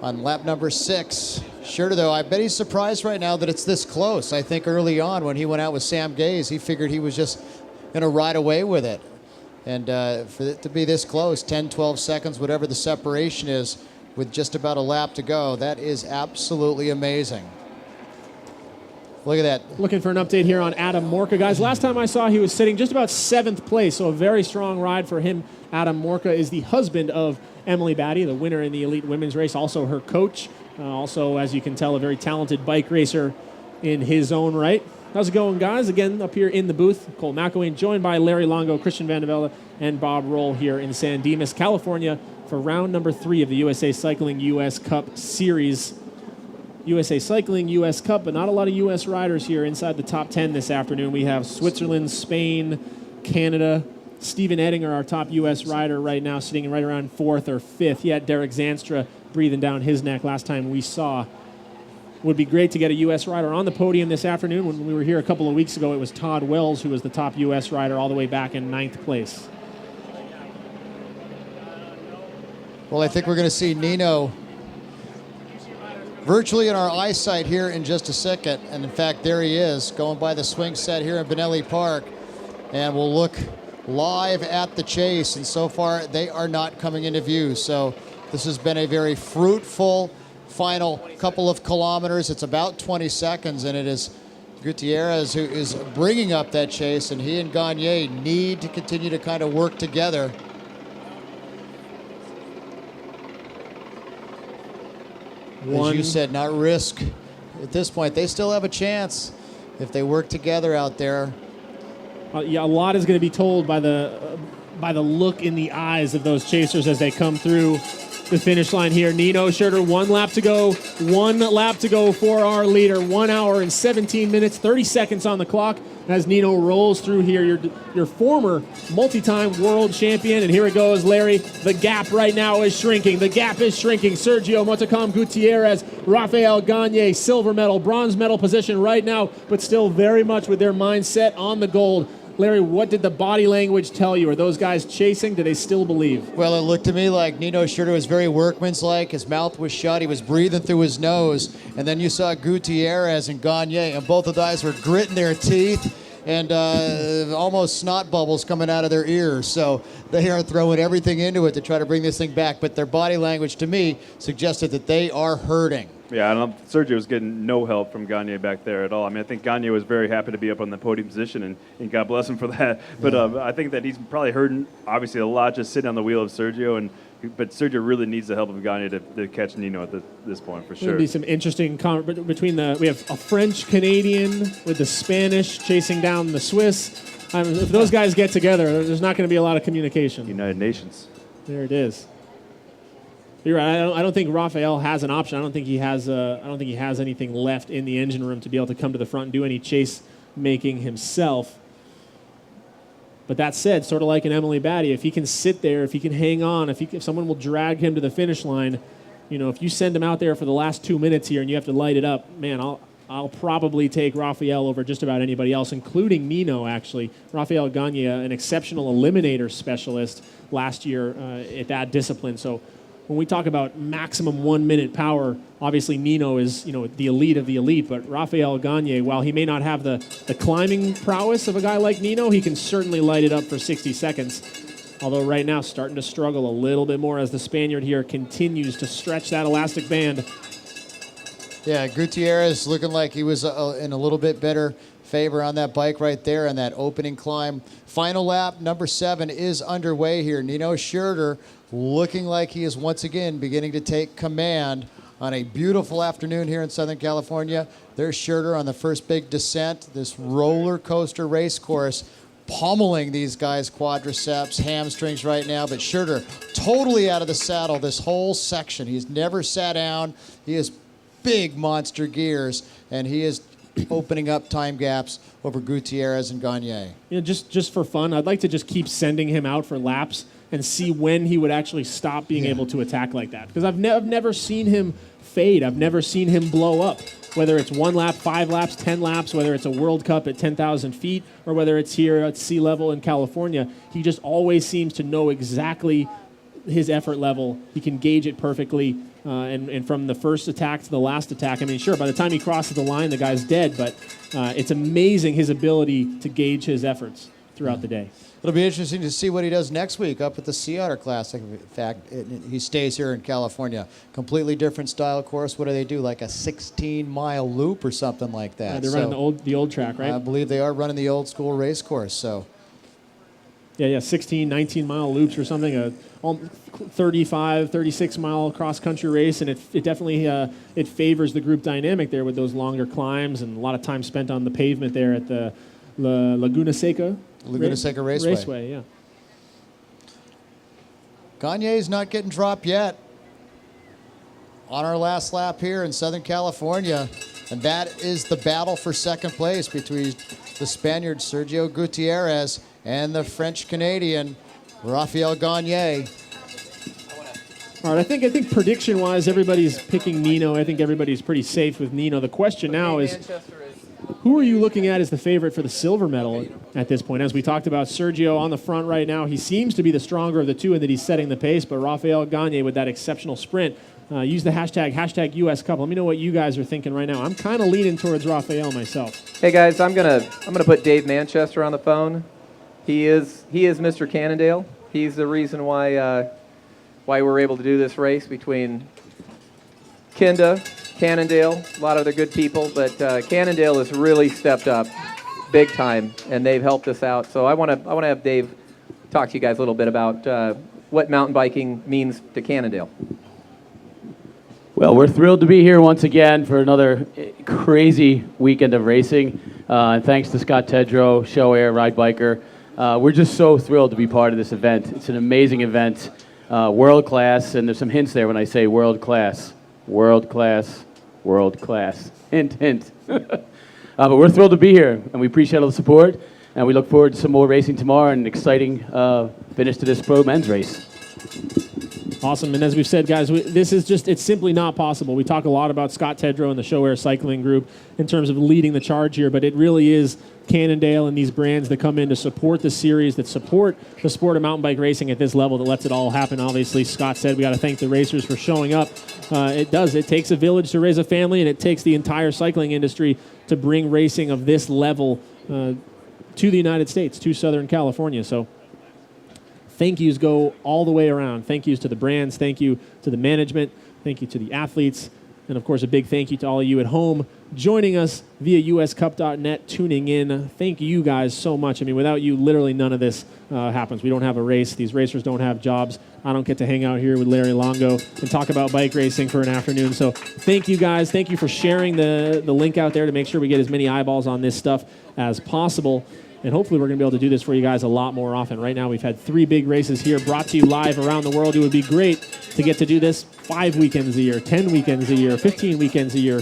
on lap number 6. Sure, though, I bet he's surprised right now that it's this close. I think early on when he went out with Sam Gaze, he figured he was just going to ride away with it. And for it to be this close, 10, 12 seconds, whatever the separation is, with just about a lap to go, that is absolutely amazing. Look at that. Looking for an update here on Adam Morka. Guys, last time I saw he was sitting just about 7th place, so a very strong ride for him. Adam Morka is the husband of Emily Batty, the winner in the Elite Women's race, also her coach. Also, as you can tell, a very talented bike racer in his own right. How's it going, guys? Again, up here in the booth, Cole McElwain, joined by Larry Longo, Christian Van de Velde, and Bob Roll here in San Dimas, California, for round number 3 of the USA Cycling US Cup Series. USA Cycling US Cup, but not a lot of US riders here inside the top 10 this afternoon. We have Switzerland, Spain, Canada. Steven Ettinger, our top US rider right now, sitting right around 4th or 5th. He had Derek Zanstra breathing down his neck last time we saw. Would be great to get a U.S. rider on the podium this afternoon. When we were here a couple of weeks ago, it was Todd Wells who was the top U.S. rider all the way back in 9th place. Well, I think we're going to see Nino virtually in our eyesight here in just a second. And in fact, there he is, going by the swing set here in Bonelli Park. And we'll look live at the chase. And so far, they are not coming into view. So this has been a very fruitful final couple of kilometers. It's about 20 seconds, and it is Gutierrez who is bringing up that chase, and he and Gagne need to continue to kind of work together. As you said, not risk. At this point, they still have a chance if they work together out there. Yeah, a lot is going to be told by the look in the eyes of those chasers as they come through the finish line here. Nino Schurter, 1 lap to go. 1 lap to go for our leader. 1 hour and 17 minutes, 30 seconds on the clock as Nino rolls through here. Your former multi-time world champion. And here it goes, Larry. The gap right now is shrinking. The gap is shrinking. Sergio Motocom Gutierrez, Rafael Gagne, silver medal, bronze medal position right now, but still very much with their mindset on the gold. Larry, what did the body language tell you? Are those guys chasing? Do they still believe? Well, it looked to me like Nino Schurter was very workmanlike. His mouth was shut. He was breathing through his nose. And then you saw Gutierrez and Gagne, and both of the guys were gritting their teeth and almost snot bubbles coming out of their ears. So they are throwing everything into it to try to bring this thing back. But their body language, to me, suggested that they are hurting. Yeah, I don't. Sergio was getting no help from Gagne back there at all. I mean, I think Gagne was very happy to be up on the podium position, and God bless him for that. But I think that he's probably hurting, obviously, a lot just sitting on the wheel of Sergio. But Sergio really needs the help of Gagne to catch Nino at this point, for sure. There'll be some interesting between we have a French-Canadian with the Spanish chasing down the Swiss. If those guys get together, there's not going to be a lot of communication. United Nations. There it is. You're right. I don't think Rafael has an option. I don't think he has anything left in the engine room to be able to come to the front and do any chase making himself. But that said, sort of like an Emily Batty, if he can sit there, if he can hang on, if someone will drag him to the finish line, if you send him out there for the last 2 minutes here and you have to light it up, man, I'll probably take Rafael over just about anybody else, including Nino, actually. Rafael Gagne, an exceptional eliminator specialist last year at that discipline. So when we talk about maximum 1 minute power, obviously Nino is, the elite of the elite, but Rafael Gagne, while he may not have the climbing prowess of a guy like Nino, he can certainly light it up for 60 seconds. Although right now starting to struggle a little bit more as the Spaniard here continues to stretch that elastic band. Yeah, Gutierrez looking like he was in a little bit better favor on that bike right there in that opening climb. Final lap, number 7, is underway here. Nino Schurter looking like he is once again beginning to take command on a beautiful afternoon here in Southern California. There's Schurter on the first big descent, this roller coaster race course, pummeling these guys' quadriceps, hamstrings right now, but Schurter totally out of the saddle this whole section. He's never sat down. He has big monster gears, and he is opening up time gaps over Gutierrez and Gagne. Just for fun, I'd like to just keep sending him out for laps and see when he would actually stop being able to attack like that. Because I've never seen him fade. I've never seen him blow up. Whether it's 1 lap, 5 laps, 10 laps, whether it's a World Cup at 10,000 feet, or whether it's here at sea level in California, he just always seems to know exactly his effort level. He can gauge it perfectly. And from the first attack to the last attack, I mean, sure, by the time he crosses the line, the guy's dead. But it's amazing his ability to gauge his efforts throughout the day. It'll be interesting to see what he does next week up at the Sea Otter Classic. In fact, he stays here in California. Completely different style course. What do they do? Like a 16-mile loop or something like that? They're running the old track, right? I believe they are running the old school race course. So. Yeah, 16, 19-mile loops or something, a 35, 36-mile cross-country race, and it definitely it favors the group dynamic there with those longer climbs and a lot of time spent on the pavement there at the Laguna Seca Raceway, yeah. Gagne's not getting dropped yet. On our last lap here in Southern California, and that is the battle for second place between the Spaniard Sergio Gutierrez and the French-Canadian Raphael Gagne. All right, I think prediction-wise, everybody's picking Nino. I think everybody's pretty safe with Nino. The question now is, who are you looking at as the favorite for the silver medal at this point? As we talked about, Sergio on the front right now. He seems to be the stronger of the two in that he's setting the pace, but Raphael Gagne with that exceptional sprint. Use the hashtag US Cup. Let me know what you guys are thinking right now. I'm kind of leaning towards Raphael myself. Hey guys, I'm gonna put Dave Manchester on the phone. He is Mr. Cannondale. He's the reason why we're able to do this race between Cannondale, a lot of other good people, but Cannondale has really stepped up big time, and they've helped us out. So I want to have Dave talk to you guys a little bit about what mountain biking means to Cannondale. Well, we're thrilled to be here once again for another crazy weekend of racing. And thanks to Scott Tedrow, Show Air, Ride Biker. We're just so thrilled to be part of this event. It's an amazing event, world class, and there's some hints there when I say world class. World class, world class. Hint, hint. But we're thrilled to be here, and we appreciate all the support, and we look forward to some more racing tomorrow and an exciting finish to this pro men's race. Awesome, and as we've said, guys, it's simply not possible. We talk a lot about Scott Tedrow and the Show Air Cycling Group in terms of leading the charge here, but it really is Cannondale and these brands that come in to support the series, that support the sport of mountain bike racing at this level, that lets it all happen. Obviously, Scott said we got to thank the racers for showing up. It does. It takes a village to raise a family, and it takes the entire cycling industry to bring racing of this level to the United States, to Southern California. So thank yous go all the way around. Thank yous to the brands. Thank you to the management. Thank you to the athletes. And, of course, a big thank you to all of you at home joining us via uscup.net, tuning in. Thank you guys so much. I mean, without you, literally none of this happens. We don't have a race. These racers don't have jobs. I don't get to hang out here with Larry Longo and talk about bike racing for an afternoon. So thank you guys. Thank you for sharing the link out there to make sure we get as many eyeballs on this stuff as possible. And hopefully we're going to be able to do this for you guys a lot more often. Right now we've had 3 big races here brought to you live around the world. It would be great to get to do this 5 weekends a year, 10 weekends a year, 15 weekends a year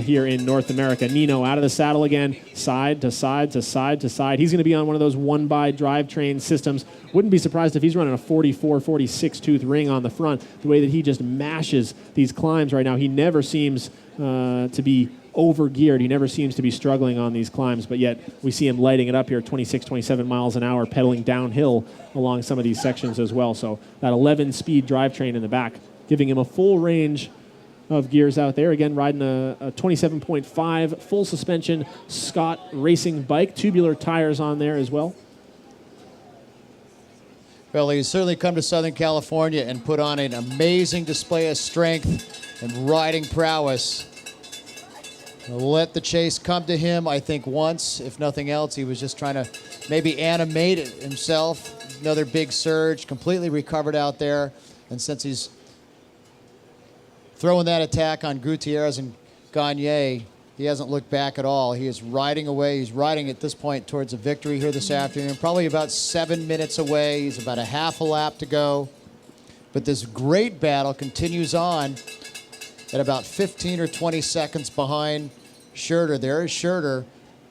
here in North America. Nino out of the saddle again, side to side to side to side. He's going to be on one of those one-by drivetrain systems. Wouldn't be surprised if he's running a 44, 46-tooth ring on the front, the way that he just mashes these climbs right now. He never seems to be over-geared. He never seems to be struggling on these climbs, but yet we see him lighting it up here, 26, 27 miles an hour, pedaling downhill along some of these sections as well. So that 11-speed drivetrain in the back, giving him a full range of gears out there. Again, riding a 27.5 full suspension Scott racing bike, tubular tires on there as well. Well, he's certainly come to Southern California and put on an amazing display of strength and riding prowess. Let the chase come to him, I think, once. If nothing else, he was just trying to maybe animate it himself. Another big surge, completely recovered out there. And since he's throwing that attack on Gutierrez and Gagne, he hasn't looked back at all. He is riding away. He's riding at this point towards a victory here this afternoon. Probably about 7 minutes away. He's about a half a lap to go. But this great battle continues on at about 15 or 20 seconds behind Schurter. There is Schurter,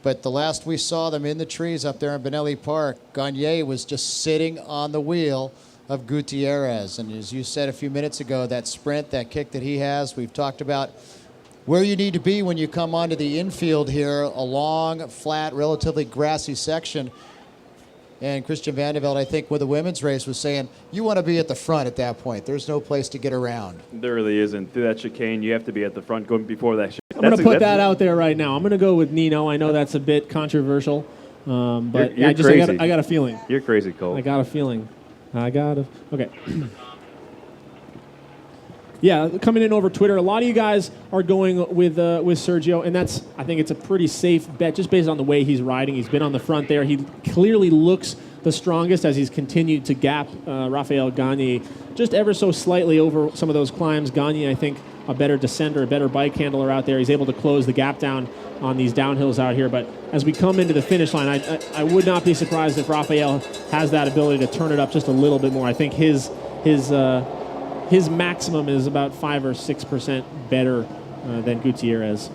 but the last we saw them in the trees up there in Bonelli Park, Gagne was just sitting on the wheel of Gutierrez. And as you said a few minutes ago, that sprint, that kick that he has, we've talked about where you need to be when you come onto the infield here, a long, flat, relatively grassy section. And Christian Vandeveld, I think, with the women's race was saying, you want to be at the front at that point. There's no place to get around. There really isn't. Through that chicane, you have to be at the front going before that chicane. I'm going to put that out there right now. I'm going to go with Nino. I know that's a bit controversial, but You're I got a feeling. You're crazy, Cole. I got a feeling. Okay. Yeah, coming in over Twitter, a lot of you guys are going with Sergio, and I think it's a pretty safe bet just based on the way he's riding. He's been on the front there. He clearly looks the strongest as he's continued to gap Raphael Gagne just ever so slightly over some of those climbs. Gagne, I think, a better descender, a better bike handler out there. He's able to close the gap down on these downhills out here. But as we come into the finish line, I would not be surprised if Raphael has that ability to turn it up just a little bit more. I think his maximum is about 5 or 6% better than Gutierrez.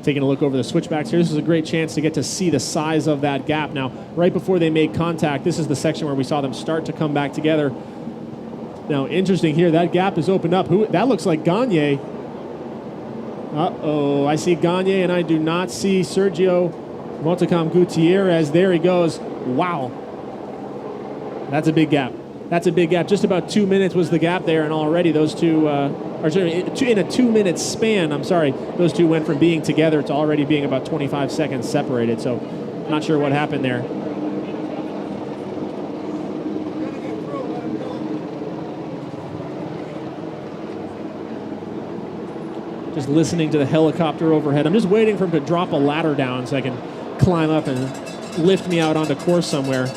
Taking a look over the switchbacks here, this is a great chance to get to see the size of that gap. Now, right before they made contact, this is the section where we saw them start to come back together. Now, interesting here, that gap is opened up. That looks like Gagne. Uh-oh, I see Gagne, and I do not see Sergio Montacam Gutierrez. There he goes. Wow. That's a big gap. Just about 2 minutes was the gap there, and already those two, in a 2 minute span, those two went from being together to already being about 25 seconds separated. So, not sure what happened there. Just listening to the helicopter overhead. I'm just waiting for him to drop a ladder down so I can climb up and lift me out onto course somewhere.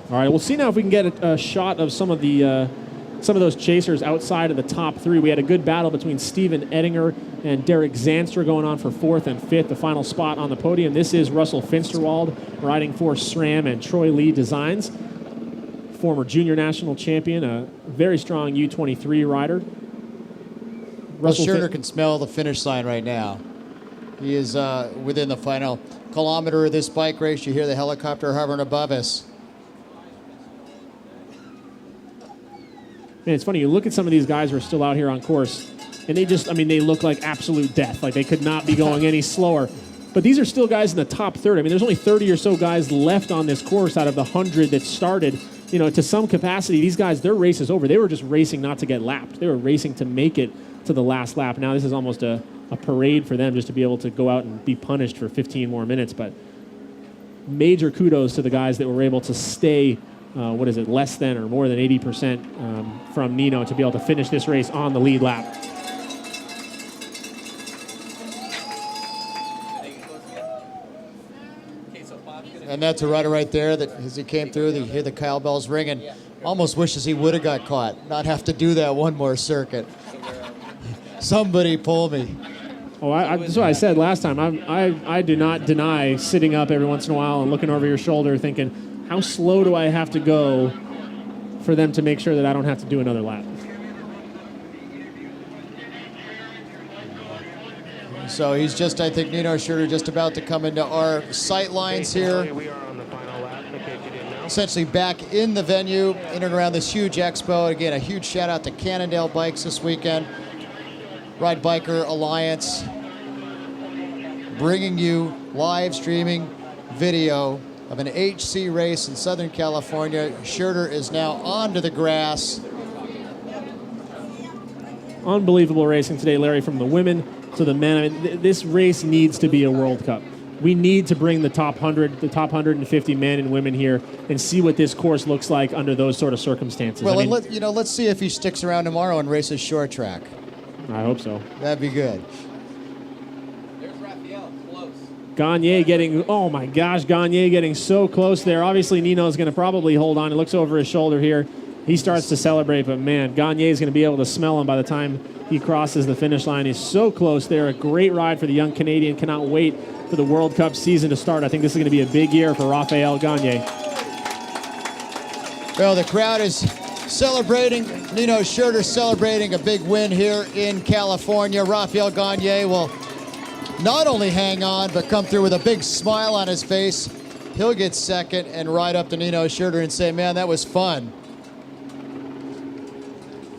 All right, we'll see now if we can get a shot of some of those chasers outside of the top three. We had a good battle between Steven Ettinger and Derek Zanstra going on for 4th and 5th, the final spot on the podium. This is Russell Finsterwald riding for SRAM and Troy Lee Designs, former junior national champion, a very strong U23 rider. Russell Scherner can smell the finish line right now. He is within the final kilometer of this bike race. You hear the helicopter hovering above us. Man, it's funny, you look at some of these guys who are still out here on course, and they look like absolute death. Like they could not be going any slower. But these are still guys in the top third. I mean, there's only 30 or so guys left on this course out of the 100 that started. You know, to some capacity, these guys, their race is over. They were just racing not to get lapped. They were racing to make it to the last lap. Now this is almost a parade for them just to be able to go out and be punished for 15 more minutes. But major kudos to the guys that were able to stay less than or more than 80% from Nino to be able to finish this race on the lead lap. And that's a rider right there that as he came through, you hear the cowbells ringing. Almost wishes he would have got caught, not have to do that one more circuit. Somebody pull me. Oh, that's what I said last time. I do not deny sitting up every once in a while and looking over your shoulder thinking, how slow do I have to go for them to make sure that I don't have to do another lap? So he's just, I think, Nino Schurter just about to come into our sight lines here. Essentially back in the venue, in and around this huge expo. Again, a huge shout out to Cannondale Bikes this weekend. Ride Biker Alliance bringing you live streaming video of an HC race in Southern California. Schurter is now onto the grass. Unbelievable racing today, Larry, from the women to the men. I mean, this race needs to be a World Cup. We need to bring the top 100, the top 150 men and women here and see what this course looks like under those sort of circumstances. Well, let's see if he sticks around tomorrow and races short track. I hope so. That'd be good. Gagne getting, oh my gosh, Gagne getting so close there. Obviously, Nino's going to probably hold on. He looks over his shoulder here. He starts to celebrate, but man, Gagne is going to be able to smell him by the time he crosses the finish line. He's so close there. A great ride for the young Canadian. Cannot wait for the World Cup season to start. I think this is going to be a big year for Raphael Gagne. Well, the crowd is celebrating. Nino Schurter celebrating a big win here in California. Raphael Gagne will not only hang on, but come through with a big smile on his face. He'll get second and ride up to Nino Schurter and say, man, that was fun.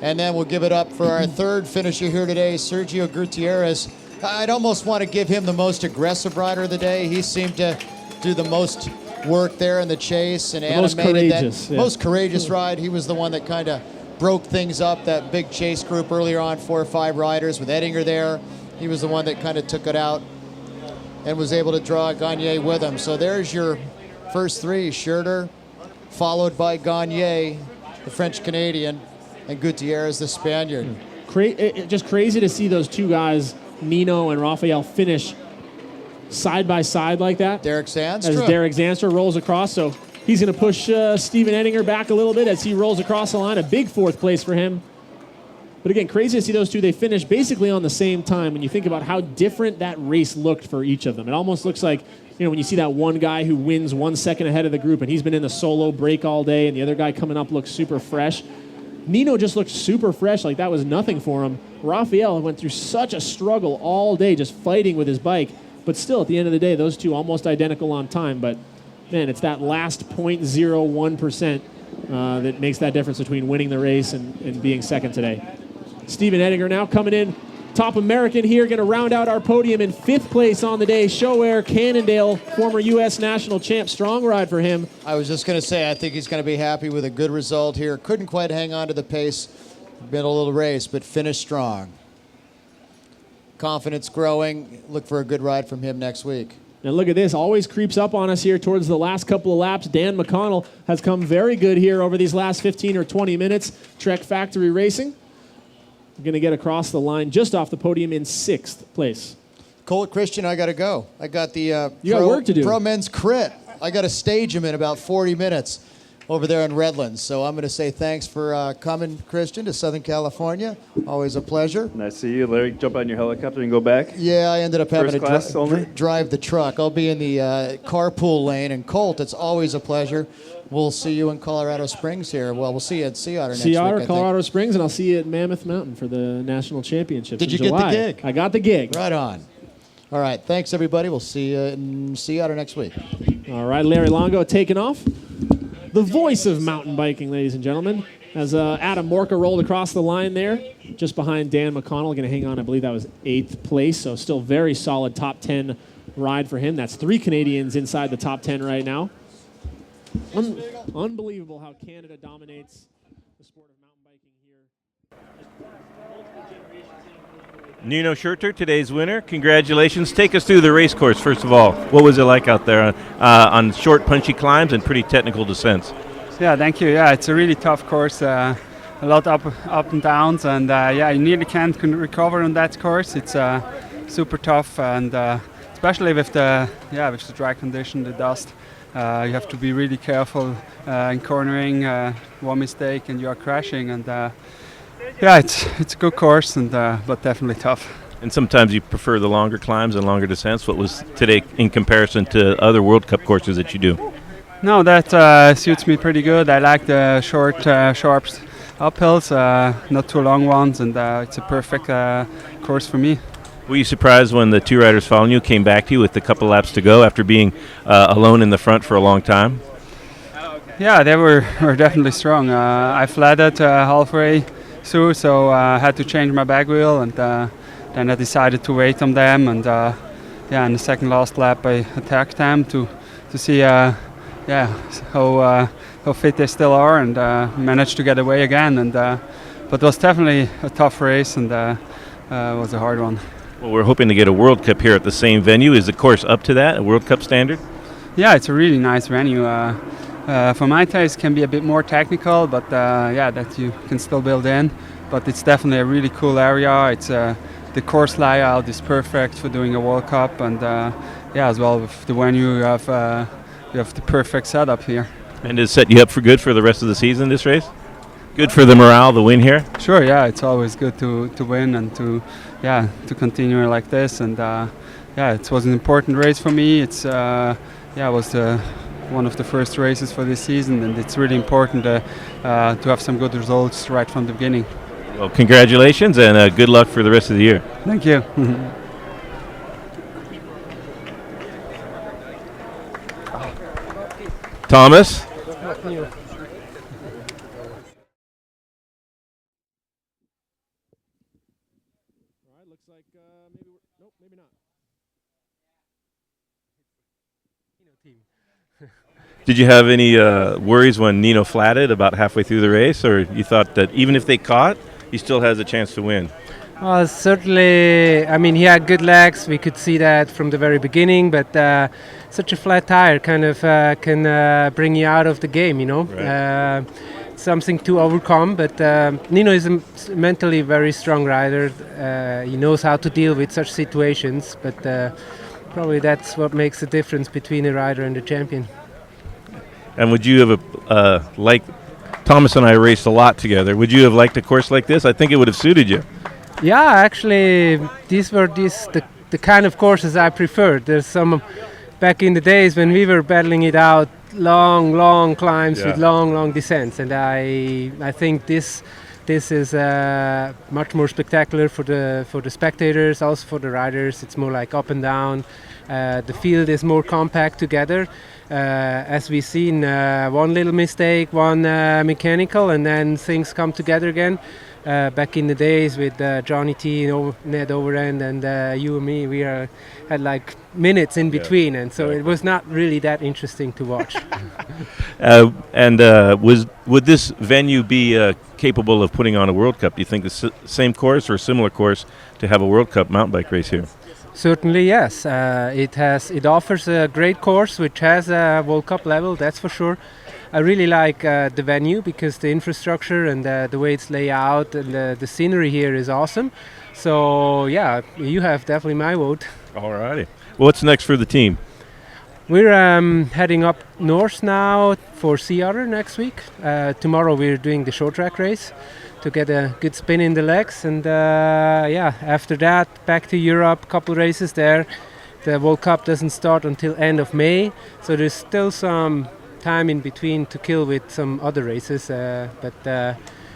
And then we'll give it up for our third finisher here today, Sergio Gutierrez. I'd almost want to give him the most aggressive rider of the day. He seemed to do the most work there in the chase and animated that most courageous ride. He was the one that kind of broke things up, that big chase group earlier on, 4 or 5 riders with Ettinger there. He was the one that kind of took it out and was able to draw Gagne with him. So there's your first 3, Schurter, followed by Gagne, the French-Canadian, and Gutierrez, the Spaniard. Just crazy to see those 2 guys, Nino and Raphael, finish side by side like that. Derek Zanstra. As Derek Zanstra rolls across. So he's going to push Steven Ettinger back a little bit as he rolls across the line. A big 4th place for him. But again, crazy to see those 2. They finished basically on the same time when you think about how different that race looked for each of them. It almost looks like, when you see that one guy who wins 1 second ahead of the group and he's been in the solo break all day and the other guy coming up looks super fresh. Nino just looked super fresh, like that was nothing for him. Raphael went through such a struggle all day just fighting with his bike. But still, at the end of the day, those 2 almost identical on time. But, man, it's that last 0.01% that makes that difference between winning the race and being second today. Steven Ettinger now coming in, top American here, going to round out our podium in 5th place on the day. Showair Cannondale, former U.S. national champ. Strong ride for him. I was just going to say, I think he's going to be happy with a good result here. Couldn't quite hang on to the pace, middle of the race, but finished strong. Confidence growing. Look for a good ride from him next week. Now look at this, always creeps up on us here towards the last couple of laps. Dan McConnell has come very good here over these last 15 or 20 minutes. Trek Factory Racing. We're going to get across the line just off the podium in 6th place. Colt Christian, I got to go. I got the you got work to do. Pro Men's Crit. I got to stage him in about 40 minutes over there in Redlands. So I'm going to say thanks for coming, Christian, to Southern California. Always a pleasure. Nice to see you. Larry, jump on your helicopter and go back. Yeah, I ended up having to drive the truck. I'll be in the carpool lane. And Colt, it's always a pleasure. We'll see you in Colorado Springs here. Well, we'll see you at Sea Otter next week. Sea Otter, Colorado Springs, and I'll see you at Mammoth Mountain for the national championships. Did you in July. get the gig? I got the gig. Right on. All right, thanks everybody. We'll see you in Sea Otter next week. All right, Larry Longo taking off. The voice of mountain biking, ladies and gentlemen, as Adam Morka rolled across the line there, just behind Dan McConnell. Going to hang on, I believe that was 8th place, so still very solid top 10 ride for him. That's 3 Canadians inside the top 10 right now. Unbelievable how Canada dominates the sport of mountain biking here. Nino Schurter, today's winner. Congratulations. Take us through the race course, first of all. What was it like out there on short, punchy climbs and pretty technical descents? Yeah, thank you. Yeah, it's a really tough course. A lot up and downs, and yeah, you nearly can't recover on that course. It's super tough, and especially with the dry condition, the dust. You have to be really careful in cornering. One mistake and you are crashing. And yeah, it's a good course, and but definitely tough. And sometimes you prefer the longer climbs and longer descents. What was today in comparison to other World Cup courses that you do? No, that suits me pretty good. I like the short, sharp uphills, not too long ones, and it's a perfect course for me. Were you surprised when the 2 riders following you came back to you with a couple laps to go after being alone in the front for a long time? Yeah, they were definitely strong. I flatted halfway through, so I had to change my back wheel, and then I decided to wait on them. And yeah, in the second last lap, I attacked them to see how fit they still are, and managed to get away again. And but it was definitely a tough race, and it was a hard one. Well, we're hoping to get a World Cup here at the same venue. Is the course up to that, a World Cup standard? Yeah, it's a really nice venue. For my taste, it can be a bit more technical, but yeah, that you can still build in. But it's definitely a really cool area. It's the course layout is perfect for doing a World Cup, and yeah, as well with the venue, you have the perfect setup here. And does it set you up for good for the rest of the season, this race? Good for the morale, the win here? Sure, yeah, it's always good to win and to continue like this. And yeah, it was an important race for me. It's it was one of the first races for this season, and it's really important to have some good results right from the beginning. Well, congratulations, and good luck for the rest of the year. Thank you. Thomas? looks like nope, maybe not. Did you have any worries when Nino flatted about halfway through the race, or you thought that even if they caught, he still has a chance to win? Well, certainly, I mean, he had good legs. We could see that from the very beginning, but such a flat tire kind of can bring you out of the game, you know. Right. Something to overcome, but Nino is a mentally very strong rider. He knows how to deal with such situations, but probably that's what makes the difference between a rider and a champion. And would you have liked, Thomas and I raced a lot together, would you have liked a course like this? I think it would have suited you. Yeah, actually, these were the kind of courses I preferred. There's some back in the days when we were battling it out, long climbs with long descents, and I think this is much more spectacular for the spectators, also for the riders. It's more like up and down. The field is more compact together. As we've seen, one little mistake, one mechanical, and then things come together again. Back in the days with Johnny T, Ned Overend, and you and me, we had like minutes in between, and so it was not really that interesting to watch. Would this venue be capable of putting on a World Cup? Do you think the same course or a similar course to have a World Cup mountain bike race here? Certainly, yes. It offers a great course which has a World Cup level, that's for sure. I really like the venue because the infrastructure and the way it's laid out and the scenery here is awesome. So yeah, you have definitely my vote. All righty. Well, what's next for the team? We're heading up north now for Sea Otter next week. Tomorrow we're doing the short track race to get a good spin in the legs, and after that back to Europe, couple races there. The World Cup doesn't start until end of May, so there's still some time in between to kill with some other races, but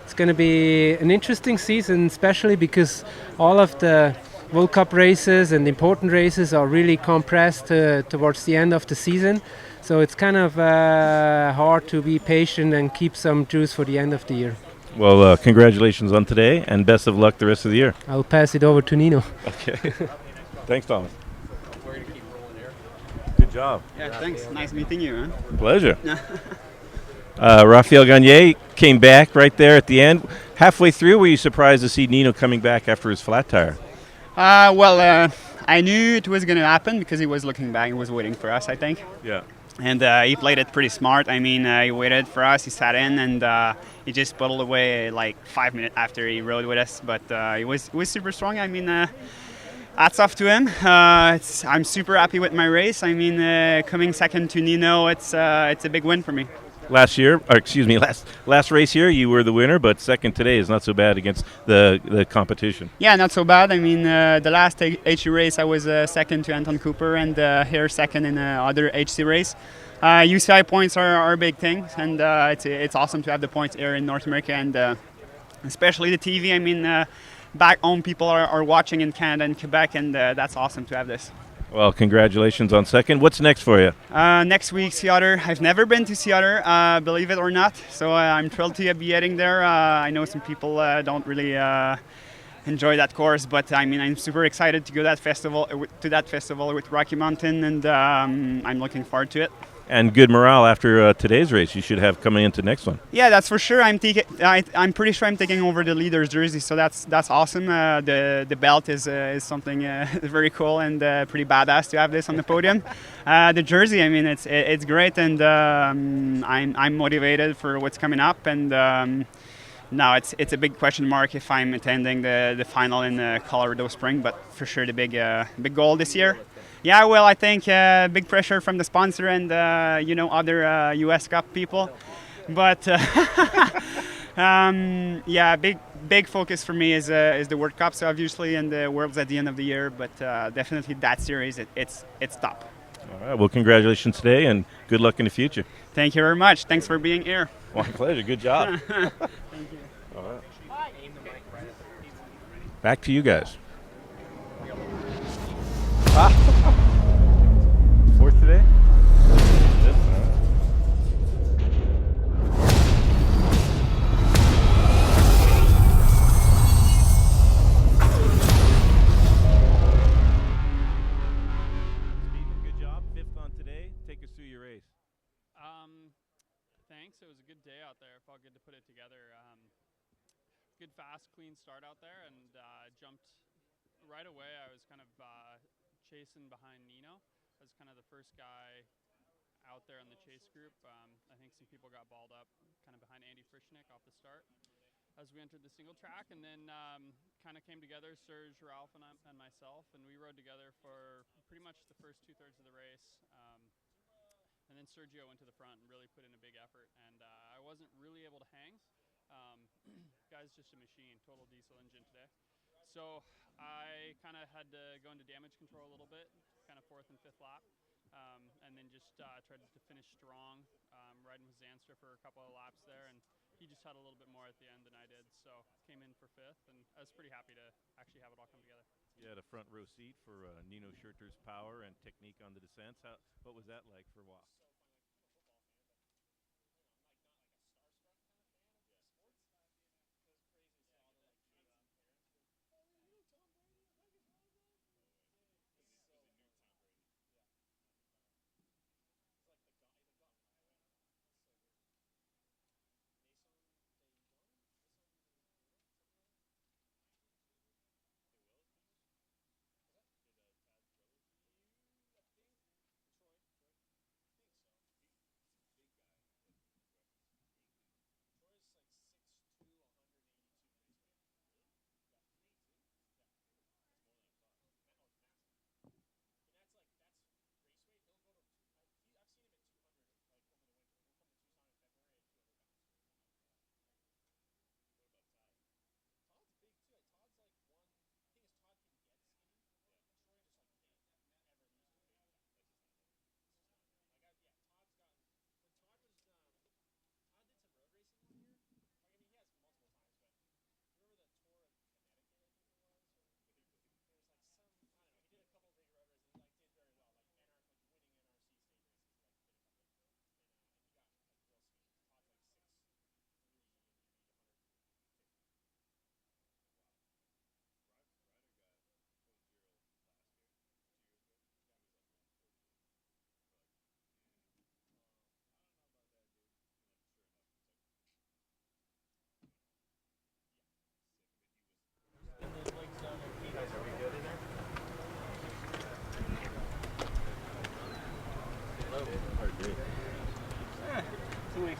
it's going to be an interesting season, especially because all of the World Cup races and important races are really compressed towards the end of the season, so it's kind of hard to be patient and keep some juice for the end of the year. Well, congratulations on today, and best of luck the rest of the year. I'll pass it over to Nino. Okay. Thanks, Thomas. Good job. Yeah, thanks. Nice meeting you, man. Pleasure. Raphael Gagne came back right there at the end. Halfway through, were you surprised to see Nino coming back after his flat tire? I knew it was going to happen because he was looking back. He was waiting for us, I think. Yeah. And he played it pretty smart. I mean, he waited for us. He sat in, and he just pulled away like 5 minutes after he rode with us. But he was super strong. I mean, hats off to him. I'm super happy with my race. I mean, coming second to Nino, it's a big win for me. Last race here, you were the winner, but second today is not so bad against the competition. Yeah, not so bad. I mean, the last HC race, I was second to Anton Cooper, and here second in other HC race. UCI points are a big thing, and it's awesome to have the points here in North America, and especially the TV. I mean, back home people are watching in Canada and Quebec, and that's awesome to have this. Well, congratulations on second. What's next for you? Next week, Sea Otter. I've never been to Sea Otter, believe it or not, so I'm thrilled to be heading there. I know some people don't really enjoy that course, but I mean, I'm super excited to go to that festival with Rocky Mountain, and I'm looking forward to it. And good morale after today's race. You should have coming into next one. Yeah, that's for sure. I'm pretty sure I'm taking over the leader's jersey, so that's awesome. The belt is something very cool and pretty badass to have this on the podium. The jersey, I mean, it's great, and I'm motivated for what's coming up. And now it's a big question mark if I'm attending the final in Colorado Spring, but for sure the big goal this year. Yeah, well, I think big pressure from the sponsor and other U.S. Cup people, but yeah, big focus for me is the World Cups, obviously, and the Worlds at the end of the year. But definitely that series, it's top. All right. Well, congratulations today, and good luck in the future. Thank you very much. Thanks for being here. My pleasure. Good job. Thank you. All right. Back to you guys. Fourth today? good, fast, clean start out there, and jumped right away. I was kind of chasing behind Nino. I was kind of the first guy out there in the chase group. I think some people got balled up kind of behind Andy Frischnick off the start as we entered the single track, and then kind of came together, Serge, Ralph, and myself, and we rode together for pretty much the first 2/3 of the race. And then Sergio went to the front and really put in a big effort, and I wasn't really able to hang. Guy's just a machine, total diesel engine today. So I kind of had to go into damage control a little bit, kind of 4th and 5th lap, and then just tried to finish strong, riding with Zanstra for a couple of laps there, and he just had a little bit more at the end than I did, so came in for 5th, and I was pretty happy to actually have it all come together. You had a front row seat for Nino Schurter's power and technique on the descents. What was that like for Wa?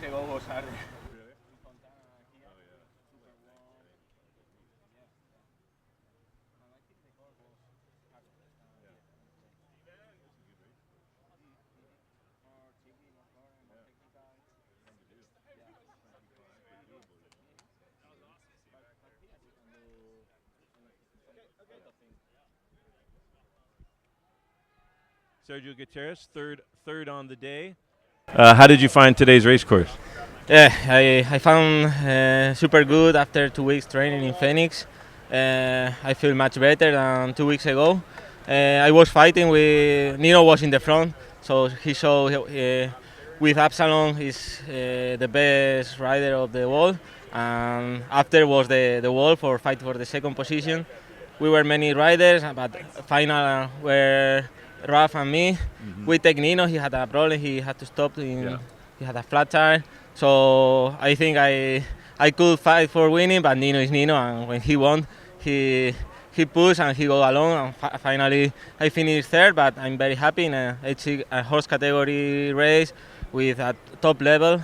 Ago was hard. Sergio Gutierrez, third on the day. How did you find today's race course? Yeah, I found super good after 2 weeks training in Phoenix. I feel much better than 2 weeks ago. I was fighting with Nino was in the front, so he showed with Absalom he's the best rider of the world. And after was the wall for fight for the second position. We were many riders, but final were Raf and me. We take Nino, he had a problem, he had to stop, he had a flat tire. So I think I could fight for winning, but Nino is Nino, and when he won, he pushed and he go along, and finally I finished third, but I'm very happy in a horse category race with a top level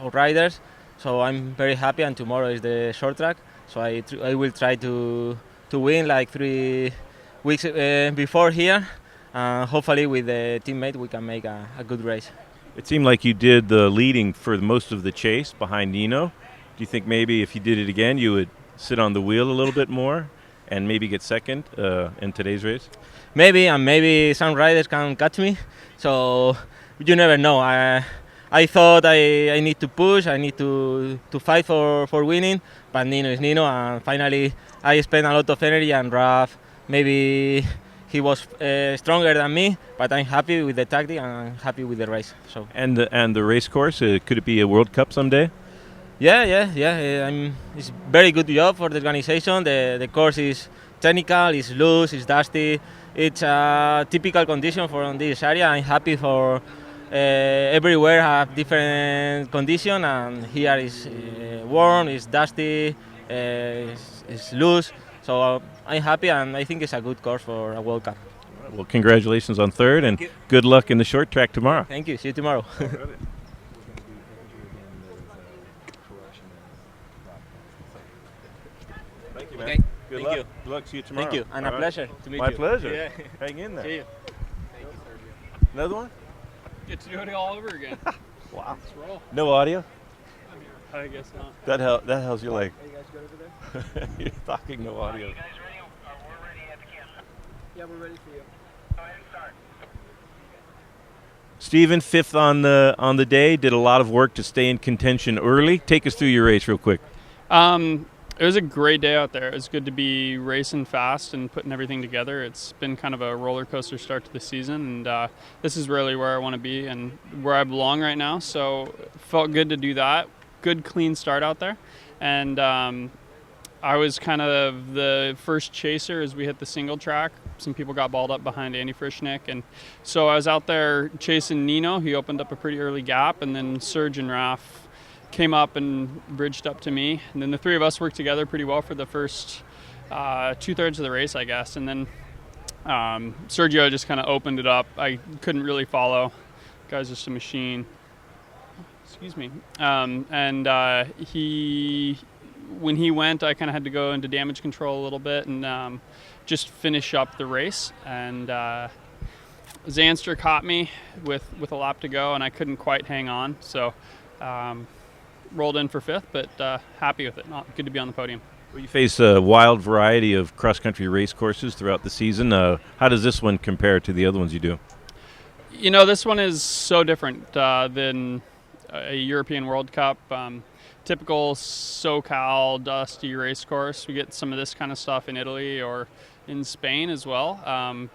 of riders. So I'm very happy, and tomorrow is the short track, so I will try to win like 3 weeks before here. Hopefully with the teammate we can make a good race. It seemed like you did the leading for most of the chase behind Nino. Do you think maybe if you did it again you would sit on the wheel a little bit more and maybe get second in today's race? Maybe, and maybe some riders can catch me. So you never know. I thought I need to push, I need to fight for winning, but Nino is Nino, and finally I spent a lot of energy, and Raf maybe he was stronger than me, but I'm happy with the tactic and I'm happy with the race. So. And the race course, could it be a World Cup someday? Yeah. It's very good job for the organization. The course is technical, it's loose, it's dusty. It's a typical condition for this area. I'm happy for everywhere have different condition, and here is warm, it's dusty, it's loose. So I'm happy, and I think it's a good course for a World Cup. Well, congratulations on third, and good luck in the short track tomorrow. Thank you. See you tomorrow. Thank you, man. Okay. Good Thank luck. you. Good luck. See you tomorrow. Thank you, and All a right. pleasure to meet My you. pleasure. Yeah. Hang in there. See you. Another one? Get to do it all over again. Wow. Let's roll. No audio? I guess not. That hell's your leg. Are you guys good over there? You're talking no audio. Yeah, we're ready for you. Steven, fifth on the day, did a lot of work to stay in contention early. Take us through your race real quick. It was a great day out there. It was good to be racing fast and putting everything together. It's been kind of a roller coaster start to the season, and this is really where I want to be and where I belong right now. So it felt good to do that. Good, clean start out there. And I was kind of the first chaser as we hit the single track. Some people got balled up behind Andy Frischnick, and so I was out there chasing Nino. He opened up a pretty early gap, and then Serge and Raf came up and bridged up to me. And then the three of us worked together pretty well for the first 2/3 of the race, I guess. And then Sergio just kind of opened it up. I couldn't really follow. Guy's just a machine. Excuse me. When he went, I kind of had to go into damage control a little bit and just finish up the race. And Zanster caught me with a lap to go, and I couldn't quite hang on. So rolled in for fifth, but happy with it. Good to be on the podium. Well, you face a wild variety of cross-country race courses throughout the season. How does this one compare to the other ones you do? You know, this one is so different than a European World Cup. Typical SoCal dusty race course. We get some of this kind of stuff in Italy or in Spain as well,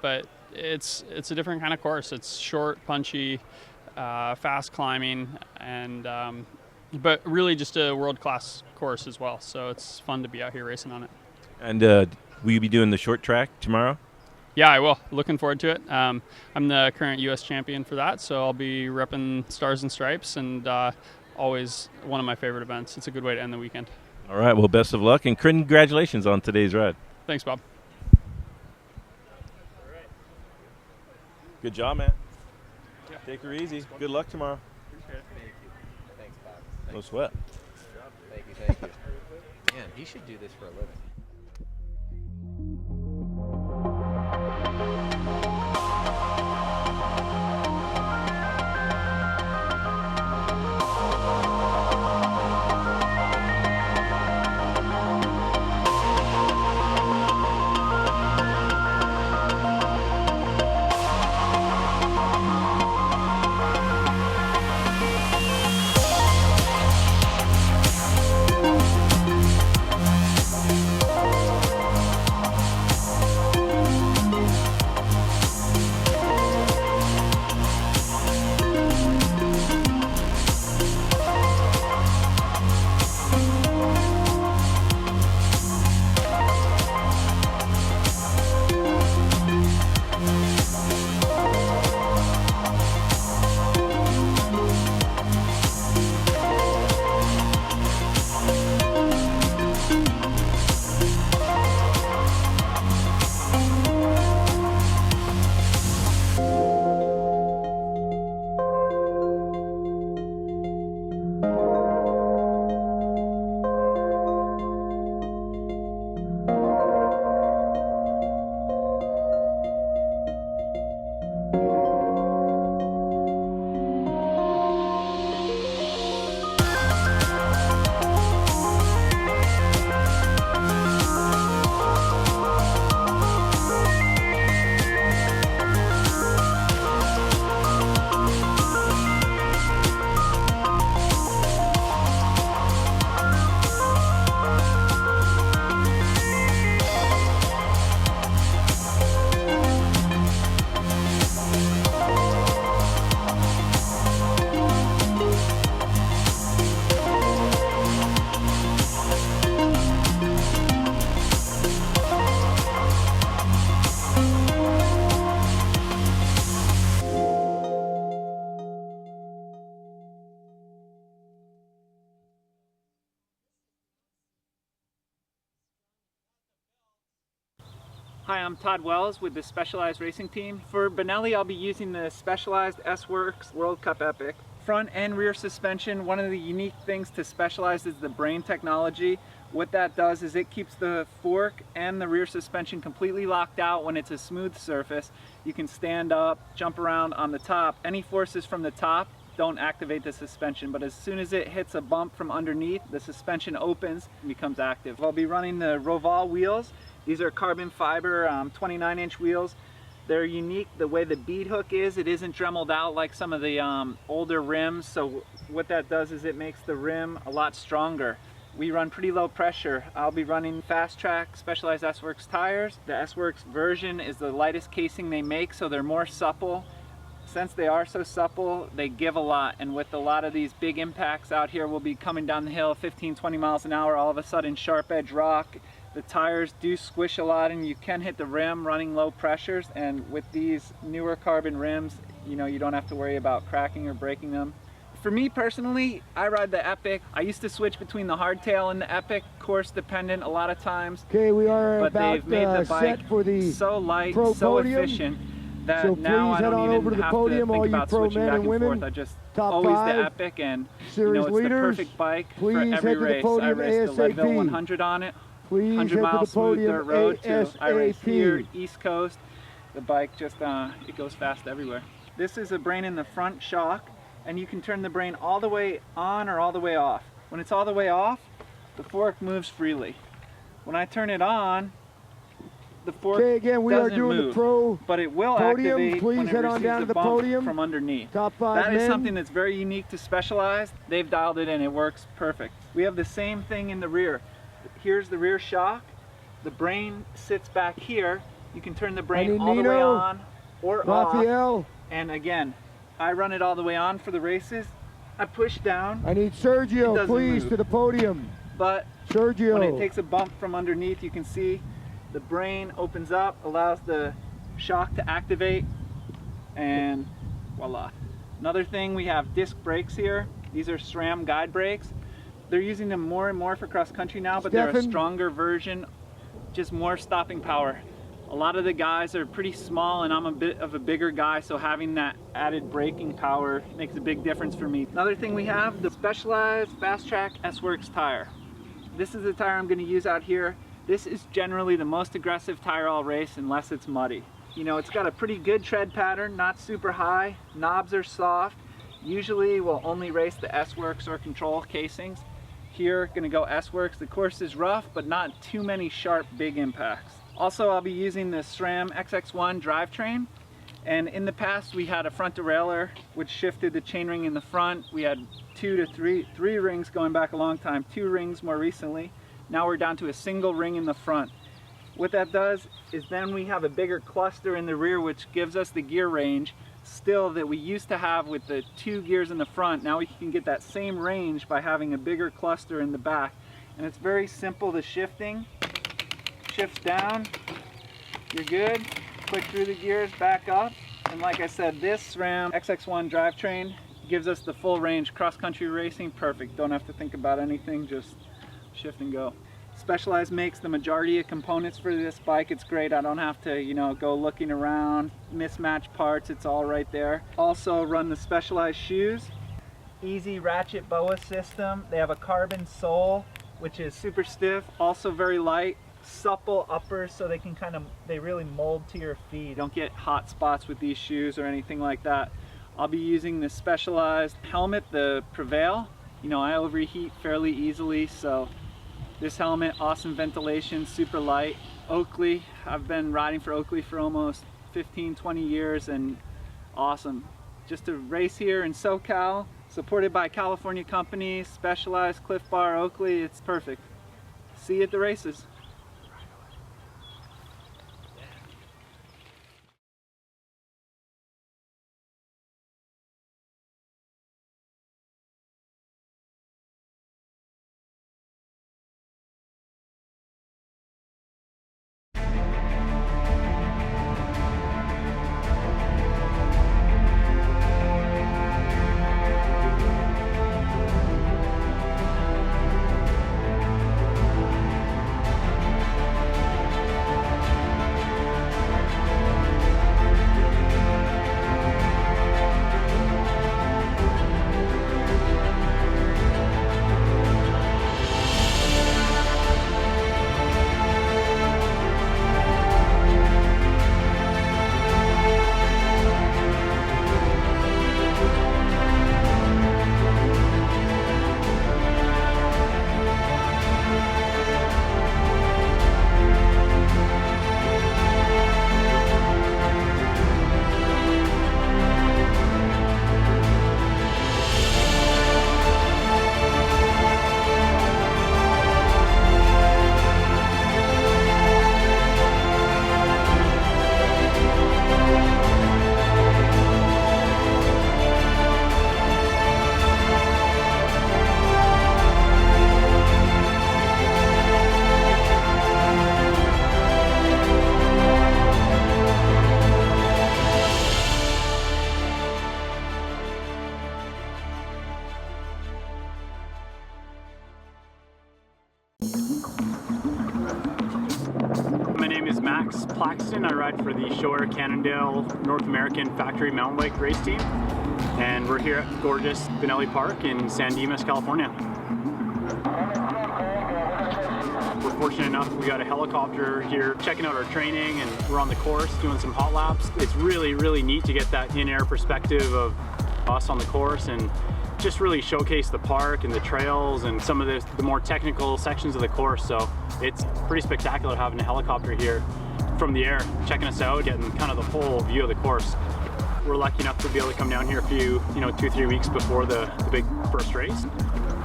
but it's a different kind of course. It's short, punchy, fast climbing, and but really just a world-class course as well. So it's fun to be out here racing on it. And will you be doing the short track tomorrow? Yeah, I will. Looking forward to it. I'm the current U.S. champion for that, so I'll be repping Stars and Stripes, and always one of my favorite events. It's a good way to end the weekend. All right, well, best of luck, and congratulations on today's ride. Thanks, Bob. Good job, man. Yeah. Take her easy. Good luck tomorrow. Appreciate it. Thank you. Thanks, Bob. No sweat. Thank you, thank you. Man, he should do this for a living. Hi, I'm Todd Wells with the Specialized Racing Team. For Bonelli, I'll be using the Specialized S-Works World Cup Epic. Front and rear suspension, one of the unique things to Specialized is the brain technology. What that does is it keeps the fork and the rear suspension completely locked out when it's a smooth surface. You can stand up, jump around on the top. Any forces from the top don't activate the suspension, but as soon as it hits a bump from underneath, the suspension opens and becomes active. I'll be running the Roval wheels. These are carbon fiber 29-inch wheels. They're unique the way the bead hook is. It isn't dremeled out like some of the older rims, so what that does is it makes the rim a lot stronger. We run pretty low pressure. I'll be running Fast Track Specialized S-Works tires. The S-Works version is the lightest casing they make, so they're more supple. Since they are so supple, they give a lot, and with a lot of these big impacts out here, we'll be coming down the hill 15-20 miles an hour, all of a sudden sharp edge rock. The tires do squish a lot and you can hit the rim running low pressures, and with these newer carbon rims, you know, you don't have to worry about cracking or breaking them. For me personally, I ride the Epic. I used to switch between the hardtail and the Epic, course dependent a lot of times. Okay, we are but about they've made the bike set for the so light, pro so podium. efficient that So now please I head don't on even over to the have podium, to all think you about pro switching men back and and women. forth. I just Top always 5 the Epic, and series you know, it's leaders. the perfect bike Please for every head to the race. I podium raced the Leadville ASAP. 100 on it. Please 100 head to the miles smooth podium dirt road to I race ASAP. here, East Coast. The bike just, it goes fast everywhere. This is a brain in the front shock, and you can turn the brain all the way on or all the way off. When it's all the way off, the fork moves freely. When I turn it on, the fork Okay, again, we are doesn't doing move, the pro but it will podium. activate Please when it head on receives down to a the bump podium. from underneath. Top 5 That is men. something that's very unique to Specialized. They've dialed it in. It works perfect. We have the same thing in the rear. Here's the rear shock. The brain sits back here. You can turn the brain need all the way Nino, on or Raphael. off. And again, I run it all the way on for the races. I push down. I need It Sergio, doesn't please, move. to the podium. But Sergio. when it takes a bump from underneath, you can see the brain opens up, allows the shock to activate, and voila. Another thing, we have disc brakes here. These are SRAM guide brakes. They're using them more and more for cross country now, but they're a Stefan. stronger version, just more stopping power. A lot of the guys are pretty small, and I'm a bit of a bigger guy, so having that added braking power makes a big difference for me. Another thing we have, the Specialized Fast Track S-Works tire. This is the tire I'm going to use out here. This is generally the most aggressive tire I'll race unless it's muddy. You know, it's got a pretty good tread pattern, not super high. Knobs are soft. Usually we'll only race the S-Works or Control casings. Here, gonna go S-Works. The course is rough, but not too many sharp, big impacts. Also, I'll be using the SRAM XX1 drivetrain. And in the past, we had a front derailleur, which shifted the chainring in the front. We had three rings going back a long time, 2 rings more recently. Now we're down to a single ring in the front. What that does is then we have a bigger cluster in the rear, which gives us the gear range still that we used to have with the 2 gears in the front. Now we can get that same range by having a bigger cluster in the back. And it's very simple, the shifting. Shifts down, you're good. Click through the gears, back up. And like I said, this SRAM XX1 drivetrain gives us the full range. Cross-country racing, perfect. Don't have to think about anything, just shift and go. Specialized makes the majority of components for this bike. It's great. I don't have to, you know, go looking around, mismatch parts. It's all right there. Also run the Specialized shoes. Easy ratchet BOA system. They have a carbon sole, which is super stiff, also very light. Supple uppers, so they can they really mold to your feet. You don't get hot spots with these shoes or anything like that. I'll be using the Specialized helmet, the Prevail. You know, I overheat fairly easily, so this helmet, awesome ventilation, super light. Oakley, I've been riding for Oakley for almost 15-20 years, and awesome. Just to race here in SoCal, supported by California companies, Specialized, Cliff Bar, Oakley, it's perfect. See you at the races. Austin. I ride for the Showair Cannondale North American Factory Mountain Bike Race Team, and we're here at gorgeous Bonelli Park in San Dimas, California. We're fortunate enough we got a helicopter here checking out our training, and we're on the course doing some hot laps. It's really, really neat to get that in-air perspective of us on the course and just really showcase the park and the trails and some of the more technical sections of the course. So it's pretty spectacular having a helicopter here from the air checking us out, getting kind of the whole view of the course. We're lucky enough to be able to come down here a few, 2-3 weeks before the big first race.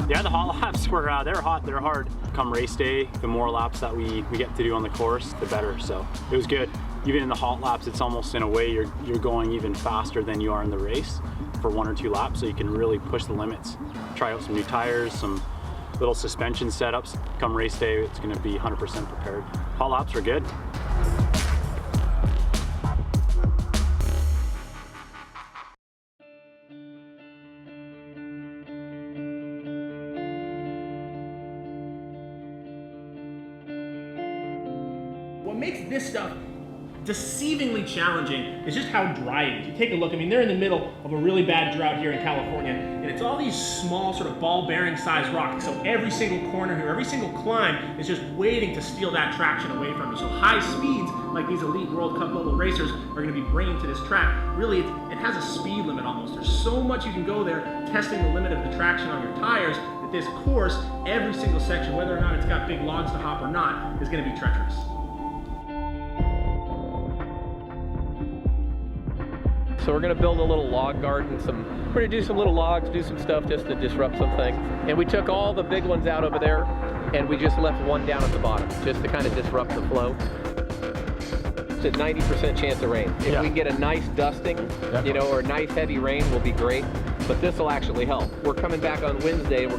Yeah, the hot laps were, they're hot, they're hard. Come race day, the more laps that we get to do on the course, the better. So it was good. Even in the hot laps, it's almost in a way you're going even faster than you are in the race for 1 or 2 laps, so you can really push the limits. Try out some new tires, some little suspension setups. Come race day, it's gonna be 100% prepared. Hot laps are good. What makes this stuff deceivingly challenging is just how dry it is. You take a look, I mean, they're in the middle of a really bad drought here in California, and it's all these small sort of ball bearing sized rocks, so every single corner here, every single climb is just waiting to steal that traction away from you. So high speeds, like these elite World Cup level racers are going to be bringing to this track, really it has a speed limit almost. There's so much you can go there testing the limit of the traction on your tires that this course, every single section, whether or not it's got big logs to hop or not, is going to be treacherous. So we're going to build a little log garden. We're going to do some little logs, do some stuff just to disrupt something. And we took all the big ones out over there, and we just left one down at the bottom, just to kind of disrupt the flow. It's a 90% chance of rain. If we get a nice dusting, or a nice heavy rain, will be great. But this will actually help. We're coming back on Wednesday.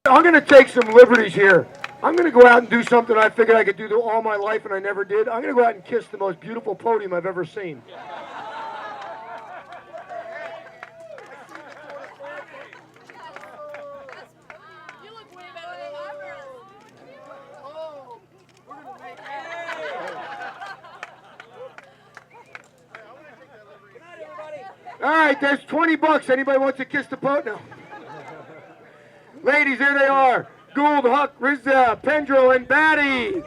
I'm going to take some liberties here. I'm going to go out and do something I figured I could do all my life and I never did. I'm going to go out and kiss the most beautiful podium I've ever seen. All right, there's 20 bucks. Anybody wants to kiss the podium? No. Ladies, here they are. Gould, Huck, Rizza, Pendrell, and Batty.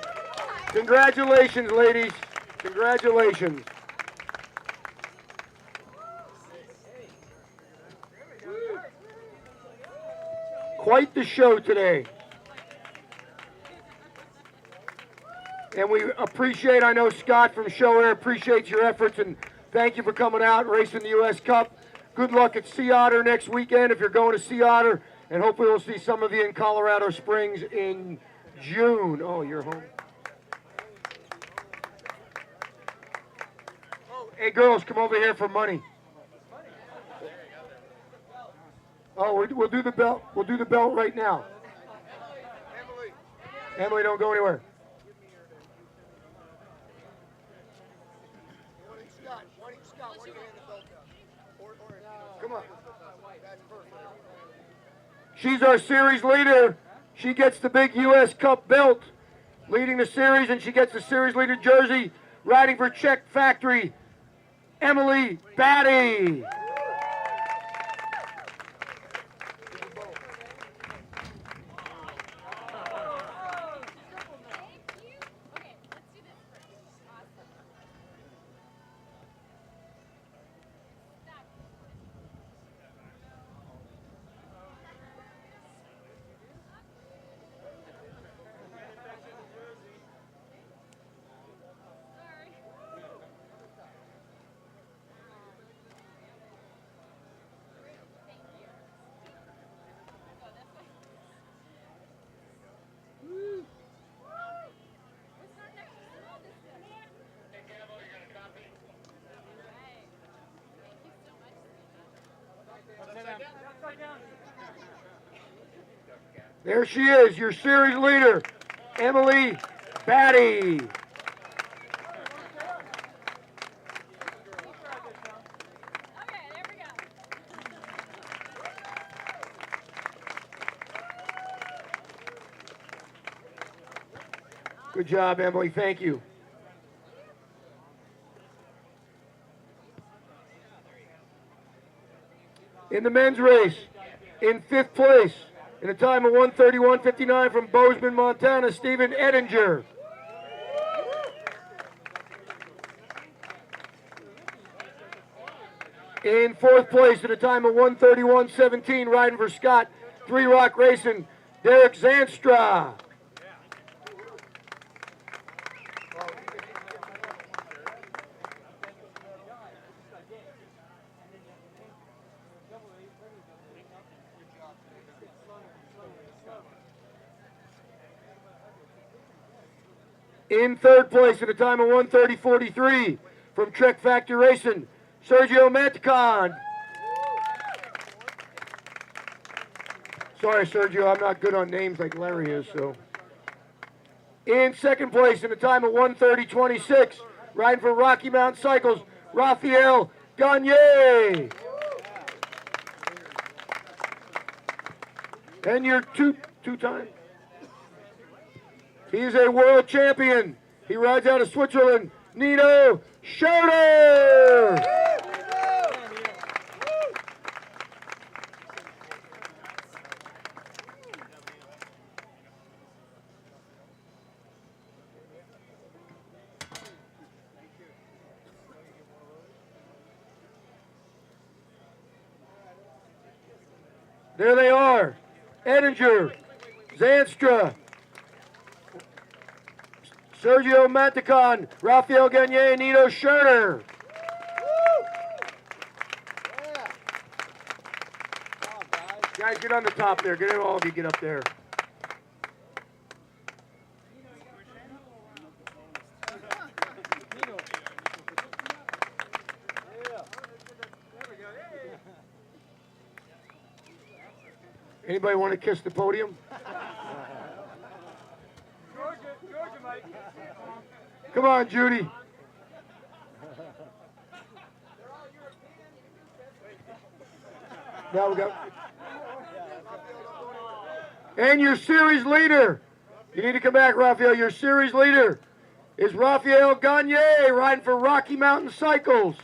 Congratulations, ladies. Congratulations. Quite the show today. And we appreciate, I know Scott from Showair appreciates your efforts, and thank you for coming out and racing the U.S. Cup. Good luck at Sea Otter next weekend if you're going to Sea Otter. And hopefully we'll see some of you in Colorado Springs in June. Oh, you're home. Oh, hey, girls, come over here for money. Oh, we'll do the belt. We'll do the belt right now. Emily, don't go anywhere. Come on. She's our series leader. She gets the big U.S. Cup belt, leading the series, and she gets the series leader jersey, riding for Czech Factory, Emily Batty. There she is, your series leader, Emily Batty. Good job, Emily. Thank you. In the men's race, in 5th place, in a time of 1:31.59 from Bozeman, Montana, Stephen Edinger. In 4th place, at a time of 1:31.17, riding for Scott, 3 Rock Racing, Derek Zanstra. In 3rd place at a time of 1:30.43 from Trek Factor Racing, Sergio Manticon. Sorry, Sergio, I'm not good on names like Larry is, so. In 2nd place at a time of 1:30.26, riding for Rocky Mountain Cycles, Raphael Gagne. And your two-time. He's a world champion. He rides out of Switzerland, Nino Schroeder. There they are. Edinger, Zanstra, Sergio Manticon, Raphael Gagne, Nino Schroeder. Guys, get on the top there. Get in, all of you, get up there. Anybody want to kiss the podium? Come on, Judy. Now we go. And your series leader. You need to come back, Raphael. Your series leader is Raphael Gagne, riding for Rocky Mountain Cycles.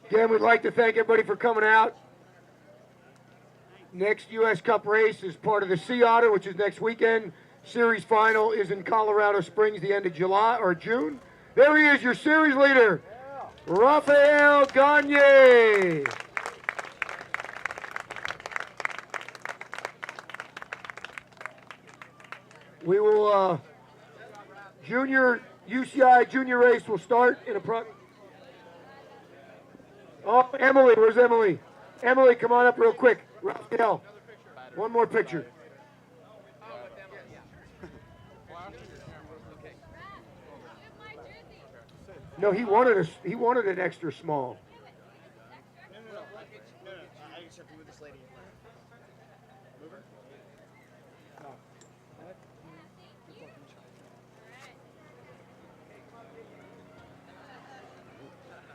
Again, we'd like to thank everybody for coming out. Next U.S. Cup race is part of the Sea Otter, which is next weekend. Series final is in Colorado Springs the end of July or June. There he is, your series leader, Raphael Gagne. We will, UCI junior race will start in a Oh, Emily, where's Emily? Emily, come on up real quick. Raphael, one more picture. No, he wanted an extra small.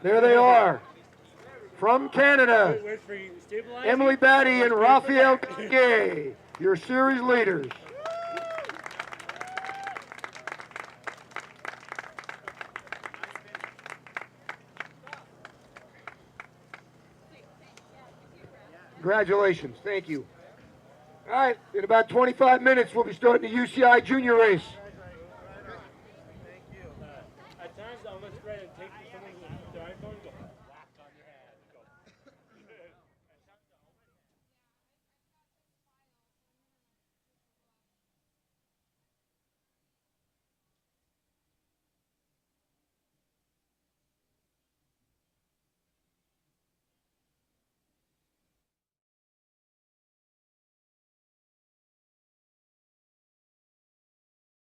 There they are. From Canada, Emily Batty and Raphael Gagne, your series leaders. Congratulations, thank you. All right, in about 25 minutes, we'll be starting the UCI junior race. At times, I'm almost ready to take someone's